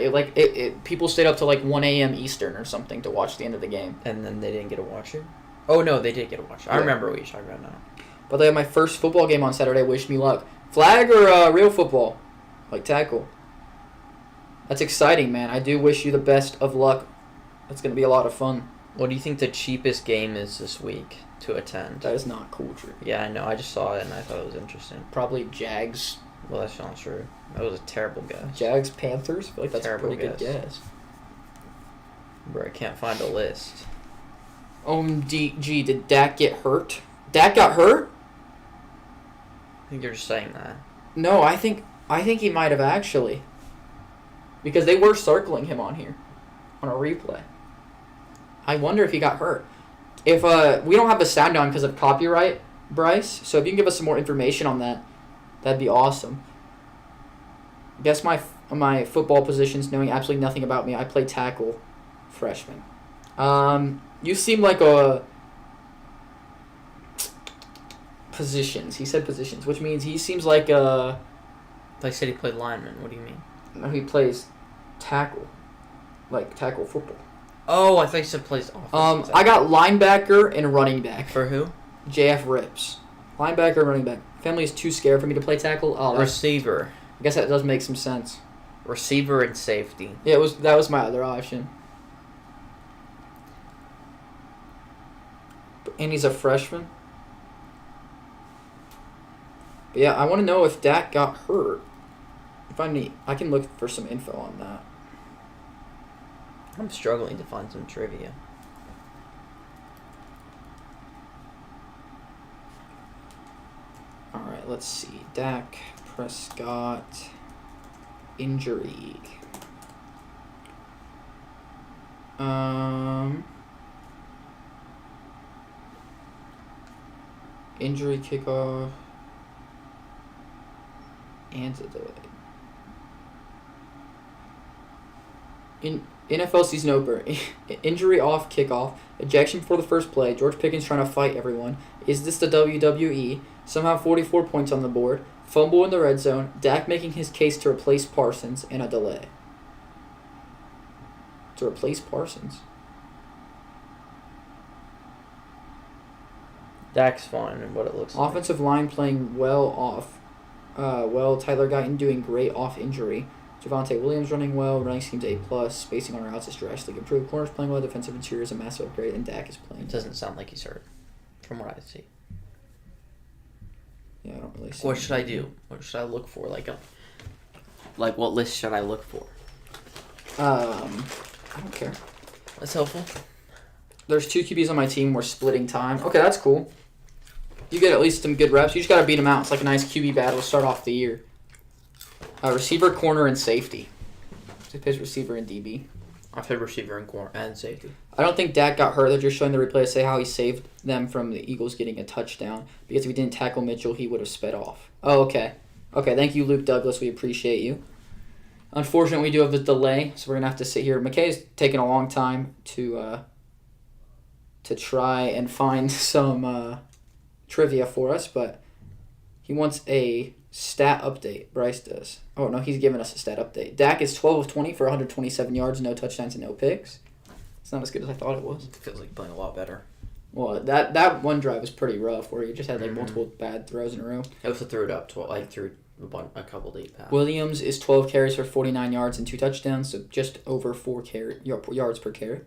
Speaker 1: people stayed up till 1 a.m. Eastern or something to watch the end of the game.
Speaker 2: And then they didn't get to watch it? Oh, no, they did get to watch it. I remember what you're talking about now.
Speaker 1: But they have my first football game on Saturday. Wish me luck. Flag or real football? Tackle. That's exciting, man. I do wish you the best of luck. It's going to be a lot of fun.
Speaker 2: What do you think the cheapest game is this week to attend?
Speaker 1: That is not cool, Drew.
Speaker 2: Yeah, I know. I just saw it and I thought it was interesting.
Speaker 1: Probably Jags.
Speaker 2: Well, that's not true. That was a terrible guess.
Speaker 1: Jags, Panthers? I feel like that's
Speaker 2: terrible
Speaker 1: a pretty good guess.
Speaker 2: Bro, I can't find a list.
Speaker 1: OMG, did Dak get hurt? Dak got hurt?
Speaker 2: I think you're just saying that.
Speaker 1: No, I think he might have actually. Because they were circling him on here. On a replay. I wonder if he got hurt. If we don't have the sound on because of copyright, Bryce, so if you can give us some more information on that, that'd be awesome. Guess my football positions, knowing absolutely nothing about me. I play tackle, freshman. You seem like a positions. He said positions, which means he seems like a.
Speaker 2: They said he played lineman. What do you mean?
Speaker 1: No, he plays tackle, tackle football.
Speaker 2: Oh, I thought you said plays offense.
Speaker 1: I got linebacker and running back.
Speaker 2: For who?
Speaker 1: JF Rips. Linebacker and running back. Family is too scared for me to play tackle. Oh,
Speaker 2: receiver.
Speaker 1: I guess that does make some sense.
Speaker 2: Receiver and safety.
Speaker 1: Yeah, that was my other option. And he's a freshman. But yeah, I want to know if Dak got hurt. I can look for some info on that.
Speaker 2: I'm struggling to find some trivia.
Speaker 1: All right, let's see. Dak Prescott injury. Injury kickoff and a delay. In NFL season opener, injury off kickoff, ejection before the first play, George Pickens trying to fight everyone. Is this the WWE? Somehow 44 points on the board. Fumble in the red zone. Dak making his case to replace Parsons and a delay. To replace Parsons.
Speaker 2: Dak's fine in what it looks like.
Speaker 1: Offensive line playing well off. Tyler Guyton doing great off injury. Javonte Williams running well. Running scheme's A+. Spacing on routes is drastically improved. Corners playing well. Defensive interior is a massive upgrade. And Dak is playing.
Speaker 2: It doesn't sound like he's hurt, from what I see.
Speaker 1: Yeah, I don't really see.
Speaker 2: What should I do? What should I look for? What list should I look for?
Speaker 1: I don't care.
Speaker 2: That's helpful.
Speaker 1: There's 2 QBs on my team. We're splitting time. Okay, that's cool. You get at least some good reps. You just got to beat them out. It's like a nice QB battle to start off the year. Receiver, corner, and safety. So he plays receiver and DB.
Speaker 2: I played receiver and corner and safety.
Speaker 1: I don't think Dak got hurt. They're just showing the replay to say how he saved them from the Eagles getting a touchdown. Because if he didn't tackle Mitchell, he would have sped off. Oh, okay. Okay, thank you, Luke Douglas. We appreciate you. Unfortunately, we do have the delay, so we're going to have to sit here. McKay's taking a long time to try and find some trivia for us, but he wants a stat update. Bryce does. Oh, no, he's giving us a stat update. Dak is 12 of 20 for 127 yards, no touchdowns, and no picks. It's not as good as I thought it was.
Speaker 2: It feels like playing a lot better.
Speaker 1: Well, that one drive was pretty rough, where he just had multiple bad throws in a row.
Speaker 2: He also threw it up, threw a couple deep passes.
Speaker 1: Williams is 12 carries for 49 yards and 2 touchdowns, so just over 4 yards per carry.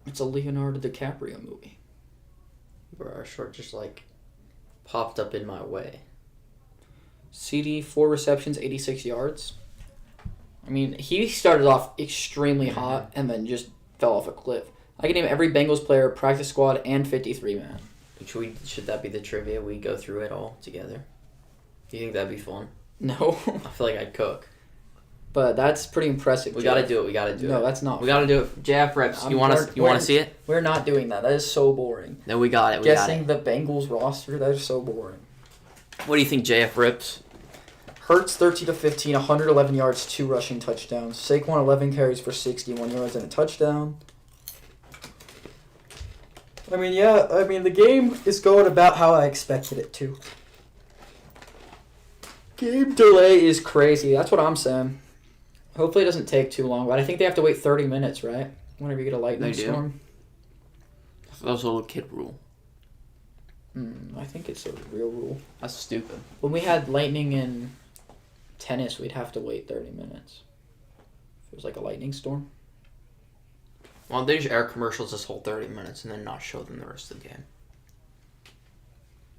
Speaker 1: It's a Leonardo DiCaprio movie.
Speaker 2: Bro, our short just popped up in my way.
Speaker 1: CD, 4 receptions, 86 yards. I mean, he started off extremely hot and then just fell off a cliff. I can name every Bengals player, practice squad, and 53-man.
Speaker 2: Should that be the trivia? We go through it all together. Do you think that'd be fun?
Speaker 1: No.
Speaker 2: I feel like I'd cook.
Speaker 1: But that's pretty impressive.
Speaker 2: We gotta do it.
Speaker 1: No, that's not.
Speaker 2: We gotta do it. JF reps. You want to see it?
Speaker 1: We're not doing that. That is so boring.
Speaker 2: No, we got it.
Speaker 1: Guessing the Bengals roster, that is so boring.
Speaker 2: What do you think, JF rips?
Speaker 1: Hurts 13-15, 111 yards, 2 rushing touchdowns. Saquon 11 carries for 61 yards and a touchdown. I mean, the game is going about how I expected it to. Game delay is crazy. That's what I'm saying. Hopefully it doesn't take too long, but I think they have to wait 30 minutes, right? Whenever you get a lightning storm.
Speaker 2: That was a little kid rule.
Speaker 1: I think it's a real rule.
Speaker 2: That's stupid.
Speaker 1: When we had lightning in tennis, we'd have to wait 30 minutes. If it was like a lightning storm.
Speaker 2: Well, they just air commercials this whole 30 minutes and then not show them the rest of the game.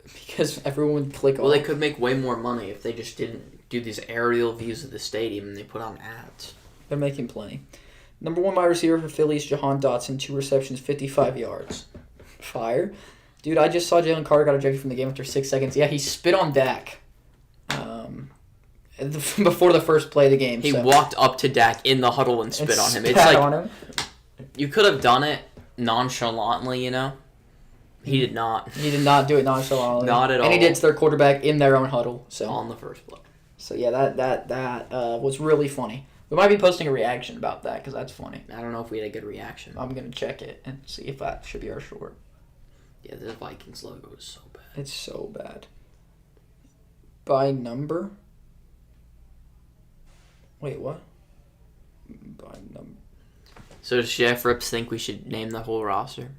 Speaker 1: Because everyone would click
Speaker 2: off. Well, they could make way more money if they just didn't do these aerial views of the stadium and they put on ads.
Speaker 1: They're making plenty. Number 1 wide receiver for Phillies, Jahan Dotson, 2 receptions, 55 yards. Fire. Dude, I just saw Jalen Carter got ejected from the game after 6 seconds. Yeah, he spit on Dak before the first play of the game.
Speaker 2: He walked up to Dak in the huddle and spit on him. It's like on him. You could have done it nonchalantly, you know? He did not.
Speaker 1: He did not do it nonchalantly.
Speaker 2: Not at all.
Speaker 1: And he did to their quarterback in their own huddle. So
Speaker 2: on the first play.
Speaker 1: So yeah, that was really funny. We might be posting a reaction about that because that's funny.
Speaker 2: I don't know if we had a good reaction.
Speaker 1: I'm going to check it and see if that should be our short.
Speaker 2: Yeah, the Vikings logo is so bad.
Speaker 1: It's so bad. By number? Wait, what? By number.
Speaker 2: So does Jeff Rips think we should name the whole roster?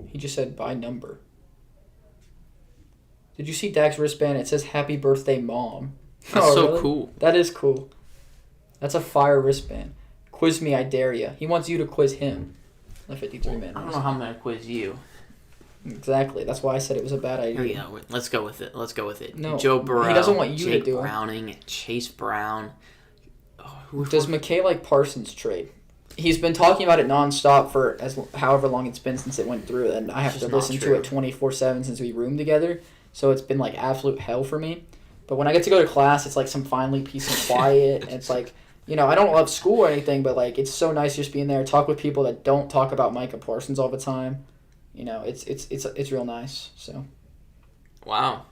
Speaker 1: He just said by number. Did you see Dak's wristband? It says Happy Birthday Mom.
Speaker 2: That's so really? Cool.
Speaker 1: That is cool. That's a fire wristband. Quiz me, I dare ya. He wants you to quiz him. The 53-man.
Speaker 2: I don't know how I'm going to quiz you.
Speaker 1: Exactly. That's why I said it was a bad idea.
Speaker 2: Here we go. Let's go with it.
Speaker 1: No,
Speaker 2: Joe Burrow.
Speaker 1: He doesn't want you
Speaker 2: Jake
Speaker 1: to do
Speaker 2: Browning, Chase Brown.
Speaker 1: Does McKay like Parsons trade? He's been talking about it nonstop for however long it's been since it went through, and I have to listen to it 24/7 since we roomed together. So it's been like absolute hell for me. But when I get to go to class, it's like some finally peace and quiet. And it's like, you know, I don't love school or anything, but like it's so nice just being there, talk with people that don't talk about Micah Parsons all the time. You know, it's real nice. So.
Speaker 2: Wow.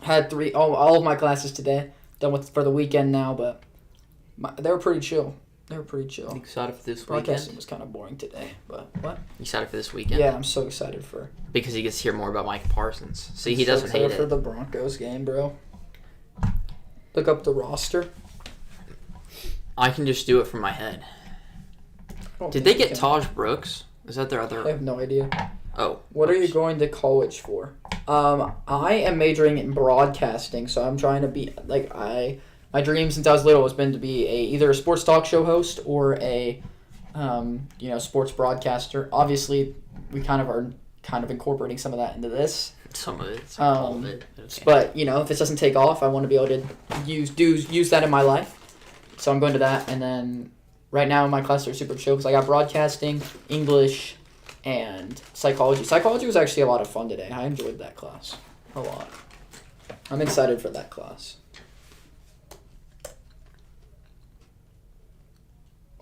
Speaker 1: Had all of my classes today. Done with for the weekend now, but they were pretty chill.
Speaker 2: You excited for this weekend?
Speaker 1: Broadcasting was kind of boring today, but what?
Speaker 2: You excited for this weekend?
Speaker 1: Yeah, I'm so excited for.
Speaker 2: Because he gets to hear more about Micah Parsons. See, he doesn't hate it.
Speaker 1: For the Broncos game, bro. Look up the roster.
Speaker 2: I can just do it from my head. Did they get Taj Brooks? Is that their other?
Speaker 1: I have no idea.
Speaker 2: Oh.
Speaker 1: What are you going to college for? I am majoring in broadcasting, so I'm trying to be my dream since I was little has been to be either a sports talk show host or a sports broadcaster. Obviously, we kind of incorporating some of that into this.
Speaker 2: Some of it. All of it.
Speaker 1: Okay. But if this doesn't take off, I want to be able to use that in my life. So I'm going to that, and then right now my classes are super chill because I got broadcasting, English, and psychology. Psychology was actually a lot of fun today. I enjoyed that class a lot. I'm excited for that class.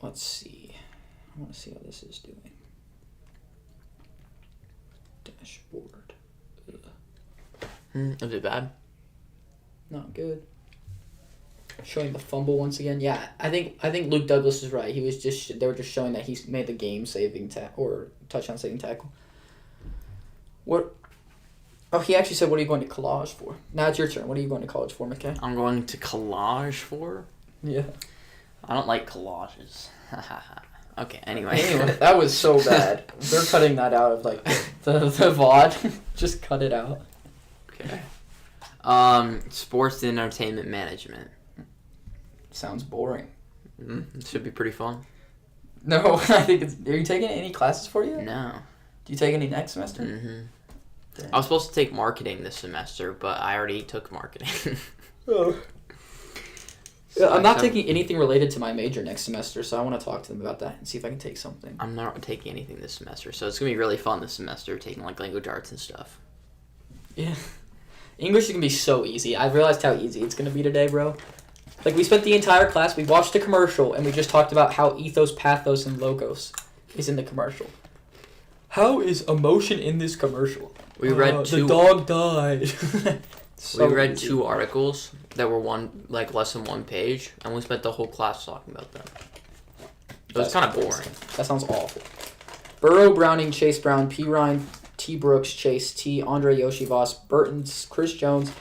Speaker 1: Let's see. I want to see how this is doing. Dashboard.
Speaker 2: Is it bad?
Speaker 1: Not good. Showing the fumble once again. Yeah, I think Luke Douglas is right. They were just showing that he's made the game-saving or touchdown-saving tackle. What? Oh, he actually said, "What are you going to collage for?" Now it's your turn. What are you going to college for, McKay?
Speaker 2: I'm going to collage for.
Speaker 1: Yeah.
Speaker 2: I don't like collages. Okay. Anyway,
Speaker 1: that was so bad. They're cutting that out of the VOD. Just cut it out.
Speaker 2: Okay. Sports and entertainment management.
Speaker 1: Sounds boring.
Speaker 2: It should be pretty fun.
Speaker 1: No, I think it's. Are you taking any classes for you?
Speaker 2: No.
Speaker 1: Do you take any next semester?
Speaker 2: Mm-hmm. I was supposed to take marketing this semester, but I already took marketing.
Speaker 1: Oh. I'm not taking anything related to my major next semester, so I want to talk to them about that and see if I can take something.
Speaker 2: I'm not taking anything this semester, so it's going to be really fun this semester, taking, like, language arts and stuff.
Speaker 1: Yeah. English is going to be so easy. I've realized how easy it's going to be today, bro. Like, we spent the entire class, we watched a commercial, and we just talked about how ethos, pathos, and logos is in the commercial. How is emotion in this commercial?
Speaker 2: We read
Speaker 1: the dog died.
Speaker 2: We read 2 articles that were less than 1 page, and we spent the whole class talking about them. It was kind of boring.
Speaker 1: That sounds awful. Burrow, Browning, Chase Brown, P. Ryan, T. Brooks, Chase T. Andre Yoshivas, Burton's, Chris Jones,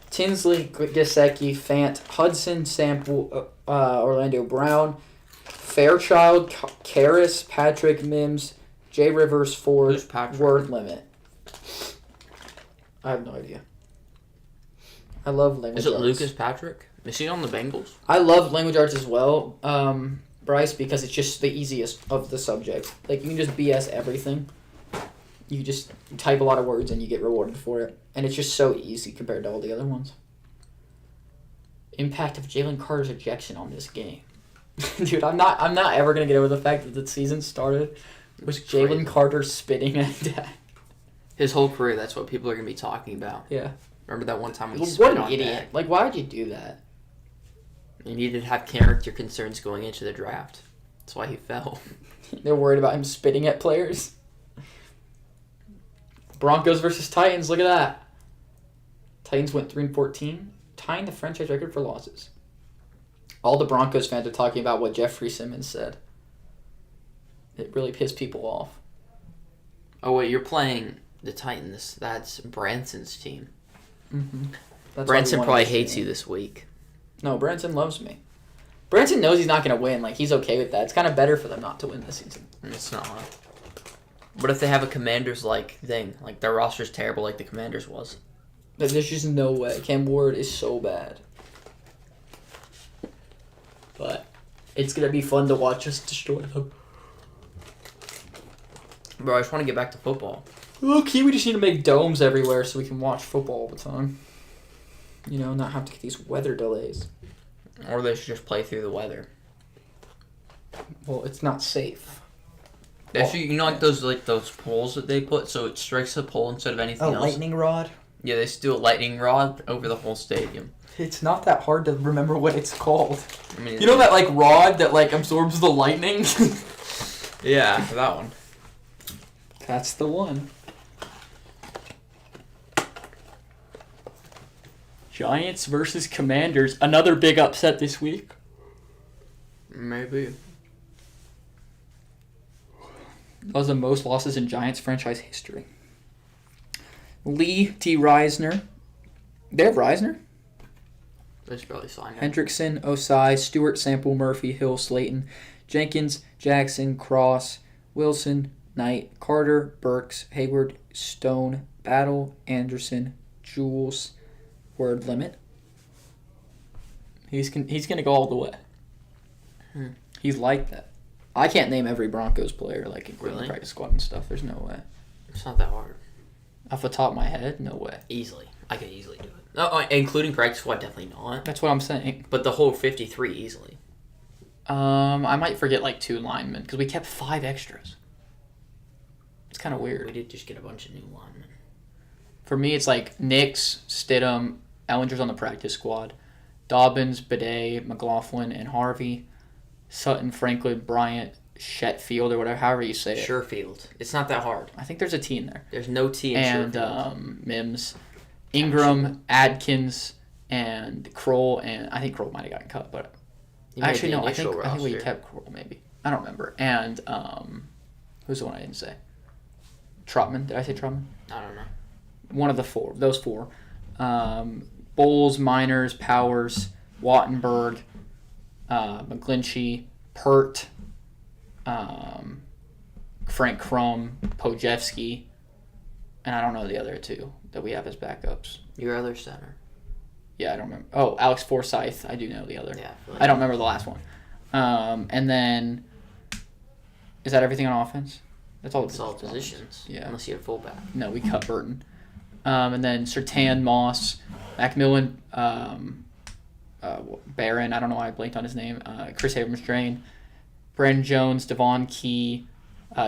Speaker 1: Tinsley, Gesicki, Fant, Hudson, Sample, Orlando Brown, Fairchild, Karras, Patrick, Mims, J. Rivers, Ford, word limit. I have no idea. I love language arts.
Speaker 2: Is it Lucas Patrick? Is he on the Bengals?
Speaker 1: I love language arts as well, Bryce, because it's just the easiest of the subjects. Like, you can just BS everything. You just type a lot of words and you get rewarded for it. And it's just so easy compared to all the other ones. Impact of Jalen Carter's ejection on this game. Dude, I'm not ever going to get over the fact that the season started with Jalen Carter spitting at Dak.
Speaker 2: His whole career, that's what people are going to be talking about.
Speaker 1: Yeah.
Speaker 2: Remember that one time when he spit on Dak?
Speaker 1: What an idiot. Like, why would you do that?
Speaker 2: He needed to have character concerns going into the draft. That's why he fell.
Speaker 1: They're worried about him spitting at players. Broncos versus Titans. Look at that. Titans went 3-14, tying the franchise record for losses. All the Broncos fans are talking about what Jeffrey Simmons said. It really pissed people off.
Speaker 2: Oh, wait, you're playing the Titans. That's Branson's team.
Speaker 1: Mm-hmm.
Speaker 2: Branson probably hates you this week.
Speaker 1: No, Branson loves me. Branson knows he's not going to win. Like, he's okay with that. It's kind of better for them not to win this season.
Speaker 2: It's not. What if they have a Commanders-like thing? Like, their roster's terrible like the Commanders was.
Speaker 1: But there's just no way. Cam Ward is so bad. But it's going to be fun to watch us destroy them.
Speaker 2: Bro, I just want to get back to football.
Speaker 1: Okay, we just need to make domes everywhere so we can watch football all the time. You know, not have to get these weather delays.
Speaker 2: Or they should just play through the weather.
Speaker 1: Well, it's not safe.
Speaker 2: Actually, you know, like those poles that they put, so it strikes the pole instead of anything else.
Speaker 1: A lightning rod?
Speaker 2: Yeah, they do a lightning rod over the whole stadium.
Speaker 1: It's not that hard to remember what it's called. I mean, you know that like rod that like absorbs the lightning?
Speaker 2: Yeah, that one.
Speaker 1: That's the one. Giants versus Commanders. Another big upset this week.
Speaker 2: Maybe.
Speaker 1: That was the most losses in Giants franchise history. Lee T. Reisner. They have Reisner?
Speaker 2: They should probably sign him.
Speaker 1: Hendrickson, Osai, Stewart, Sample, Murphy, Hill, Slayton, Jenkins, Jackson, Cross, Wilson, Knight, Carter, Burks, Hayward, Stone, Battle, Anderson, Jules, word limit. He's gonna go all the way. He's like that. I can't name every Broncos player, like including the practice squad and stuff. There's no way.
Speaker 2: It's not that hard.
Speaker 1: Off the top of my head, no way.
Speaker 2: Easily. I could easily do it. No, including practice squad, definitely not.
Speaker 1: That's what I'm saying.
Speaker 2: But the whole 53 easily.
Speaker 1: I might forget like 2 linemen because we kept 5 extras. It's kind of weird.
Speaker 2: We did just get a bunch of new linemen.
Speaker 1: For me, it's like Nix, Stidham, Ellinger's on the practice squad, Dobbins, Bidet, McLaughlin, and Harvey, Sutton, Franklin, Bryant, Shetfield, or whatever, however you say it.
Speaker 2: Sherfield. It's not that hard.
Speaker 1: I think there's a T in there.
Speaker 2: There's no T in Sherfield.
Speaker 1: And Mims, Ingram, Adkins, and Kroll, and I think Kroll might have gotten cut, but actually no, I think we kept Kroll maybe. I don't remember. And who's the one I didn't say? Trotman. Did I say Trotman?
Speaker 2: I don't know.
Speaker 1: One of the 4. Those 4. Bowles, Miners, Powers, Wattenberg, McGlinchey, Pert, Frank Crum, Pojewski, and I don't know the other 2 that we have as backups.
Speaker 2: Your other center.
Speaker 1: Yeah, I don't remember. Oh, Alex Forsyth. I do know the other.
Speaker 2: Yeah.
Speaker 1: I don't remember the last one. And then, is that everything on offense? That's all.
Speaker 2: It's all positions.
Speaker 1: Yeah.
Speaker 2: Unless you have fullback.
Speaker 1: No, we cut Burton. And then Surtain, Moss, Macmillan, Barron. I don't know why I blanked on his name. Chris Abrams-Drain, Brandon Jones, Devon Key,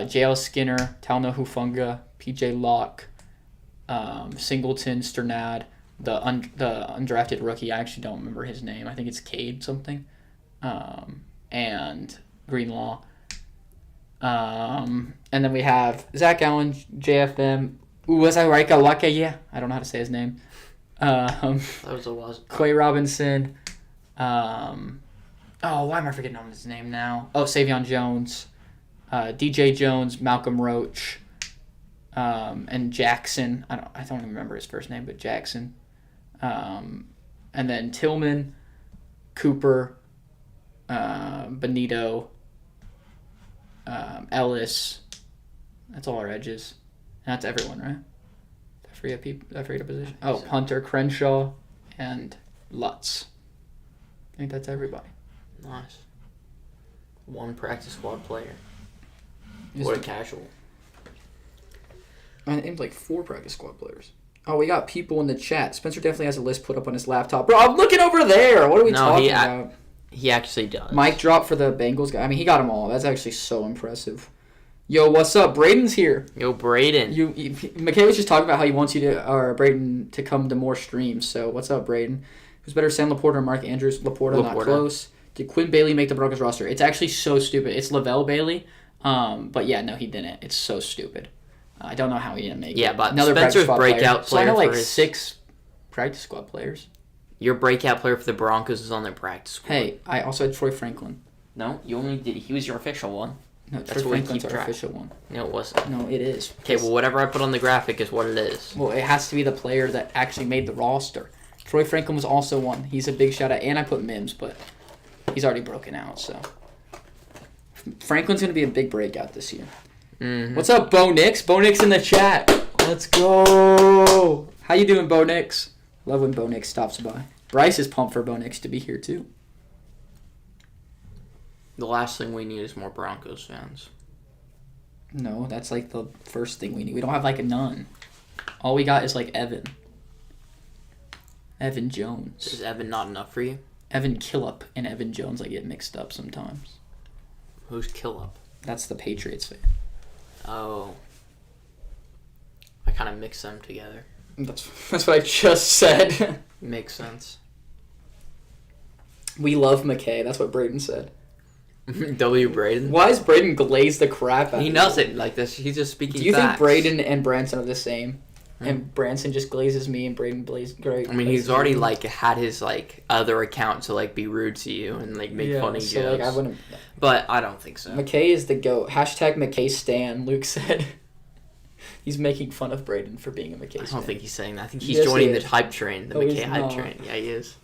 Speaker 1: J.L. Skinner, Talno Hufunga, P.J. Locke, Singleton, Sternad, the undrafted rookie. I actually don't remember his name. I think it's Cade something, and Greenlaw. And then we have Zach Allen, JFM, Uwazarika Wakaya. I don't know how to say his name.
Speaker 2: That was a was.
Speaker 1: Clay Robinson. Why am I forgetting on his name now? Oh, Savion Jones, DJ Jones, Malcolm Roach, and Jackson. I don't even remember his first name, but Jackson. And then Tillman, Cooper, Benito, Ellis. That's all our edges. And that's everyone, right? I forget a position. Oh, Hunter, Crenshaw, and Lutz. I think that's everybody.
Speaker 2: Nice. One practice squad player. What a casual.
Speaker 1: I named like 4 practice squad players. Oh, we got people in the chat. Spencer definitely has a list put up on his laptop. Bro, I'm looking over there. What are we talking about?
Speaker 2: He actually does.
Speaker 1: Mic drop for the Bengals guy. I mean, he got them all. That's actually so impressive. Yo, what's up? Braden's here.
Speaker 2: Yo, Braden.
Speaker 1: McKay was just talking about how he wants you to, or Braden, to come to more streams. So, what's up, Braden? Who's better, Sam Laporta or Mark Andrews? Laporta, not close. Did Quinn Bailey make the Broncos roster? It's actually so stupid. It's Lavelle Bailey. But yeah, no, he didn't. It's so stupid. I don't know how he didn't make it.
Speaker 2: Yeah, but another Spencer's breakout player.
Speaker 1: So I know like 6 practice squad players.
Speaker 2: Your breakout player for the Broncos is on their practice squad.
Speaker 1: Hey, I also had Troy Franklin.
Speaker 2: No, you only did. He was your official one.
Speaker 1: No, Troy Franklin's our official one.
Speaker 2: No, it wasn't.
Speaker 1: No, it is.
Speaker 2: Okay, well, whatever I put on the graphic is what it is.
Speaker 1: Well, it has to be the player that actually made the roster. Troy Franklin was also one. He's a big shout-out. And I put Mims, but he's already broken out, so. Franklin's going to be a big breakout this year.
Speaker 2: Mm-hmm.
Speaker 1: What's up, Bo Nix? Bo Nix in the chat. Let's go. How you doing, Bo Nix? Love when Bo Nix stops by. Bryce is pumped for Bo Nix to be here, too.
Speaker 2: The last thing we need is more Broncos fans.
Speaker 1: No, that's like the first thing we need. We don't have like a none. All we got is like Evan. Evan Jones.
Speaker 2: Is Evan not enough for you?
Speaker 1: Evan Killup and Evan Jones I get mixed up sometimes.
Speaker 2: Who's Killup?
Speaker 1: That's the Patriots fan.
Speaker 2: Oh. I kind of mix them together.
Speaker 1: That's what I just said.
Speaker 2: Makes sense.
Speaker 1: We love McKay. That's what Braden said.
Speaker 2: W. Braden.
Speaker 1: Why is Braden glaze the crap out of
Speaker 2: He knows it like this. He's just speaking facts.
Speaker 1: Do you think Braden and Branson are the same? And Branson just glazes me and Braden glazes
Speaker 2: I mean, he's already like had his like other account to like be rude to you and like make funny jokes. Like, I wouldn't. But I don't think so.
Speaker 1: McKay is the GOAT. Hashtag McKay Stan, Luke said. He's making fun of Braden for being a McKay Stan.
Speaker 2: I don't think he's saying that. I think he's joining the hype train, the McKay hype train. Yeah, he is.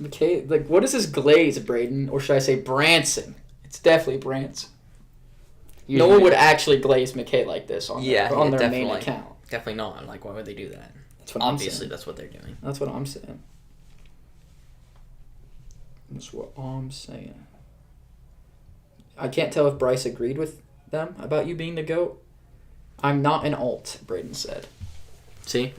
Speaker 1: McKay, like, what is his glaze, Braden? Or should I say Branson? It's definitely Branson. No one would actually glaze McKay like this on their main account.
Speaker 2: Definitely not. Like, why would they do that?
Speaker 1: That's what
Speaker 2: Obviously, that's what they're doing.
Speaker 1: That's what I'm saying. That's what I'm saying. I can't tell if Bryce agreed with them about you being the GOAT. I'm not an alt, Braden said.
Speaker 2: See?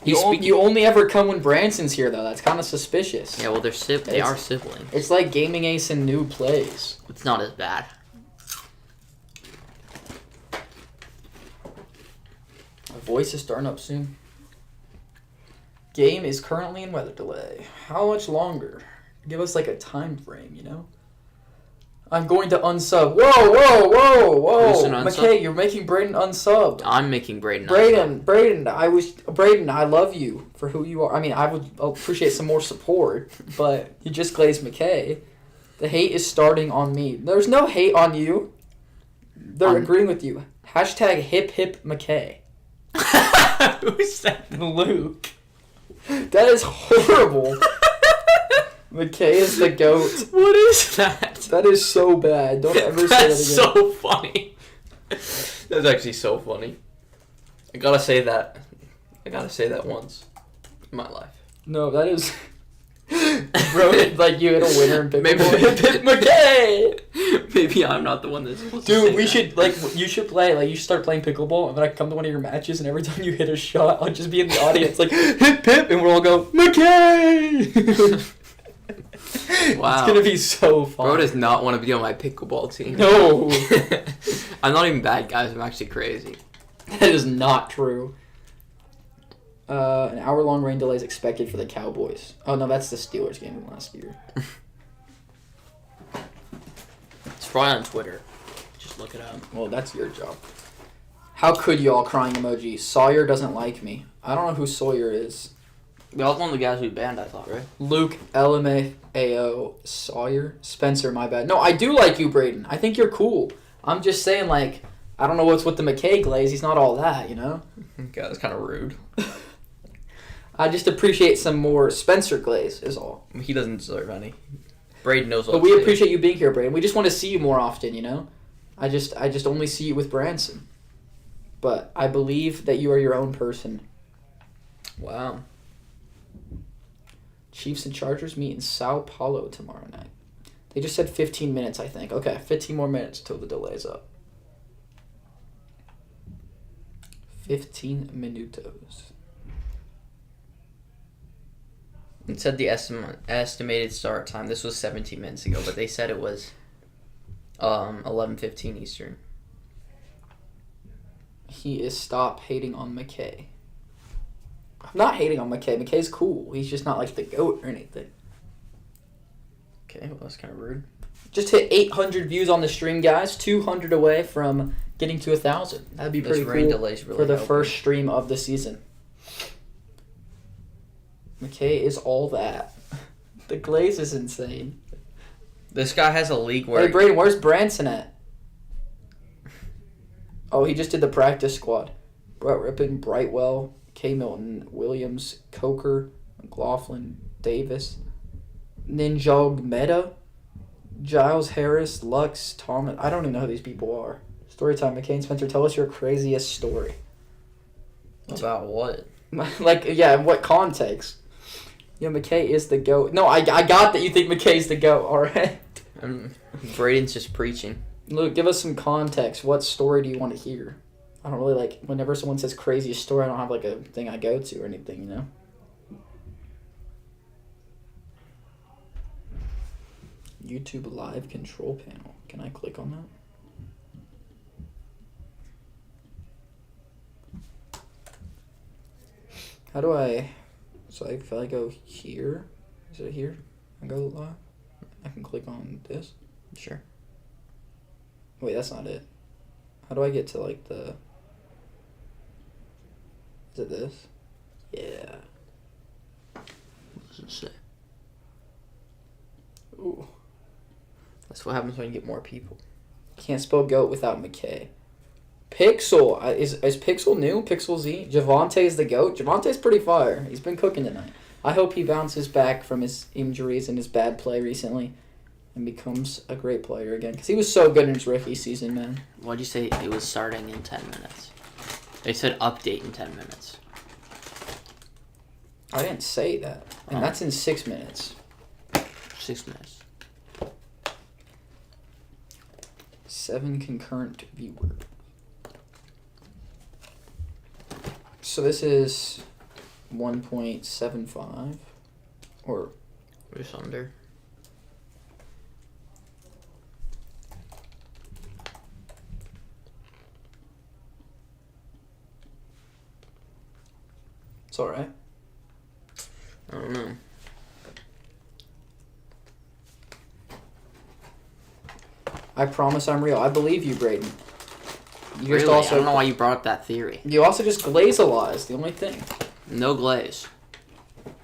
Speaker 1: You only ever come when Branson's here, though. That's kind of suspicious.
Speaker 2: Yeah, well, they are siblings.
Speaker 1: It's like Gaming Ace and Noob plays.
Speaker 2: It's not as bad.
Speaker 1: My voice is starting up soon. Game is currently in weather delay. How much longer? Give us like a time frame, you know? I'm going to unsub. Whoa. McKay, you're making Braden unsubbed.
Speaker 2: I'm making Braden unsub.
Speaker 1: Braden, I love you for who you are. I mean, I would appreciate some more support, but you just glazed McKay. The hate is starting on me. There's no hate on you. They're agreeing with you. Hashtag hip hip McKay.
Speaker 2: Who said that?
Speaker 1: Luke. That is horrible. McKay is the GOAT.
Speaker 2: What is that?
Speaker 1: That is so bad. Don't ever say that again.
Speaker 2: That's so funny. That's actually so funny. I gotta say that once in my life.
Speaker 1: No, that is... Bro, like you hit a winner in pickleball. McKay!
Speaker 2: Maybe I'm not the one that's supposed
Speaker 1: to
Speaker 2: say
Speaker 1: we should, you should play, you should start playing pickleball, and then I come to one of your matches, and every time you hit a shot, I'll just be in the audience, like, hip, hip, and we'll all go, McKay! Wow. It's going to be so fun.
Speaker 3: Bro does not want to be on my pickleball team.
Speaker 1: No.
Speaker 3: I'm not even bad, guys. I'm actually crazy.
Speaker 1: That is not true. An hour-long rain delay is expected for the Cowboys. Oh, no, that's the Steelers game from last year.
Speaker 2: It's probably on Twitter. Just look it up.
Speaker 1: Well, that's your job. How could you all crying emoji? Sawyer doesn't like me. I don't know who Sawyer is.
Speaker 2: That was one of the guys we banned, I thought, right?
Speaker 1: Luke, LMAO, Sawyer, Spencer, my bad. No, I do like you, Braden. I think you're cool. I'm just saying, like, I don't know what's with the McKay glaze. He's not all that, you know?
Speaker 3: Okay, that's kind of rude.
Speaker 1: I just appreciate some more Spencer glaze, is all.
Speaker 3: He doesn't deserve any. Braden knows what
Speaker 1: But we appreciate you being here, Braden. We just want to see you more often, you know? I just only see you with Branson. But I believe that you are your own person.
Speaker 3: Wow.
Speaker 1: Chiefs and Chargers meet in Sao Paulo tomorrow night. They just said 15 minutes, I think. Okay, 15 more minutes till the delay's up. 15 minutos.
Speaker 2: It said the estimated start time. This was 17 minutes ago, but they said it was 11:15 Eastern.
Speaker 1: He is stop hating on McKay. I'm not hating on McKay. McKay's cool. He's just not like the GOAT or anything.
Speaker 2: Okay, well, that's kind of rude.
Speaker 1: Just hit 800 views on the stream, guys. 200 away from getting to 1,000. That'd be pretty
Speaker 2: rain
Speaker 1: cool
Speaker 2: delay's really
Speaker 1: for the
Speaker 2: helping.
Speaker 1: first stream of the season. McKay is all that. The glaze is insane.
Speaker 2: This guy has a league where...
Speaker 1: Hey, Braden, where's Branson at? Oh, he just did the practice squad. Brett Rippon, Brightwell, K. Milton, Williams, Coker, McLaughlin, Davis, Ninjog Meta, Giles Harris, Lux, Thomas. I don't even know who these people are. Story time. McKay and Spencer, tell us your craziest story.
Speaker 2: About what?
Speaker 1: Like, yeah, in what context? Yeah, McKay is the GOAT. No, I got that you think McKay's the GOAT, alright?
Speaker 2: Braden's just preaching.
Speaker 1: Luke, give us some context. What story do you want to hear? I don't really like, whenever someone says craziest story, I don't have like a thing I go to or anything, you know? YouTube live control panel. Can I click on that? How do I... So if I go here, is it here? I go live? I can click on this?
Speaker 2: Sure.
Speaker 1: Wait, that's not it. How do I get to like the... Is it this? Yeah.
Speaker 2: What does it say?
Speaker 1: Ooh.
Speaker 2: That's what happens when you get more people.
Speaker 1: Can't spell GOAT without McKay. Pixel. Is Pixel new? Pixel Z? Javante's the GOAT? Javante's pretty fire. He's been cooking tonight. I hope he bounces back from his injuries and his bad play recently and becomes a great player again. Because he was so good in his rookie season, man.
Speaker 2: What'd you say it was starting in 10 minutes? They said update in 10 minutes.
Speaker 1: I didn't say that. And that's in 6 minutes.
Speaker 2: 6 minutes.
Speaker 1: 7 concurrent viewers. So this is 1.75 or
Speaker 2: Just under.
Speaker 1: it's all right.
Speaker 2: I don't know.
Speaker 1: I promise I'm real. I believe you, Braden. You
Speaker 2: Really? I don't know why you brought up that theory.
Speaker 1: You also just glaze a lot is the only thing.
Speaker 2: No glaze.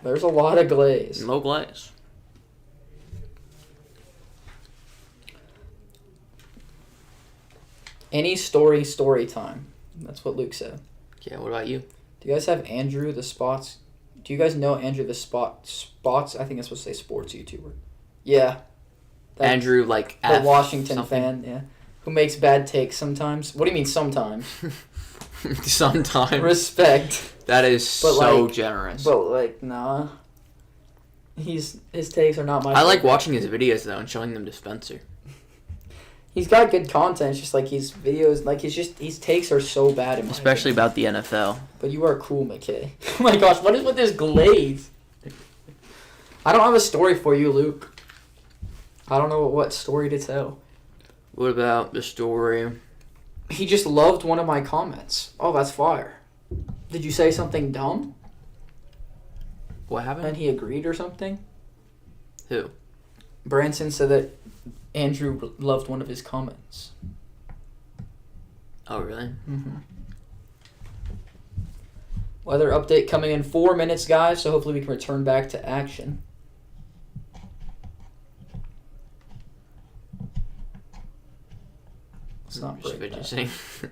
Speaker 1: There's a lot of glaze.
Speaker 2: No glaze.
Speaker 1: Any story time. That's what Luke said.
Speaker 2: Yeah, what about you?
Speaker 1: Do you guys have Andrew the Spots? Do you guys know Andrew the Spots? I think that's supposed to say sports YouTuber. Yeah. That,
Speaker 2: Andrew, like,
Speaker 1: the
Speaker 2: F
Speaker 1: Washington
Speaker 2: something.
Speaker 1: fan, yeah. Who makes bad takes sometimes. What do you mean sometimes?
Speaker 2: Sometimes.
Speaker 1: Respect.
Speaker 2: That is
Speaker 1: But,
Speaker 2: so
Speaker 1: like,
Speaker 2: generous.
Speaker 1: But, like, nah. His takes are not my
Speaker 2: I like
Speaker 1: favorite.
Speaker 2: watching his videos, though, and showing them to Spencer.
Speaker 1: He's got good content. It's just like his videos, like his takes are so bad. In my
Speaker 2: Especially
Speaker 1: opinion.
Speaker 2: about the NFL.
Speaker 1: But you are cool, McKay. Oh my gosh, what is with this glaze? I don't have a story for you, Luke. I don't know what story to tell.
Speaker 2: What about the story?
Speaker 1: He just loved one of my comments. Oh, that's fire. Did you say something dumb?
Speaker 2: What happened?
Speaker 1: And he agreed or something?
Speaker 2: Who?
Speaker 1: Branson said that Andrew loved one of his comments.
Speaker 2: Oh, really?
Speaker 1: Mm-hmm. Weather update coming in 4 minutes, guys, so hopefully we can return back to action. Let's not break that.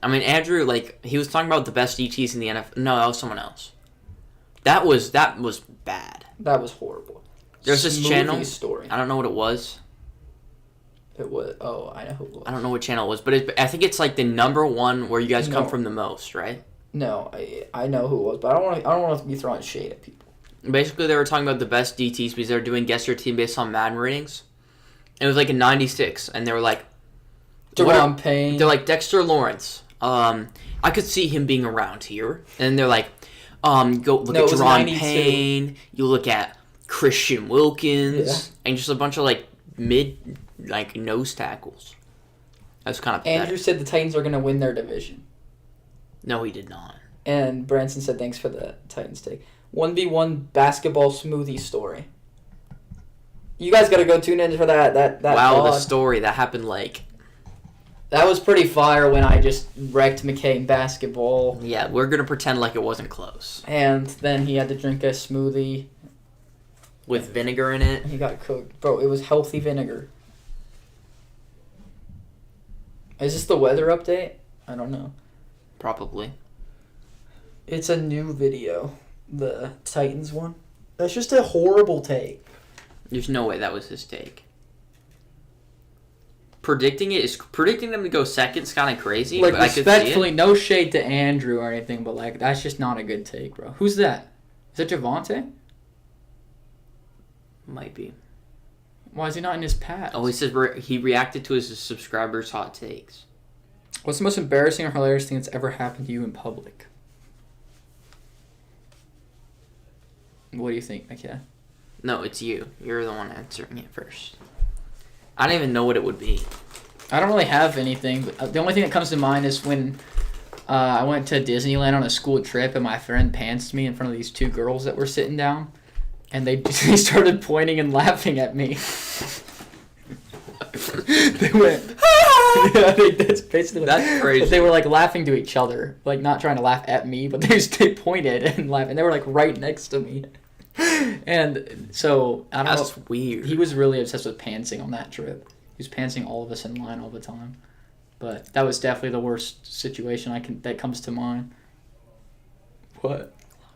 Speaker 2: I mean, Andrew, like, he was talking about the best DTs in the NFL. No, that was someone else. That was bad.
Speaker 1: That was horrible.
Speaker 2: There's this channel.
Speaker 1: Story.
Speaker 2: I don't know what it was.
Speaker 1: It was. Oh, I know who it was.
Speaker 2: I don't know what channel it was, but I think it's like the number one where you guys come from the most, right?
Speaker 1: No, I know who it was, but I don't want to be throwing shade at people.
Speaker 2: Basically, they were talking about the best DTs because they were doing guess your team based on Madden ratings. And it was like a 96, and they were like,
Speaker 1: Deron Payne.
Speaker 2: They're like Dexter Lawrence. I could see him being around here, and they're like, go look at Deron Payne. You look at Christian Wilkins, and just a bunch of like mid, like nose tackles. That's kind of pathetic.
Speaker 1: Andrew said the Titans are going to win their division.
Speaker 2: No, he did not.
Speaker 1: And Branson said thanks for the Titans take. 1v1 basketball smoothie story. You guys got to go tune in for that.
Speaker 2: Wow, the story that happened like.
Speaker 1: That was pretty fire when I just wrecked McKay in basketball.
Speaker 2: Yeah, we're going to pretend like it wasn't close.
Speaker 1: And then he had to drink a smoothie.
Speaker 2: With vinegar in it?
Speaker 1: He got cooked. Bro, it was healthy vinegar. Is this the weather update? I don't know.
Speaker 2: Probably.
Speaker 1: It's a new video. The Titans one. That's just a horrible take.
Speaker 2: There's no way that was his take. Predicting them to go second's kind of crazy.
Speaker 1: Like,
Speaker 2: but
Speaker 1: respectfully, no shade to Andrew or anything, but like that's just not a good take, bro. Who's that? Is that Javante?
Speaker 2: Might be.
Speaker 1: Why is he not in his pad?
Speaker 2: Oh, he says he reacted to his subscribers' hot takes.
Speaker 1: What's the most embarrassing or hilarious thing that's ever happened to you in public? What do you think, McKay?
Speaker 2: No, it's you. You're the one answering it first. I don't even know what it would be.
Speaker 1: I don't really have anything. The only thing that comes to mind is when I went to Disneyland on a school trip and my friend pantsed me in front of these two girls that were sitting down. And they started pointing and laughing at me. They went, yeah, that's basically
Speaker 2: that's crazy.
Speaker 1: But they were like laughing to each other, like not trying to laugh at me, but they pointed and laughed, and they were like right next to me. And so I don't know.
Speaker 2: That's weird.
Speaker 1: He was really obsessed with pantsing on that trip. He was pantsing all of us in line all the time. But that was definitely the worst situation that comes to mind. What?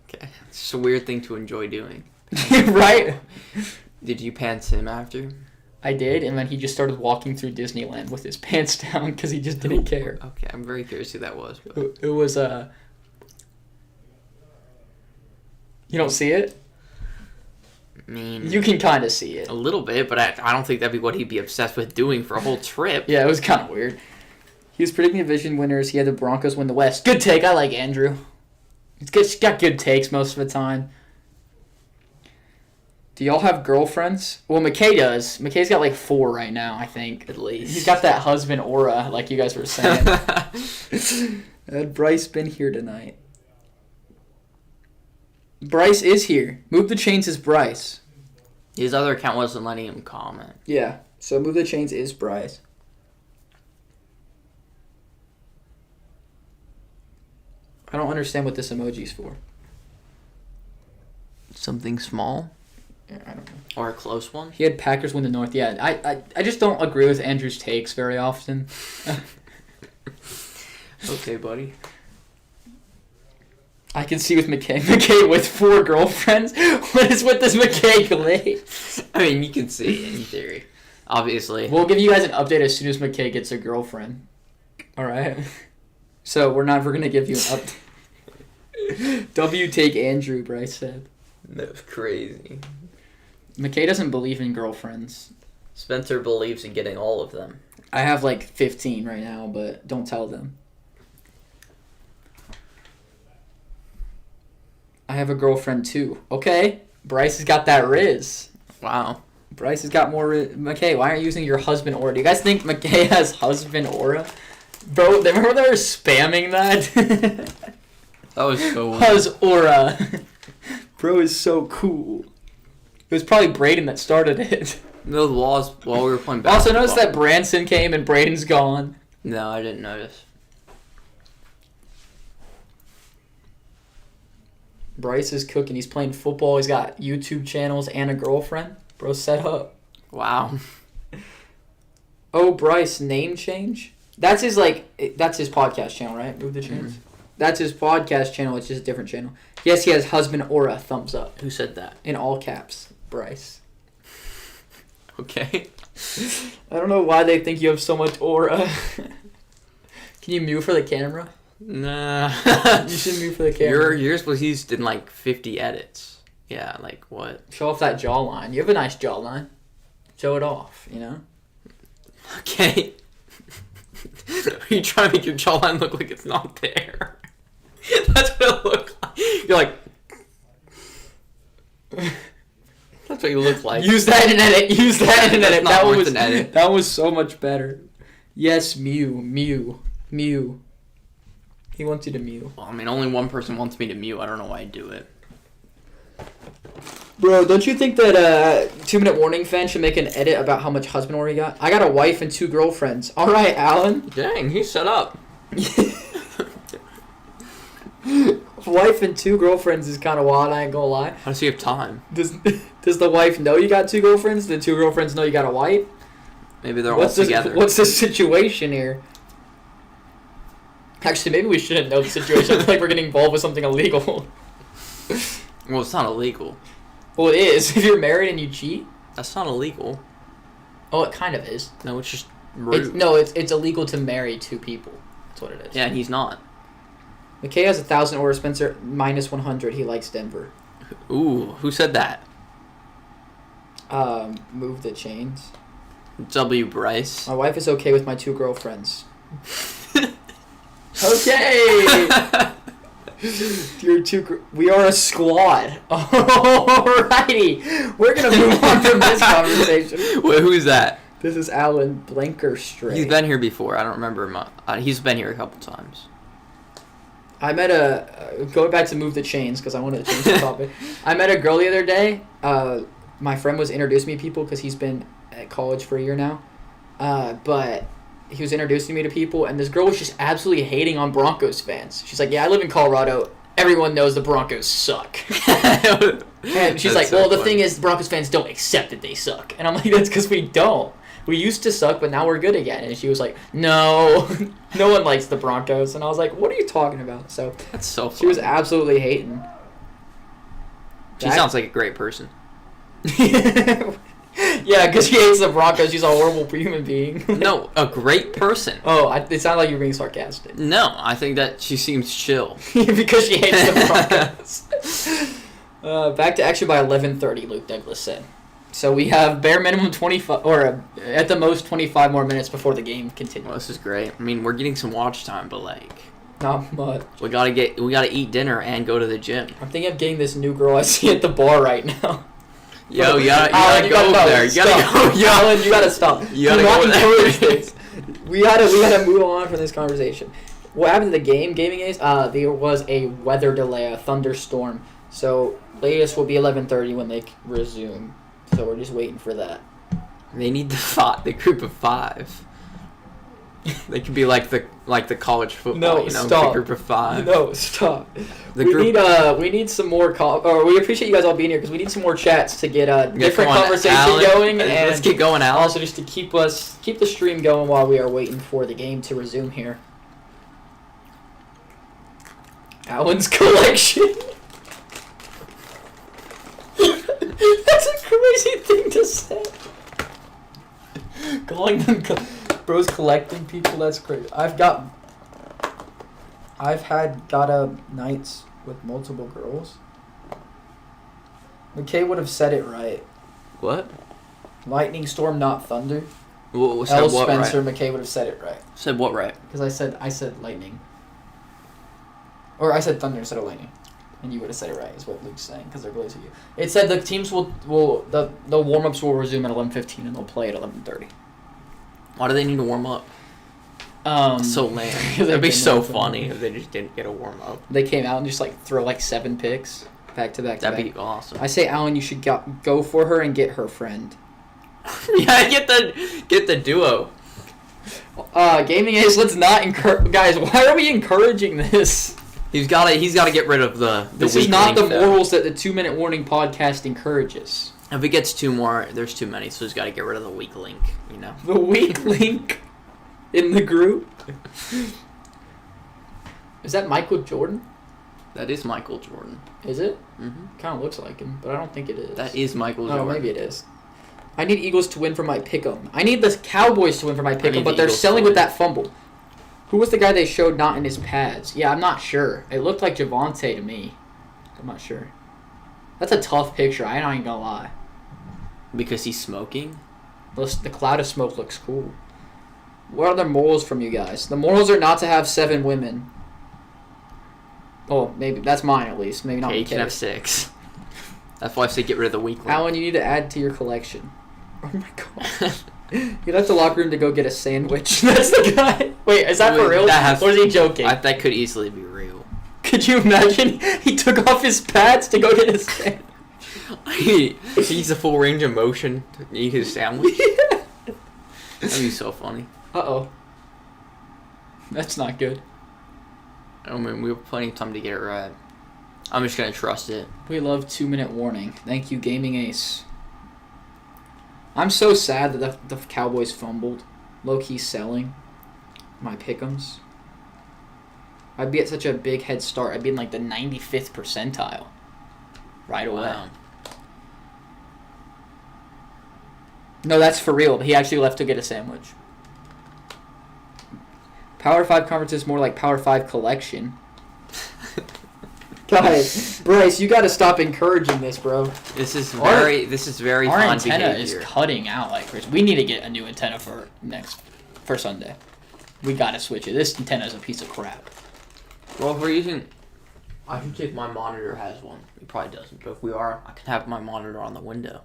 Speaker 2: Okay, it's just a weird thing to enjoy doing.
Speaker 1: Right?
Speaker 2: Did you pants him after?
Speaker 1: I did, and then he just started walking through Disneyland with his pants down because he just didn't care.
Speaker 2: Okay, I'm very curious who that was. But...
Speaker 1: It was, You don't see it?
Speaker 2: I mean...
Speaker 1: You can kind of see it.
Speaker 2: A little bit, but I don't think that'd be what he'd be obsessed with doing for a whole trip.
Speaker 1: Yeah, it was kind of weird. He was predicting division winners. He had the Broncos win the West. Good take. I like Andrew. He's got good takes most of the time. Do y'all have girlfriends? Well, McKay does. McKay's got like 4 right now, I think.
Speaker 2: At least.
Speaker 1: He's got that husband aura, like you guys were saying. Had Bryce been here tonight? Bryce is here. Move the Chains is Bryce.
Speaker 2: His other account wasn't letting him comment.
Speaker 1: Yeah, so Move the Chains is Bryce. I don't understand what this emoji's for.
Speaker 2: Something small?
Speaker 1: Yeah, I don't know.
Speaker 2: Or a close one?
Speaker 1: He had Packers win the North. Yeah, I just don't agree with Andrew's takes very often.
Speaker 2: Okay, buddy.
Speaker 1: I can see with McKay. McKay with 4 girlfriends? What is with this McKay glade?
Speaker 2: I mean, you can see it in theory. Obviously.
Speaker 1: We'll give you guys an update as soon as McKay gets a girlfriend. Alright? So, we're going to give you an update. W take Andrew, Bryce said.
Speaker 2: That's crazy.
Speaker 1: McKay doesn't believe in girlfriends.
Speaker 2: Spencer believes in getting all of them.
Speaker 1: I have like 15 right now, but don't tell them. I have a girlfriend too. Okay? Bryce has got that Riz.
Speaker 3: Wow.
Speaker 1: Bryce has got more Riz. McKay, why aren't you using your husband aura? Do you guys think McKay has husband aura? Bro, remember they were spamming that?
Speaker 3: That was so weird.
Speaker 1: Hus aura. Bro is so cool. It was probably Braden that started it.
Speaker 3: No laws while we were playing
Speaker 1: Also,
Speaker 3: basketball.
Speaker 1: notice that Branson came and Braden's gone.
Speaker 3: No, I didn't notice.
Speaker 1: Bryce is cooking. He's playing football. He's got YouTube channels and a girlfriend. Bro, set up.
Speaker 3: Wow.
Speaker 1: Oh, Bryce, name change? That's his podcast channel, right? Move the Chains?
Speaker 3: Mm-hmm.
Speaker 1: That's his podcast channel. It's just a different channel. Yes, he has husband aura, thumbs up.
Speaker 3: Who said that?
Speaker 1: In all caps, Bryce.
Speaker 3: Okay.
Speaker 1: I don't know why they think you have so much aura. Can you mute for the camera?
Speaker 3: Nah.
Speaker 1: You should mute for the camera.
Speaker 3: Yours was used in like 50 edits. Yeah, like what?
Speaker 1: Show off that jawline. You have a nice jawline. Show it off, you know?
Speaker 3: Okay. Are you trying to make your jawline look like it's not there? That's what it looked like. You're like... That's what you look like.
Speaker 1: Use that in an edit. Use that in an edit.
Speaker 3: That's not worth
Speaker 1: was
Speaker 3: an edit.
Speaker 1: That was so much better. Yes, Mew. He wants you to Mew.
Speaker 3: Well, I mean, only one person wants me to mute. I don't know why I do it.
Speaker 1: Bro, don't you think that 2 Minute Warning fan should make an edit about how much husband aura he got? I got a wife and 2 girlfriends. All right, Alan.
Speaker 3: Dang, he's set up.
Speaker 1: Wife and 2 girlfriends is kind of wild, I ain't gonna lie.
Speaker 3: How does he have time?
Speaker 1: Does the wife know you got 2 girlfriends? The 2 girlfriends know you got a wife?
Speaker 3: Maybe they're all together.
Speaker 1: What's the situation here? Actually, maybe we shouldn't know the situation. I feel like we're getting involved with something illegal.
Speaker 3: Well, it's not illegal.
Speaker 1: Well, it is. If you're married and you cheat.
Speaker 3: That's not illegal.
Speaker 1: Oh, it kind of is.
Speaker 3: No, it's just rude.
Speaker 1: It's illegal to marry 2 people. That's what it is.
Speaker 3: Yeah, and he's not.
Speaker 1: McKay has 1,000 aura. Spencer minus 100. He likes Denver.
Speaker 3: Ooh, who said that?
Speaker 1: Move the chains.
Speaker 3: W. Bryce.
Speaker 1: My wife is okay with my 2 girlfriends. Okay. We are a squad. Alrighty. We're gonna move on from this conversation.
Speaker 3: Wait, who's that?
Speaker 1: This is Alan Blankerstray.
Speaker 3: He's been here before. I don't remember him. He's been here a couple times.
Speaker 1: I met going back to move the chains because I wanted to change the topic. I met a girl the other day. My friend was introducing me to people because he's been at college for a year now. But he was introducing me to people, and this girl was just absolutely hating on Broncos fans. She's like, yeah, I live in Colorado. Everyone knows the Broncos suck. And she's like, well, the thing is, the Broncos fans don't accept that they suck. And I'm like, that's because we don't. We used to suck, but now we're good again. And she was like, no, no one likes the Broncos. And I was like, what are you talking about? So
Speaker 3: That's so funny.
Speaker 1: she was absolutely hating.
Speaker 3: She sounds like a great person.
Speaker 1: Yeah, because she hates the Broncos. She's a horrible human being.
Speaker 3: No, a great person.
Speaker 1: Oh, it sounded like you were being sarcastic.
Speaker 3: No, I think that she seems chill.
Speaker 1: Because she hates the Broncos. Back to action by 11:30, Luke Douglas said. So we have bare minimum 25, or at the most 25 more minutes before the game continues.
Speaker 3: Well, this is great. I mean, we're getting some watch time, but like,
Speaker 1: Not much.
Speaker 3: we gotta eat dinner and go to the gym.
Speaker 1: I'm thinking of getting this new girl I see at the bar right now.
Speaker 3: Yo, you gotta
Speaker 1: Alan,
Speaker 3: go over there. You gotta go.
Speaker 1: Alan, you gotta stop.
Speaker 3: You gotta
Speaker 1: Do not
Speaker 3: go there.
Speaker 1: encourage this. We gotta move on from this conversation. What happened to the gaming is there was a weather delay, a thunderstorm. So latest will be 11:30 when they resume. So we're just waiting for that.
Speaker 3: They need the group of 5. They could be like the college football,
Speaker 1: No,
Speaker 3: you know,
Speaker 1: stop.
Speaker 3: the group of 5.
Speaker 1: No, stop.
Speaker 3: The
Speaker 1: we
Speaker 3: group-
Speaker 1: need some more or we appreciate you guys all being here because we need some more chats to get different
Speaker 3: come on,
Speaker 1: conversation
Speaker 3: Alan.
Speaker 1: going
Speaker 3: Let's
Speaker 1: and
Speaker 3: keep going, Alan.
Speaker 1: also just to keep the stream going while we are waiting for the game to resume here. Alan's collection. That's a crazy thing to say. Calling them bros collecting people, that's crazy. I've had nights with multiple girls. McKay would have said it right.
Speaker 3: What?
Speaker 1: Lightning storm, not thunder.
Speaker 3: Well,
Speaker 1: L.
Speaker 3: what
Speaker 1: Spencer
Speaker 3: right?
Speaker 1: McKay would have said it right.
Speaker 3: Said what right?
Speaker 1: Because I said lightning. Or I said thunder instead of lightning. And you would have said it right, is what Luke's saying, because they're glazing you. It said the teams the warm-ups will resume at 11:15 and they'll play at 11:30.
Speaker 3: Why do they need to warm up? So lame. That'd be so funny if they just didn't get a warm up.
Speaker 1: They came out and just throw 7 picks back to back.
Speaker 3: That'd be awesome.
Speaker 1: I say, Alan, you should go for her and get her friend.
Speaker 3: Yeah, get the duo.
Speaker 1: Gaming Ace, let's not encourage guys. Why are we encouraging this?
Speaker 3: He's got to get rid of the.
Speaker 1: This is not the morals that the 2-minute warning podcast encourages.
Speaker 3: If it gets 2 more, there's too many, so he's got to get rid of the weak link. You know.
Speaker 1: The weak link in the group. Is that Michael Jordan?
Speaker 3: That is Michael Jordan.
Speaker 1: Is it?
Speaker 3: Mm-hmm.
Speaker 1: Kind of looks like him, but I don't think it is.
Speaker 3: That is Michael Jordan.
Speaker 1: Oh, maybe it is. I need Eagles to win for my pick'em. I need the Cowboys to win for my pick'em, but they're selling with that fumble. Who was the guy they showed not in his pads? Yeah, I'm not sure. It looked like Javonte to me. I'm not sure. That's a tough picture. I ain't gonna lie.
Speaker 3: Because he's smoking?
Speaker 1: The cloud of smoke looks cool. What are the morals from you guys? The morals are not to have 7 women. Oh, maybe. That's mine, at least. Maybe not.
Speaker 3: Okay, you can have 6. That's why I say get rid of the weak link.
Speaker 1: Alan, you need to add to your collection. Oh my god. He left the locker room to go get a sandwich. That's the guy. Wait, is that for real? Or is he joking?
Speaker 3: That could easily be real.
Speaker 1: Could you imagine? He took off his pads to go get a sandwich.
Speaker 3: He needs a full range of motion to eat his sandwich. That'd be so funny.
Speaker 1: Uh-oh. That's not good.
Speaker 3: I mean, we have plenty of time to get it right. I'm just going to trust it.
Speaker 1: We love 2-minute warning. Thank you, Gaming Ace. I'm so sad that the Cowboys fumbled. Low-key selling my pick'ems. I'd be at such a big head start. I'd be in the 95th percentile right away.
Speaker 3: Wow.
Speaker 1: No, that's for real. He actually left to get a sandwich. Power 5 conference is more like Power 5 collection. Guys, Bryce, you got to stop encouraging this, bro.
Speaker 3: This is very
Speaker 1: our
Speaker 3: fun
Speaker 1: antenna
Speaker 3: behavior.
Speaker 1: is cutting out like crazy. We need to get a new antenna for Sunday. We got to switch it. This antenna is a piece of crap.
Speaker 3: Well, if we're using, I should see if my monitor has one. It probably doesn't, but if we are, I can have my monitor on the window.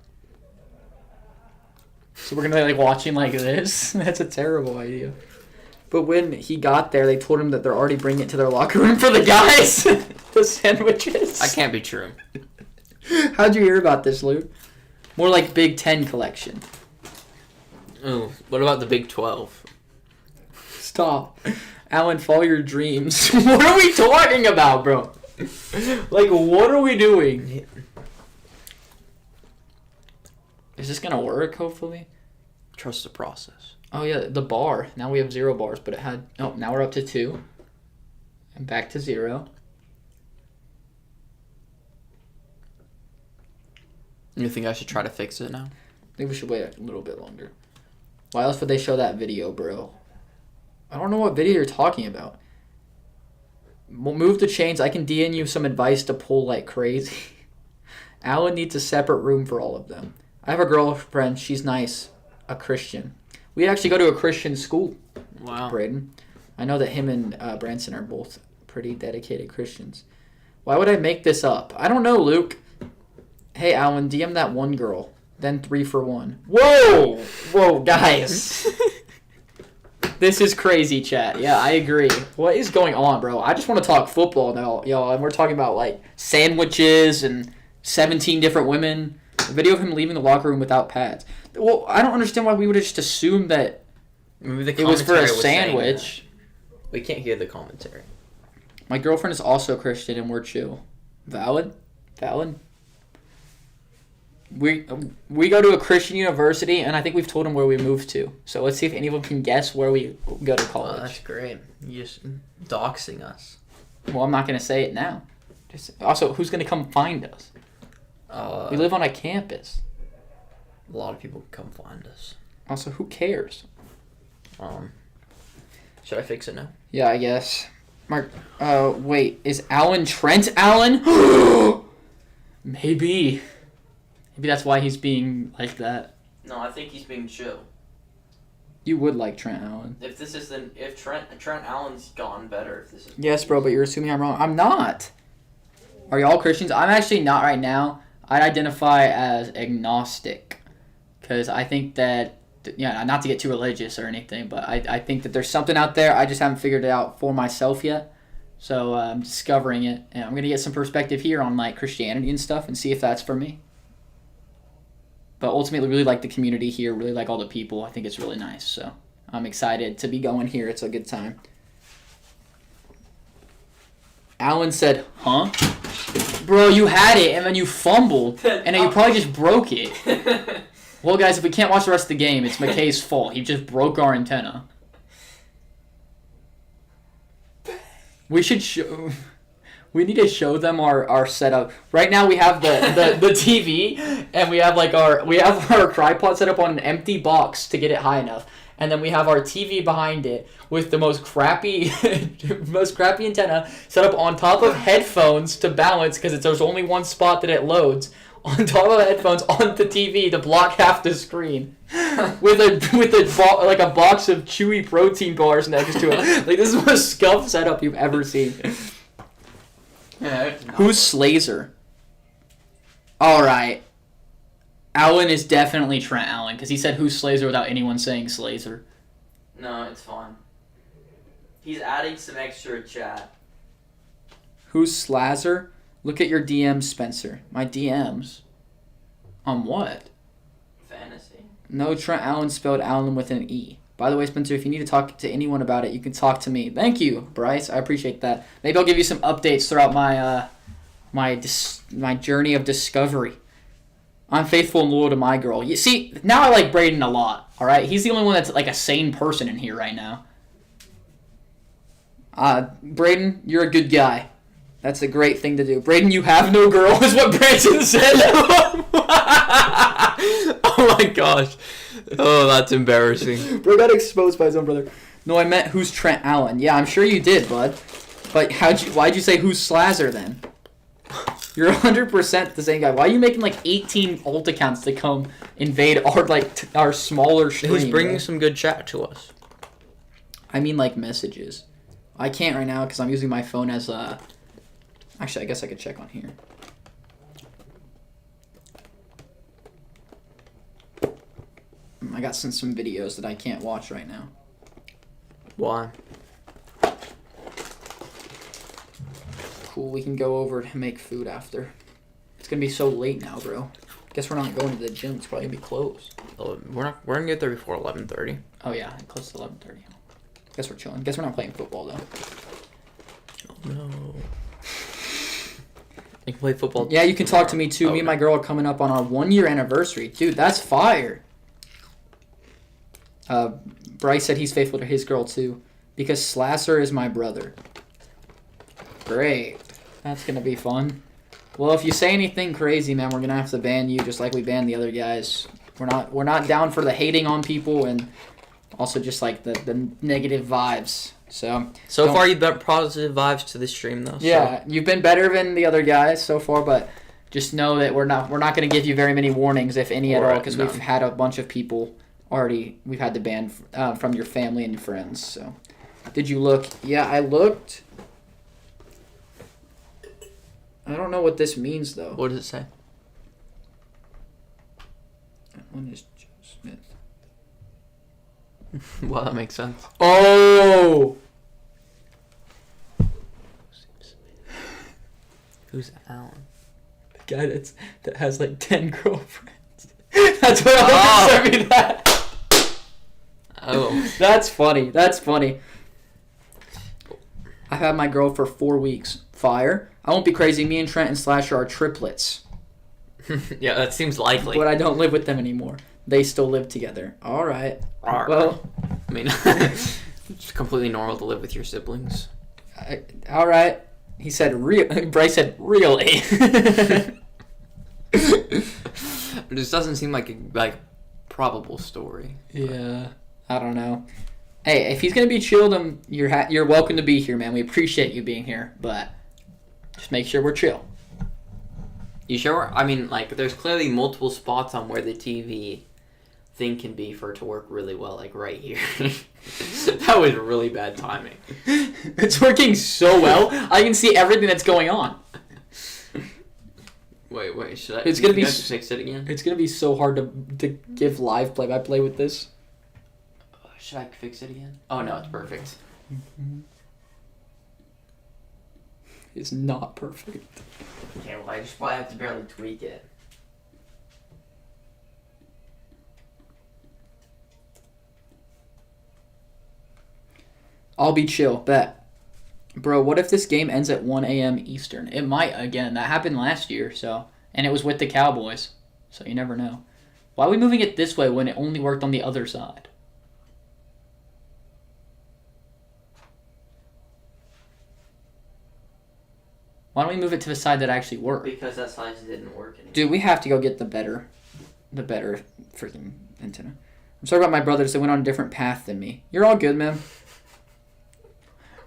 Speaker 1: So we're gonna be watching like this. That's a terrible idea. But when he got there, they told him that they're already bringing it to their locker room for the guys. The sandwiches.
Speaker 3: That can't be true.
Speaker 1: How'd you hear about this, Luke? More like Big Ten collection.
Speaker 3: Oh, what about the Big 12?
Speaker 1: Stop. Alan, follow your dreams. What are we talking about, bro? What are we doing? Is this gonna work, hopefully?
Speaker 3: Trust the process.
Speaker 1: Oh, yeah, the bar. Now we have 0 bars, but it had... Oh, now we're up to 2. And back to 0.
Speaker 3: You think I should try to fix it now?
Speaker 1: I think we should wait a little bit longer. Why else would they show that video, bro? I don't know what video you're talking about. We'll move the chains. I can DN you some advice to pull like crazy. Alan needs a separate room for all of them. I have a girlfriend. She's nice. A Christian. We actually go to a Christian school.
Speaker 3: Wow.
Speaker 1: Braden. I know that him and Branson are both pretty dedicated Christians. Why would I make this up? I don't know, Luke. Hey, Alan, DM that one girl. Then 3 for 1. Whoa! Whoa, guys. This is crazy, chat. Yeah, I agree. What is going on, bro? I just want to talk football now, y'all. And we're talking about, sandwiches and 17 different women. A video of him leaving the locker room without pads. Well, I don't understand why we would have just assumed that it was for a sandwich.
Speaker 3: We can't hear the commentary.
Speaker 1: My girlfriend is also Christian and we're chill. Valid? Valid? We go to a Christian university and I think we've told them where we moved to. So let's see if any of them can guess where we go to college.
Speaker 3: Oh, that's great. You're just doxing us.
Speaker 1: Well, I'm not going to say it now. Also, who's going to come find us? We live on a campus.
Speaker 3: A lot of people come find us.
Speaker 1: Also, who cares?
Speaker 3: Should I fix it now?
Speaker 1: Yeah, I guess. Mark, wait, is Alan Trent Allen? Maybe. Maybe that's why he's being like that.
Speaker 3: No, I think he's being chill.
Speaker 1: You would like Trent Allen.
Speaker 3: If Trent Allen's gone better, if this is.
Speaker 1: Yes, bro, but you're assuming I'm wrong. I'm not. Are y'all Christians? I'm actually not right now. I'd identify as agnostic because I think that, not to get too religious or anything, but I think that there's something out there. I just haven't figured it out for myself yet. So I'm discovering it, and I'm going to get some perspective here on like Christianity and stuff and see if that's for me. But ultimately, really like the community here, really like all the people. I think it's really nice, so I'm excited to be going here. It's a good time. Alan said, huh? Bro, you had it, and then you fumbled, and then you probably just broke it. Well, guys, if we can't watch the rest of the game, it's McKay's fault. He just broke our antenna. We should show... We need to show them our setup. Right now we have the TV and we have our tripod set up on an empty box to get it high enough. And then we have our TV behind it with the most crappy antenna set up on top of headphones to balance because there's only one spot that it loads. On top of headphones on the TV to block half the screen, with a box of chewy protein bars next to it. Like, this is the most scuffed setup you've ever seen.
Speaker 2: Yeah,
Speaker 1: Who's Slazer? Alright. Alan is definitely Trent Allen, because he said who's Slazer without anyone saying Slazer.
Speaker 2: No, it's fine. He's adding some extra chat.
Speaker 1: Who's Slazer? Look at your DMs, Spencer. My DMs? On what?
Speaker 2: Fantasy.
Speaker 1: No, Trent Allen spelled Allen with an E. By the way, Spencer, if you need to talk to anyone about it, you can talk to me. Thank you, Bryce. I appreciate that. Maybe I'll give you some updates throughout my journey of discovery. I'm faithful and loyal to my girl. You see, now I like Braden a lot, all right? He's the only one that's like a sane person in here right now. Braden, you're a good guy. That's a great thing to do. Braden, you have no girl, is what Branson said.
Speaker 3: Oh my gosh. Oh, that's embarrassing.
Speaker 1: Bro got exposed by his own brother. No, I meant who's Trent Allen. Yeah, I'm sure you did, bud. But why'd you say who's Slazer then? You're 100% the same guy. Why are you making like 18 alt accounts to come invade our smaller stream?
Speaker 3: He's bringing some good chat to us.
Speaker 1: I mean like messages. I can't right now because I'm using my phone as a... Actually, I guess I could check on here. I got some videos that I can't watch right now.
Speaker 3: Why?
Speaker 1: Cool, we can go over to make food after. It's gonna be so late now, bro. Guess we're not going to the gym. It's probably gonna be closed.
Speaker 3: We're gonna get there before 11:30.
Speaker 1: Oh yeah, close to 11:30. Guess we're chilling. Guess we're not playing football though.
Speaker 3: Oh no. You can play football.
Speaker 1: Yeah, you can talk to me too.
Speaker 3: Okay.
Speaker 1: Me and my girl are coming up on our 1-year anniversary. Dude, that's fire. Bryce said he's faithful to his girl too, because Slasser is my brother. Great. That's gonna be fun. Well, if you say anything crazy, man, we're gonna have to ban you, just like we banned the other guys. We're not down for the hating on people and also just like the negative vibes. So
Speaker 3: far you've got positive vibes to this stream though.
Speaker 1: Yeah, you've been better than the other guys so far, but just know that we're not going to give you very many warnings, if any at all, because we've had a bunch of people already. We've had to ban from your family and your friends. So, did you look? Yeah, I looked. I don't know what this means though.
Speaker 3: What does it say?
Speaker 1: That one is Joe Smith.
Speaker 3: Well, that makes sense.
Speaker 1: Oh.
Speaker 3: Who's Alan?
Speaker 1: The guy that has like 10 girlfriends. That's what I was me that.
Speaker 3: Oh.
Speaker 1: That's funny. I've had my girl for 4 weeks. Fire. I won't be crazy. Me and Trent and Slasher are triplets.
Speaker 3: Yeah, that seems likely.
Speaker 1: But I don't live with them anymore. They still live together. All right.
Speaker 3: Rawr.
Speaker 1: Well,
Speaker 3: I mean, it's completely normal to live with your siblings.
Speaker 1: All right. He said real. Bryce said really.
Speaker 3: This doesn't seem like a probable story.
Speaker 1: Yeah. I don't know. Hey, if he's gonna be chill, then you're welcome to be here, man. We appreciate you being here, but just make sure we're chill.
Speaker 3: You sure? I mean, like, there's clearly multiple spots on where the TV thing can be for it to work really well, like right here. That was really bad timing.
Speaker 1: It's working so well. I can see everything that's going on.
Speaker 3: Wait. Should I?
Speaker 1: It's gonna be.
Speaker 3: You have to fix it again.
Speaker 1: It's gonna be so hard to give live play-by-play with this.
Speaker 3: Should I fix it again? Oh no, it's perfect.
Speaker 1: It's not perfect.
Speaker 3: Okay, well I just probably have to barely tweak it.
Speaker 1: I'll be chill, bet. Bro, what if this game ends at 1 a.m. Eastern? It might, again. That happened last year, so. And it was with the Cowboys, so you never know. Why are we moving it this way when it only worked on the other side? Why don't we move it to the side that actually worked?
Speaker 3: Because that side didn't work anymore.
Speaker 1: Dude, we have to go get the better freaking antenna. I'm sorry about my brothers. They went on a different path than me. You're all good, man.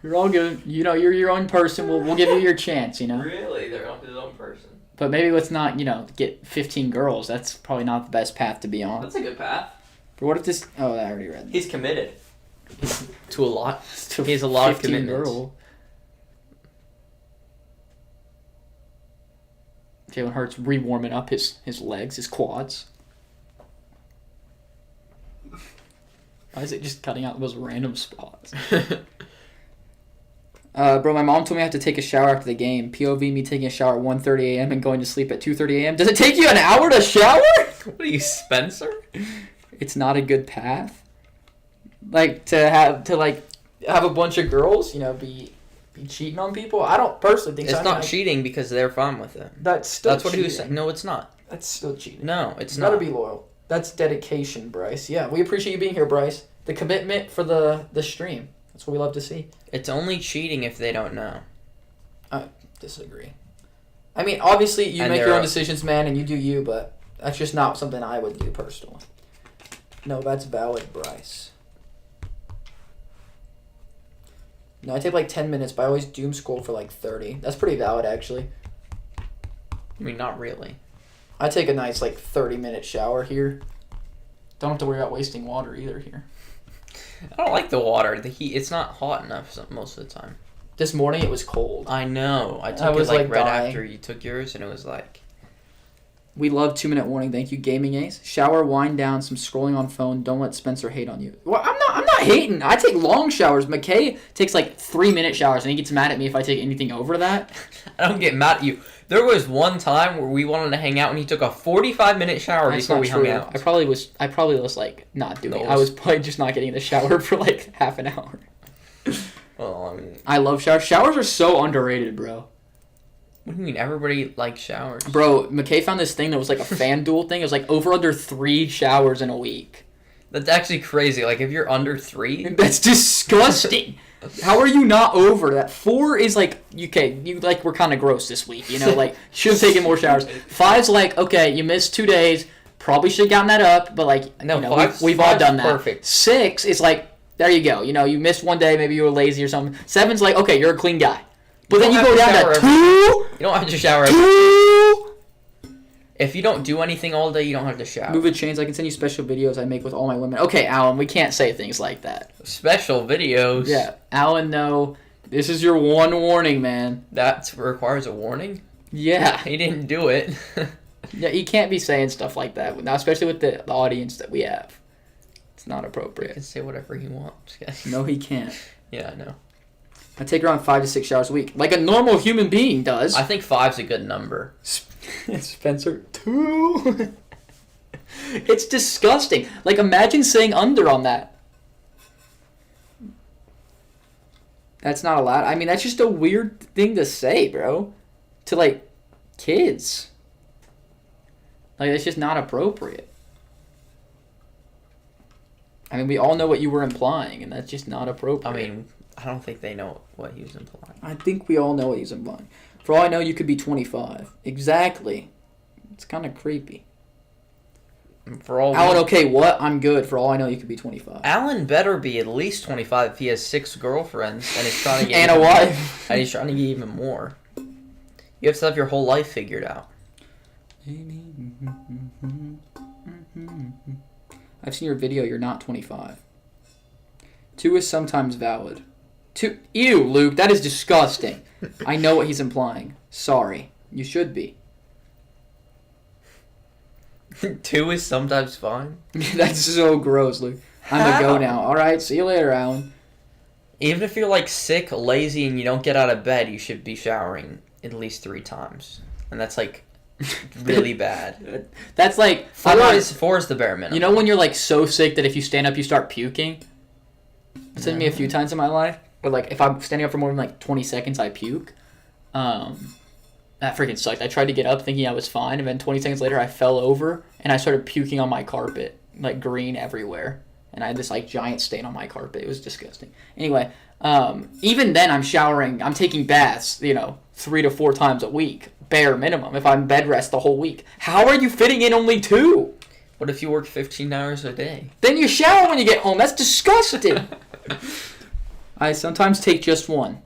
Speaker 1: You're all good. You know, you're your own person. We'll give you your chance, you know.
Speaker 3: Really? They're his own person.
Speaker 1: But maybe let's not, get 15 girls. That's probably not the best path to be on.
Speaker 3: That's a good path.
Speaker 1: But what if this... Oh, I already read that.
Speaker 3: He's committed. To a lot. He has a lot of commitments.
Speaker 1: Girl. Jalen Hurts re-warming up his legs, his quads. Why is it just cutting out those random spots? Bro, my mom told me I have to take a shower after the game. POV me taking a shower at 1:30 a.m. and going to sleep at 2:30 a.m. Does it take you an hour to shower?
Speaker 3: What are you, Spencer?
Speaker 1: It's not a good path. Like, to have a bunch of girls, be cheating on people. I don't personally think
Speaker 2: it's not cheating because they're fine with it.
Speaker 1: That's
Speaker 2: what he was saying. No, it's not.
Speaker 1: That's still cheating.
Speaker 2: No, it's
Speaker 1: you
Speaker 2: not.
Speaker 1: Gotta be loyal. That's dedication, Bryce. Yeah, we appreciate you being here, Bryce. The commitment for the stream. That's what we love to see.
Speaker 2: It's only cheating if they don't know.
Speaker 1: I disagree. I mean, obviously, you make your own decisions, man, and you do you, but that's just not something I would do personally. No, that's valid, Bryce. No, I take like 10 minutes, but I always doom scroll for like 30. That's pretty valid, actually.
Speaker 2: I mean, not really.
Speaker 1: I take a nice, 30-minute shower here. Don't have to worry about wasting water either here.
Speaker 2: I don't like the water. The heat, it's not hot enough most of the time.
Speaker 1: This morning, it was cold.
Speaker 2: I know. I took it, right after you took yours, and it was like...
Speaker 1: We love 2-minute warning. Thank you, Gaming Ace. Shower, wind down, some scrolling on phone. Don't let Spencer hate on you. Well, I'm not hating. I take long showers. McKay takes 3-minute showers, and he gets mad at me if I take anything over that.
Speaker 2: I don't get mad at you. There was one time where we wanted to hang out, and he took a 45-minute shower before we hung out.
Speaker 1: I probably was not doing it. I was probably just not getting in the shower for half an hour.
Speaker 2: Well, I mean...
Speaker 1: I love showers. Showers are so underrated, bro.
Speaker 2: What do you mean? Everybody likes showers.
Speaker 1: Bro, McKay found this thing that was a FanDuel thing. It was over under 3 showers in a week.
Speaker 2: That's actually crazy. If you're under 3...
Speaker 1: That's disgusting. How are you not over that? 4 is okay, you we're kind of gross this week, should have taken more showers. 5's okay, you missed 2 days, probably should have gotten that up, but we've all done that.
Speaker 2: Perfect.
Speaker 1: 6 is there you go, you missed 1 day, maybe you were lazy or something. 7's okay, you're a clean guy. But then you go down to 2.
Speaker 2: You don't have to shower.
Speaker 1: 2.
Speaker 2: If you don't do anything all day, you don't have to shower.
Speaker 1: Move it, chains. I can send you special videos I make with all my women. Okay, Alan, we can't say things like that.
Speaker 2: Special videos?
Speaker 1: Yeah. Alan, no. This is your one warning, man.
Speaker 2: That requires a warning?
Speaker 1: Yeah.
Speaker 2: He didn't do it.
Speaker 1: Yeah, you can't be saying stuff like that, now, especially with the audience that we have. It's not appropriate.
Speaker 2: He can say whatever he wants.
Speaker 1: No, he can't.
Speaker 2: Yeah, I know.
Speaker 1: I take around 5 to 6 showers a week, like a normal human being does.
Speaker 2: I think 5's a good number.
Speaker 1: Spencer, 2. It's disgusting. Imagine saying under on that. That's not allowed. I mean, that's just a weird thing to say, bro. To, kids. That's just not appropriate. I mean, we all know what you were implying, and that's just not appropriate.
Speaker 2: I mean, I don't think they know what he was implying.
Speaker 1: I think we all know what he's implying. For all I know, you could be 25. Exactly. It's kind of creepy. Alan, okay, what? I'm good. For all I know, you could be 25.
Speaker 2: Alan better be at least 25 if he has 6 girlfriends and he's trying to get...
Speaker 1: and a wife.
Speaker 2: And he's trying to get even more. You have to have your whole life figured out.
Speaker 1: I've seen your video. You're not 25. 2 is sometimes valid. 2. Ew, Luke. That is disgusting. I know what he's implying. Sorry. You should be.
Speaker 2: 2 is sometimes fine.
Speaker 1: That's so gross, Luke. I'm going to go now. All right, see you later, Alan.
Speaker 2: Even if you're like sick, lazy, and you don't get out of bed, you should be showering at least 3 times. And that's like really bad.
Speaker 1: That's like...
Speaker 2: 4 is the bare minimum.
Speaker 1: You know when you're like so sick that if you stand up, you start puking? It's happened to me a few times in my life. Or like if I'm standing up for more than like 20 seconds, I puke. That freaking sucked. I tried to get up thinking I was fine, and then 20 seconds later I fell over and I started puking on my carpet, like green everywhere. And I had this like giant stain on my carpet. It was disgusting. Anyway, even then I'm showering. I'm taking baths, 3 to 4 times a week, bare minimum, if I'm bed rest the whole week. How are you fitting in only 2?
Speaker 2: What if you work 15 hours a day?
Speaker 1: Then you shower when you get home. That's disgusting. I sometimes take just 1.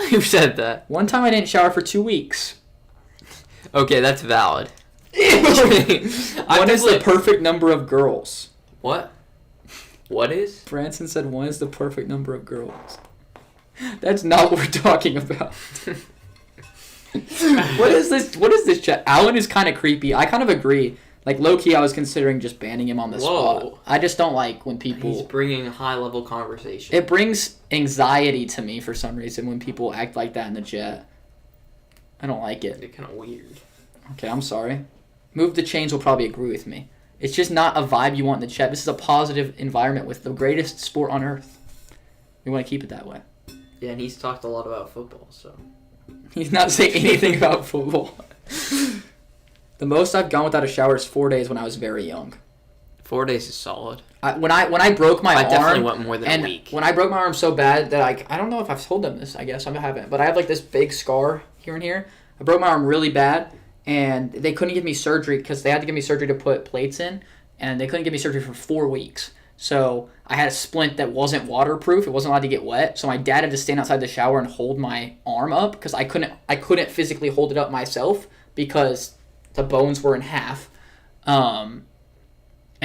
Speaker 3: Who said that?
Speaker 1: One time I didn't shower for 2 weeks.
Speaker 3: Okay, that's valid.
Speaker 1: 1 is the perfect number of girls.
Speaker 3: What? What is?
Speaker 1: Branson said 1 is the perfect number of girls. That's not what we're talking about. What is this? What is this chat? Alan is kind of creepy. I kind of agree. Like, low-key, I was considering just banning him on the spot. I just don't like when people...
Speaker 3: He's bringing high-level conversation.
Speaker 1: It brings anxiety to me for some reason when people act like that in the chat. I don't like it.
Speaker 3: It's kind of weird.
Speaker 1: Okay, I'm sorry. Move the Chains will probably agree with me. It's just not a vibe you want in the chat. This is a positive environment with the greatest sport on earth. We want to keep it that way.
Speaker 3: Yeah, and he's talked a lot about football, so...
Speaker 1: He's not saying anything about football. The most I've gone without a shower is 4 days when I was very young.
Speaker 3: 4 days is solid.
Speaker 1: When I broke my arm...
Speaker 3: I definitely went more than a week.
Speaker 1: When I broke my arm so bad that I don't know if I've told them this, I guess. I haven't. But I have like this big scar here and here. I broke my arm really bad. And they couldn't give me surgery because they had to give me surgery to put plates in. And they couldn't give me surgery for 4 weeks. So I had a splint that wasn't waterproof. It wasn't allowed to get wet. So my dad had to stand outside the shower and hold my arm up because I couldn't physically hold it up myself because the bones were in half. And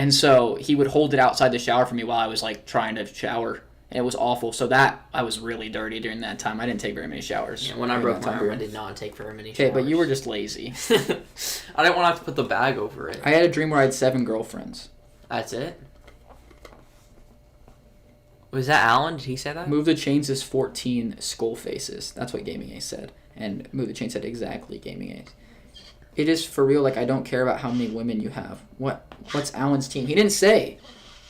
Speaker 1: so he would hold it outside the shower for me while I was like trying to shower. And it was awful. So that I was really dirty during that time. I didn't take very many showers.
Speaker 3: Yeah, when I broke my arm, I did not take very many showers.
Speaker 1: Okay, but you were just lazy.
Speaker 3: I didn't want to have to put the bag over it.
Speaker 1: I had a dream where I had 7 girlfriends.
Speaker 3: That's it? Was that Alan? Did he say that?
Speaker 1: Move the Chains is 14 skull faces. That's what Gaming Ace said. And Move the Chains said exactly Gaming Ace. It is for real, like I don't care about how many women you have. What's Alan's team? He didn't say.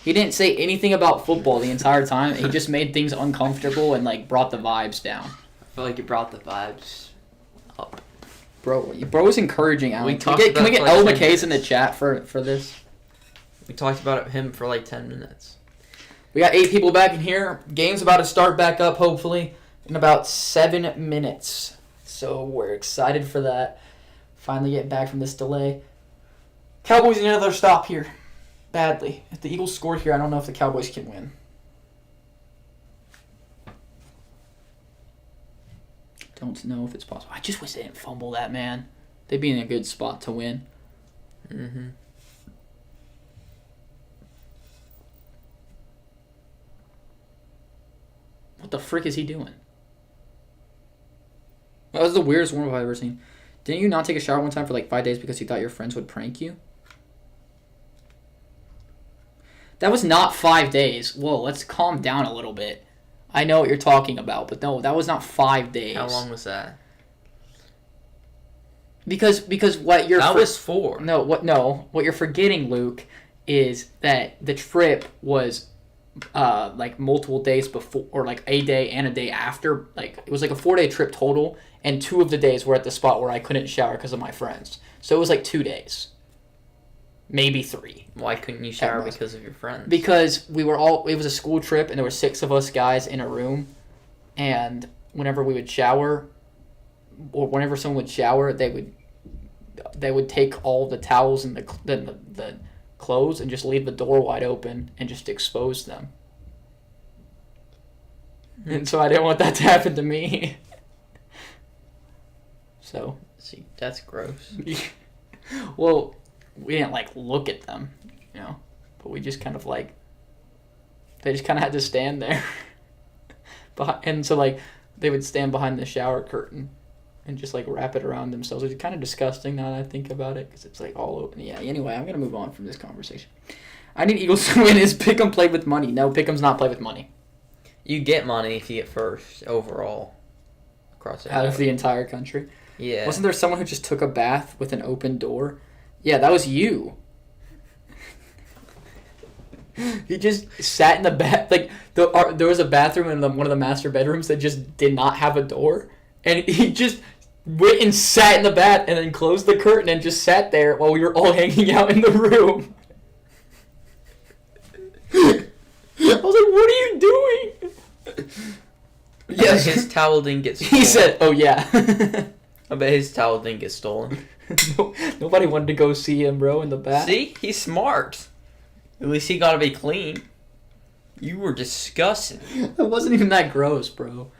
Speaker 1: He didn't say anything about football the entire time. He just made things uncomfortable and like brought the vibes down.
Speaker 3: I feel like you brought the vibes up.
Speaker 1: Bro was encouraging Alan. Can we get
Speaker 3: like
Speaker 1: L
Speaker 3: 10
Speaker 1: McKay's in the
Speaker 3: minutes.
Speaker 1: chat for this?
Speaker 2: We talked about him for like 10 minutes.
Speaker 1: We got 8 people back in here. Game's about to start back up, hopefully, in about 7 minutes. So we're excited for that. Finally getting back from this delay. Cowboys need another stop here. Badly. If the Eagles scored here, I don't know if the Cowboys can win. Don't know if it's possible. I just wish they didn't fumble that, man. They'd be in a good spot to win.
Speaker 2: Mm-hmm.
Speaker 1: What the frick is he doing? That was the weirdest warm-up I've ever seen. Didn't you not take a shower one time for like 5 days because you thought your friends would prank you? That was not 5 days. Whoa, let's calm down a little bit. I know what you're talking about, but no, that was not 5 days.
Speaker 2: How long was that?
Speaker 1: Because what you're...
Speaker 2: That was 4.
Speaker 1: No, what you're forgetting, Luke, is that the trip was... like multiple days before, or like a day and a day after. Like it was like a 4-day trip total, and 2 of the days were at the spot where I couldn't shower because of my friends. So it was like 2 days, maybe 3.
Speaker 2: Why couldn't you shower because of your friends?
Speaker 1: Because it was a school trip, and there were 6 of us guys in a room, and whenever we would shower, or whenever someone would shower, they would take all the towels and the clothes and just leave the door wide open and just expose them. And so I didn't want that to happen to me. So,
Speaker 2: see, that's gross.
Speaker 1: well, we didn't like look at them, but we just kind of like, they just kind of had to stand there. And so like they would stand behind the shower curtain and just like wrap it around themselves. It's kind of disgusting now that I think about it because it's like all open. Yeah. Anyway, I'm gonna move on from this conversation. I need Eagles to win. Is Pick'em play with money? No, Pick'em's not play with money.
Speaker 2: You get money if you get first overall across
Speaker 1: out of the entire country.
Speaker 2: Yeah.
Speaker 1: Wasn't there someone who just took a bath with an open door? Yeah, that was you. He just sat in the bath. Like, there was a bathroom in one of the master bedrooms that just did not have a door. And he just went and sat in the bath and then closed the curtain and just sat there while we were all hanging out in the room. I was like, what are you doing?
Speaker 2: Yeah, his towel didn't get stolen.
Speaker 1: He said, oh yeah.
Speaker 2: I bet his towel didn't get stolen.
Speaker 1: Nobody wanted to go see him, bro, in the bath.
Speaker 2: See? He's smart. At least he gotta be clean. You were disgusting.
Speaker 1: It wasn't even that gross, bro.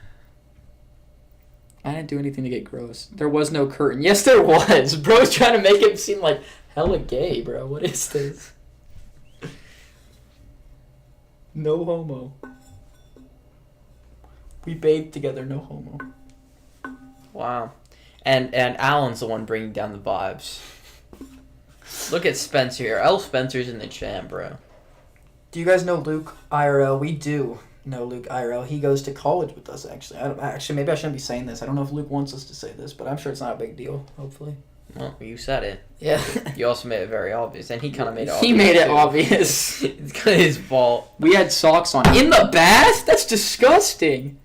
Speaker 1: I didn't do anything to get gross. There was no curtain. Yes, there was. Bro's trying to make it seem like hella gay, bro. What is this? No homo. We bathed together, no homo.
Speaker 2: Wow. And Alan's the one bringing down the vibes. Look at Spencer here. Spencer's in the chat, bro.
Speaker 1: Do you guys know Luke IRL? We do know Luke IRL. He goes to college with us, actually. Maybe I shouldn't be saying this. I don't know if Luke wants us to say this, but I'm sure it's not a big deal, hopefully.
Speaker 2: Well, you said it.
Speaker 1: Yeah.
Speaker 2: You also made it very obvious, and he kind of made it obvious.
Speaker 1: He made it
Speaker 2: too.
Speaker 1: obvious.
Speaker 2: It's kind of his fault.
Speaker 1: We had socks on. In the bath? That's disgusting.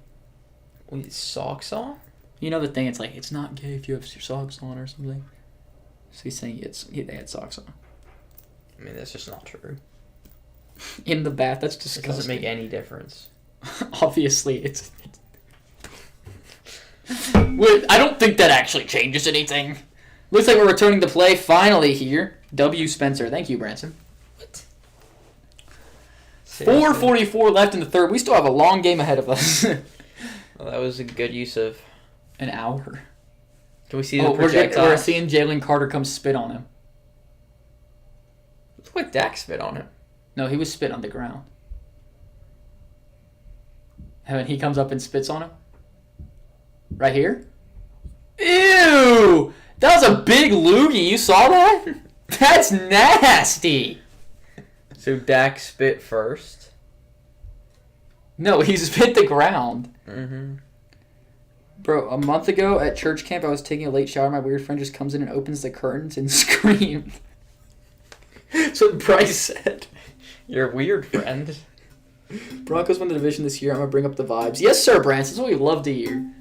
Speaker 2: Wait, socks on?
Speaker 1: You know the thing, it's like, it's not gay if you have your socks on or something. So he's saying they had socks on.
Speaker 2: I mean, that's just not true.
Speaker 1: In the bath, that's
Speaker 2: It
Speaker 1: disgusting.
Speaker 2: doesn't make any difference.
Speaker 1: Obviously, it's I don't think that actually changes anything. Looks like we're returning to play finally here. W. Spencer. Thank you, Branson.
Speaker 2: What?
Speaker 1: 4:44 left in the third. We still have a long game ahead of us.
Speaker 2: Well, that was a good use of
Speaker 1: an hour.
Speaker 2: Can we see the projectile?
Speaker 1: We're seeing Jalen Carter come spit on him.
Speaker 2: Looks like Dak spit on him.
Speaker 1: No, he was spit on the ground. And he comes up and spits on him. Right here. Ew! That was a big loogie. You saw that? That's nasty.
Speaker 2: So Dak spit first?
Speaker 1: No, he spit the ground.
Speaker 2: Mm-hmm.
Speaker 1: Bro, a month ago at church camp, I was taking a late shower. My weird friend just comes in and opens the curtains and screamed. That's what Bryce said.
Speaker 2: You're a weird friend.
Speaker 1: Broncos win the division this year. I'm going to bring up the vibes. Yes, sir, Branson. That's what we love to hear.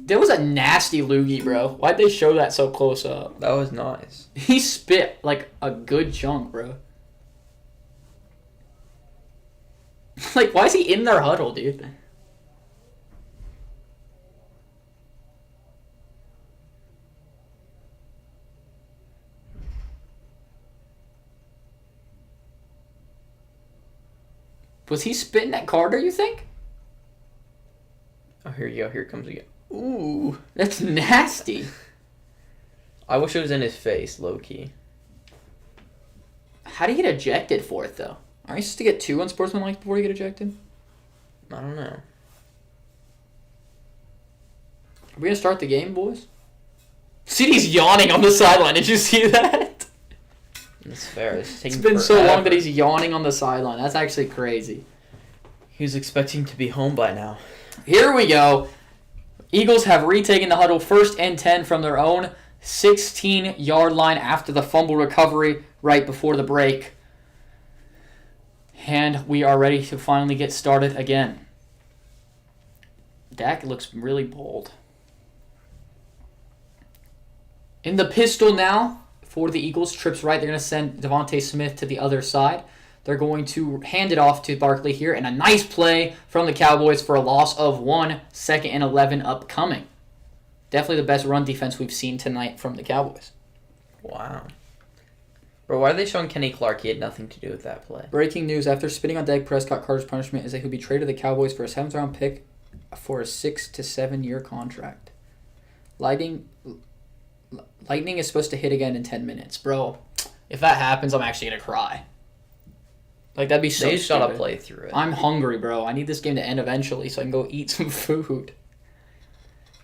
Speaker 1: That was a nasty loogie, bro. Why'd they show that so close up?
Speaker 2: That was nice.
Speaker 1: He spit like a good chunk, bro. Like, why is he in their huddle, dude? Was he spitting at Carter, you think?
Speaker 2: Oh, here you go. Here it comes again. Ooh.
Speaker 1: That's nasty.
Speaker 2: I wish it was in his face, low-key.
Speaker 1: How do you get ejected for it, though? Aren't you supposed to get 2 unsportsmanlike before you get ejected?
Speaker 2: I don't know.
Speaker 1: Are we going to start the game, boys? CD's yawning on the sideline. Did you see that?
Speaker 2: That's fair.
Speaker 1: It's been so long that he's yawning on the sideline. That's actually crazy.
Speaker 2: He was expecting to be home by now.
Speaker 1: Here we go. Eagles have retaken the huddle 1st and 10 from their own 16-yard line after the fumble recovery right before the break. And we are ready to finally get started again. Dak looks really bold. In the pistol now for the Eagles. Trips right. They're going to send Devontae Smith to the other side. They're going to hand it off to Barkley here. And a nice play from the Cowboys for a loss of 1. 2nd and 11 upcoming. Definitely the best run defense we've seen tonight from the Cowboys.
Speaker 2: Wow. Bro, why are they showing Kenny Clark? He had nothing to do with that play.
Speaker 1: Breaking news. After spitting on Dak Prescott, Carter's punishment is that he'll be traded to the Cowboys for a 7th-round pick for a 6 to 7 year contract. Lightning is supposed to hit again in 10 minutes. Bro, if that happens, I'm actually going to cry. Like, that'd be so
Speaker 2: They just
Speaker 1: stupid.
Speaker 2: gotta play through it.
Speaker 1: I'm hungry, bro. I need this game to end eventually so I can go eat some food.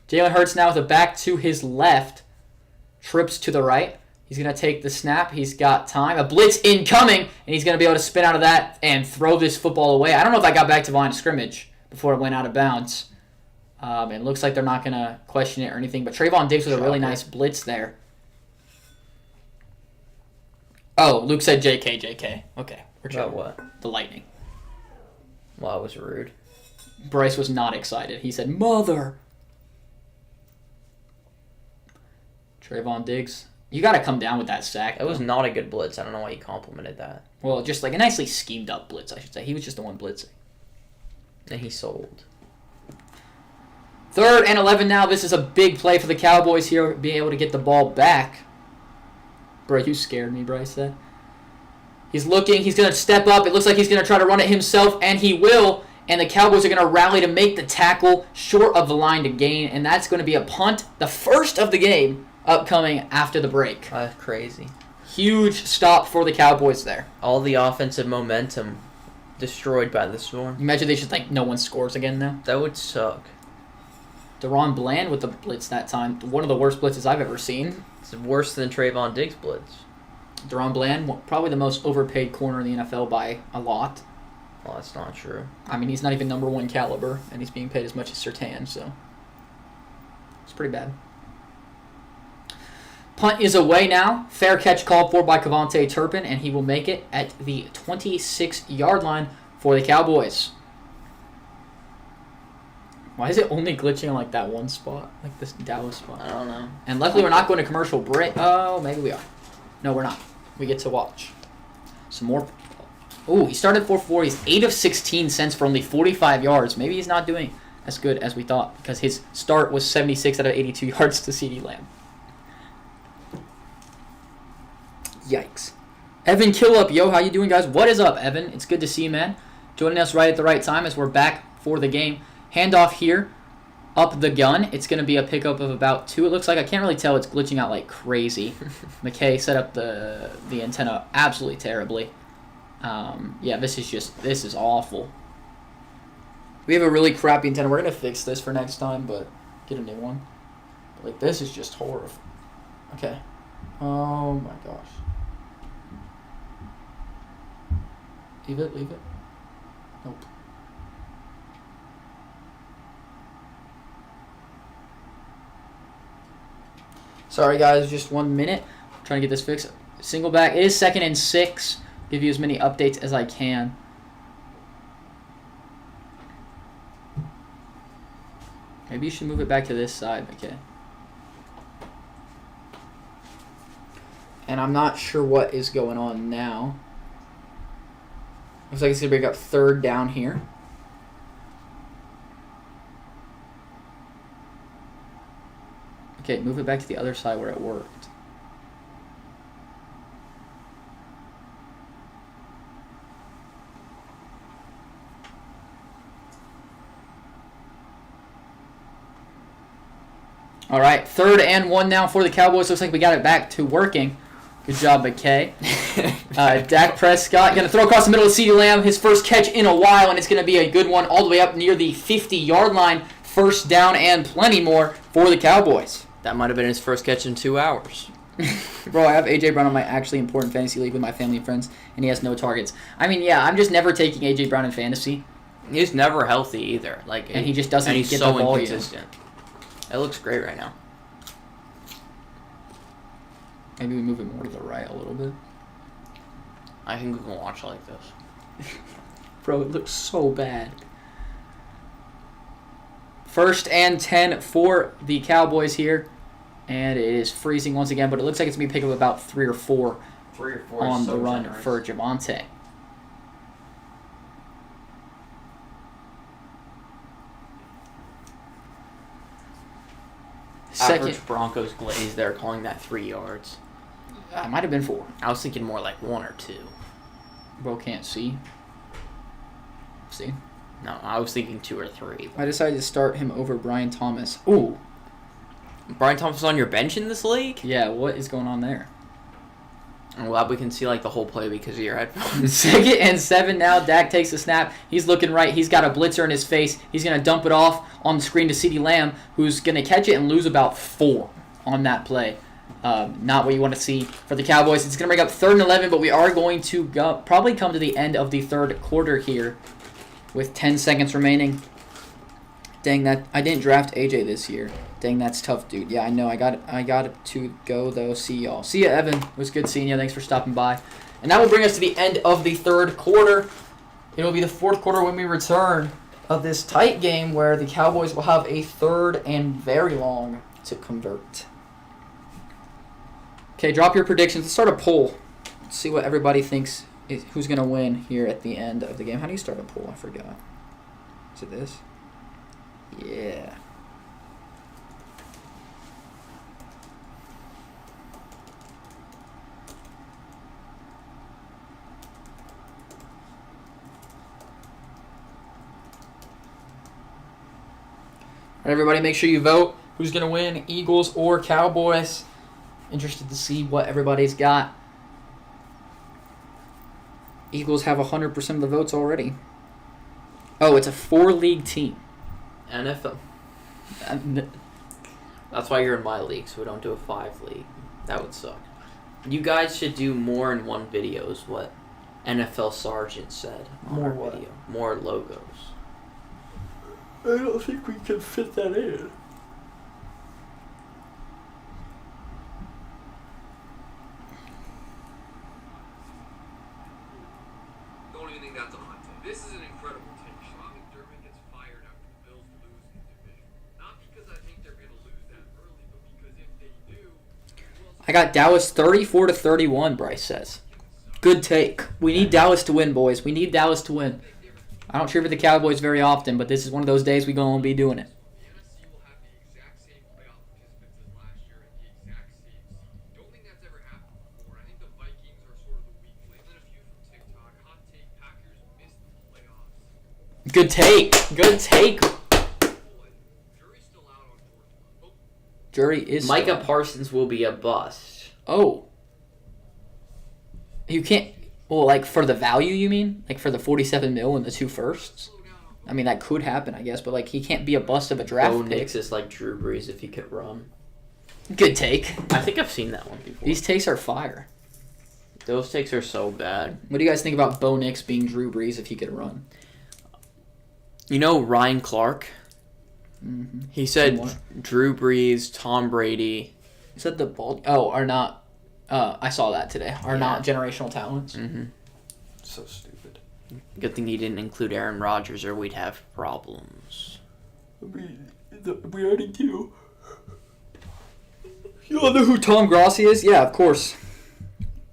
Speaker 1: Jalen Hurts now with a back to his left. Trips to the right. He's going to take the snap. He's got time. A blitz incoming, and he's going to be able to spin out of that and throw this football away. I don't know if I got back to line of scrimmage before it went out of bounds. It looks like they're not going to question it or anything, but Trayvon Diggs with a really nice blitz there. Oh, Luke said JK. Okay.
Speaker 2: About what?
Speaker 1: The Lightning.
Speaker 2: Well, that was rude.
Speaker 1: Bryce was not excited. He said, "Mother." Trayvon Diggs. You got to come down with that sack.
Speaker 2: That was not a good blitz. I don't know why you complimented that.
Speaker 1: Well, just like a nicely schemed up blitz, I should say. He was just the one blitzing.
Speaker 2: And he sold.
Speaker 1: 3rd and 11 now. This is a big play for the Cowboys here, being able to get the ball back. Bro, you scared me, Bryce said. He's looking. He's going to step up. It looks like he's going to try to run it himself, and he will. And the Cowboys are going to rally to make the tackle short of the line to gain, and that's going to be a punt, the first of the game, upcoming after the break.
Speaker 2: That's crazy.
Speaker 1: Huge stop for the Cowboys there.
Speaker 2: All the offensive momentum destroyed by the storm.
Speaker 1: Imagine they just no one scores again now.
Speaker 2: That would suck.
Speaker 1: Deron Bland with the blitz that time. One of the worst blitzes I've ever seen.
Speaker 2: It's worse than Trayvon Diggs' blitz.
Speaker 1: Deron Bland, probably the most overpaid corner in the NFL by a lot.
Speaker 2: Well, that's not true.
Speaker 1: I mean, he's not even number 1 caliber, and he's being paid as much as Surtain, so it's pretty bad. Punt is away now. Fair catch called for by Kevontae Turpin, and he will make it at the 26-yard line for the Cowboys. Why is it only glitching on that one spot? Like this Dallas spot?
Speaker 2: I don't know.
Speaker 1: And luckily we're not going to commercial break. Oh, maybe we are. No, we're not. We get to watch some more. Oh, he started 4-4. He's 8 of 16 cents for only 45 yards. Maybe he's not doing as good as we thought because his start was 76 out of 82 yards to CeeDee Lamb. Yikes. Evan Killup, yo, how you doing, guys? What is up, Evan? It's good to see you, man. Joining us right at the right time as we're back for the game. Handoff here, up the gun. It's going to be a pickup of about 2. It looks like I can't really tell. It's glitching out like crazy. McKay set up the antenna absolutely terribly. Yeah, this is awful. We have a really crappy antenna. We're going to fix this for next time, but get a new one. But, this is just horrible. Okay. Oh, my gosh. Leave it. Nope. Sorry, guys. Just 1 minute. I'm trying to get this fixed. Single back. It is 2nd and 6. Give you as many updates as I can. Maybe you should move it back to this side, okay? And I'm not sure what is going on now. Looks like it's going to bring up 3rd down here. Okay, move it back to the other side where it worked. All right, 3rd and 1 now for the Cowboys. Looks like we got it back to working. Good job, McKay. Dak Prescott going to throw across the middle of CeeDee Lamb. His first catch in a while, and it's going to be a good one all the way up near the 50-yard line. 1st down and plenty more for the Cowboys.
Speaker 2: That might have been his first catch in 2 hours.
Speaker 1: Bro, I have A.J. Brown on my actually important fantasy league with my family and friends, and he has no targets. I mean, yeah, I'm just never taking A.J. Brown in fantasy.
Speaker 2: He's never healthy either.
Speaker 1: And he just doesn't get the volume.
Speaker 2: And he's so inconsistent. It looks great right now.
Speaker 1: Maybe we move it more to the right a little bit.
Speaker 2: I think we can watch like this.
Speaker 1: Bro, it looks so bad. 1st and 10 for the Cowboys here. And it is freezing once again, but it looks like it's going to be a pick up about 3 or 4 on the run generous for Javonte.
Speaker 2: Average Broncos glaze there, calling that 3 yards.
Speaker 1: It might have been 4.
Speaker 2: I was thinking more like 1 or 2.
Speaker 1: Bro can't see. See?
Speaker 2: No, I was thinking 2 or 3.
Speaker 1: I decided to start him over Brian Thomas. Ooh.
Speaker 2: Brian Thomas is on your bench in this league?
Speaker 1: Yeah, what is going on there?
Speaker 3: I'm glad we can see like the whole play because of your headphones.
Speaker 1: 2nd and 7 now. Dak takes the snap. He's looking right. He's got a blitzer in his face. He's going to dump it off on the screen to CeeDee Lamb, who's going to catch it and lose about 4 on that play. Not what you want to see for the Cowboys. It's going to bring up 3rd and 11, but we are going to probably come to the end of the 3rd quarter here with 10 seconds remaining. Dang, that I didn't draft AJ this year. Dang, that's tough, dude. Yeah, I know. I got it to go, though. See y'all. See ya, Evan. It was good seeing you. Thanks for stopping by. And that will bring us to the end of the 3rd quarter. It will be the 4th quarter when we return of this tight game where the Cowboys will have a 3rd and very long to convert. Okay, drop your predictions. Let's start a poll. Let's see what everybody thinks who's going to win here at the end of the game. How do you start a poll? I forgot. Is it this? Yeah. All right, everybody, make sure you vote. Who's going to win, Eagles or Cowboys? Interested to see what everybody's got. Eagles have 100% of the votes already. Oh, it's a 4-league team.
Speaker 3: NFL. That's why you're in my league, so we don't do a 5-league. That would suck. You guys should do more in one video is what NFL Sergeant said on
Speaker 1: More
Speaker 3: our
Speaker 1: what?
Speaker 3: video. More logos.
Speaker 1: I don't think we can fit that in.
Speaker 4: Don't even think that's a hot take. This is an incredible take. Sean McDermott gets fired after the Bills lose in the division. Not because I think they're going to lose that early, but because if they do...
Speaker 1: I got Dallas 34-31, Bryce says. Good take. We need Dallas to win, boys. We need Dallas to win. I don't cheer for the Cowboys very often, but this is one of those days we're going to be doing it.
Speaker 4: The NFC will have the exact same playoff participants as last year and the exact same seed. Don't think that's ever happened before. I think the Vikings are sort of the weak link. And then a few from TikTok. Hot take, Packers missed the playoffs.
Speaker 1: Good take. Good take.
Speaker 4: Jury's still out on Georgia.
Speaker 1: Jury is
Speaker 3: Micah
Speaker 1: still-
Speaker 3: Parsons will be a bust.
Speaker 1: Oh. You can't... Well, like, for the value, you mean? Like, for the $47 million and the 2 firsts? I mean, that could happen, I guess, but, like, he can't be a bust of a draft
Speaker 3: Bo
Speaker 1: pick.
Speaker 3: Nix is like Drew Brees if he could run.
Speaker 1: Good take.
Speaker 3: I think I've seen that one before.
Speaker 1: These takes are fire.
Speaker 3: Those takes are so bad.
Speaker 1: What do you guys think about Bo Nix being Drew Brees if he could run?
Speaker 3: You know Ryan Clark?
Speaker 1: Mm-hmm.
Speaker 3: He said
Speaker 1: What?
Speaker 3: Drew Brees, Tom Brady.
Speaker 1: You said the ball... Oh, are not... I saw that today. Are
Speaker 3: Yeah.
Speaker 1: not generational talents.
Speaker 3: Mm-hmm.
Speaker 1: So stupid.
Speaker 3: Good thing he didn't include Aaron Rodgers or we'd have problems.
Speaker 1: We already do. You all know who Tom Grossi is? Yeah, of course.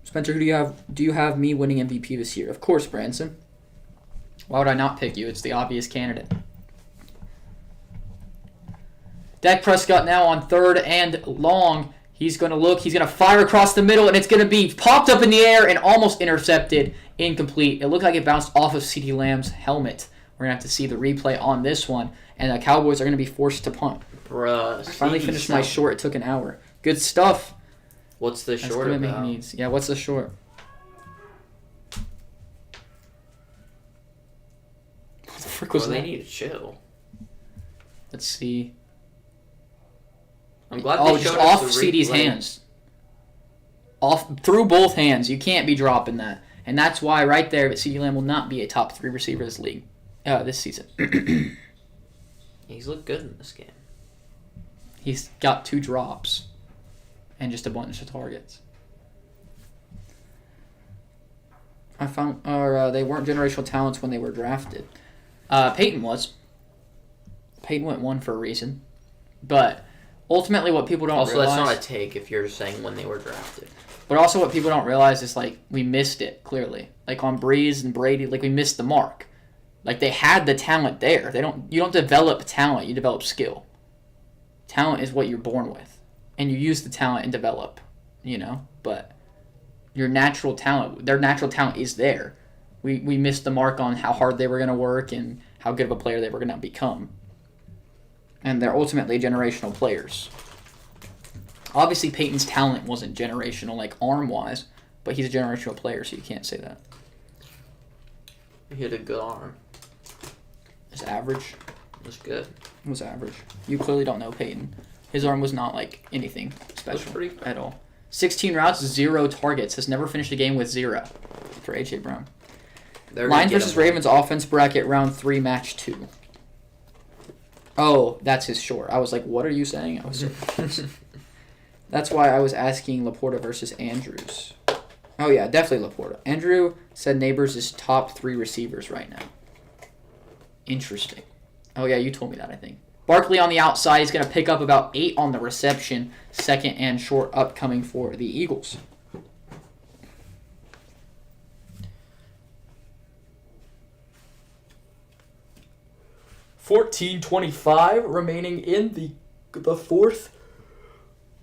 Speaker 1: Spencer, who do you have? Do you have me winning MVP this year? Of course, Branson. Why would I not pick you? It's the obvious candidate. Dak Prescott now on 3rd and long. He's going to look. He's going to fire across the middle, and it's going to be popped up in the air and almost intercepted. Incomplete. It looked like it bounced off of CeeDee Lamb's helmet. We're going to have to see the replay on this one, and the Cowboys are going to be forced to punt.
Speaker 3: Bruh.
Speaker 1: I finally finished my short. It took an hour. Good stuff.
Speaker 3: What's the
Speaker 1: That's
Speaker 3: short
Speaker 1: the limit
Speaker 3: about?
Speaker 1: he needs. Yeah, what's the short? What the frick was
Speaker 3: Well, they
Speaker 1: that?
Speaker 3: need to chill.
Speaker 1: Let's see.
Speaker 3: I'm glad
Speaker 1: Oh,
Speaker 3: they
Speaker 1: just
Speaker 3: showed us
Speaker 1: off
Speaker 3: the
Speaker 1: CeeDee's
Speaker 3: replay.
Speaker 1: hands. Off through both hands. You can't be dropping that. And that's why right there that CeeDee Lamb will not be a top 3 receiver this league. This season.
Speaker 3: He's looked good in this game.
Speaker 1: He's got 2 drops. And just a bunch of targets. I found they weren't generational talents when they were drafted. Peyton was. Peyton went 1 for a reason. But ultimately what people don't
Speaker 3: Also,
Speaker 1: realize...
Speaker 3: that's not a take if you're saying when they were drafted.
Speaker 1: But also what people don't realize is, like, we missed it, clearly. Like, on Breeze and Brady, like, we missed the mark. Like, they had the talent there. You don't develop talent, you develop skill. Talent is what you're born with. And you use the talent and develop, you know? But your natural talent, their natural talent is there. We missed the mark on how hard they were going to work and how good of a player they were going to become. And they're ultimately generational players. Obviously, Peyton's talent wasn't generational, like arm-wise, But he's a generational player, so you can't say that.
Speaker 3: He had a good arm.
Speaker 1: It's average.
Speaker 3: It was good.
Speaker 1: It was average. You clearly don't know Peyton. His arm was not like anything
Speaker 3: It was
Speaker 1: special
Speaker 3: pretty
Speaker 1: at all. 16 routes, 0 targets. Has never finished a game with 0 for A.J. Brown. Lions versus Ravens offense bracket round 3, match 2. Oh, that's his short. I was like, what are you saying? I was so confused. That's why I was asking Laporta versus Andrews. Oh, yeah, definitely Laporta. Andrew said Neighbors is top 3 receivers right now. Interesting. Oh, yeah, you told me that, I think. Barkley on the outside. He's going to pick up about 8 on the reception. Second and short upcoming for the Eagles. $14:25 remaining in the fourth.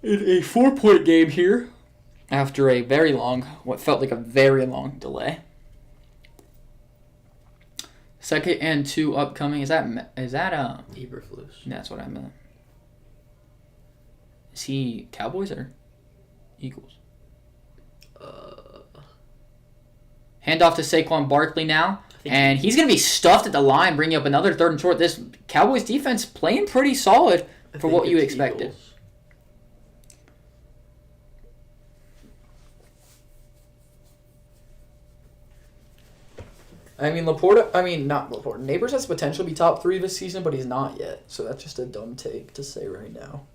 Speaker 1: In a 4-point game here. After a very long, what felt like a very long delay. Second and 2 upcoming. Is that
Speaker 3: Eberflus.
Speaker 1: That's what I meant. Is he Cowboys or Eagles? Handoff to Saquon Barkley now. And he's going to be stuffed at the line, bringing up another 3rd and short. This Cowboys defense playing pretty solid for what you expected.
Speaker 3: Eagles.
Speaker 1: Not Laporta. Neighbors has potential to be top 3 this season, but he's not yet. So that's just a dumb take to say right now.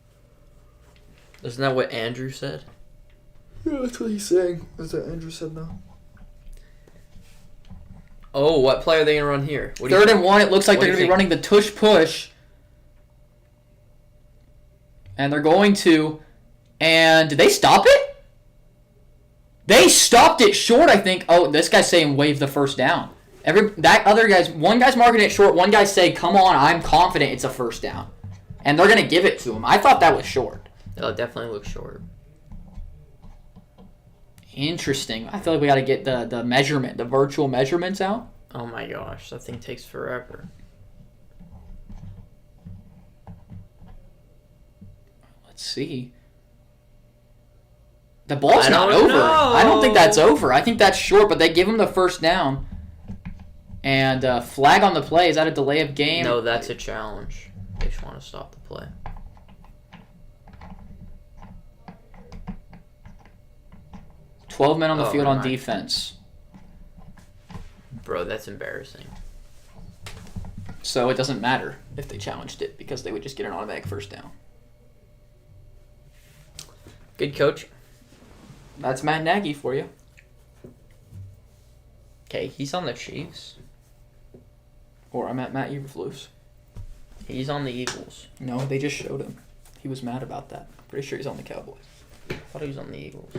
Speaker 3: Isn't that what Andrew said?
Speaker 1: Yeah, that's what he's saying. That's what Andrew said now.
Speaker 3: Oh, what play are they going to run here?
Speaker 1: 3rd and 1, it looks like they're going to be running the tush push. And they're going to. And did they stop it? They stopped it short, I think. Oh, this guy's saying wave the first down. One guy's marking it short. One guy's saying, come on, I'm confident it's a first down. And they're going to give it to him. I thought that was short.
Speaker 3: Oh, it definitely looks short.
Speaker 1: Interesting. I feel like we got to get the virtual measurements out.
Speaker 3: Oh my gosh, that thing takes forever.
Speaker 1: Let's see. The ball's not over. I don't think that's over. I think that's short, but they give him the first down. And flag on the play. Is that a delay of game?
Speaker 3: No, that's a challenge. They just want to stop the play.
Speaker 1: $12 men on the field on defense.
Speaker 3: Bro, that's embarrassing.
Speaker 1: So it doesn't matter if they challenged it because they would just get an automatic first down.
Speaker 3: Good coach.
Speaker 1: That's Matt Nagy for you.
Speaker 3: Okay, he's on the Chiefs.
Speaker 1: Or I'm at Matt Eberflus.
Speaker 3: He's on the Eagles.
Speaker 1: No, they just showed him. He was mad about that. Pretty sure he's on the Cowboys.
Speaker 3: I thought he was on the Eagles.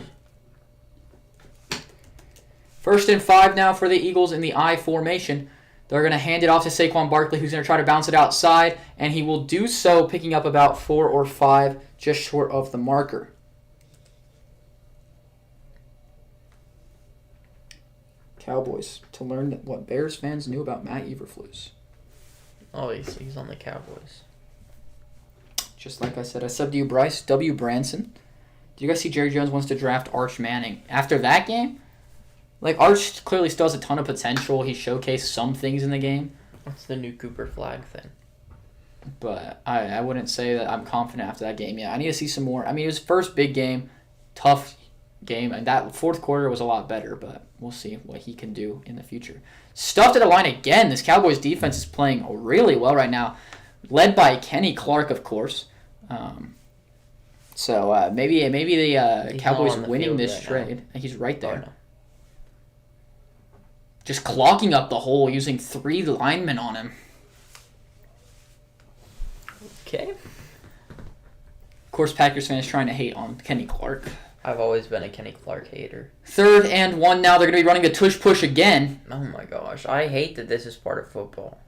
Speaker 1: 1st and 5 now for the Eagles in the I formation. They're going to hand it off to Saquon Barkley, who's going to try to bounce it outside, and he will do so, picking up about 4 or 5, just short of the marker. Cowboys, to learn what Bears fans knew about Matt Eberflus.
Speaker 3: Oh, he's on the Cowboys.
Speaker 1: Just like I said, I subbed to you, Bryce W. Branson. Do you guys see Jerry Jones wants to draft Arch Manning? After that game, Arch clearly still has a ton of potential. He showcased some things in the game.
Speaker 3: What's the new Cooper Flag thing?
Speaker 1: But I wouldn't say that I'm confident after that game. Yeah, I need to see some more. I mean, it was first big game, tough game, and that 4th quarter was a lot better, but we'll see what he can do in the future. Stuffed at the line again. This Cowboys defense is playing really well right now, led by Kenny Clark, of course. So maybe the Cowboys winning this trade. He's right there.
Speaker 3: Oh, no.
Speaker 1: Just clogging up the hole using 3 linemen on him.
Speaker 3: Okay.
Speaker 1: Of course, Packers fans trying to hate on Kenny Clark.
Speaker 3: I've always been a Kenny Clark hater.
Speaker 1: 3rd and 1 now. They're going to be running the tush push again.
Speaker 3: Oh my gosh. I hate that this is part of football.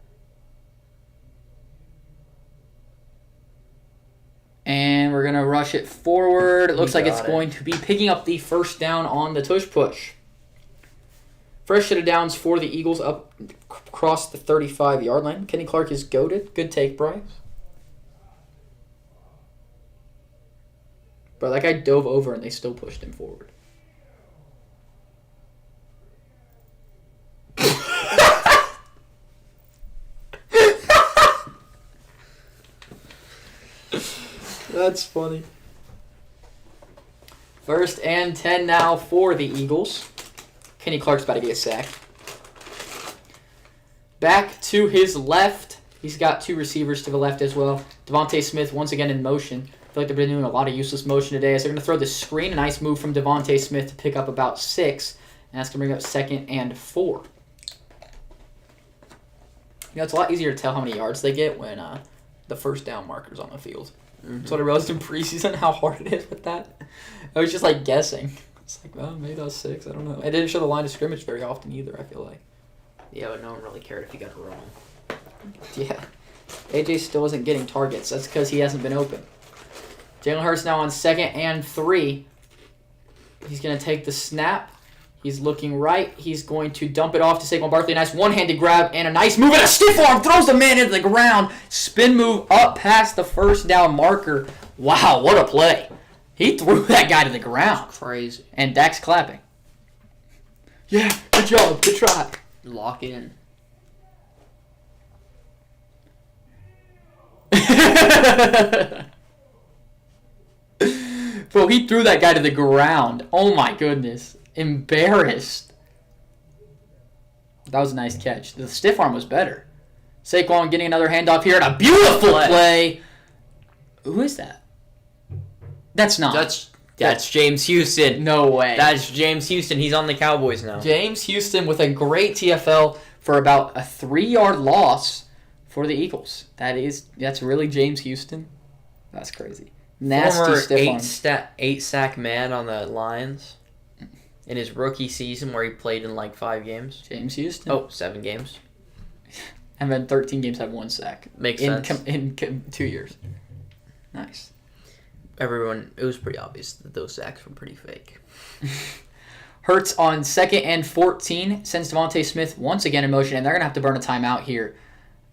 Speaker 1: And we're going to rush it forward. It looks like it's going to be picking up the first down on the tush push. Fresh set of downs for the Eagles up across the 35-yard line. Kenny Clark is goated. Good take, Bryce. But that guy dove over and they still pushed him forward. That's funny. 1st and 10 now for the Eagles. Kenny Clark's about to get a sack. Back to his left. He's got 2 receivers to the left as well. Devontae Smith once again in motion. I feel like they've been doing a lot of useless motion today. As they're going to throw the screen. A nice move from Devontae Smith to pick up about 6. And that's going to bring up 2nd and 4. It's a lot easier to tell how many yards they get when the first down marker's on the field.
Speaker 2: Mm-hmm.
Speaker 1: That's what I realized in preseason, how hard it is with that. I was just, guessing. It's like, well, maybe that was 6. I don't know. It didn't show the line of scrimmage very often either, I feel like.
Speaker 2: Yeah, but no one really cared if you got it wrong.
Speaker 1: Yeah. AJ still isn't getting targets. That's because he hasn't been open. Jalen Hurts now on 2nd and 3. He's going to take the snap. He's looking right. He's going to dump it off to Saquon Barkley. Nice one-handed grab and a nice move and a stiff arm. Throws the man into the ground. Spin move up past the first down marker. Wow, what a play. He threw that guy to the ground.
Speaker 2: Crazy.
Speaker 1: And Dak's clapping. Yeah, good job. Good try.
Speaker 2: Lock in.
Speaker 1: Bro, he threw that guy to the ground. Oh my goodness. Embarrassed. That was a nice catch. The stiff arm was better. Saquon getting another handoff here and a beautiful play. Who is that? That's not.
Speaker 2: That's James Houston.
Speaker 1: No way.
Speaker 2: That's James Houston. He's on the Cowboys now.
Speaker 1: James Houston with a great TFL for about a 3-yard loss for the Eagles. That's really James Houston. That's crazy. Nasty
Speaker 2: Former
Speaker 1: stiff arm.
Speaker 2: 8-sack man on the Lions in his rookie season where he played in 5 games.
Speaker 1: James Houston.
Speaker 2: Oh, 7 games.
Speaker 1: And then 13 games had 1 sack.
Speaker 2: Makes sense.
Speaker 1: In 2 years. Nice.
Speaker 2: It was pretty obvious that those sacks were pretty fake.
Speaker 1: Hurts on 2nd and 14. Sends Devontae Smith once again in motion, and they're going to have to burn a timeout here.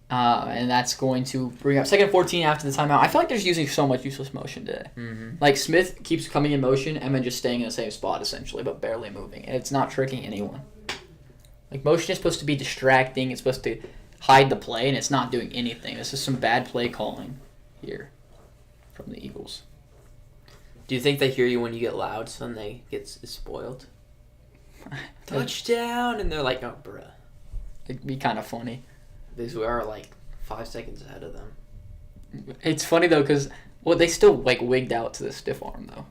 Speaker 1: And that's going to bring up 2nd and 14 after the timeout. I feel like they're just using so much useless motion today.
Speaker 2: Mm-hmm.
Speaker 1: Smith keeps coming in motion and then just staying in the same spot, essentially, but barely moving. And it's not tricking anyone. Motion is supposed to be distracting. It's supposed to hide the play, and it's not doing anything. This is some bad play calling here from the Eagles.
Speaker 2: Do you think they hear you when you get loud, so then they get spoiled? Touchdown! And they're like, oh, bruh.
Speaker 1: It'd be kind of funny.
Speaker 2: Because we are 5 seconds ahead of them.
Speaker 1: It's funny, though, because, they still, wigged out to the stiff arm, though.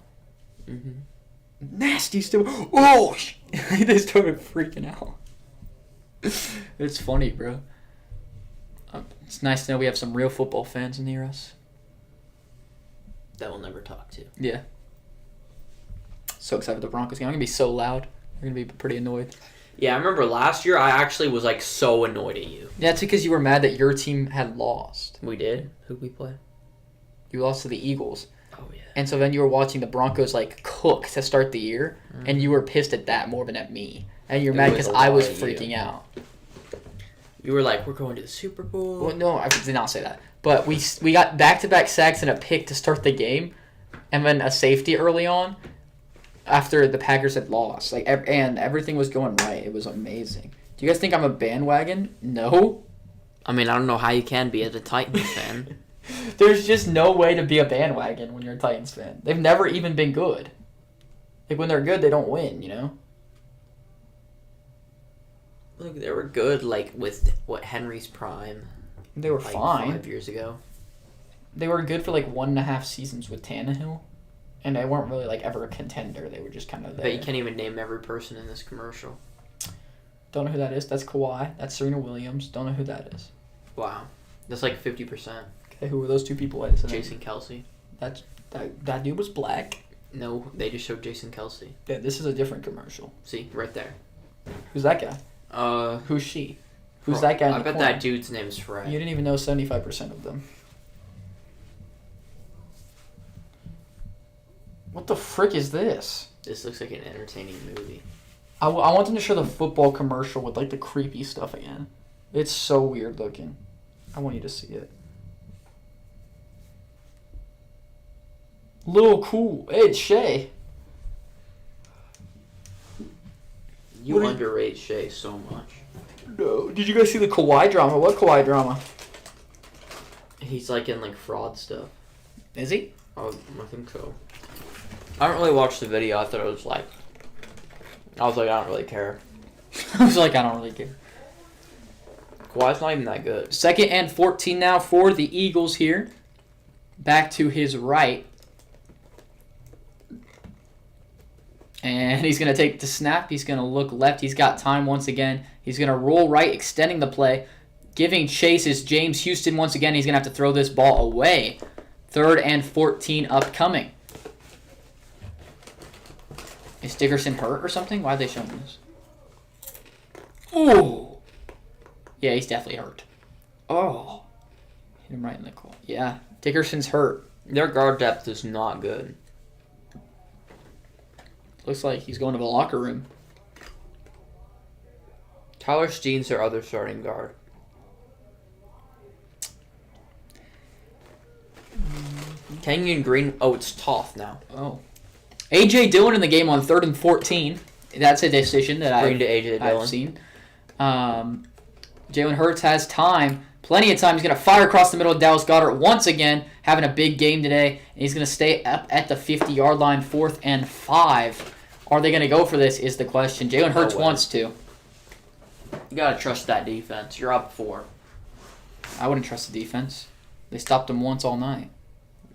Speaker 2: Mm-hmm.
Speaker 1: Nasty stiff. Oh! They started freaking out. It's funny, bro. It's nice to know we have some real football fans near us.
Speaker 2: That we'll never talk to.
Speaker 1: Yeah. So excited for the Broncos game. I'm going to be so loud. They're going to be pretty annoyed.
Speaker 2: Yeah, I remember last year I actually was so annoyed at you.
Speaker 1: Yeah, it's because you were mad that your team had lost.
Speaker 2: We did? Who'd we play?
Speaker 1: You lost to the Eagles.
Speaker 2: Oh, yeah.
Speaker 1: And so then you were watching the Broncos cook to start the year, and you were pissed at that more than at me. And you're mad because I was freaking out.
Speaker 2: You were like, we're going to the Super Bowl.
Speaker 1: Well, no, I did not say that. But we got back-to-back sacks and a pick to start the game, and then a safety early on after the Packers had lost. And everything was going right. It was amazing. Do you guys think I'm a bandwagon? No.
Speaker 2: I mean, I don't know how you can be as a Titans fan.
Speaker 1: There's just no way to be a bandwagon when you're a Titans fan. They've never even been good. When they're good, they don't win, you know?
Speaker 2: Look, they were good, with, Henry's prime.
Speaker 1: They were fine.
Speaker 2: 5 years ago.
Speaker 1: They were good for 1.5 seasons with Tannehill. And they weren't really ever a contender. They were just kind of there.
Speaker 2: But you can't even name every person in this commercial.
Speaker 1: Don't know who that is. That's Kawhi. That's Serena Williams. Don't know who that is.
Speaker 2: Wow. That's 50%.
Speaker 1: Okay, who were those 2 people?
Speaker 2: Jason Kelsey.
Speaker 1: That dude was black.
Speaker 2: No, they just showed Jason Kelsey.
Speaker 1: Yeah, this is a different commercial.
Speaker 2: See, right there.
Speaker 1: Who's that guy? Who's she? Who's that guy in the
Speaker 2: bet
Speaker 1: corner?
Speaker 2: that dude's name's Fred.
Speaker 1: You didn't even know 75% of them. What the frick is this?
Speaker 2: This looks like an entertaining movie.
Speaker 1: I want them to show the football commercial with the creepy stuff again. It's so weird looking. I want you to see it. Little cool. Hey, it's Shay.
Speaker 2: You underrate Shea so much.
Speaker 1: No. Did you guys see the Kawhi drama? What Kawhi drama?
Speaker 2: He's in fraud stuff.
Speaker 1: Is he?
Speaker 3: Oh, I think so. I don't really watch the video. I thought it was like... I was like, I don't really care.
Speaker 1: I was like, I don't really care.
Speaker 3: Kawhi's not even that good.
Speaker 1: 2nd and 14 now for the Eagles here. Back to his right. And he's going to take the snap. He's going to look left. He's got time once again. He's going to roll right, extending the play. Giving chase is James Houston once again. He's going to have to throw this ball away. 3rd and 14 upcoming. Is Dickerson hurt or something? Why are they showing this? Oh! Yeah, he's definitely hurt. Oh. Hit him right in the core. Yeah, Dickerson's hurt.
Speaker 3: Their guard depth is not good.
Speaker 1: Looks like he's going to the locker room.
Speaker 3: Tyler Steen's their other starting guard. Kenyon Green. Oh, it's Toth now.
Speaker 1: Oh. A.J. Dillon in the game on 3rd and 14. That's a decision that
Speaker 3: Green to A.J. Dillon.
Speaker 1: I've seen. Jalen Hurts has time. Plenty of time. He's going to fire across the middle of Dallas Goedert once again. Having a big game today. And he's going to stay up at the 50-yard line. 4th and 5. Are they going to go for this is the question. Jalen Hurts wants to.
Speaker 3: You got to trust that defense. You're up 4.
Speaker 1: I wouldn't trust the defense. They stopped him once all night.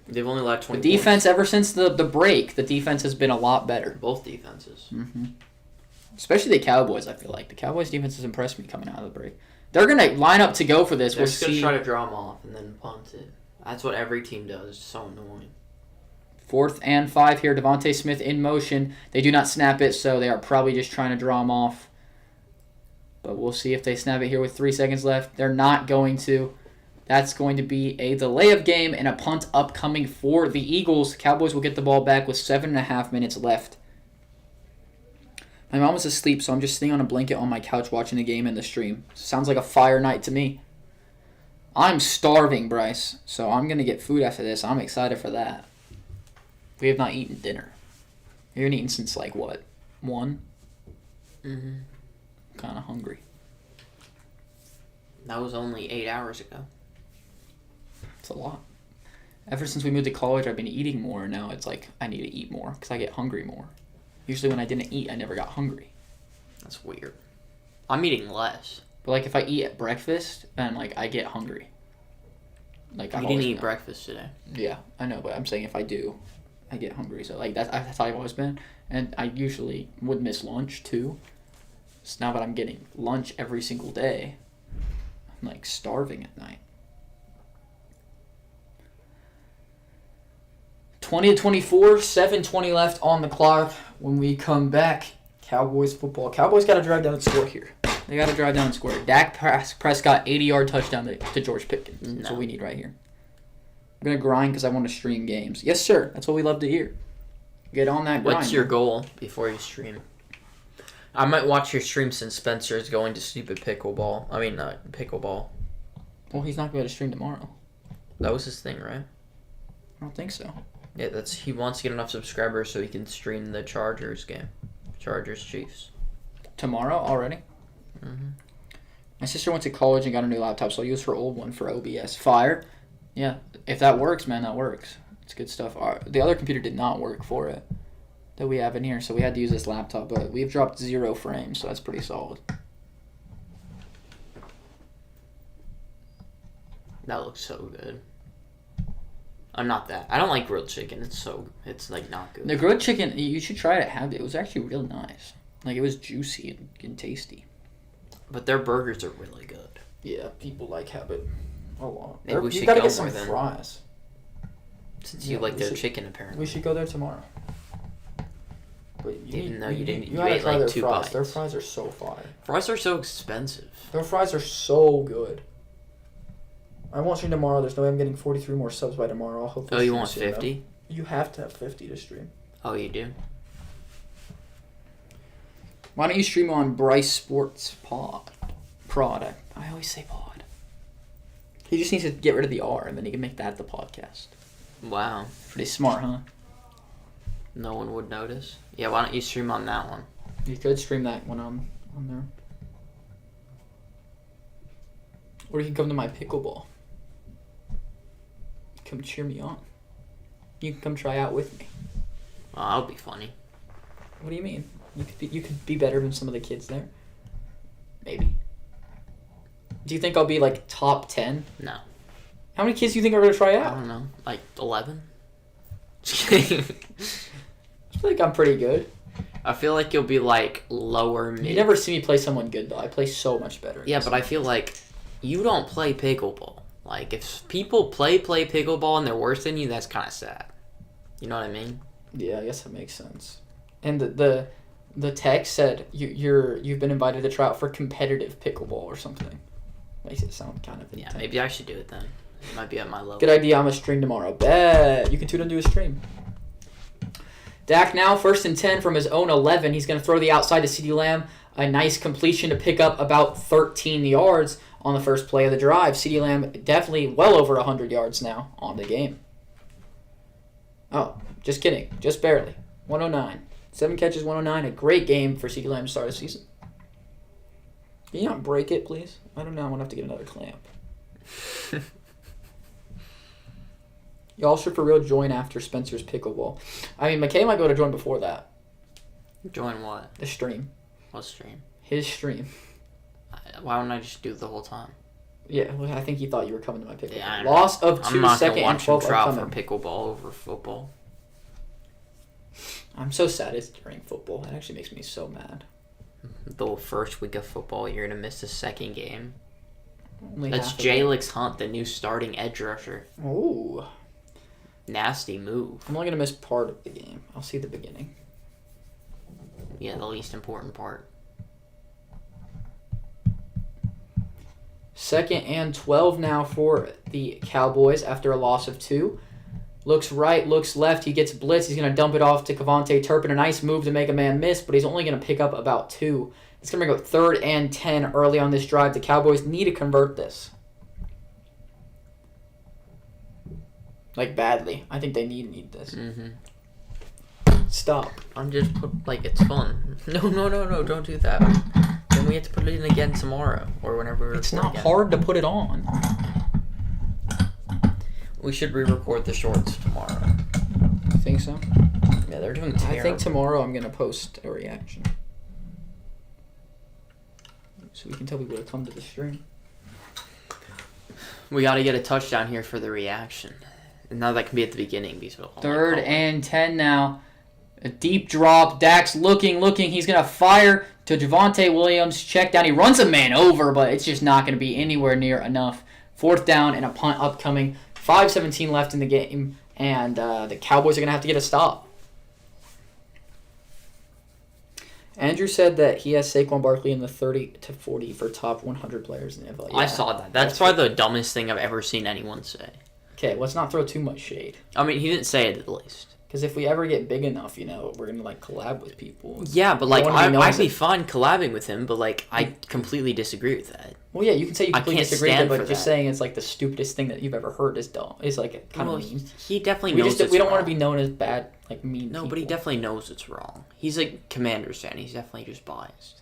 Speaker 3: They've only allowed 20
Speaker 1: The defense,
Speaker 3: points.
Speaker 1: ever since the break, the defense has been a lot better.
Speaker 3: Both defenses.
Speaker 1: Mm-hmm. Especially the Cowboys, I feel like. The Cowboys defense has impressed me coming out of the break. They're going to line up to go for this.
Speaker 3: They're
Speaker 1: We'll
Speaker 3: just going to
Speaker 1: see.
Speaker 3: try to draw them off and then punt it. That's what every team does. It's so annoying.
Speaker 1: 4th and 5 here. Devontae Smith in motion. They do not snap it, so they are probably just trying to draw him off. But we'll see if they snap it here with 3 seconds left. They're not going to. That's going to be a delay of game and a punt upcoming for the Eagles. Cowboys will get the ball back with 7.5 minutes left. My mom was asleep, so I'm just sitting on a blanket on my couch watching the game and the stream. Sounds like a fire night to me. I'm starving, Bryce, so I'm going to get food after this. I'm excited for that. We have not eaten dinner. We haven't eaten since, like, what, 1?
Speaker 3: Mm-hmm.
Speaker 1: I'm kind of hungry.
Speaker 3: That was only 8 hours ago.
Speaker 1: It's a lot. Ever since we moved to college, I've been eating more, and now it's like I need to eat more because I get hungry more. Usually when I didn't eat, I never got hungry.
Speaker 3: That's weird. I'm eating less.
Speaker 1: But like if I eat at breakfast, then like I get hungry. Like
Speaker 3: You didn't eat breakfast today.
Speaker 1: Yeah, I know, but I'm saying if I do, I get hungry. So like that's how I've always been, and I usually would miss lunch too. So now that I'm getting lunch every single day, I'm like starving at night. 20-24, 7:20 left on the clock. When we come back, Cowboys football. Cowboys got to drive down and score here. They got to drive down and score. Dak Prescott, 80-yard touchdown to George Pickens.
Speaker 3: No.
Speaker 1: That's what we need right here. I'm going to grind because I want to stream games. Yes, sir. That's what we love to hear. Get on that grind.
Speaker 3: What's your goal before you stream? I might watch your stream since Spencer is going to stupid pickleball. Pickleball.
Speaker 1: Well, he's not going to be able to stream tomorrow.
Speaker 3: That was his thing, right?
Speaker 1: I don't think so.
Speaker 3: Yeah, he wants to get enough subscribers so he can stream the Chargers game. Chargers Chiefs.
Speaker 1: Tomorrow already?
Speaker 3: Mm-hmm.
Speaker 1: My sister went to college and got a new laptop, so I'll use her old one for OBS. Fire. Yeah, if that works, man, that works. It's good stuff. The other computer did not work for it that we have in here, so we had to use this laptop, but we've dropped 0 frames, so that's pretty solid.
Speaker 3: That looks so good. I'm not that. I don't like grilled chicken. It's like not good.
Speaker 1: The grilled chicken, you should try it at Habit. It was actually real nice. Like, it was juicy and tasty.
Speaker 3: But their burgers are really good.
Speaker 1: Yeah, people like Habit a lot.
Speaker 3: Maybe we should
Speaker 1: you gotta
Speaker 3: go
Speaker 1: get some
Speaker 3: more then.
Speaker 1: fries.
Speaker 3: Since you like their chicken, apparently.
Speaker 1: We should go there tomorrow. But
Speaker 3: Even though you didn't, you
Speaker 1: gotta
Speaker 3: ate
Speaker 1: try
Speaker 3: like
Speaker 1: their
Speaker 3: 2
Speaker 1: fries.
Speaker 3: bites.
Speaker 1: Their fries are so fire.
Speaker 3: Fries are so expensive.
Speaker 1: Their fries are so good. I won't stream tomorrow. There's no way I'm getting 43 more subs by tomorrow. I'll hopefully
Speaker 3: Oh, you
Speaker 1: stream
Speaker 3: want
Speaker 1: soon,
Speaker 3: 50?
Speaker 1: though. You have to have 50 to stream.
Speaker 3: Oh, you do?
Speaker 1: Why don't you stream on Bryce Sports Prod? I always say pod. He just needs to get rid of the R, and then he can make that the podcast.
Speaker 3: Wow.
Speaker 1: Pretty smart, huh?
Speaker 3: No one would notice. Yeah, why don't you stream on that one?
Speaker 1: You could stream that one on there. Or you can come to my pickleball. Come cheer me on. You can come try out with me.
Speaker 3: Well, that would be funny.
Speaker 1: What do you mean? You could be better than some of the kids there. Maybe. Do you think I'll be like top 10?
Speaker 3: No.
Speaker 1: How many kids do you think are going to try
Speaker 3: I
Speaker 1: out?
Speaker 3: don't know. Like 11?
Speaker 1: I feel like I'm pretty good.
Speaker 3: I feel like you'll be like lower mid.
Speaker 1: You never see me play someone good though. I play so much better.
Speaker 3: Yeah, but I feel like you don't play pickleball. Like if people play pickleball and they're worse than you, that's kind of sad. You know what I mean?
Speaker 1: Yeah, I guess that makes sense. And the text said you've been invited to try out for competitive pickleball or something. Makes it sound kind of intense.
Speaker 3: Yeah, maybe I should do it then. It might be at my level.
Speaker 1: Good idea. I'm gonna stream tomorrow. Bet you can tune into a stream. Dak now 1st and 10 from his own 11. He's gonna throw the outside to CeeDee Lamb. A nice completion to pick up about 13 yards on the first play of the drive. CeeDee Lamb definitely well over 100 yards now on the game. Oh, just kidding. Just barely. 109. 7 catches, 109. A great game for CeeDee Lamb to start the season. Can you not break it, please? I don't know. I'm going to have to get another clamp. Y'all should for real join after Spencer's pickleball. I mean, McKay might be able to join before that.
Speaker 3: Join what?
Speaker 1: The stream.
Speaker 3: What stream?
Speaker 1: His stream.
Speaker 3: Why don't I just do it the whole time?
Speaker 1: Yeah, well, I think he thought you were coming to my pickleball.
Speaker 3: Yeah,
Speaker 1: Loss of 2,
Speaker 3: I'm not
Speaker 1: second
Speaker 3: gonna
Speaker 1: and
Speaker 3: watch him
Speaker 1: 12
Speaker 3: try out for
Speaker 1: coming.
Speaker 3: pickleball over football.
Speaker 1: I'm so sad it's during football. It actually makes me so mad.
Speaker 3: The first week of football, you're gonna miss the second game.
Speaker 1: Only
Speaker 3: That's
Speaker 1: half of it.
Speaker 3: Jalix Hunt, the new starting edge rusher.
Speaker 1: Ooh.
Speaker 3: Nasty move.
Speaker 1: I'm only going to miss part of the game. I'll see the beginning.
Speaker 3: Yeah, the least important part.
Speaker 1: 2nd and 12 now for the Cowboys after a loss of 2. Looks right, looks left. He gets blitz. He's going to dump it off to Kevontae Turpin. A nice move to make a man miss, but he's only going to pick up about 2. It's going to bring up 3rd and 10 early on this drive. The Cowboys need to convert this. Like, badly. I think they need this.
Speaker 3: Mm-hmm.
Speaker 1: Stop.
Speaker 3: I'm just like, it's fun. No, don't do that. Then we have to put it in again tomorrow or whenever we
Speaker 1: It's
Speaker 3: record
Speaker 1: not
Speaker 3: again.
Speaker 1: hard to put it on.
Speaker 3: We should re-record the shorts tomorrow.
Speaker 1: You think so?
Speaker 3: Yeah, they're doing terrible.
Speaker 1: I think tomorrow I'm going to post a reaction. So we can tell people to come to the stream.
Speaker 3: We got to get a touchdown here for the reaction. And now that can be at the beginning. Because
Speaker 1: 3rd and 10 now. A deep drop. Dak's looking. He's going to fire to Javonte Williams. Check down. He runs a man over, but it's just not going to be anywhere near enough. 4th down and a punt upcoming. 5:17 left in the game. And the Cowboys are going to have to get a stop. Andrew said that he has Saquon Barkley in the 30 to 40 for top 100 players in the NFL. Yeah,
Speaker 3: I saw that. That's probably the dumbest thing I've ever seen anyone say.
Speaker 1: Okay, let's not throw too much shade.
Speaker 3: I mean, he didn't say it at least.
Speaker 1: Because if we ever get big enough, we're going to, collab with people.
Speaker 3: Yeah, but, I'd be
Speaker 1: it.
Speaker 3: fine collabing with him, but, I completely disagree with that.
Speaker 1: Well, yeah, you can say you completely disagree with it, but just
Speaker 3: that.
Speaker 1: saying it's, the stupidest thing that you've ever heard is dumb. It's, kind of mean.
Speaker 3: He definitely knows
Speaker 1: We don't want to be known as bad, mean
Speaker 3: No,
Speaker 1: people.
Speaker 3: but he definitely knows it's wrong. He's a Commanders fan. He's definitely just biased.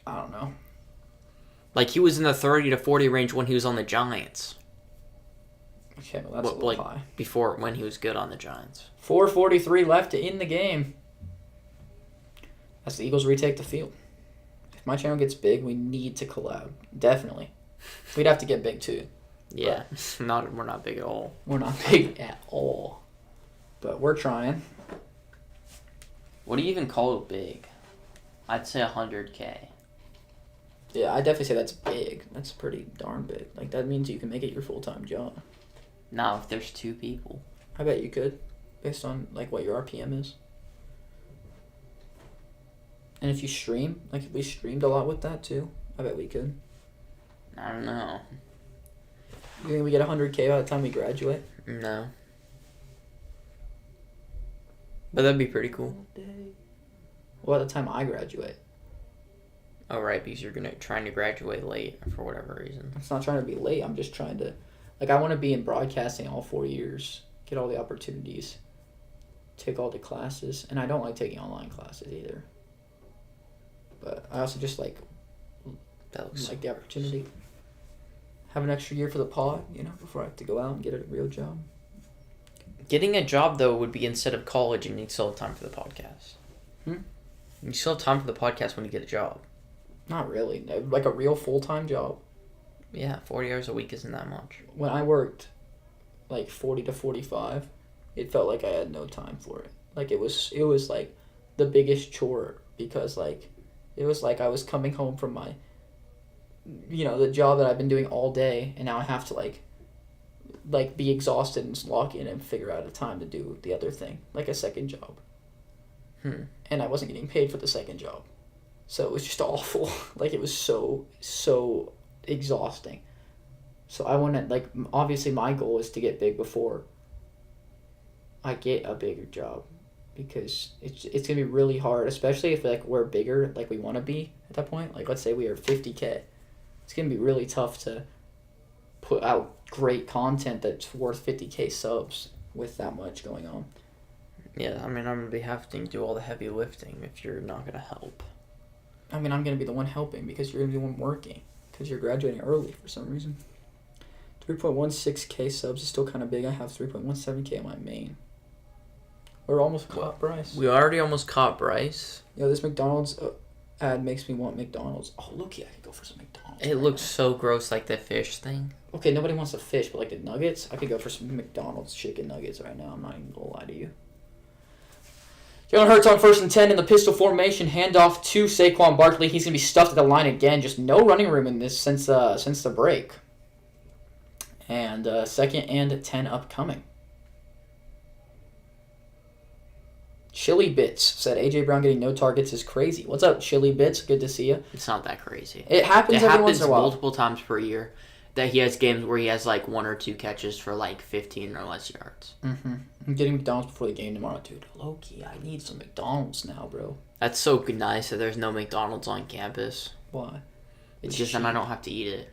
Speaker 1: I don't know.
Speaker 3: He was in the 30 to 40 range when he was on the Giants.
Speaker 1: Okay, well, that's a little high.
Speaker 3: Before, when he was good on the Giants.
Speaker 1: 4:43 left in the game. As the Eagles retake the field. If my channel gets big, we need to collab. Definitely. We'd have to get big, too.
Speaker 3: Yeah, we're not big at all.
Speaker 1: We're not big at all. But we're trying.
Speaker 3: What do you even call it big? I'd say 100K.
Speaker 1: Yeah, I definitely say that's big. That's pretty darn big. That means you can make it your full-time job.
Speaker 3: Now, if there's 2 people.
Speaker 1: I bet you could, based on, what your RPM is. And if you stream, if we streamed a lot with that, too, I bet we could.
Speaker 3: I don't know.
Speaker 1: You think we get 100K by the time we graduate?
Speaker 3: No. But that'd be pretty cool.
Speaker 1: Well, by the time I graduate.
Speaker 3: Oh, right, because you're trying to graduate late for whatever reason.
Speaker 1: It's not trying to be late. I'm just trying to... I want to be in broadcasting all 4 years. Get all the opportunities. Take all the classes. And I don't like taking online classes either. But I also just like the opportunity. Have an extra year for the pod, before I have to go out and get a real job.
Speaker 2: Getting a job, though, would be instead of college, and you still have time for the podcast. You still have time for the podcast when you get a job.
Speaker 1: Not really. Like a real full-time job.
Speaker 2: Yeah, 40 hours a week isn't that much.
Speaker 1: When I worked like 40 to 45, it felt like I had no time for it. Like it was like the biggest chore because like it was like I was coming home from my the job that I've been doing all day, and now I have to like be exhausted and just log in and figure out a time to do the other thing, like a second job. And I wasn't getting paid for the second job. So it was just awful. Like it was so exhausting. So I want to obviously my goal is to get big before I get a bigger job, because it's going to be really hard, especially if we're bigger like we want to be at that point. Like let's say we are 50K. It's going to be really tough to put out great content that's worth 50K subs with that much going on.
Speaker 2: Yeah, I mean, I'm going to be having to do all the heavy lifting if you're not going to help.
Speaker 1: I mean, I'm going to be the one helping because you're going to be the one working because you're graduating early for some reason. 3.16K subs is still kind of big. I have 3.17K on my main. We're almost caught Bryce.
Speaker 2: We already almost caught Bryce.
Speaker 1: Yo, this McDonald's ad makes me want McDonald's. Oh, look, I could go for some McDonald's.
Speaker 2: It looks so gross, like the fish thing.
Speaker 1: Okay, nobody wants the fish, but like the nuggets, I could go for some McDonald's chicken nuggets right now. I'm not even going to lie to you. Jalen Hurts on 1st and 10 in the pistol formation. Handoff to Saquon Barkley. He's going to be stuffed at the line again. Just no running room in this since the break. And 2nd and 10 upcoming. Chili Bits said A.J. Brown getting no targets is crazy. What's up, Chili Bits? Good to see you.
Speaker 3: It's not that crazy.
Speaker 1: It happens every once in a while.
Speaker 3: Multiple times per year that he has games where he has like 1 or 2 catches for like 15 or less yards.
Speaker 1: Mm-hmm. I'm getting McDonald's before the game tomorrow, dude. Low-key, I need some McDonald's now, bro.
Speaker 3: That's so nice that there's no McDonald's on campus.
Speaker 1: Why?
Speaker 3: It's just then I don't have to eat it.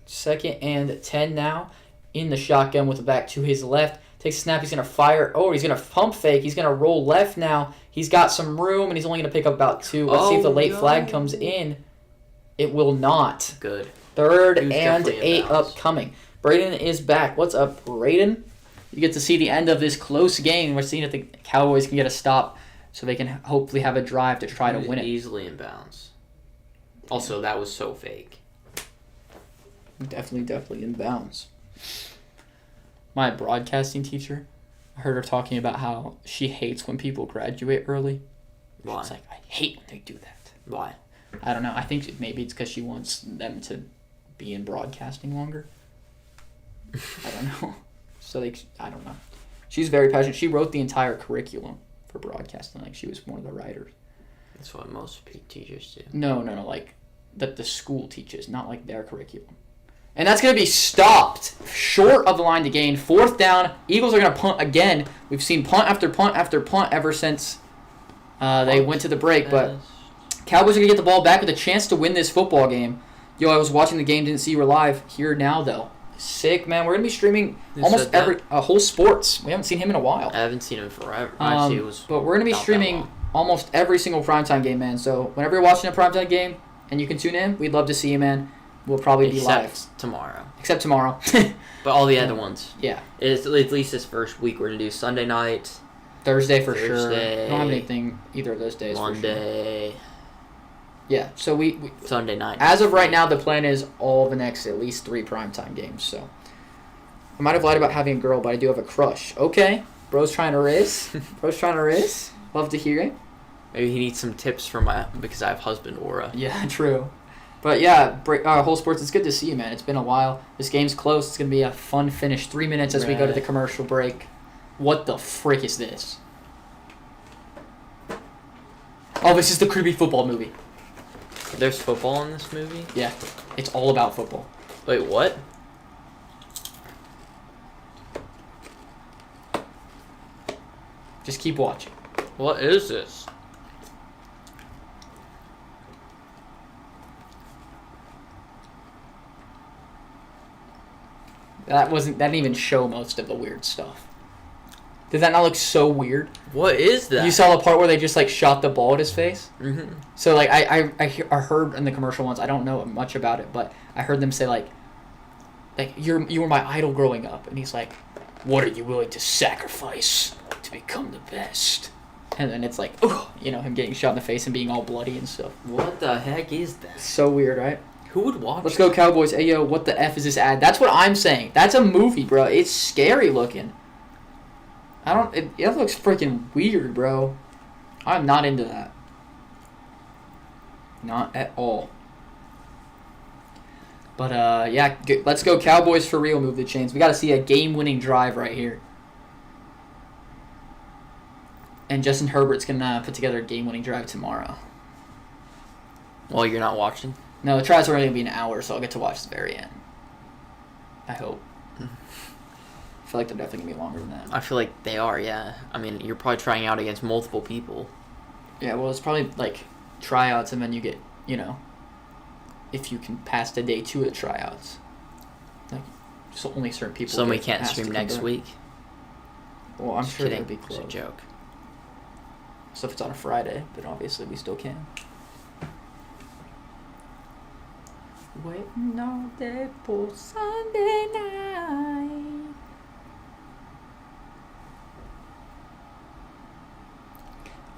Speaker 1: 2nd and 10 now. In the shotgun with the back to his left. Takes a snap. He's going to fire. Oh, he's going to pump fake. He's going to roll left now. He's got some room, and he's only going to pick up about 2. Let's see if the late flag comes in. It will not.
Speaker 3: Good.
Speaker 1: 3rd and 8 upcoming. Braden is back. What's up, Braden? You get to see the end of this close game. We're seeing if the Cowboys can get a stop so they can hopefully have a drive to try to win it.
Speaker 3: Easily in bounds. Also, that was so fake.
Speaker 1: Definitely in bounds. My broadcasting teacher, I heard her talking about how she hates when people graduate early.
Speaker 3: Why?
Speaker 1: She's like, I hate when they do that.
Speaker 3: Why?
Speaker 1: I don't know. I think maybe it's because she wants them to be in broadcasting longer. I don't know. I don't know. She's very passionate. She wrote the entire curriculum for broadcasting. Like, she was one of the writers.
Speaker 3: That's what most teachers do.
Speaker 1: No. Like, that the school teaches, not like their curriculum. And that's going to be stopped short of the line to gain. 4th down. Eagles are going to punt again. We've seen punt after punt after punt ever since they went to the break. But Cowboys are going to get the ball back with a chance to win this football game. Yo, I was watching the game, didn't see you were live. Here now, though. Sick, man. We're going to be streaming almost whole sports. We haven't seen him in a while.
Speaker 3: I haven't seen him forever. Actually, it was
Speaker 1: but we're going to be streaming almost every single primetime game, man. So whenever you're watching a primetime game and you can tune in, we'd love to see you, man. We'll probably be live. Except tomorrow.
Speaker 3: But all the other ones.
Speaker 1: Yeah.
Speaker 3: It's at least this first week we're going to do Sunday night.
Speaker 1: Thursday for sure. I don't have anything either of those days
Speaker 3: Monday.
Speaker 1: For sure. Yeah, so we
Speaker 3: Sunday night.
Speaker 1: As of right now, the plan is all the next at least 3 primetime games. So I might have lied about having a girl, but I do have a crush. Okay. Bro's trying to riz. Love to hear it.
Speaker 3: Maybe he needs some tips because I have husband aura.
Speaker 1: Yeah, true. But yeah, whole sports, it's good to see you, man. It's been a while. This game's close. It's going to be a fun finish. 3 minutes as we go to the commercial break. What the frick is this? Oh, this is the creepy football movie.
Speaker 3: There's football in this movie?
Speaker 1: Yeah, it's all about football.
Speaker 3: Wait, what?
Speaker 1: Just keep watching.
Speaker 3: What is this?
Speaker 1: That didn't even show most of the weird stuff. Did that not look so weird?
Speaker 3: What is that?
Speaker 1: You saw the part where they just like shot the ball at his face?
Speaker 3: Mm-hmm.
Speaker 1: So like I heard in the commercial ones, I don't know much about it, but I heard them say like you were my idol growing up, and he's like, What are you willing to sacrifice to become the best? And then it's like, oh, him getting shot in the face and being all bloody and stuff.
Speaker 3: What the heck is that?
Speaker 1: So weird, right?
Speaker 3: Who would watch
Speaker 1: Let's go Cowboys. Hey, yo, what the F is this ad? That's what I'm saying. That's a movie, bro. It's scary looking. It looks freaking weird, bro. I'm not into that. Not at all. But, yeah, let's go Cowboys for real, move the chains. We got to see a game-winning drive right here. And Justin Herbert's going to put together a game-winning drive tomorrow.
Speaker 2: Well, you're not watching?
Speaker 1: No, the trials are only going to be an hour, so I'll get to watch the very end. I hope. I feel like they're definitely going to be longer than that.
Speaker 2: I feel like they are, yeah. I mean, you're probably trying out against multiple people.
Speaker 1: Yeah, well, it's probably, like, tryouts, and then you get, if you can pass the day 2 of the tryouts. Like, so only certain people.
Speaker 2: So we can't stream next week?
Speaker 1: Well, I'm
Speaker 2: Just
Speaker 1: sure
Speaker 2: kidding.
Speaker 1: it'll be close.
Speaker 2: It's a joke.
Speaker 1: So if it's on a Friday, but obviously we still can. Waiting all day for Sunday night.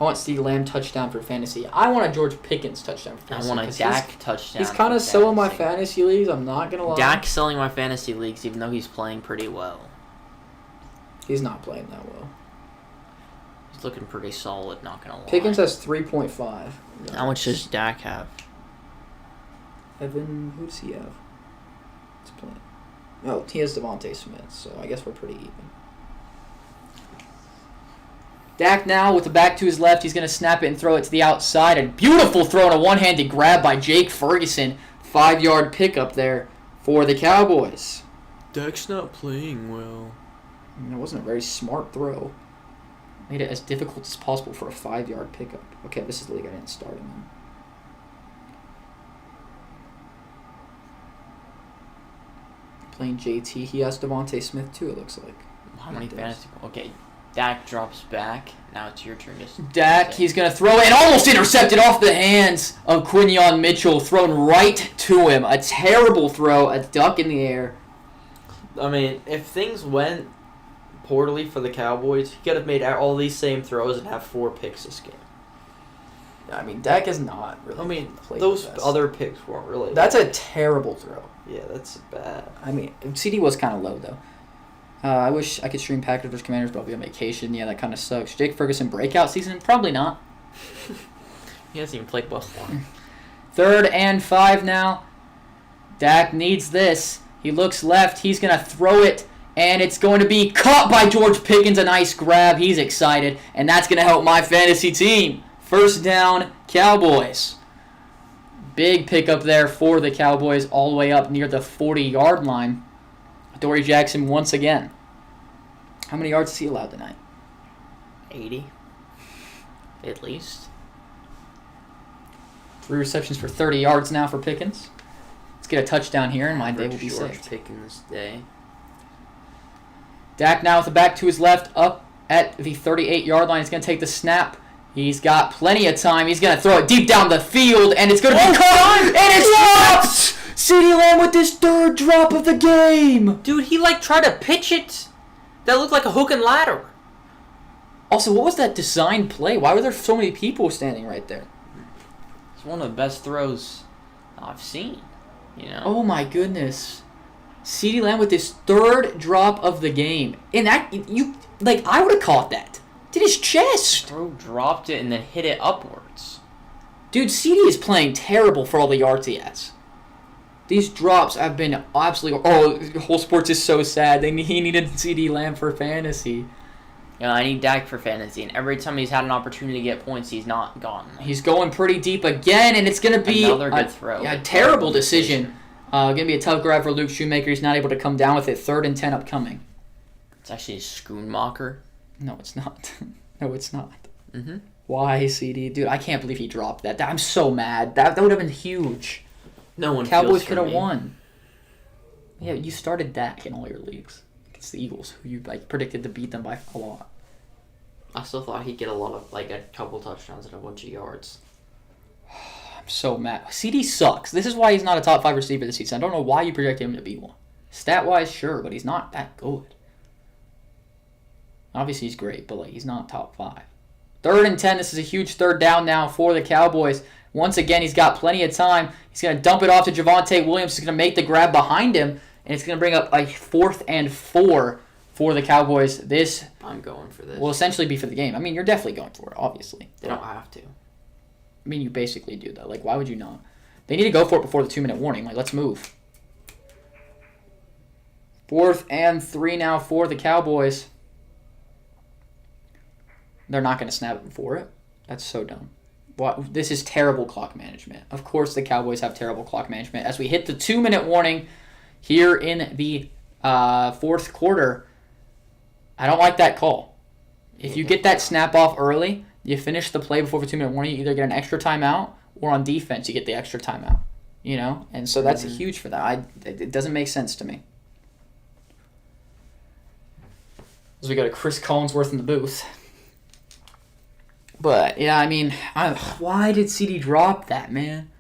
Speaker 1: I want CeeDee Lamb touchdown for fantasy. I want a George Pickens touchdown for fantasy.
Speaker 2: I want a Dak touchdown.
Speaker 1: He's kind of selling my fantasy leagues, I'm not going to lie.
Speaker 2: Dak's selling my fantasy leagues, even though he's playing pretty well.
Speaker 1: He's not playing that well.
Speaker 2: He's looking pretty solid, not going to lie.
Speaker 1: Pickens has 3.5.
Speaker 2: How much does Dak have?
Speaker 1: Evan, who does he have? He's playing. Oh, he has Devontae Smith, so I guess we're pretty even. Dak now with the back to his left. He's going to snap it and throw it to the outside. And beautiful throw and a one-handed grab by Jake Ferguson. 5-yard pickup there for the Cowboys.
Speaker 2: Dak's not playing well.
Speaker 1: It wasn't a very smart throw. Made it as difficult as possible for a 5-yard pickup. Okay, this is the league I didn't start him in. Playing JT. He has Devontae Smith too, it looks like.
Speaker 2: How many fantasy... Okay, Dak drops back. Now it's your turn to...
Speaker 1: Dak, he's going to throw it and almost intercepted off the hands of Quinyon Mitchell. Thrown right to him. A terrible throw. A duck in the air.
Speaker 2: I mean, if things went poorly for the Cowboys, he could have made all these same throws and have 4 picks this game.
Speaker 1: I mean, Dak is not really.
Speaker 2: I mean,
Speaker 1: played
Speaker 2: those
Speaker 1: the best.
Speaker 2: other picks weren't really.
Speaker 1: That's a terrible throw.
Speaker 2: Yeah, that's bad.
Speaker 1: I mean, CD was kind of low though. I wish I could stream Packers vs. Commanders, but I'll be on vacation. Yeah, that kind of sucks. Jake Ferguson breakout season? Probably not.
Speaker 2: He hasn't even played well.
Speaker 1: 3rd and 5 now. Dak needs this. He looks left. He's going to throw it, and it's going to be caught by George Pickens. A nice grab. He's excited, and that's going to help my fantasy team. 1st down, Cowboys. Big pickup there for the Cowboys all the way up near the 40-yard line. Dory Jackson once again. How many yards is he allowed tonight?
Speaker 2: 80. At least.
Speaker 1: 3 receptions for 30 yards now for Pickens. Let's get a touchdown here, and my day will be saved.
Speaker 2: Pickens day.
Speaker 1: Dak now with the back to his left, up at the 38-yard line. He's going to take the snap. He's got plenty of time. He's going to throw it deep down the field, and it's going to be caught, and it's dropped! CeeDee Lamb with his 3rd drop of the game.
Speaker 2: Dude, he tried to pitch it. That looked like a hook and ladder.
Speaker 1: Also, what was that design play? Why were there so many people standing right there?
Speaker 2: It's one of the best throws I've seen.
Speaker 1: Oh my goodness. CeeDee Lamb with his 3rd drop of the game. And that, I would have caught that. Did his chest.
Speaker 2: Throw dropped it and then hit it upwards.
Speaker 1: Dude, CD is playing terrible for all the yards he has. These drops have been absolutely... Oh, whole sports is so sad. He needed CeeDee Lamb for fantasy.
Speaker 2: I need Dak for fantasy, and every time he's had an opportunity to get points, he's not gotten them.
Speaker 1: He's going pretty deep again, and it's going to be...
Speaker 2: Another good throw.
Speaker 1: A terrible decision. Going to be a tough grab for Luke Shoemaker. He's not able to come down with it. 3rd and 10 upcoming.
Speaker 2: It's actually a Schoonmaker.
Speaker 1: No, it's not. No, it's not.
Speaker 2: Mm-hmm.
Speaker 1: Why, CD? Dude, I can't believe he dropped that. I'm so mad. That would have been huge.
Speaker 2: No one
Speaker 1: Cowboys could have won. Yeah, you started Dak in all your leagues. It's the Eagles, who you predicted to beat them by a lot.
Speaker 3: I still thought he'd get a couple touchdowns and a bunch of yards.
Speaker 1: I'm so mad. CD sucks. This is why he's not a top 5 receiver this season. I don't know why you project him to be one. Stat-wise, sure, but he's not that good. Obviously, he's great, but like he's not top 5. 3rd and 10. This is a huge third down now for the Cowboys. Once again, he's got plenty of time. He's going to dump it off to Javonte Williams. He's going to make the grab behind him, and it's going to bring up a 4th and 4 for the Cowboys. This
Speaker 3: I'm going for this.
Speaker 1: will essentially be for the game. I mean, you're definitely going for it, obviously.
Speaker 3: They don't have to.
Speaker 1: I mean, you basically do, though. Like, why would you not? They need to go for it before the 2-minute warning. Like, let's move. 4th and 3 now for the Cowboys. They're not going to snap it before it. That's so dumb. This is terrible clock management. Of course the Cowboys have terrible clock management. As we hit the 2-minute warning here in the 4th quarter, I don't like that call. If you get that snap off early, you finish the play before the 2-minute warning, you either get an extra timeout or on defense you get the extra timeout. You know? And so that's huge for that. It doesn't make sense to me. As we got a Chris Collinsworth in the booth. But, yeah, I mean, why did CD drop that, man?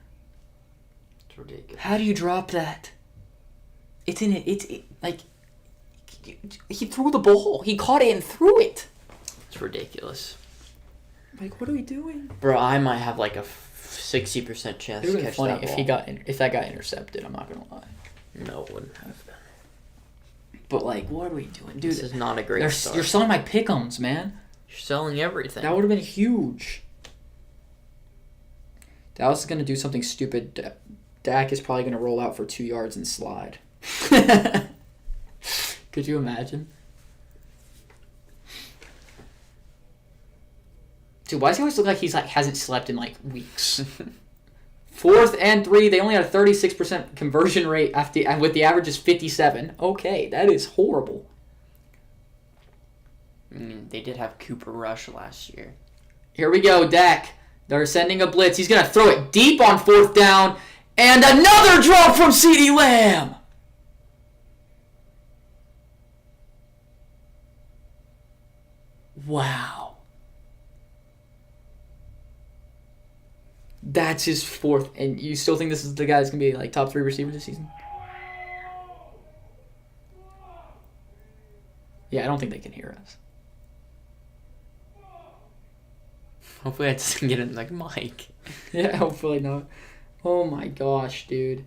Speaker 3: It's ridiculous.
Speaker 1: How do you drop that? It's in it. Like, he threw the ball. He caught it and threw it.
Speaker 3: It's ridiculous.
Speaker 1: Like, what are we doing?
Speaker 3: Bro, I might have like a 60% chance
Speaker 1: It would
Speaker 3: to
Speaker 1: have
Speaker 3: catch
Speaker 1: been funny
Speaker 3: that ball.
Speaker 1: if that got intercepted. I'm not gonna lie.
Speaker 3: No, it wouldn't have been.
Speaker 1: But like, what are we doing, dude?
Speaker 3: This is not a great start.
Speaker 1: You're selling my pick'ems, man.
Speaker 3: You're selling everything.
Speaker 1: That would have been huge. Dallas is gonna do something stupid. Dak is probably gonna roll out for 2 yards and slide. Could you imagine? Dude, why does he always look like he's like hasn't slept in like weeks? 4th and 3. They only had a 36% conversion rate with the average is 57. Okay, that is horrible.
Speaker 3: They did have Cooper Rush last year.
Speaker 1: Here we go, Dak. They're sending a blitz. He's gonna throw it deep on 4th down, and another drop from CeeDee Lamb. Wow. That's his 4th, and you still think this is the guy that's going to be like top 3 receiver this season? Yeah, I don't think they can hear us.
Speaker 3: Hopefully I doesn't get in like mic.
Speaker 1: Yeah, hopefully not. Oh my gosh, dude.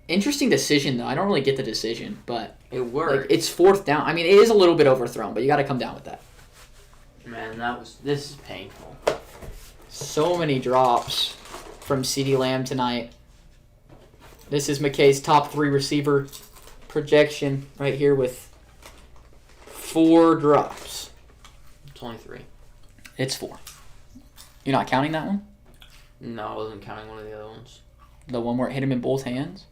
Speaker 1: Interesting decision, though. I don't really get the decision, but
Speaker 3: It worked.
Speaker 1: like, it's 4th down. I mean, it is a little bit overthrown, but you got to come down with that.
Speaker 3: Man, this is painful.
Speaker 1: So many drops from CeeDee Lamb tonight. This is McKay's top 3 receiver projection right here with 4 drops.
Speaker 3: It's only 3.
Speaker 1: It's 4. You're not counting that one?
Speaker 3: No, I wasn't counting one of the other ones.
Speaker 1: The one where it hit him in both hands?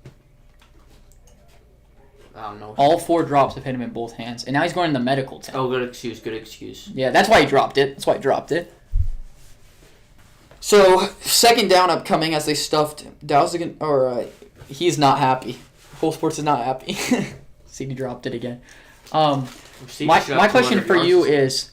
Speaker 3: I don't know.
Speaker 1: All 4 drops have hit him in both hands. And now he's going in the medical tent.
Speaker 3: Oh, good excuse.
Speaker 1: Yeah, that's why he dropped it. So, 2nd down upcoming as they stuffed Dallas again. He's not happy. Whole Sports is not happy. CD dropped it again. My question for you is,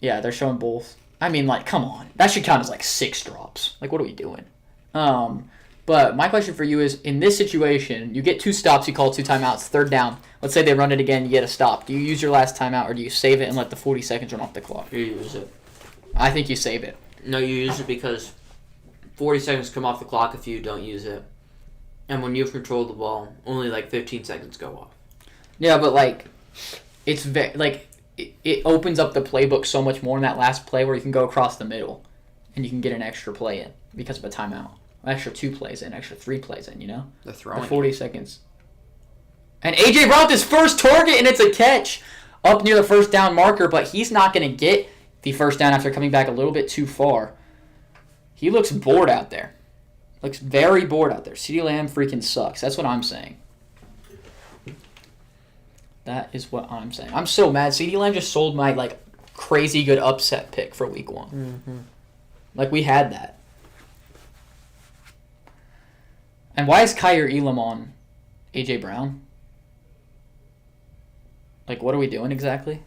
Speaker 1: yeah, they're showing both. I mean, like, come on. That should count as like 6 drops. Like, what are we doing? But my question for you is, in this situation, you get 2 stops, you call 2 timeouts, 3rd down. Let's say they run it again, you get a stop. Do you use your last timeout, or do you save it and let the 40 seconds run off the clock?
Speaker 3: You use it.
Speaker 1: I think you save it.
Speaker 3: No, you use it because 40 seconds come off the clock if you don't use it. And when you have control of the ball, only like 15 seconds go off.
Speaker 1: Yeah, but like, it's it opens up the playbook so much more in that last play where you can go across the middle, and you can get an extra play in because of a timeout. An extra 2 plays in, extra 3 plays in. You know,
Speaker 3: They're throwing.
Speaker 1: The 40 seconds. And AJ Brown his first target, and it's a catch up near the 1st down marker, but he's not going to get the 1st down after coming back a little bit too far. He looks bored out there. Looks very bored out there. CeeDee Lamb freaking sucks. That's what I'm saying. That is what I'm saying. I'm so mad. CeeDee Lamb just sold my like crazy good upset pick for week 1.
Speaker 3: Mm-hmm.
Speaker 1: Like, we had that. And why is Kyer Elam on AJ Brown? Like, what are we doing exactly?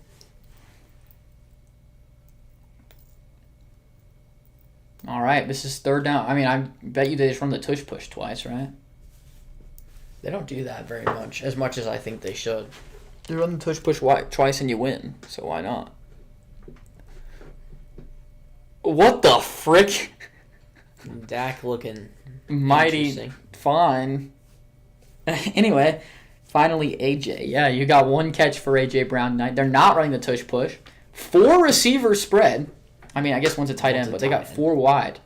Speaker 1: All right, this is 3rd down. I mean, I bet you they just run the tush push twice, right?
Speaker 3: They don't do that very much, as I think they should.
Speaker 1: You run the tush push twice and you win, so why not? What the frick?
Speaker 2: Dak looking
Speaker 1: mighty fine. Anyway, finally AJ. Yeah, you got one catch for AJ Brown tonight. They're not running the tush push. 4 receiver spread. I mean, I guess one's a tight end, but they got 4 wide.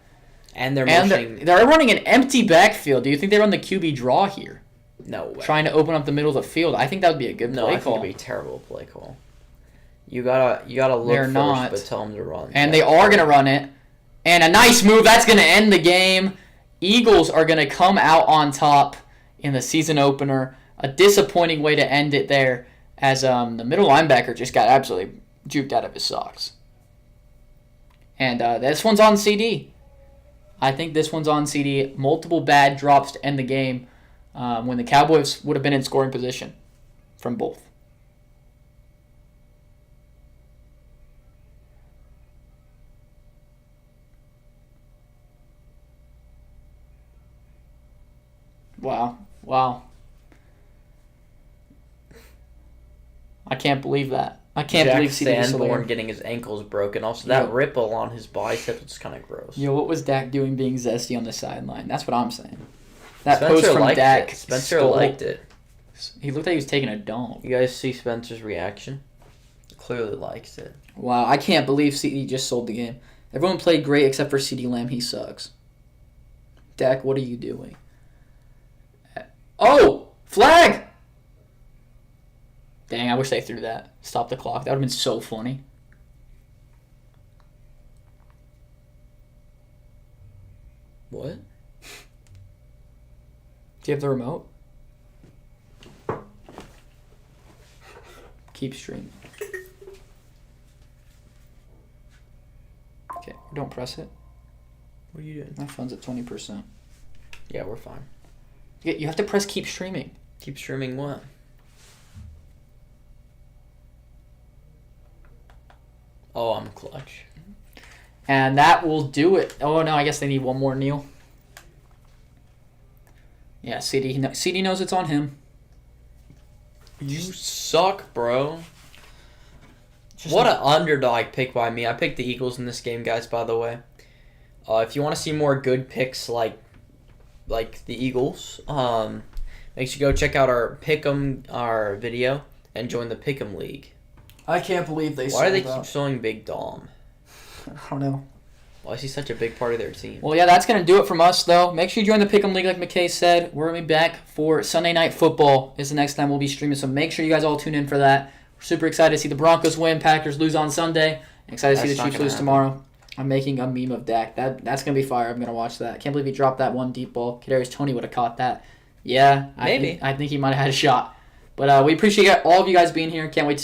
Speaker 2: And they're
Speaker 1: they're running an empty backfield. Do you think they run the QB draw here?
Speaker 2: No way.
Speaker 1: Trying to open up the middle of the field. I think that would be a good play call.
Speaker 2: I think it'd be a terrible play call. You gotta look
Speaker 1: they're not,
Speaker 2: but tell them to run.
Speaker 1: And they are gonna run it. And a nice move. That's gonna end the game. Eagles are gonna come out on top in the season opener. A disappointing way to end it there, as the middle linebacker just got absolutely juked out of his socks. And this one's on CD. I think this one's on CD. Multiple bad drops to end the game when the Cowboys would have been in scoring position from both. Wow. I can't believe that. I can't believe
Speaker 2: Sanborn getting his ankles broken. Also, that ripple on his bicep was kind of gross.
Speaker 1: Yo, what was Dak doing being zesty on the sideline? That's what I'm saying. That post from Dak.
Speaker 2: Spencer liked it.
Speaker 1: He looked like he was taking a dump.
Speaker 2: You guys see Spencer's reaction? He clearly likes it.
Speaker 1: Wow, I can't believe CD just sold the game. Everyone played great except for CD Lamb. He sucks. Dak, what are you doing? Oh! Flag! Dang, I wish they threw that. Stop the clock. That would have been so funny.
Speaker 2: What?
Speaker 1: Do you have the remote? Keep streaming. Okay, don't press it.
Speaker 2: What are you doing?
Speaker 1: My phone's at 20%.
Speaker 2: Yeah, we're fine.
Speaker 1: You have to press keep streaming.
Speaker 2: Keep streaming what? Oh, I'm clutch.
Speaker 1: And that will do it. Oh, no, I guess they need one more, Neil. Yeah, CD knows it's on him.
Speaker 2: You suck, bro. What an underdog pick by me. I picked the Eagles in this game, guys, by the way. If you want to see more good picks like the Eagles, make sure you go check out our our video and join the Pick'em League.
Speaker 1: I can't believe they
Speaker 2: Why do they keep showing Big Dom?
Speaker 1: I don't know.
Speaker 2: Why is he such a big part of their team?
Speaker 1: Well, yeah, that's going to do it from us, though. Make sure you join the Pick'em League, like McKay said. We're going to be back for Sunday Night Football is the next time we'll be streaming, so make sure you guys all tune in for that. We're super excited to see the Broncos win, Packers lose on Sunday. Excited to see the Chiefs lose tomorrow. I'm making a meme of Dak. That's going to be fire. I'm going to watch that. Can't believe he dropped that one deep ball. Kadarius Toney would have caught that. Yeah,
Speaker 2: maybe.
Speaker 1: I think he might have had a shot. But we appreciate all of you guys being here. Can't wait to see